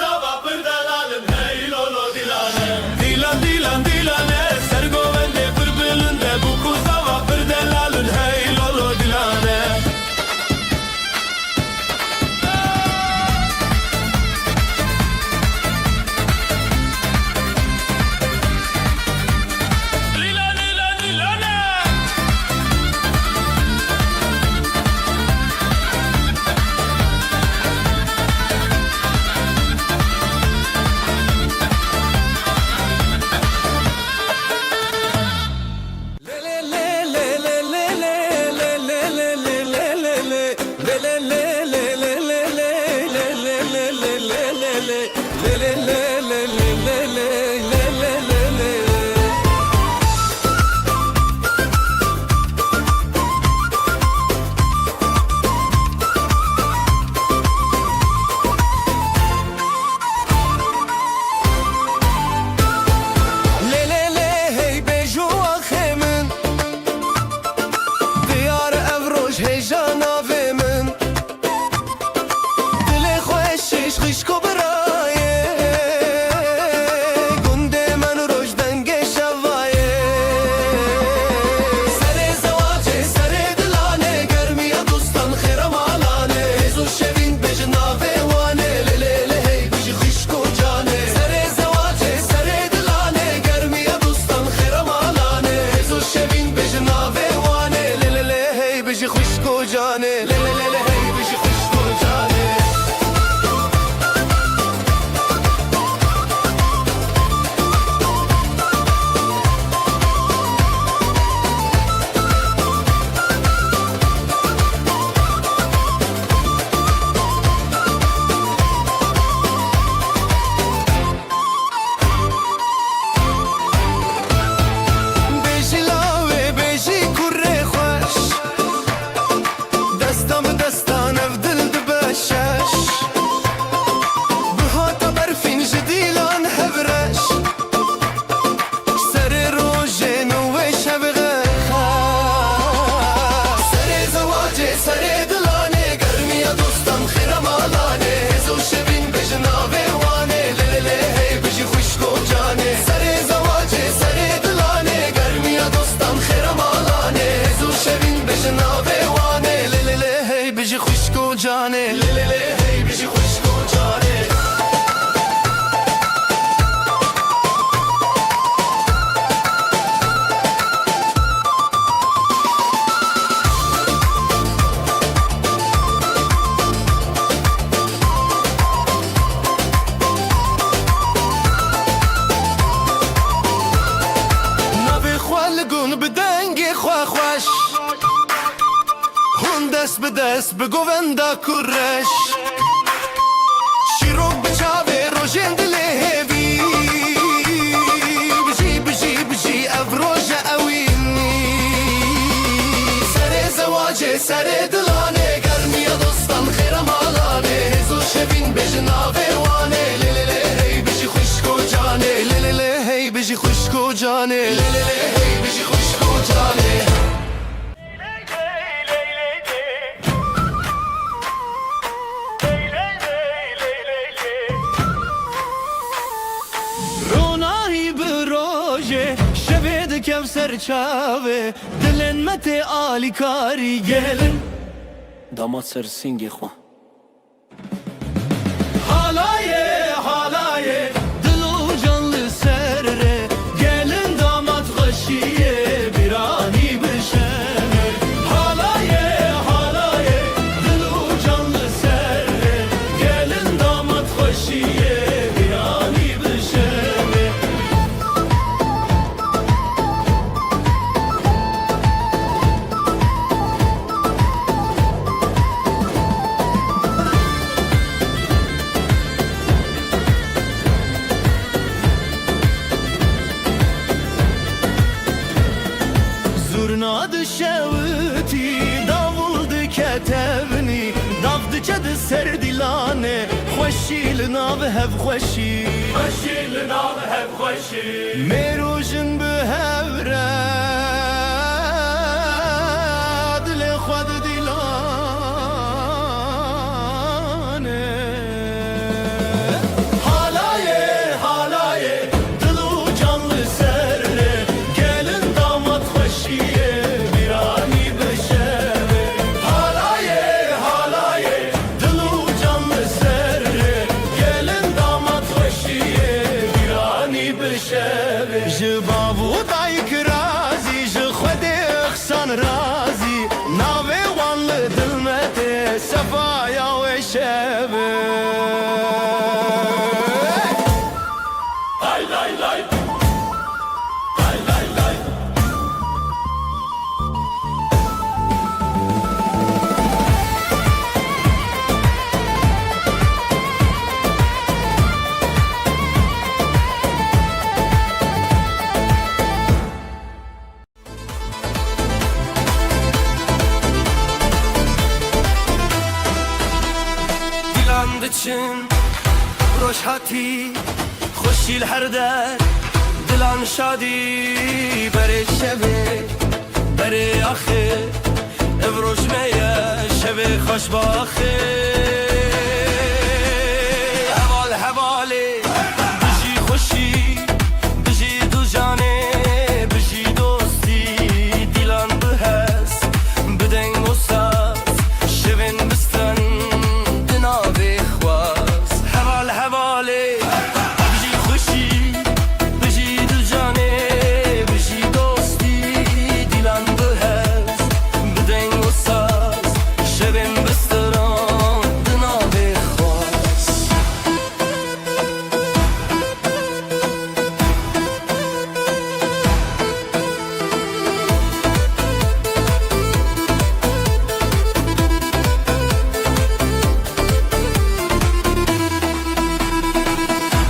و جانه لیلی هی بجی خشک و جانه دست به دست به گووندا کرش شیروک بچاوه روژن دل هیوی بجی بجی بجی افروج اوینی سر زواجه سر دلانه گرمی دوستان خیر مالانه هزو شبین بجناوه وانه لیلی هی بجی خشک و جانه لیلی هی بجی خشک و جانه لیلی هی بجی خشک و جانه Kevser çave dilin mete ali kari gelin damat sersingi xwa halaye halaye dilu canlı serre gelin damat xaşiye birani bişene halaye halaye dilu canlı serre gelin damat xaşiye birani bişene Zurnadı şevti, davuldu ketevni Davdı cadı serdilane Xoşil nav hev xoşi Xoşil nav hev xoşi Merujin bu hevre Dile xwad dilane Halaye halaye Dilu canlı serre Gelin damat xoşiye birani beşere Halaye halaye Dilu canlı serre Gelin damat xoşiye birani beşere Jibavu dayk razi Ji xwedê xsan razi Navê wan li dil me tê Sefaya wê şeve Lay lay lay Lay lay lay Dilan diçin roşhati خوشیل هر در دلان شادی بره شبه بره آخه افروش میه شبه خوش باخه حوال حواله بجی خوشی بجی دو جانه بجی دوستی دیلان به هست بدنگ و ساز شبین بستن دناوی خواست حوال حواله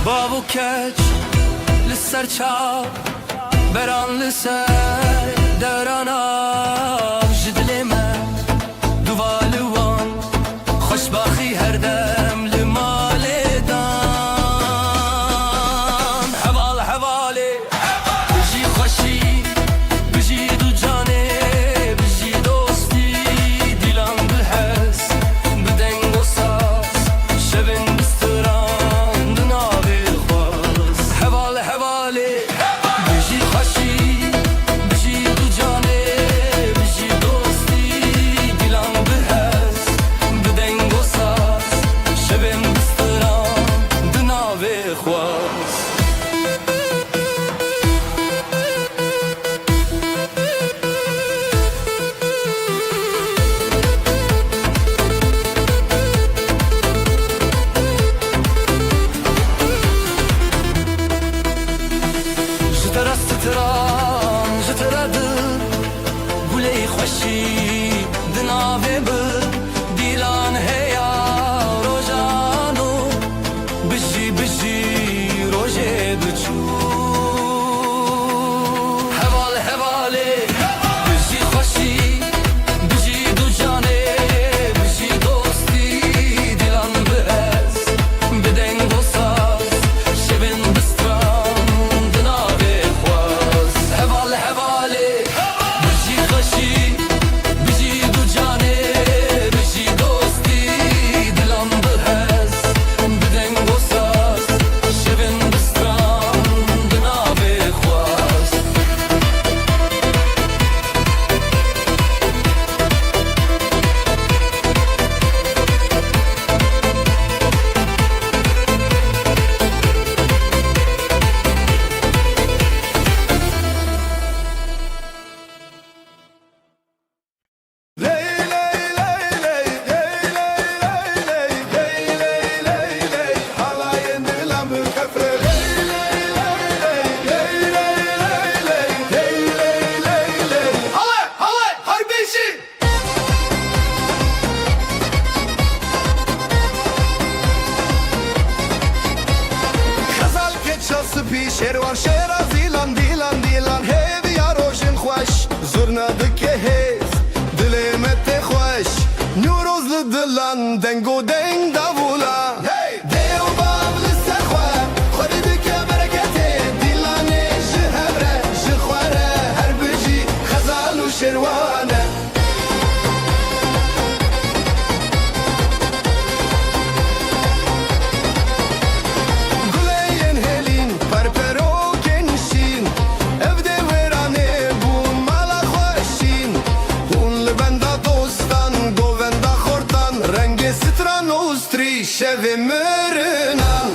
بابو کچ لسر چاو بران لسر دوران آب جدل من دوالوان خوشباخی هر دم لمال دان حوال حواله بجی خوشی بجی دو جانه بجی دوستی دیلان به هست بدنگ و ساز شبین بستران دناوی خواست حوال حواله بجی خوشی بجی دو جانه پیش شروان شیرا دیلان دیلان دیلان هیوی یا روشن خوش زورنا دکه هیز دلمت خوش نوروز لدلان دنگو دنگ داولا دیو باب لسخوا خودی دکه برکته دیلانه جهبره جخواره هر بجی خزال و شروانه شوی مرنم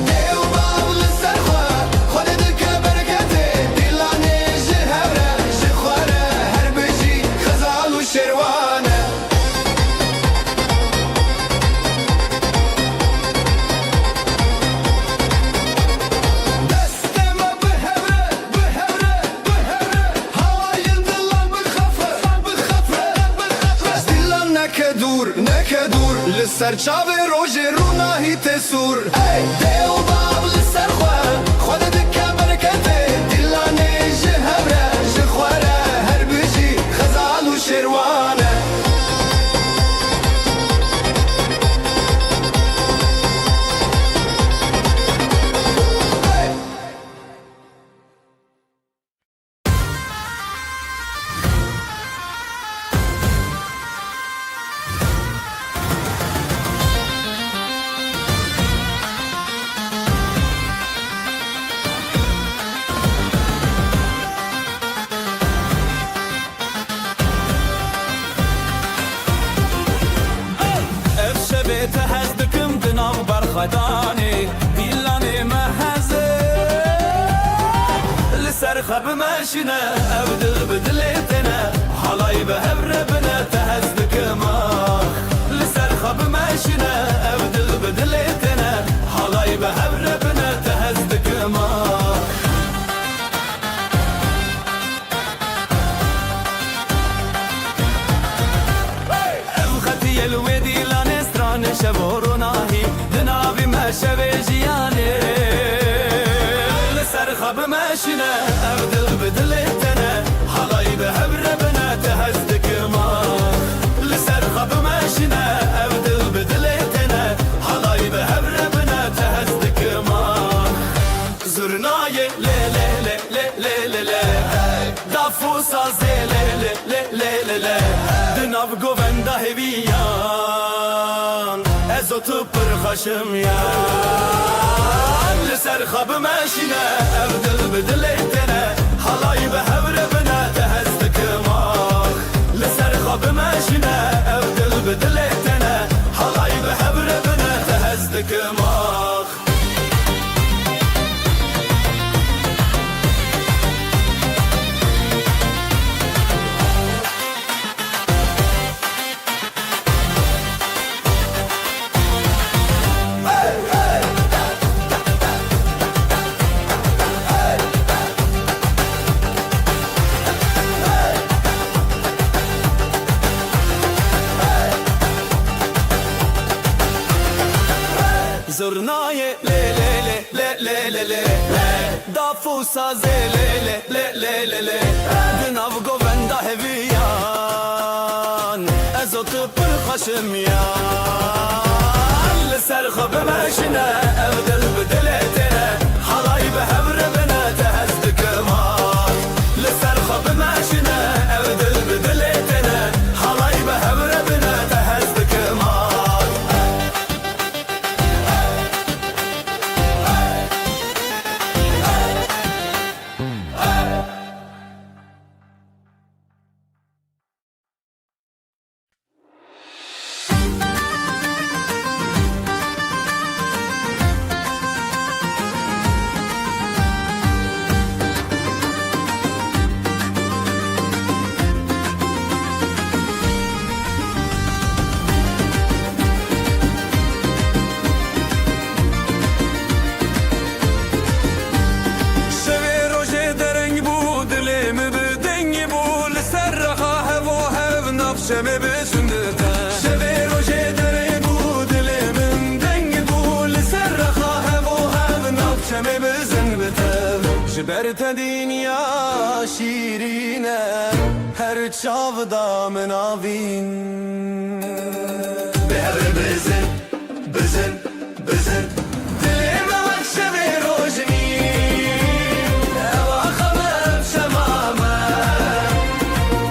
دیو باول سرخوا خود دکه برکته دیلانه جهبره جخواره هر بجی خزال و شروانه دستم بهبره بهبره بهبره هواین دلان بخفه بخفه بخفه دیلان نکدور نکدور لسر چاوه روژ روناهی تسور دیو باب لسر خواه خود دکه برکته دیلانه جهبره جخواره هر بجی خزال و شروانه تهزدكم دناو برخداني ديلاني مهزه لسر خب ماشنا ابدل بدلتنا حلاي بهبر بنا تهزدكم لسر خب ماشنا ابدل بدلتنا حلاي بهبر بنا تهزدكم ابختي الودي شبوروناهی دنابی مشوی جیانی لسر خب ماشینه ابدل بدلتنه حالای به هبر بنا تهزدک ما لسر خب ماشینه ابدل بدلتنه حالای به هبر بنا تهزدک ما زرنای لی لی لی لی لی لی دافو سازه لی لی لی لی لی دناب گوونده هویان ازوتو پر خشم یا لسر خب ماشینه ابدل بدلتنه حالای به هبر بنا تهزدک ما لسر خب ماشینه ابدل بدلتنه حالای به هبر بنا تهزدک ما زرنای لی لی لی لی لی لی دافو سازه لی لی لی لی لی دناو گوونده هویان ازوتو پر خشم یان لسر خب ماشینه ابدل بدلتنه حالای به هبر بنا تهزدک ما لسر خب ماشینه ابدل بدلتنه حالای به هبر بنا تهزدک ما شمه بسندتا شبه روشه دره بود دل من دنگ بود لسر رخاه و هم ناب شمه بزن بتا جبرت دنیا شیرینه هر چاودا مناوین به هر بزن بزن بزن دلم وقت روزنی واخمم شمامه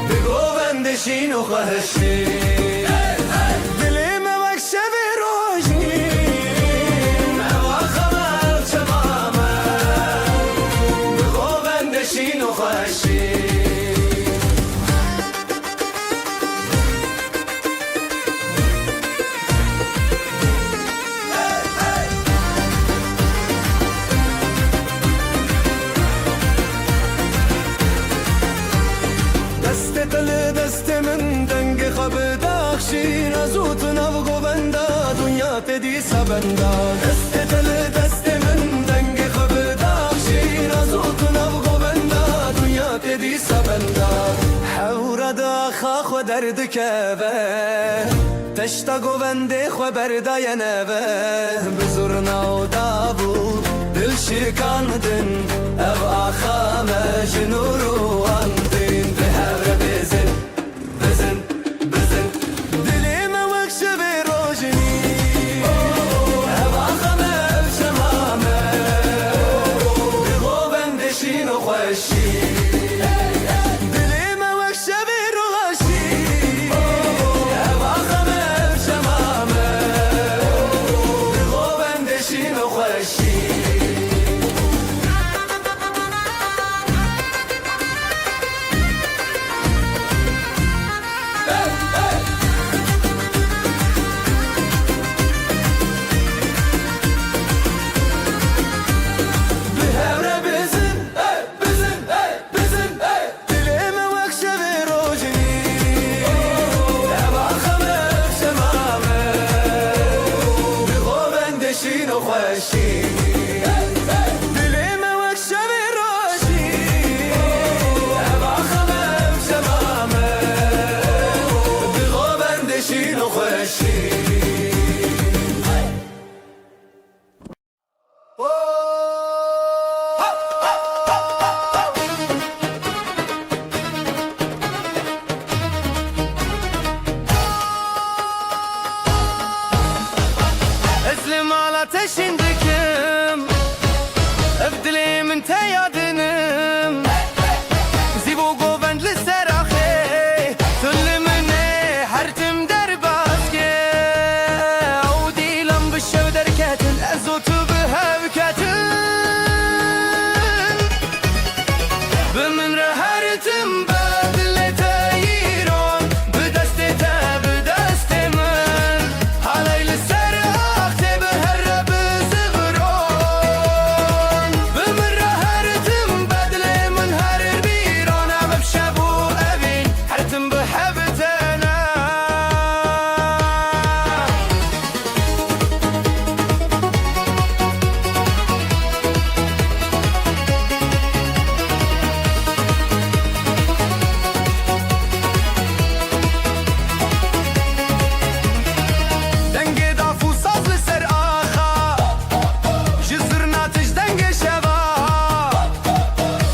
بگو بندشین و خهشی دلم وقت روزنی واخمم شمامه بگو بندشین و خهشی دست من دنگ خب داخشین ازوت نبگو بنده دنیا تدی سبنده دست من دنگ خب داخشین ازوت نبگو بنده دنیا تدی سبنده حور داخا خو درد کبه تشتا گو بنده خو برده ینبه بزرنا و دابو دل شکاندن او آخا مجنورو اندین به هر بزن بزن بزن دلیم وقت به روزنی او آخا مجمامه بگو بندشین و خوشی دلیم وقت به روزنی او آخا مجمامه بگو بندشین و خوشی اسلم على تشندكم ابدلي من تيادنم زيبو قوبند للسراخي تلمني حرتم درباسكي عودي لم بالشو دركاتن ازوت بها بكاتن بمن رهرتم بدل تايرون بدستي تا بدستي من علي للسراخ تبهرب زغرون بمن رهرتم بدل من هر بيرون عم بشابو أبين حرتم بحبتنا دنگ دافو صاف لسر آخا جزرنا تش دنگ شبا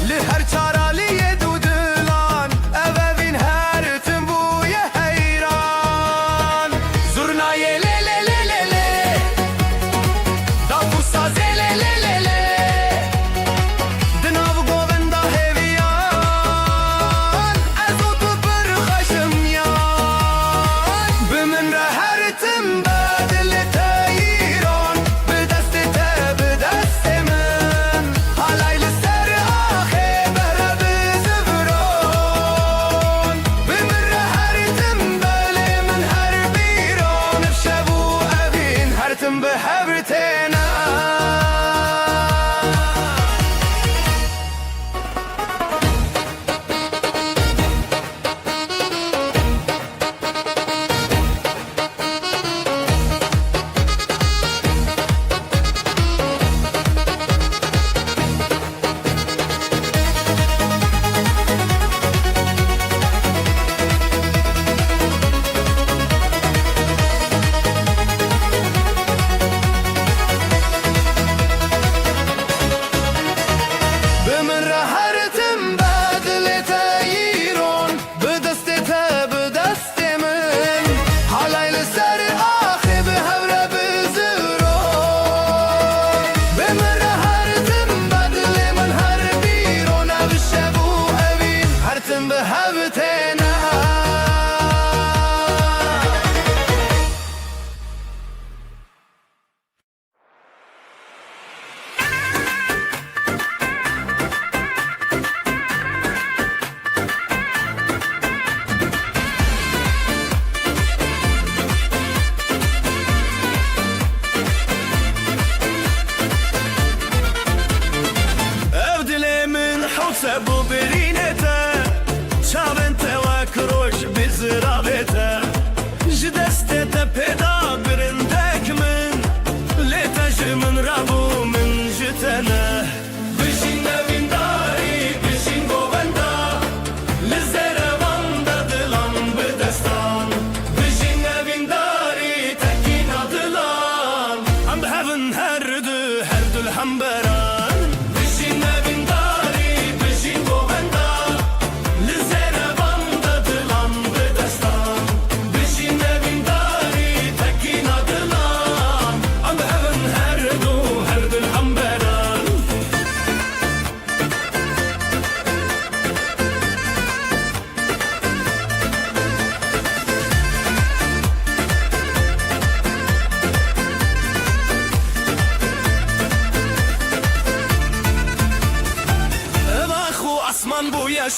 لهر چارالی دودلان اوین هر تنبوی حیران زرنا ی لی لی لی لی لی دافو ساز لی لی لی لی دناو گووندا هیویان ازو تو برخشم یان بمن رهرتم بدل تايرون بدست تا بدست من علي لسر آخي برب زفرون بمن رهرتم بلي من هر بيرون بشبو أبين هرتم بحبرتنا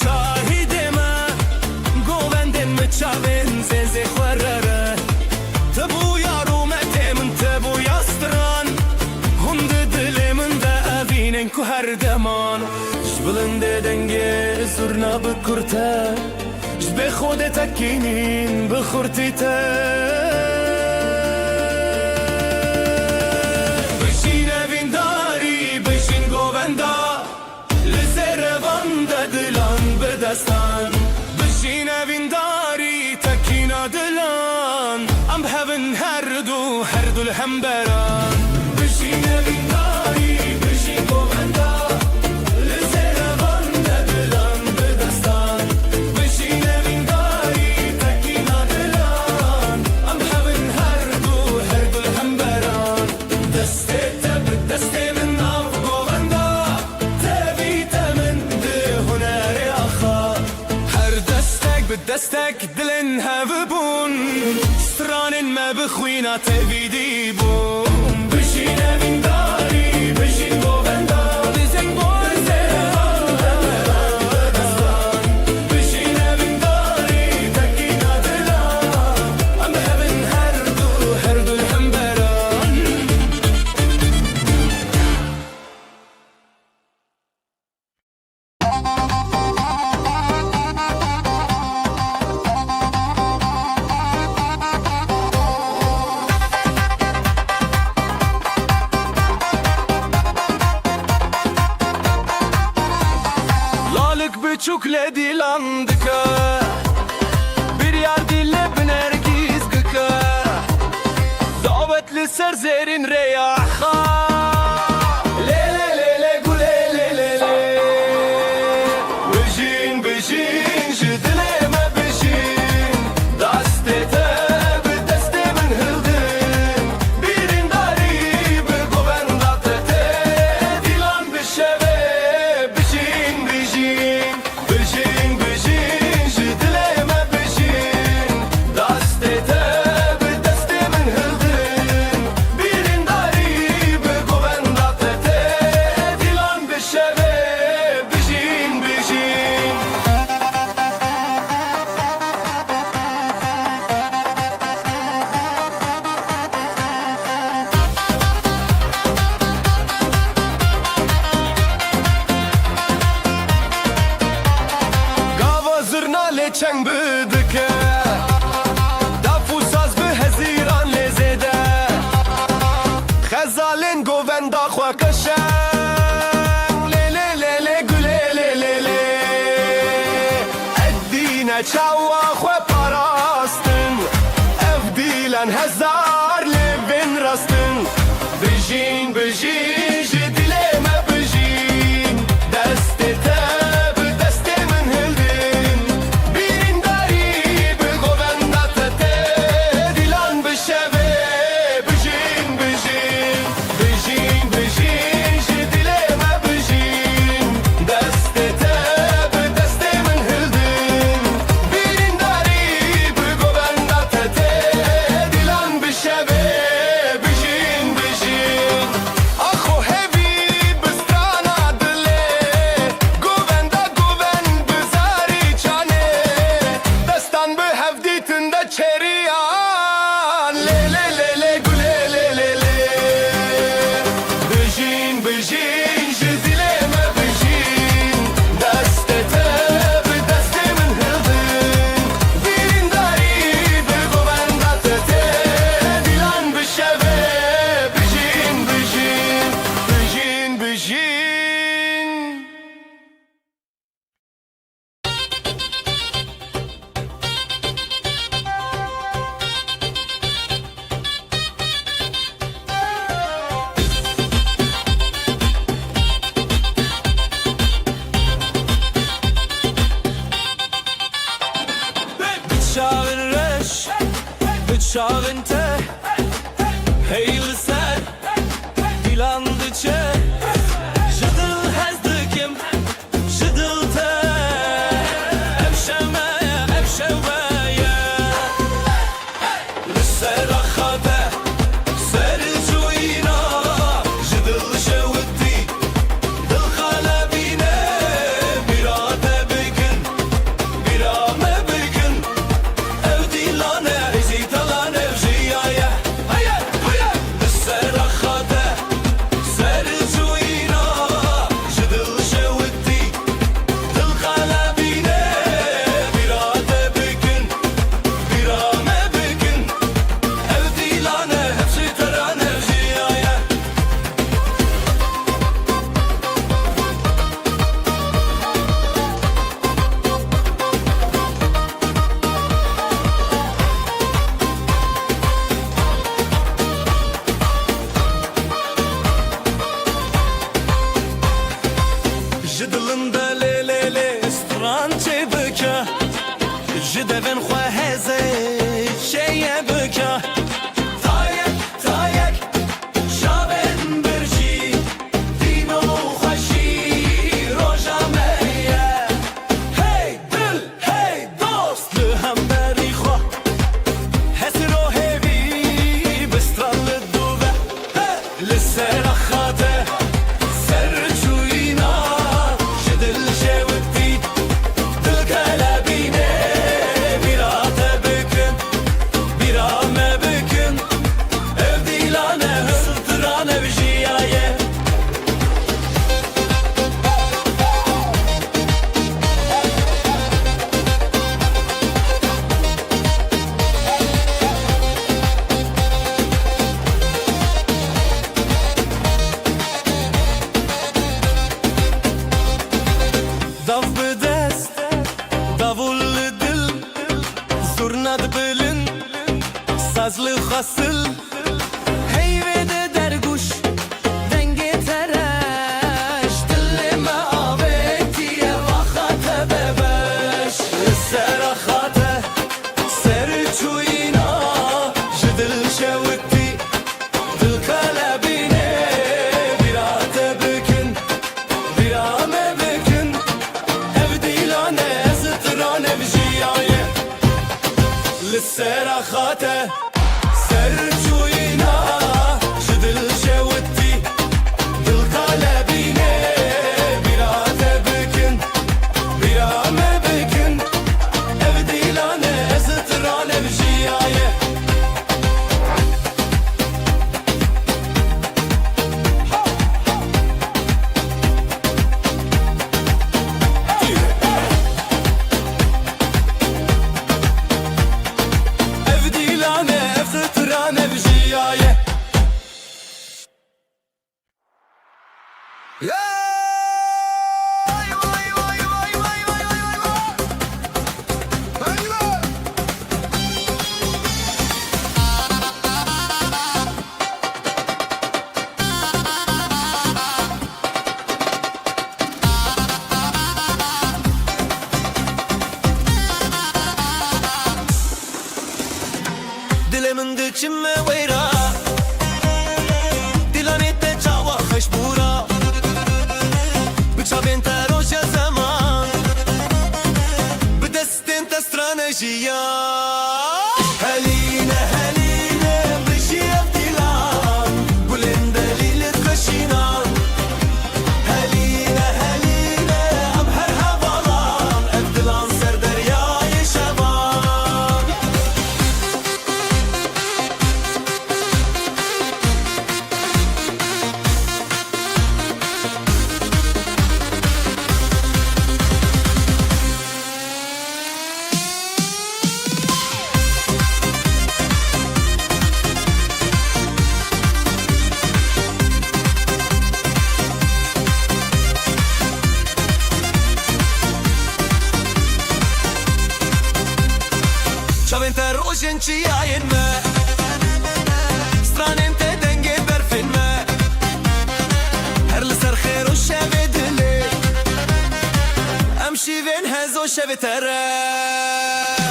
شاهد ما گووندن مچاوین زنزی خورره تبو یارو متمن تبو یاستران هند دل من دا اوینن کو هر دمان جبلنده دنگه زرنا بکرته جب خود تکینین بخورتی تا بشین اوینداری بشین گووندا لزروان دا دلان بدستان بشین اوینداری تکینا دلان ام بهون هر دو الهمبران بشین اوینداری بشین گووندا لزروان دا دلان بدستان بشین اوینداری تکینا دلان ام بهون هر دو الهمبران دسته تب دسته من ناف گووندا تبی تمن ده هنر آخا هر دستک به دستک دلن هفبون سترانن ما بخوینا تبی دی بون بشین اوینداری بشین گووندا لزنگ بون بشین اوینداری تکینا دلان ام بهون هر دو الهمبران Lalık büçük ledi landıka bir yer dille binergiz gıka davetli serzerin reyaha le le le le gule le le le bejin bejin jidleme bejin dastete bir destemin hıldın birin dari bir govendate dilan bir şeve bejin bejin bejin bejin jidleme bejin dastete bir destemin hıldın birin dari bir govendate dilan bir şeve bejin bejin Gava zırna leçen bıdıke Dafu saz bi heziran lezede Khazalin govenda khwa kashan Le le le le güle le le le Eddine çawa khwa parastın Evdilen hezar levin rastın Bejin bejin jedileme bejin Destete bir destemin hıldın Birin dari bir govendate dilan bir şeve Bejin bejin bejin bejin jedileme bejin Destete bir destemin hıldın Birin dari bir govendate dilan bir şeve Bejin bejin Aho hevi bistrana dile Govenda goven bizari çane Destan bi hevditinde çeriyan Le le le le güle le le le Bejin bejin jedileme bejin Destete bir destemin hıldın Birin dari bir govendate dilan bir şeve Bejin bejin bejin bejin Bıçağın reş, bıçağın te Heyli ser, dilandıçe Jıdıl hezdikim, jıdıl te Evşemeye, evşemeye Lisser akhade, ser cuyina Jıdıl şevdi, dil kalebine Mirade bigin لسه رخاته سرچوینا جدل شوکتی دل کلابینه بیراته بکن بیرامه بکن ev dilane hıltırane bir jiyaye Dav bedest, davullu dil, zurnad bilin, sazlı hasıl, heyvede derguş, denge tereş, dilleme avetiye vakate bebeş, serahate, serçuyina, jidil şevkti, dil kalabine, birate bükün, birame bükün, ev dilane, zıtrane vjiyaye, للسراخاته سرچوینا جدل شوتی دل قلبینه بیراته بکن بیرامه بکن ev dilane zıtrane bir jiyaye ev dilane ev zıtrane bir jiyaye Dilimin dikçime veyra Dilanette çava khashbura Bıçabin teroşe zaman Bidestin te stratejiya Heline heline bişiyef dilan Gulin delilit khashinan Heline heline am her havalan Ev dilan ser deryayı şaban Çavente rojen çiyayen me Stranente denge berfin me Her li ser xêr û şevê dilê Em şîvên hez û şevê tere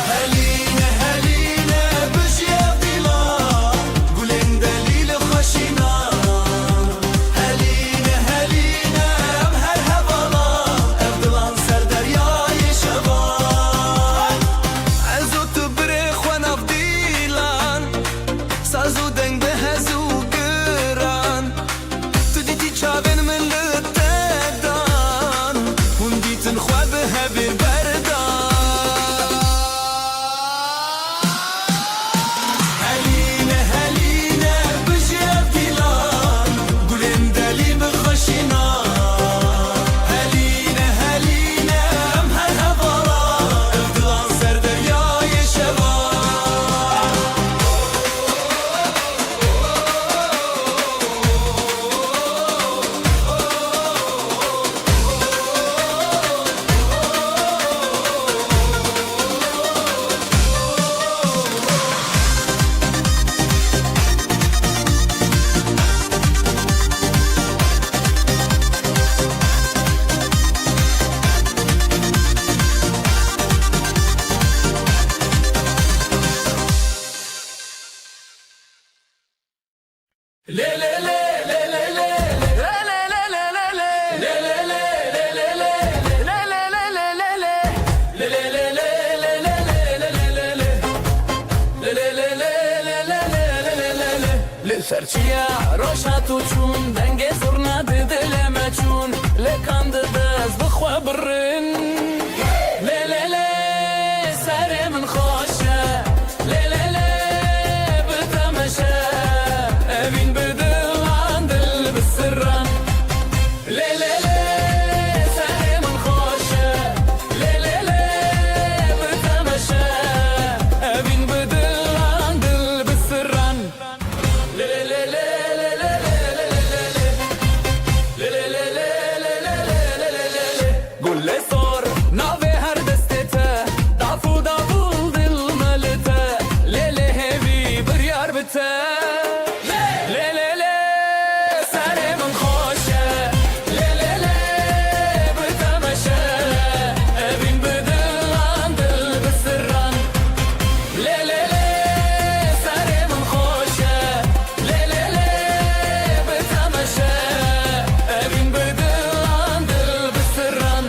Heline heline bijîyev dîlan Gulên delîl û xweşînan Heline heline em her hevalan Ev dilan ser deryayê şevan Ez û tu birê xwe nav dîlan Saz û deng bi hez û giran Tu dîtî çavên min li te dan Hûn dîtin xwe bi hevê berdan Heline heline bijîyev dîlan Gulên delî bi xweşînan Heline heline em her hevalan Ev dilan ser deryayê şevan Serçiya روشاتو چون دنگ زورنا دلمه چون لکان دست بخوا برن لی لی لی سر من خوشه لی لی لی بتمشه اوین بدل عن دل بسرن لی لی لی سر من خوشه لی لی لی بتمشه اوین بدل عن دل بسرن لی لی لی گل سر ناوی هر دستته دافو دافو دل ملته لیلی هوی بریار بته لیلی لی سر من خوشه لیلی لی بتمشه اوین بدل عن دل بسرن لیلی لی سر من خوشه لیلی لی بتمشه اوین بدل عن دل بسرن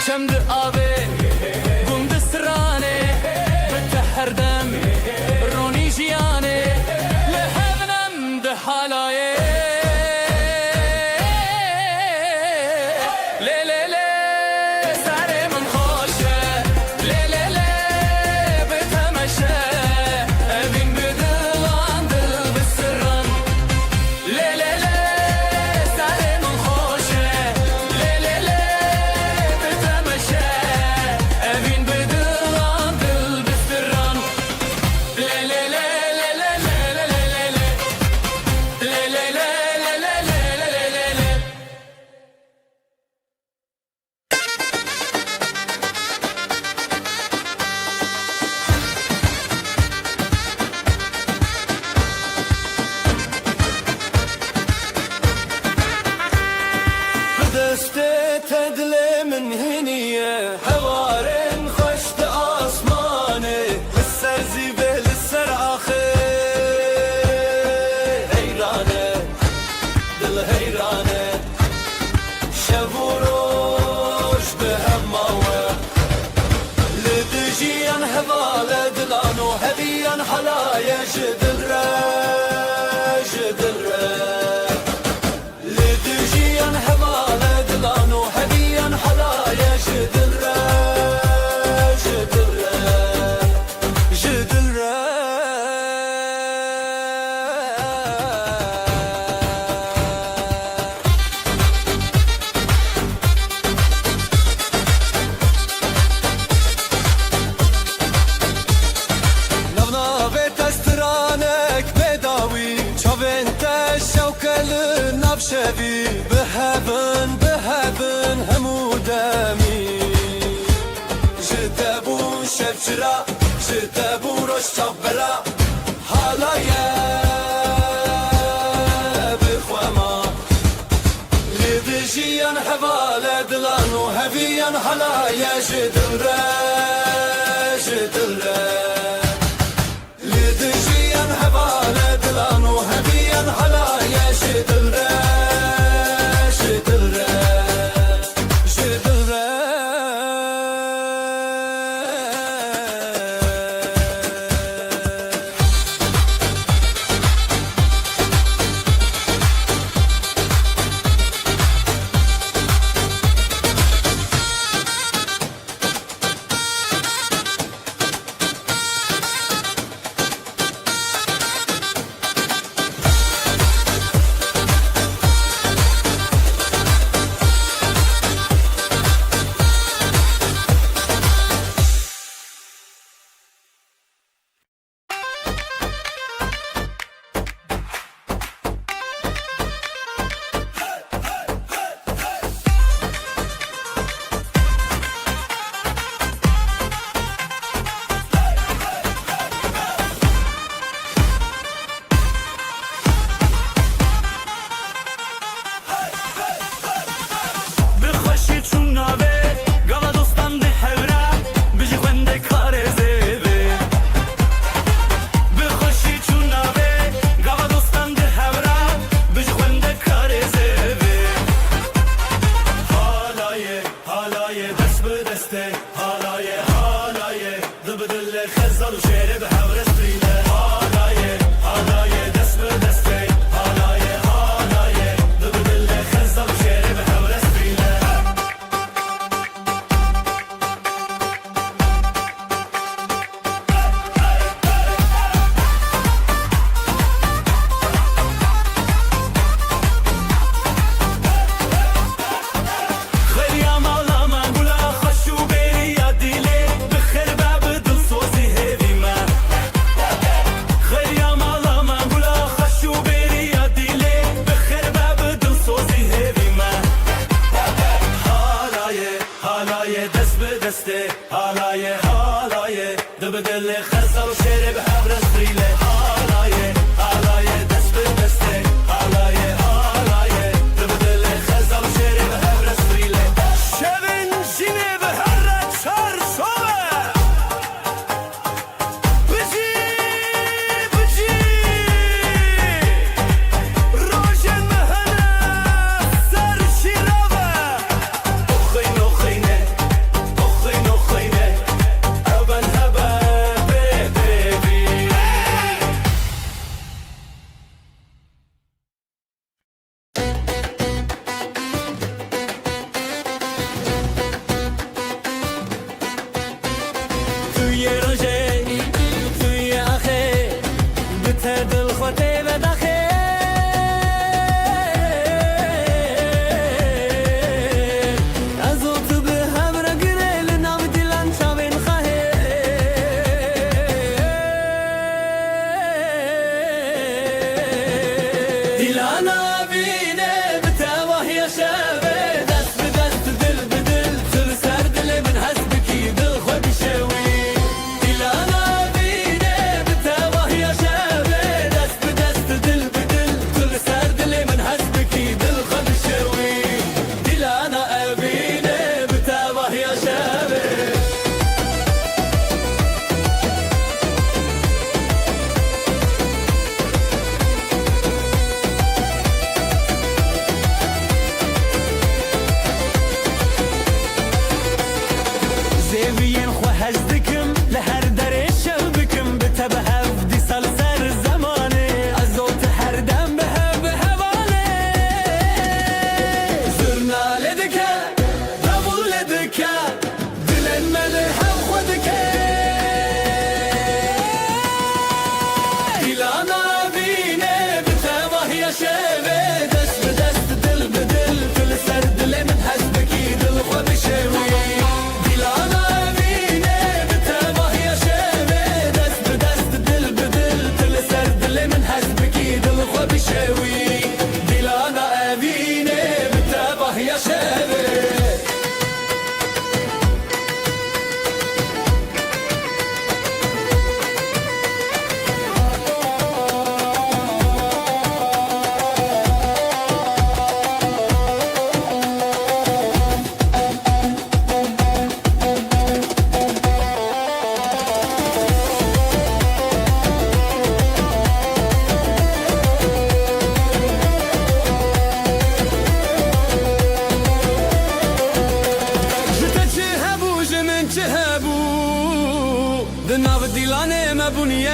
شمد آبه گم دسترانه بته دم رونی جیانه لحبنم ده حالایه لی لی لی سر من خوشه لی لی لی بتمشه اوین بدل عن دل بسرن لی لی لی سر من خوشه لی لی لی بتمشه اوین بدل عن دل بسرن لی لی لی لی لی لی لی لی لی لی لی لی دسته تدل من هنیه هوارن خشت آسمانه لسر زیبه لسر آخر حیرانه دل حیرانه شب و روش به هماوه لدجیان هواله دلانو هدیان حلایه جدل را جدل را لدجيان هواله دلانو هديان حلايا جدل را جدل را جدل را نونا بتسترانك بداوي چاوين تشوكل نفشبي بهبن بهبن همودمي جتبو شفجرا جتبو روش چابرا حالايا بخوما لدجيان حوالا دلانو هبيان حلايا جدل را جدل را لدجيان حوالا دلانو هبيان حلايا جدل را جدل را جدل را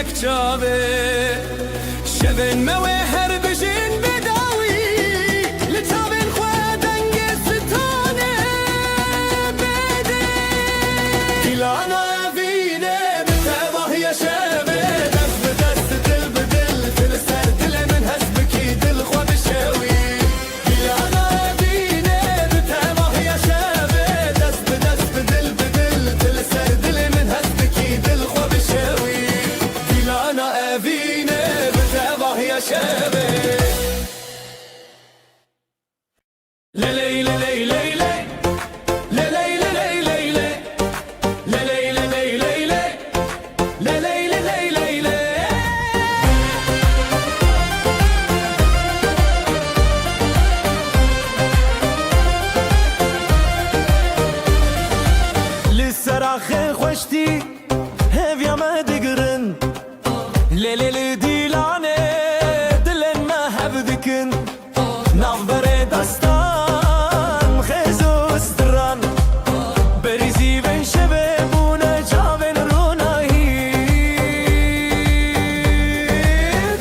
یک چاوه شبن موه هر بجین بداوی لطابن خواه دنگ ستانه بده دیلانا وینه بتباه یا شبه دست بدست دل بدل دل سر دل من هست بکی دل خواه بشوی دیلانا وینه بتباه یا شبه دست بدست دل بدل دل سر دل من هست بکی دل خواه بشوی دیلانا وینه بتباه یا شبه لسراخ خوشتی هفیا ما دگرن لیلی دیلانه دلن ما هبدکن نافبر دستان خیزوس دران بریزی بین شبه بونه جاوین رونایی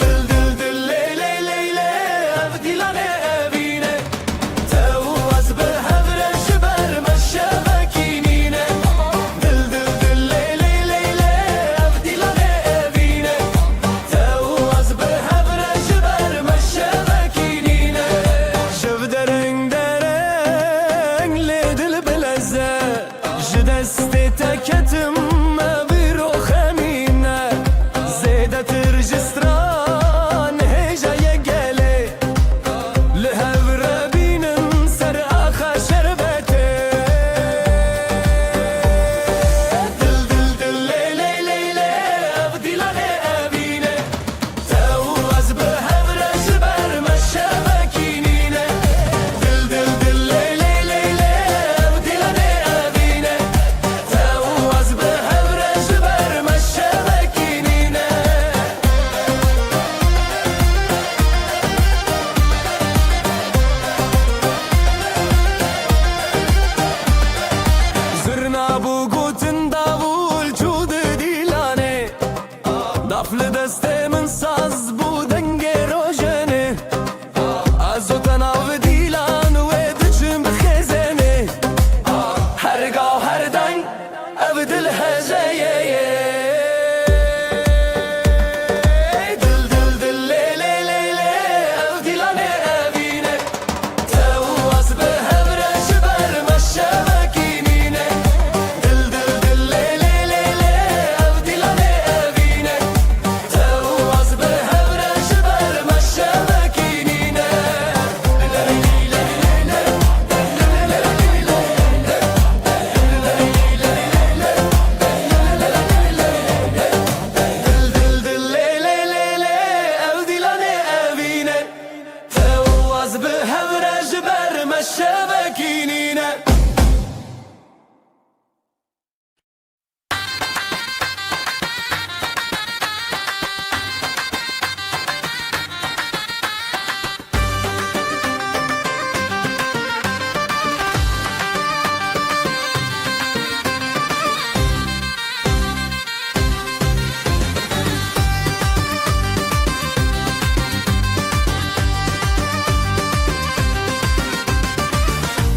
دل دل دل لیلی لیلی اف دیلانه ابینه تو از به هفره شبر مشبکینینه دل دل دل لیلی لیلی اف دیلانه ابینه تو از به هفره شبر مشبکینینه شب درنگ درنگ لی دل بلزه جدست تکتم بیرو خمینه زیده ترجستران هجای گله لهور بینم سر آخا شربته دل دل دل لیلی لیلی اف دیلانه ابینه تو از به هفره شبر مشبکینینه دل دل دل لیلی لیلی اف دیلانه ابینه تو از به هفره شبر مشبکینینه زرنا بو گوتن داول جود دیلانه دفل دست من ساز بو دنگ روشنه از او تناو دیلان و دچم بخزنه هرگاه هر دنگ او دل هزایه دل دل دل لیلی لیلی او دیلانه ابینه تو از به هفره شبر مشبکینینه دل دل دل لیلی لیلی او دیلانه ابینه تو از به هفره شبر مشبکینینه دل دل دل لیلی لیلی او دیلانه ابینه تو از به هفره شبر مشبکینینه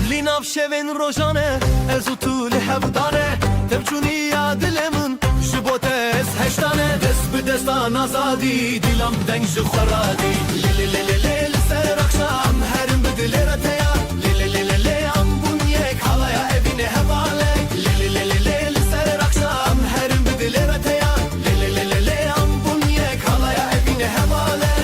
لیناف شوین روزانه از او طول هفدانه تبچونی یا دلمون شبوتس هشتانه دست به دستان آزادی دیلم دنگ خورادی لیلی لیلی لیلی سر اخشام هرم بدل رتیا لیلی لیلی لیلی ام بون یک حالaya evine hevale لیلی لیلی لیلی سر اخشام هرم بدل رتیا لیلی لیلی لیلی ام بون یک حالaya evine hevale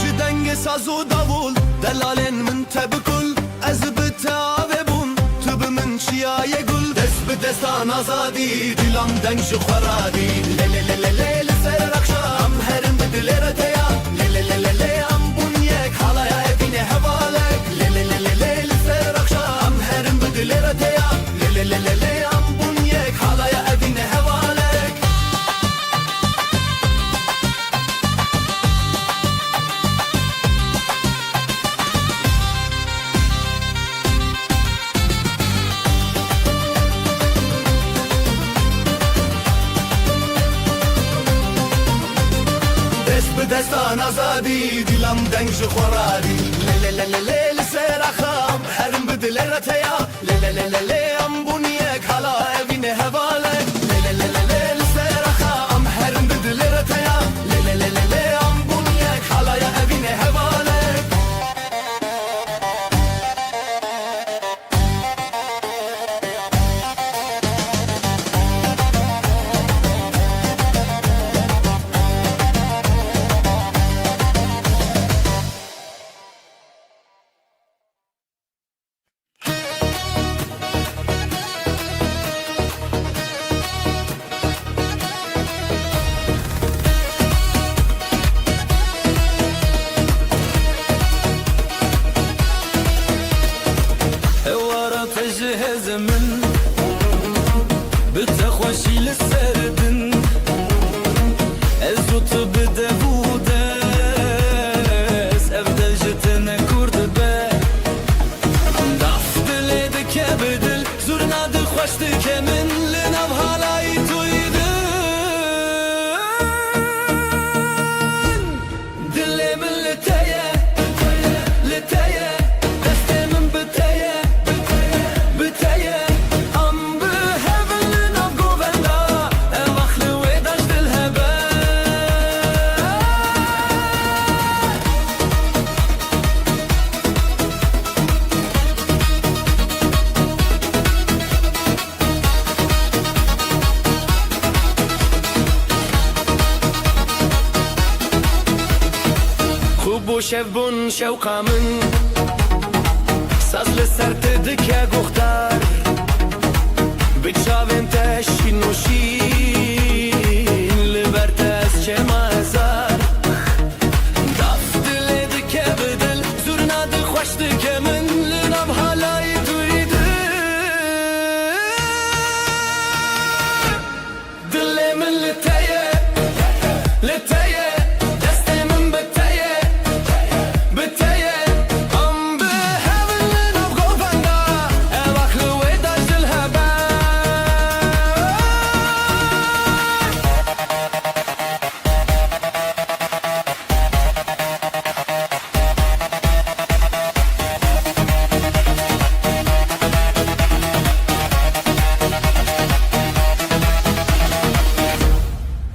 شدنگ ساز و davul دلالن من تبکل از بتاوه بون تو به من چیای گل دست به دستان آزادی دیلم دنگ خورادی لیلی لیلی لیلی سر اخشام هرم بدل رتیا لیلی لیلی لیلی ام بون یک حالaya evine hevale لیلی لیلی لیلی سر اخشام هرم بدل رتیا لیلی لیلی لیلی ام بون یک حالaya evine hevale دستان آزادی دلم دنگ جو خورادی لی لی لی لی لی سر خام هرم بدل رتیا لی لی لی لی لی ام بونیک حالا اوین هوالک لی لی لی لی لی سر خام هرم بدل رتیا لی لی لی لی ام بونیک حالا اوین هوالک هوارا تجهز من بتخوشي للسردن الزوت بدبودس افضل جتنا كرد با ضعف دليدك بدل زورنا دخوشتك من لنب هالاي تويدن دلي من لتايا لتايا دستي من بتايا بتايا ام بهبل لنب قوبندا واخلي ويداش دلهبا خوب و شف بون شوقا من ساز لسر تدك يا قختار بتشاف انت شين وشين لبرتاس شما هزار ضعف دليدك يا بدل زورنا دخوشتك من لنب هالاي تريدن دلي من لتايا لتايا دستي من بتايا بتايا ام بهبل لنب قوبندا واخلي ويداش دلهبا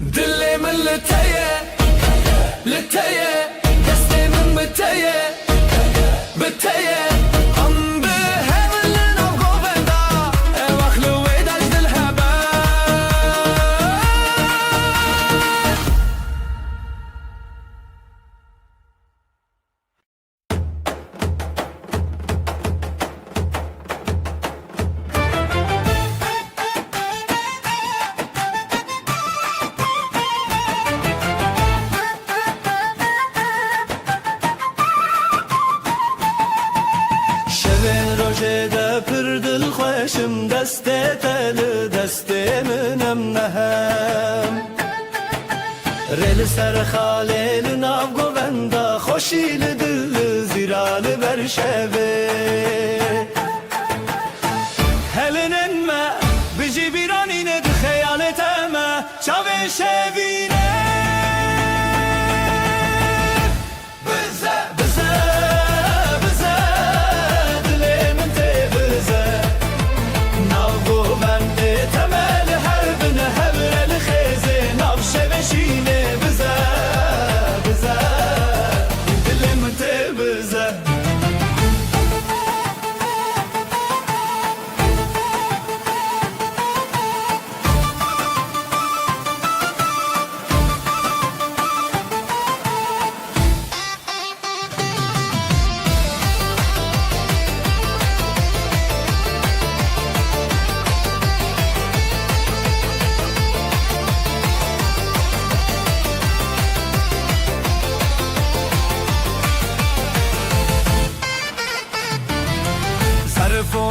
دلي من لتايا لتايا دستي من بتايا بتايا ام بهبل لنب قوبندا واخلي ويداش دلهبا شبه روژه ده پر دل خوشم دسته تل دسته منم نهم ریل سر خالیل ناو گووندا خوشیل دل زیرال بر شبه هلنن ما بجی بیرانینه ده خیالت اما چاوه شوینه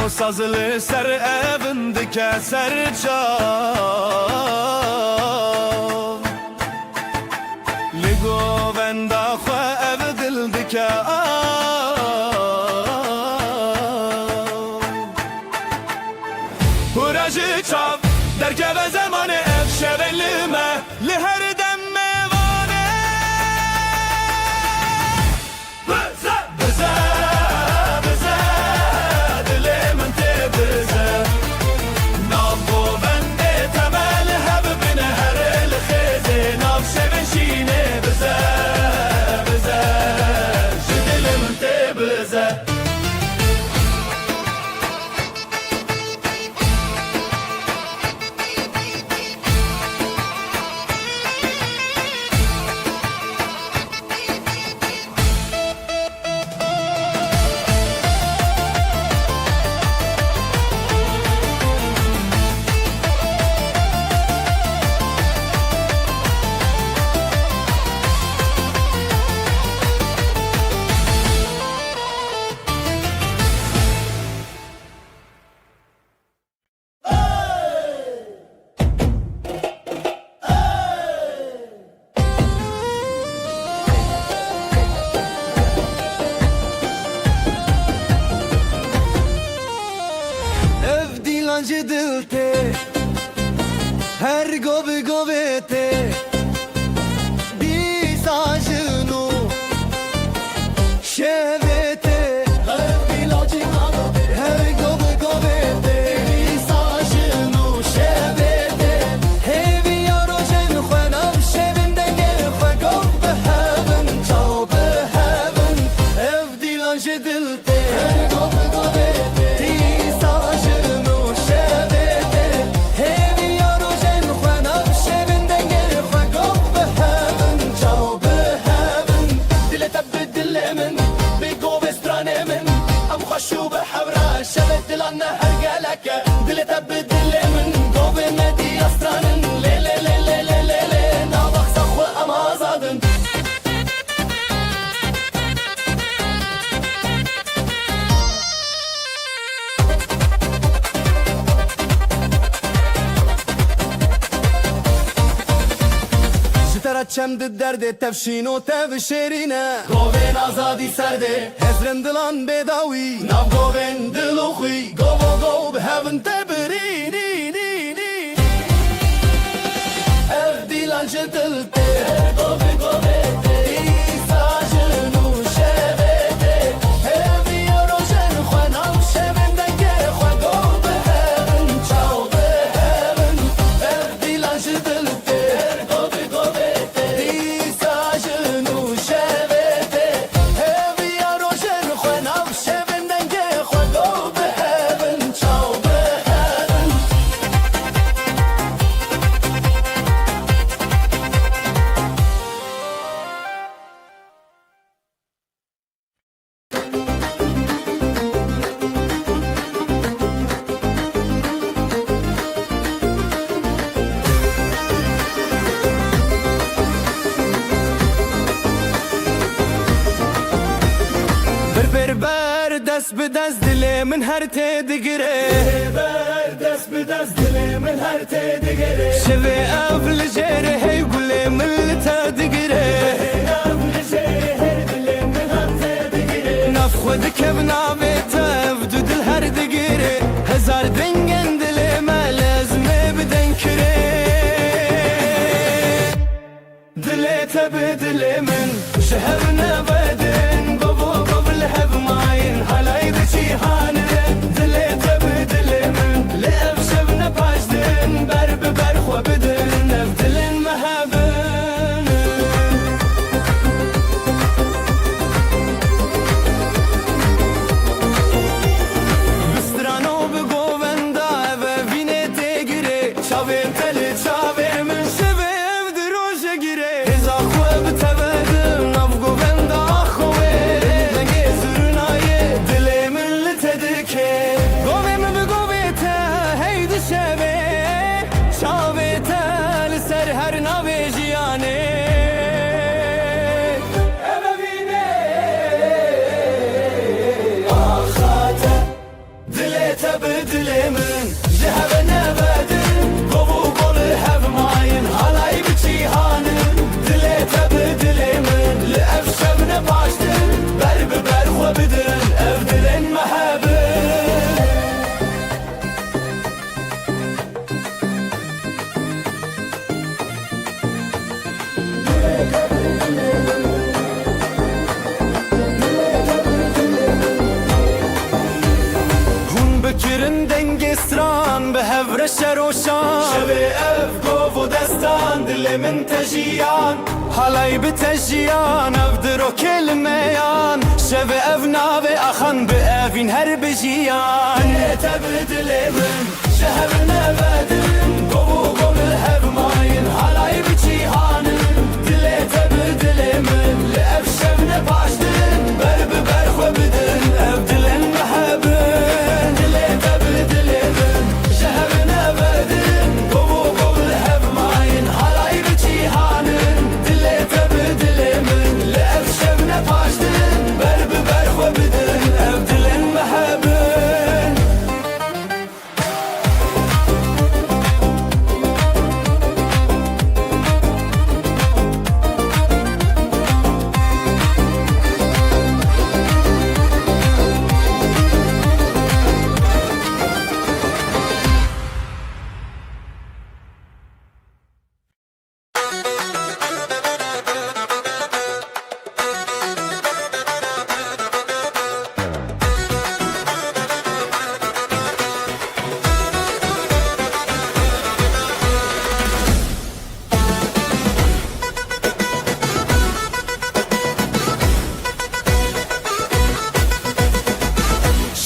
و سازل سر evinde keser çav Ligo venda khwa ev dil dike Huracı çav derke ve zamanı ev şevelime Li her dem mevane dilancı dilte Her gobe gobete Disajinu Şevete Her dilancı Her gobe gobete Disajinu Şevete Hevi yarojen Khwenam şevinden gel Khwegov beheven Çav beheven Ev dilancı dilte Her gobe gobete Disajinu Şevete Hevi yarojen Khwenam şevinden gel Khwegov beheven Çav beheven Dile tebbi dilemin Bigove stranemin Am khashu behevra Şevet dilanna her geleke Dile tebbi dilemin Gove medi astranin Le le le le le le le Navak sakhwe am azadın Jitara çemdi derde tevşin o tev şerine Goven azadi serde Hezren dilan bedawi Nav goven diluxi Govo gov behevin tebrini Ev dilancı dilte Gove govete Disajinu şevete Hevi yarojen Khwenam şevinden gel Khwegov behevin Çav behevin Ev dilancı dilte Gove govete Disajinu şevete Hevi yarojen Khwenam şevinden gel Khwegov behevin Çav behevin Ber dest bi dest dilê min her tê digire Ber dest bi dest dilê min her tê digire Şevê ev li jêrê hey gulê min li te digire Ev li jêrê hey dilê min her tê digire Nav xwe dikev navê te ev du dil her digire Hezar dengên dilê me lezmê bidin kirê Dilê te bi dilê min ji hev nevedin Govo gov li hev mayın halay di cîhanê Dilê te bi dilê min li ev şev nepajdin Ber bi ber xwe bidin ev dilên me hebin Bi strano bi govenda ev evînê tê girê Çavên te li çavê min şevê ev di roje girê Hêza xwe bi tevedim nav govenda xwe Dengê zurnayê dilê min li te dike Govê min bi govê te hey di şevê Çavê te li ser her navê jiyanê Ev evînê axate Dilê te bi dilê min ji hev nevedin Govu gol hev mayın halay bi cîhanın Dilê te bi dilê min li ev şev nepajdin Ber bi ber xwe bidin ev dilên me hebin Hûn bikirin dengê stran bi hevre şeroşan Şevê ev gov û destan dilê min te jiyan Halay bi te jiyan ev di rokê li meyan Şevê ev navê axan bi evîn her bi jiyan Dilê te bi dilê min ji hev nevedin Gov û gov li hev mayın halay bi cîhanın Dilê te bi dilê min li ev şev nepajdin Ber bi ber xwe bidin ev dilên me hebin Dilê te bi dilê min ji hev nevedin Gov û gov li hev mayın halay bi cîhanın Dilê te bi dilê min li ev şev nepajdin Ber bi ber xwe bidin ev dilên me hebin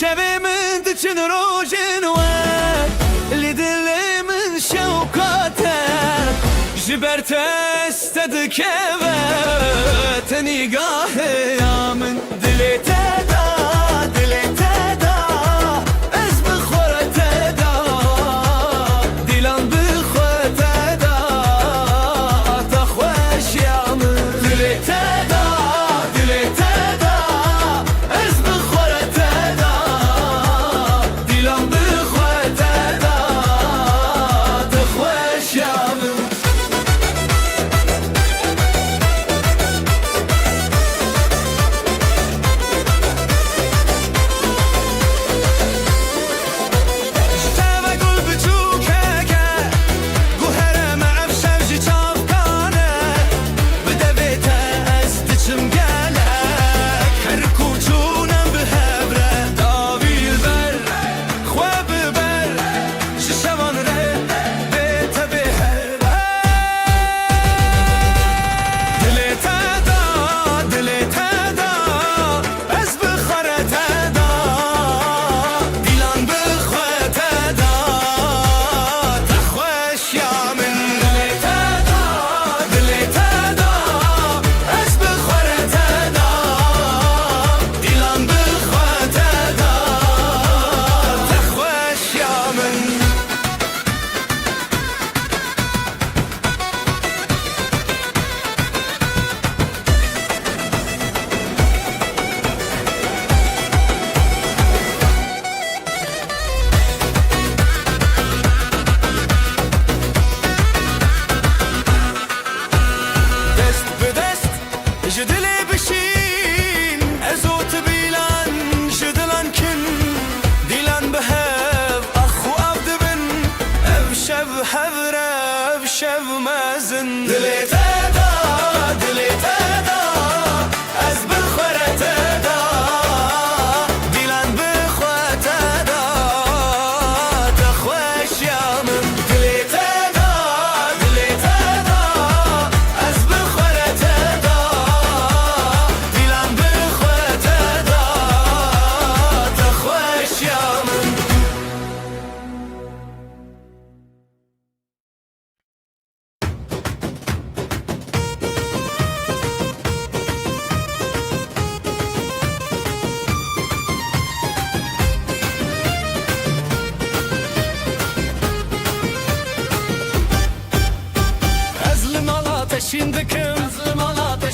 شبه من دچن روژن وان لدل من شوقاته جبرت استدك تنيقاه يا من دليته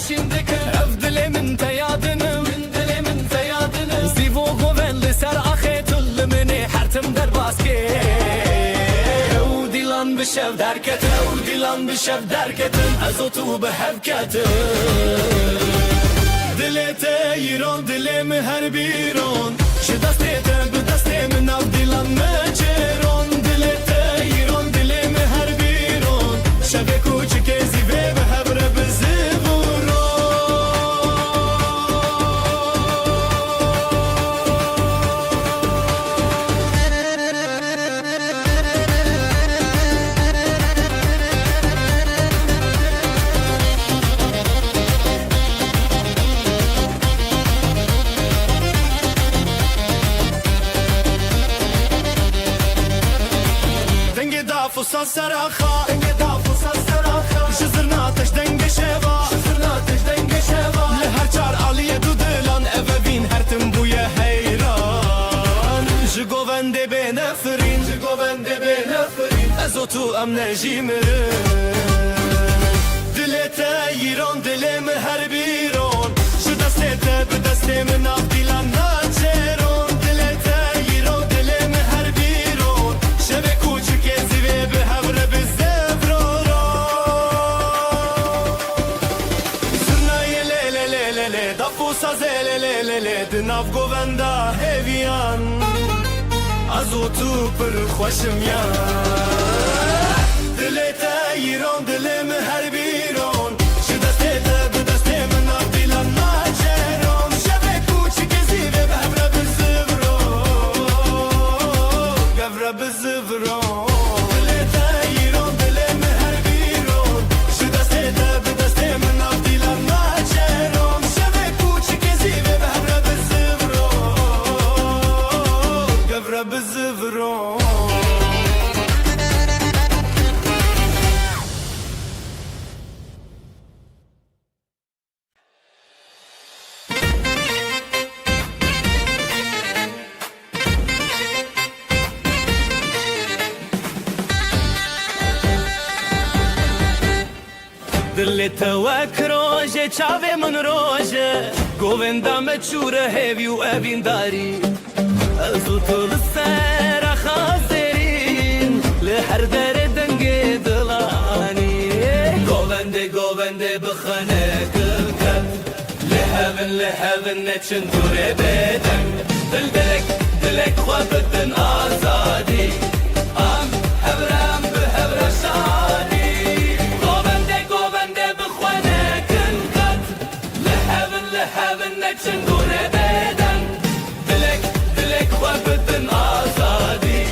Şimdiki evdile min teyadını min teyadını Zivo goven li ser axetul mini hertim der baske Ev dilan bişev derketin Ev dilan bişev derketin Ezotu behevketin Dilete yiron dilemi her biron Şi destete bi destemin av dilan meçeron Dilete yiron dilemi her biron Şebe kuçike zive behevre bizi فصل سراخا انقطع فصل سراخا جزرنا تش دنگ شوا جزرنا تش دنگ شوا لهر چار علیه دو دلان اوین هر تم بویا حیران جگوونده به نفرین جگوونده به نفرین از تو ام نجیمرین دلتا ایران دلم هر بیرون شو دسته به دسته من اف دیلان ناچرون دلتا ایران دلم هر بیرون شب کوچک زیوه به هوره به زفرورا سرنای لی لی لی لی دفو سازه لی لی لی لی دناف گووندا هیویان از تو پر خوشم یان دلتا ایران دلم هر بیرون شو دسته به دسته من اف دیلان ناچرون شب کوچک زیوه به هوره به زفرورا گفره به زفرورا بزفرون دل تواک روژه چاوه من روژه گووندا مچوره هیوی و اوین داری ازو طول سر خازرین لحر در دنگ دلانی گوونده بخانه کلکت لحبن نچن دوره بدن دلک خواه بدن آزادی ام هبرم به هبر شادی لحبن نچن دوره بدن دلک خواه بدن آزادی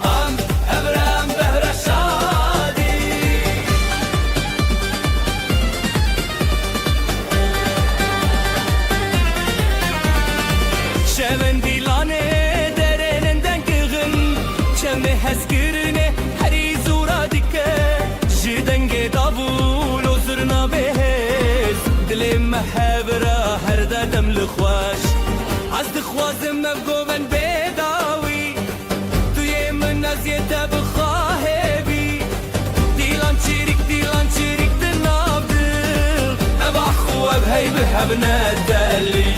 ام هبرم بهر شادی شمن دیلانه درنندن کغن چمه هسکرنه هری زورا دیکه جدنگ دابول و زرنا بهز دل محبره هر دادم لخواش از دخوازم مبگومن بداوی توی من نزیده بخواه بی دیلان چیریک دناب دل ابا خواب هی بحب ندلی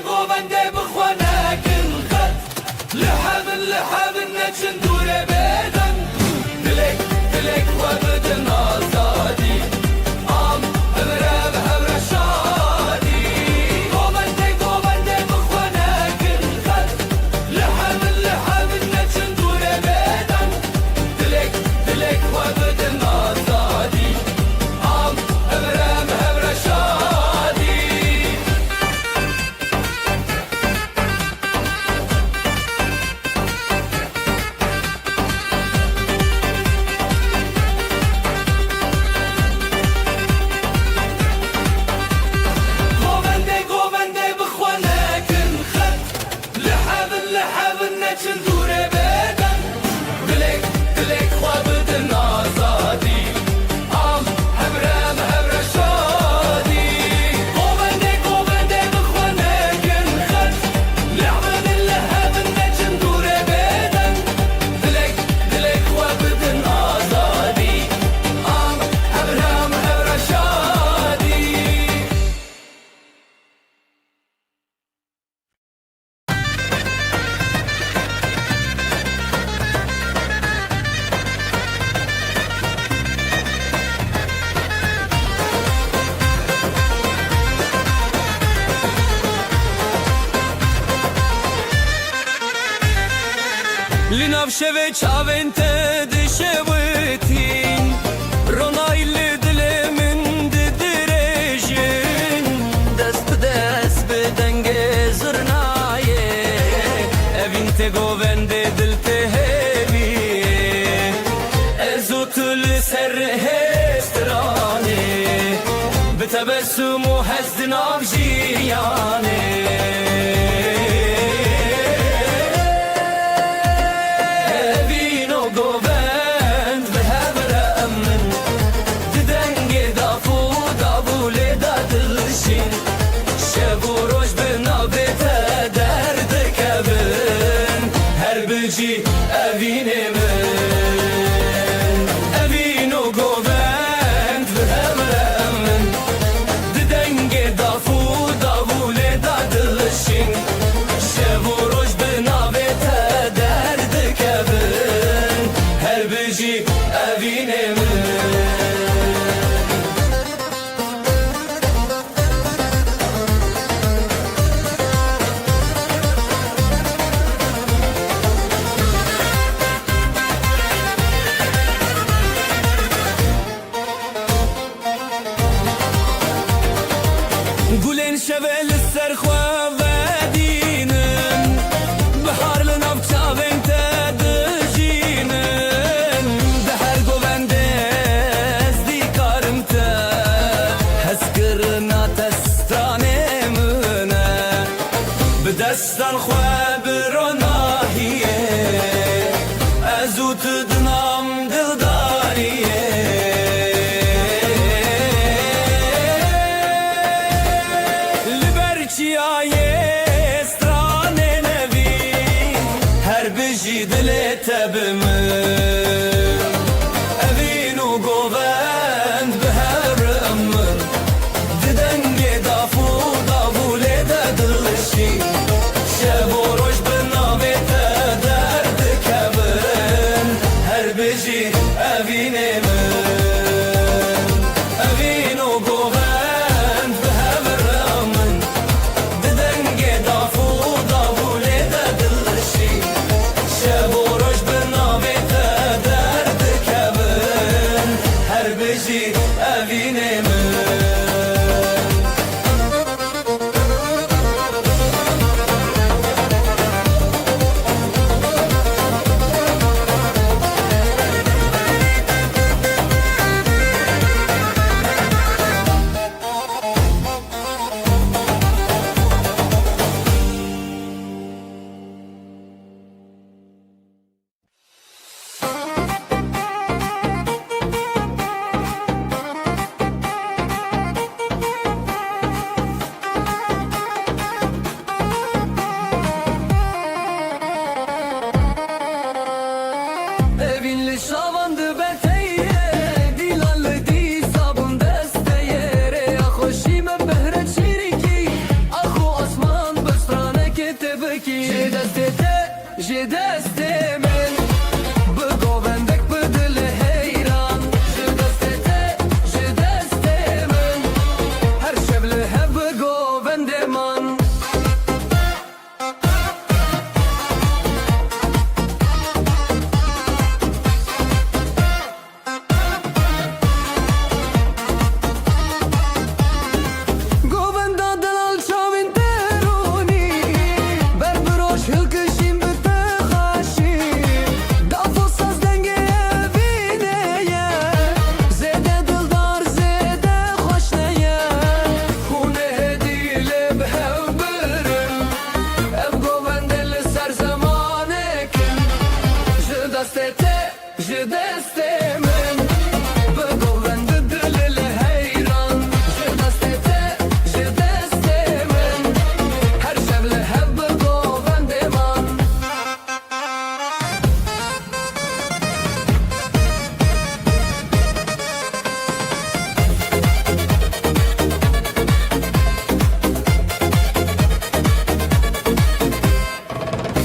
گوونده بخوانه کن خد لحبن نچن دوره بدن دلک خواب بدن آزادی ام هبره بهبره شادی گوونده بخوانه کن خد لحبن نچن دوره بدن دلک خواب بدن آزادی ام هبره بهبره شادی گوونده بخوانه کن خد لحبن نچن دوره بدن دلک خواه بدن آزادی ام هبره بهبره شادی گوونده بخوانه کن خد لحبن نچن دوره بدن دلک خواه بدن آزادی ام هبره بهبره شادی لناف شوی چاوین دشوتین رونایل دل من درجین دست بدنگ زرنایه اوین گوونده دل تهوی ازوتل سر هسترانه بتبسم و حزن آبجیانه جی اوین من و گووند به همرم ددنگ داوول دادلشین شب و روز به ناوه تا درد کبن هر بجی اوین من جی دل تبمن اوین و گووند به هر امن ددنگ دافو داوله ده دلشی شب و روش به نامه درد کبن هر بجی اوین من اوین و گووند به هر امن ددنگ دافو داوله ده دلشی شب و روش به نامه درد کبن هر بجی اوین من Evinli şavandı beteye Dilanlı di sabun desteye Ya hoşime behre çiriki Ahu osman bıstrane ketebeki Je deste men Bu govendek bu dili heyran Je deste men Her şevli hep bu govendeman Govenda dalal çavin teruni Berberoş hılkışim büte haşi Dafosaz denge evineye Zede dildar zede hoşneye Hune hedile behevbirim Ev govendeli ser zamanekin Je deste men Bu govendi dilili heyran Je deste men Her şevle hep bu govendeman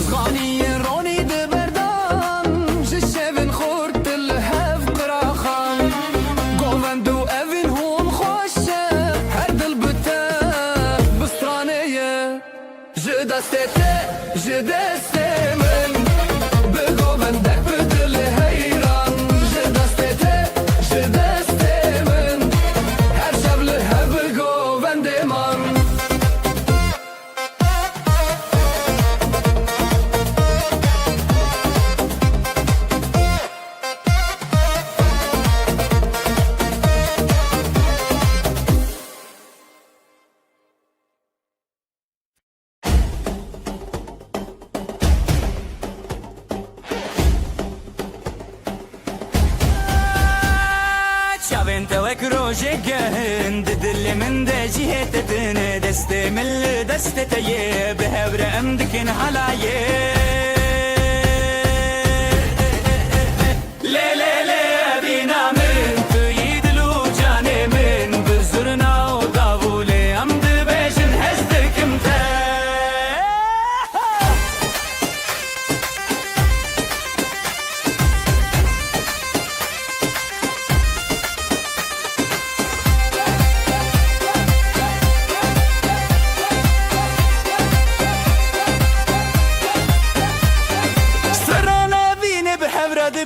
Zganiye roni de berdan Je şevin khurt dil hev qiraxan Govendu evin hun xoşe Her dil büte bistraneye Je deste men Bu govendek bu dili heyran Je deste men Her şevli hev govendeman چاوین تو یک روزه گند دل من ده جهت دن دست مل دست تیه به هر امدکن حلایه لی لی لی بینا من توی دلو جان من بزرنا و داوله امد بیشن هستکم ته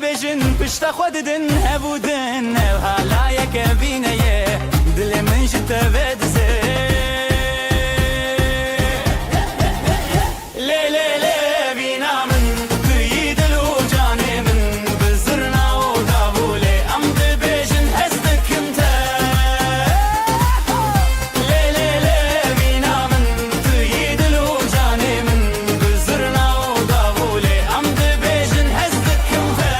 بجن پشت خود دن هبودن و حالا یک بینه دل من جت بدزه لی لی لی بینا من توی دل و جان من بزرنا و داوله امد بجن هستکم ته لی لی لی بینا من توی دل و جان من بزرنا و داوله امد بجن هستکم ته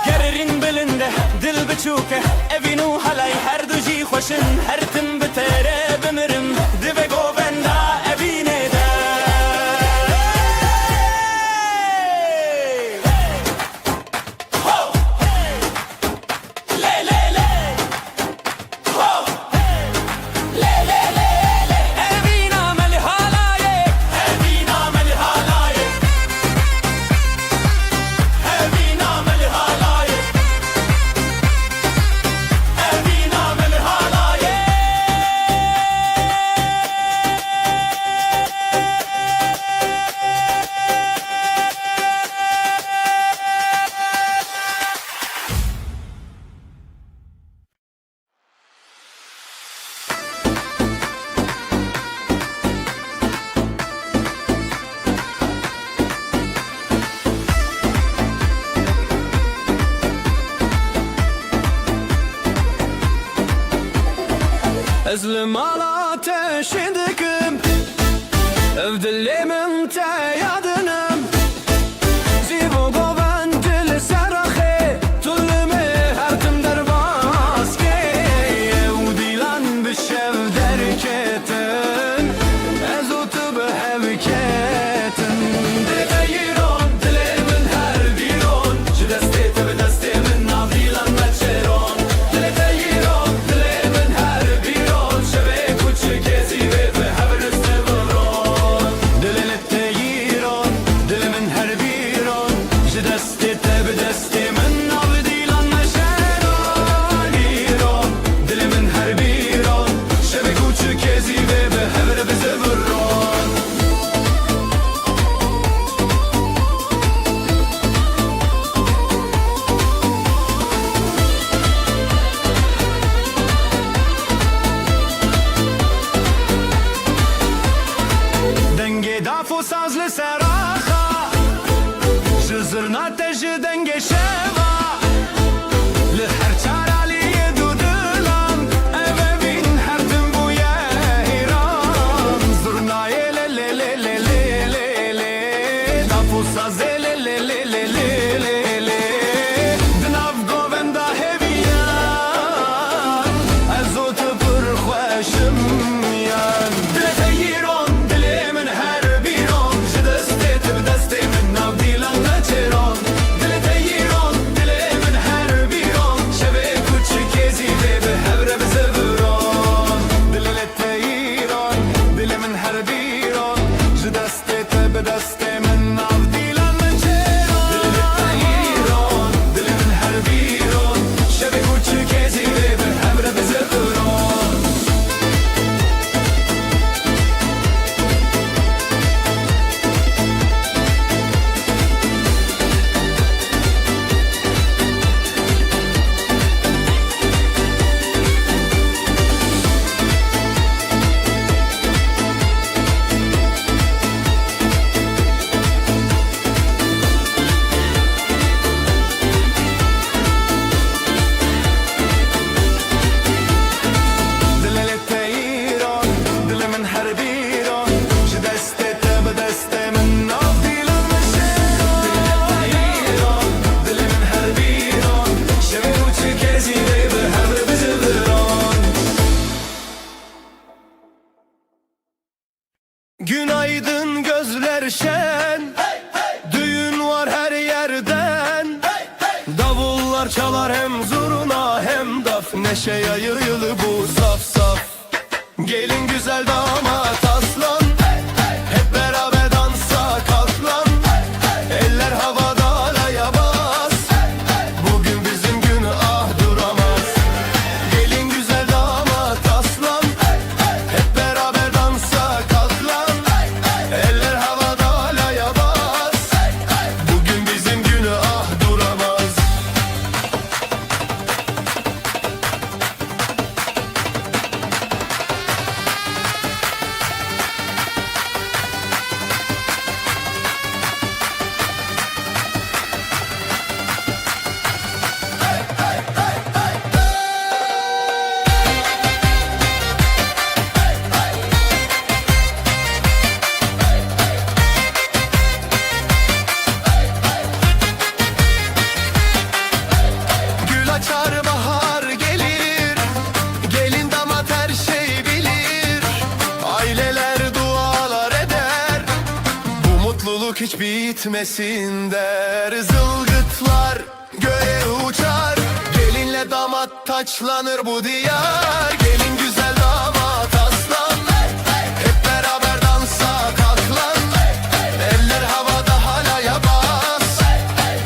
گررین بلنده دل بچوکه evin u halay her duji خوشن her tim bitere bimirim dibe govenda evine de Ez li mala te şidikim Ev dilimin te yadinim Zivo goven dil seraxê Tulimi her tim derbaskê Ew dîlan bi şev derketin Ez û tu bi hev ketin Dilê yîron dilê min her bîron Ji destê te bi destê min nav dîlan me çêron Dilê yîron dilê min her bîron Şevê kûçikê zîvê bi hev riste biron Dilê te yîron dilê min her bîron Ji destê te bi destê min nav dîlan me çêron Yîron dilê min her bîron Şevê kûçikê zîvê bi hev riste biron Dengê daf û saz li ser axa Ji zirna te ji dengê şeva Li her çaraliyê du dilan Ev evîn her tim bûye hêran Zirnayê lê lê lê lê lê lê lê Daf û sazê lê lê lê lê lê lê lê Di nav govenda hêviyan Ez û tu pir xweşim yan Dilê te yîron dilê min her bîron Ji destê te bi destê min nav dîlan me çêron Dilê te yîron dilê min her bîron Şevê kûçikê zîvê bi hev re bize biron Dilê te yîron dilê min her bîron Ji destê te bi destê min nav dîlan me çêron Dilê te yîron dilê min her bîron Şevê kûçikê zîvê bi hev re bize biron Dilê te yîron dilê min her bîron Ji destê te bi destê min nav dîlan me çêron Dilê te yîron dilê min her bîron Şevê kûçikê zîvê bi hev re bize biron Günaydın gözler şen Düğün var her yerden Davullar çalar hem zurna hem daf Neşe yayır yılı bu saf saf Gelin güzel damat aslan Hep beraber dansa kalk lan Eller havada alaya bas Bugün bizim gün ah duramaz Gelin güzel damat aslan Hep beraber dansa kalk lan Eller havada alaya bas Bugün bizim gün ah duramaz Gül açar bahar gelir Gelin damat her şey bilir Aileler dualar eder Bu mutluluk hiç bitmesin der Zılgıtlar göğe uçar Gelinle damat taçlanır bu diyar Gelin güzel damat aslan Hep beraber dansa kalk lan Eller havada halaya bas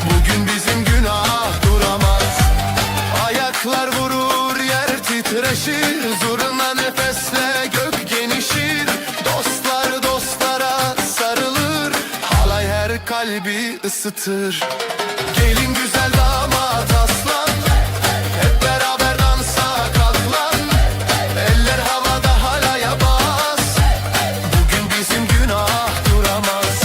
Bugün bizim günah duramaz Ayaklar vurur yer titreşir Zurna nefesle gök genişir Dostlar dostlara sarılır Halay her kalbi ısıtır Gelin güzel damat aslan Hep beraber dansa kalk lan Eller havada halaya bas Bugün bizim günah duramaz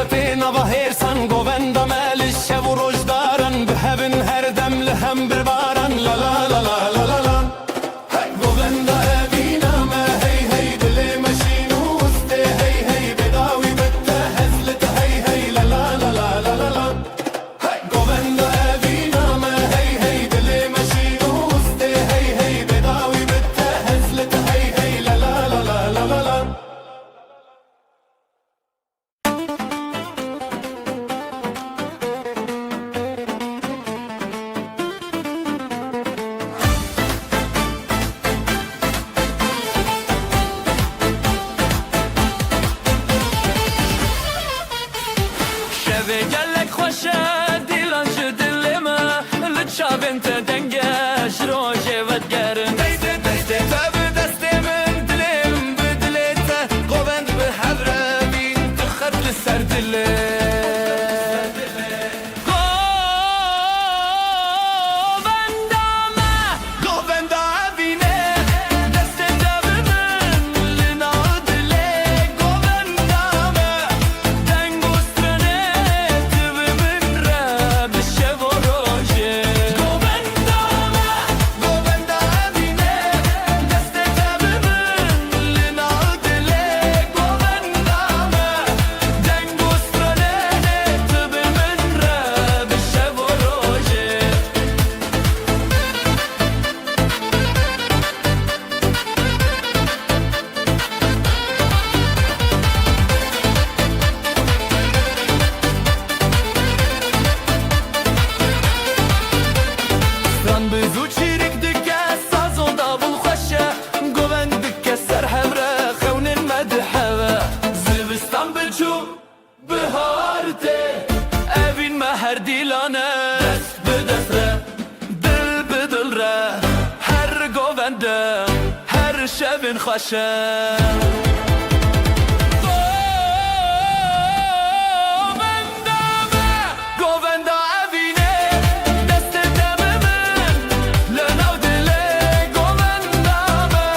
تپی نباهیر سن گووندا ملیش شب و روز دارن به هبن هر دم لهم بربارن لا لا لا لا لا لا لا گووندا اوینا ما هی هی دل مشین وسته هی هی بداوی بته هزلت هی هی لا لا لا لا لا لا لا گووندا اوینا ما هی هی دل مشین وسته هی هی بداوی بته هزلت هی هی لا لا لا لا لا لا لا شوه گلک خوشه دیلان جو دلما لچاوین تا دنگش روژه ودگرن Deste deste tabi deste min dilim bi dilê te govend bi hevre bîn tu xet li ser dilê govenda evîne destê te bi min li nav dilê govenda me deng û stranê tu bi min re bi şev û rojê govenda evîne destê te bi min li nav dilê govenda me deng û stranê tu bi min re bi şev û rojê Stran bi zû çîrik dike saz û davul xweşe govend dike ser hevre xewnên me diheve zivistan biçû bihar tê evîn me her dîlane dest bi dest re dil bi dil re her govende her şevên xweşe Govenda evîne destê te bi min li nav dilê govenda me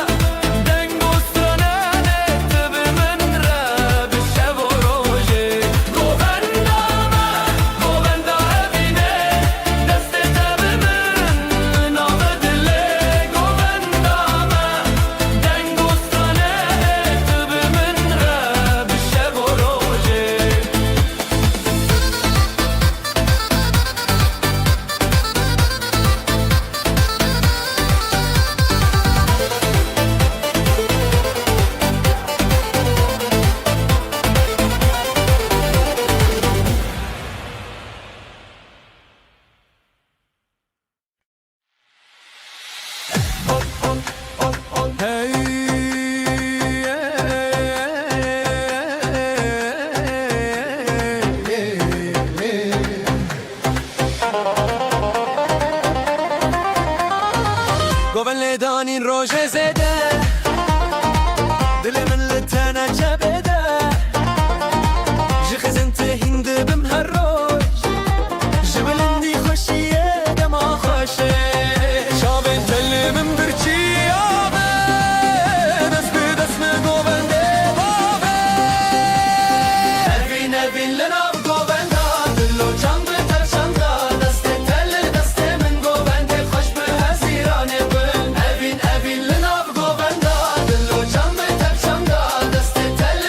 deng û stranenê tu bi min re bi şev û rojê govenda evîne destê te bi min li nav dilê govenda me deng û stranenê tu bi min re bi şev û rojê Goven le danîn rojê zêde dilê min li te necebede ji xizin tê hîn dibim her roj ji bilindî xweşiyê dema xweşê çavên telê min birçîya be dest bi dest me govendê bave evîn evîn li nav govenda dil û can bi terçanda destê te li destê min govendê xweş bi hezîranê bin evîn evîn li nav govenda dil û can bi terçanda destê te li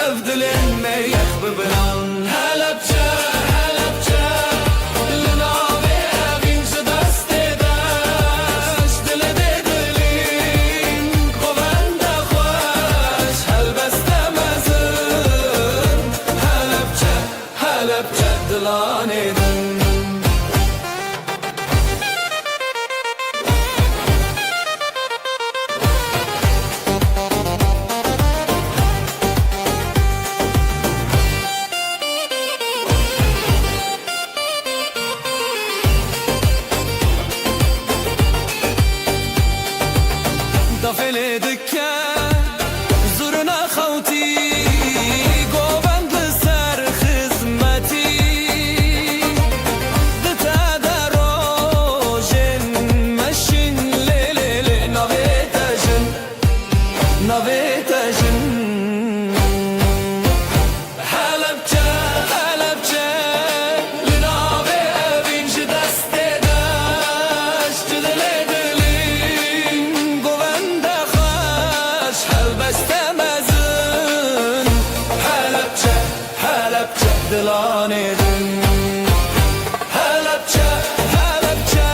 evdilin me yakbı bilan Halepçe, Halepçe Linavi evin şu destedaş Dile de dilin Kovende hoş Helbeste mezin Halepçe, Halepçe dilan edin دفل دکه زورنا خوتی گوبند سر خدمتی دتا دروژن مشین لیلی نویتجن نویتجن حلبچه حلبچه لناوی اوینج دست داشت دلی دلین گوونده خوش هلبسته مزن حلبچه حلبچه دلانه دن حلبچه حلبچه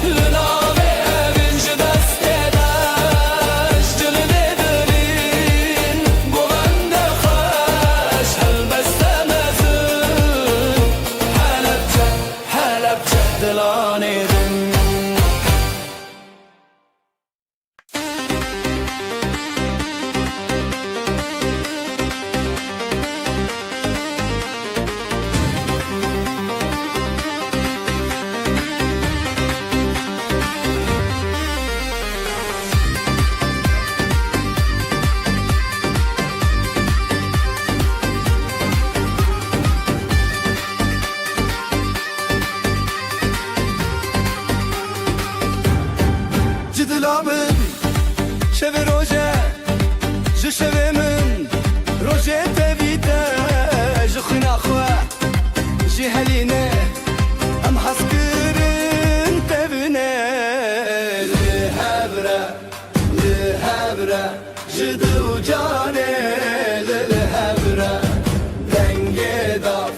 لناوی اوینج دست داشت دلی دلین گوونده خوش هلبسته مزن حلبچه حلبچه دلانه دن جدلامن شب روزه ج شب من روزه تبيته ج خنا خوا ج هلينه ام حسكرن تبنه لهبره لهبره جدو جانه لهبره دنگه داف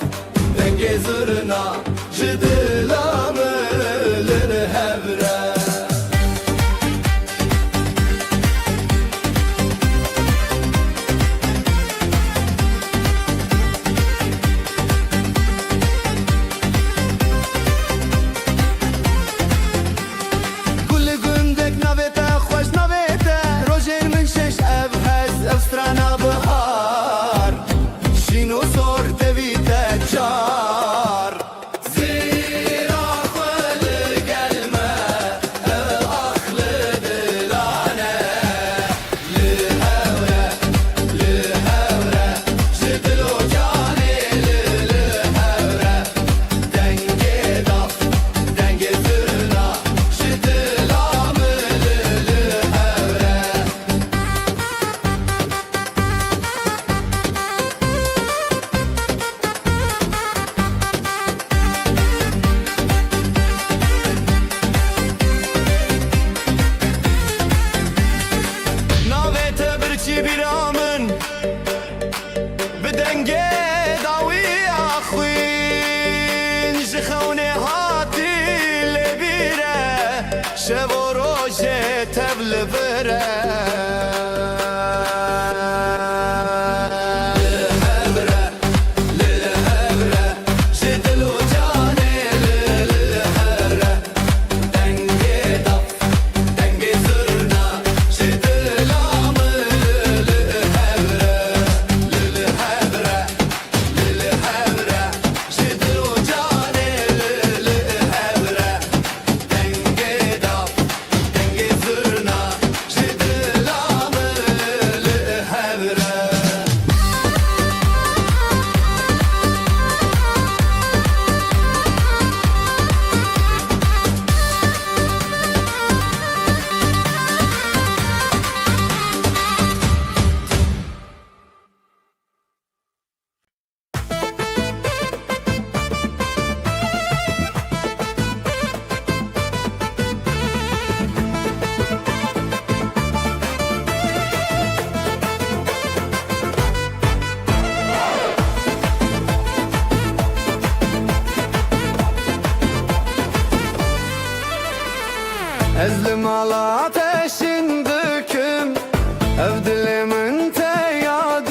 دنگه زرنا جدلامن لهبره كل جندك نبته خوش نبته روجر من شش ابهز افسترانا بهار شينو صور تبيته جار زيرا خل قلمه الاخل دلانه لهوره لهوره جدلو جاني لهوره دنگه داف دنگه زرنا جدلام لهوره ناویت برچی بیرامن بدنگه داوی آخوین جخونه هاتی لبیره شب و روژه تبل بره لهبره لهبره جدلو جانه لهبره دنگه داف دنگه زرنا جدلام لهبره لهبره mala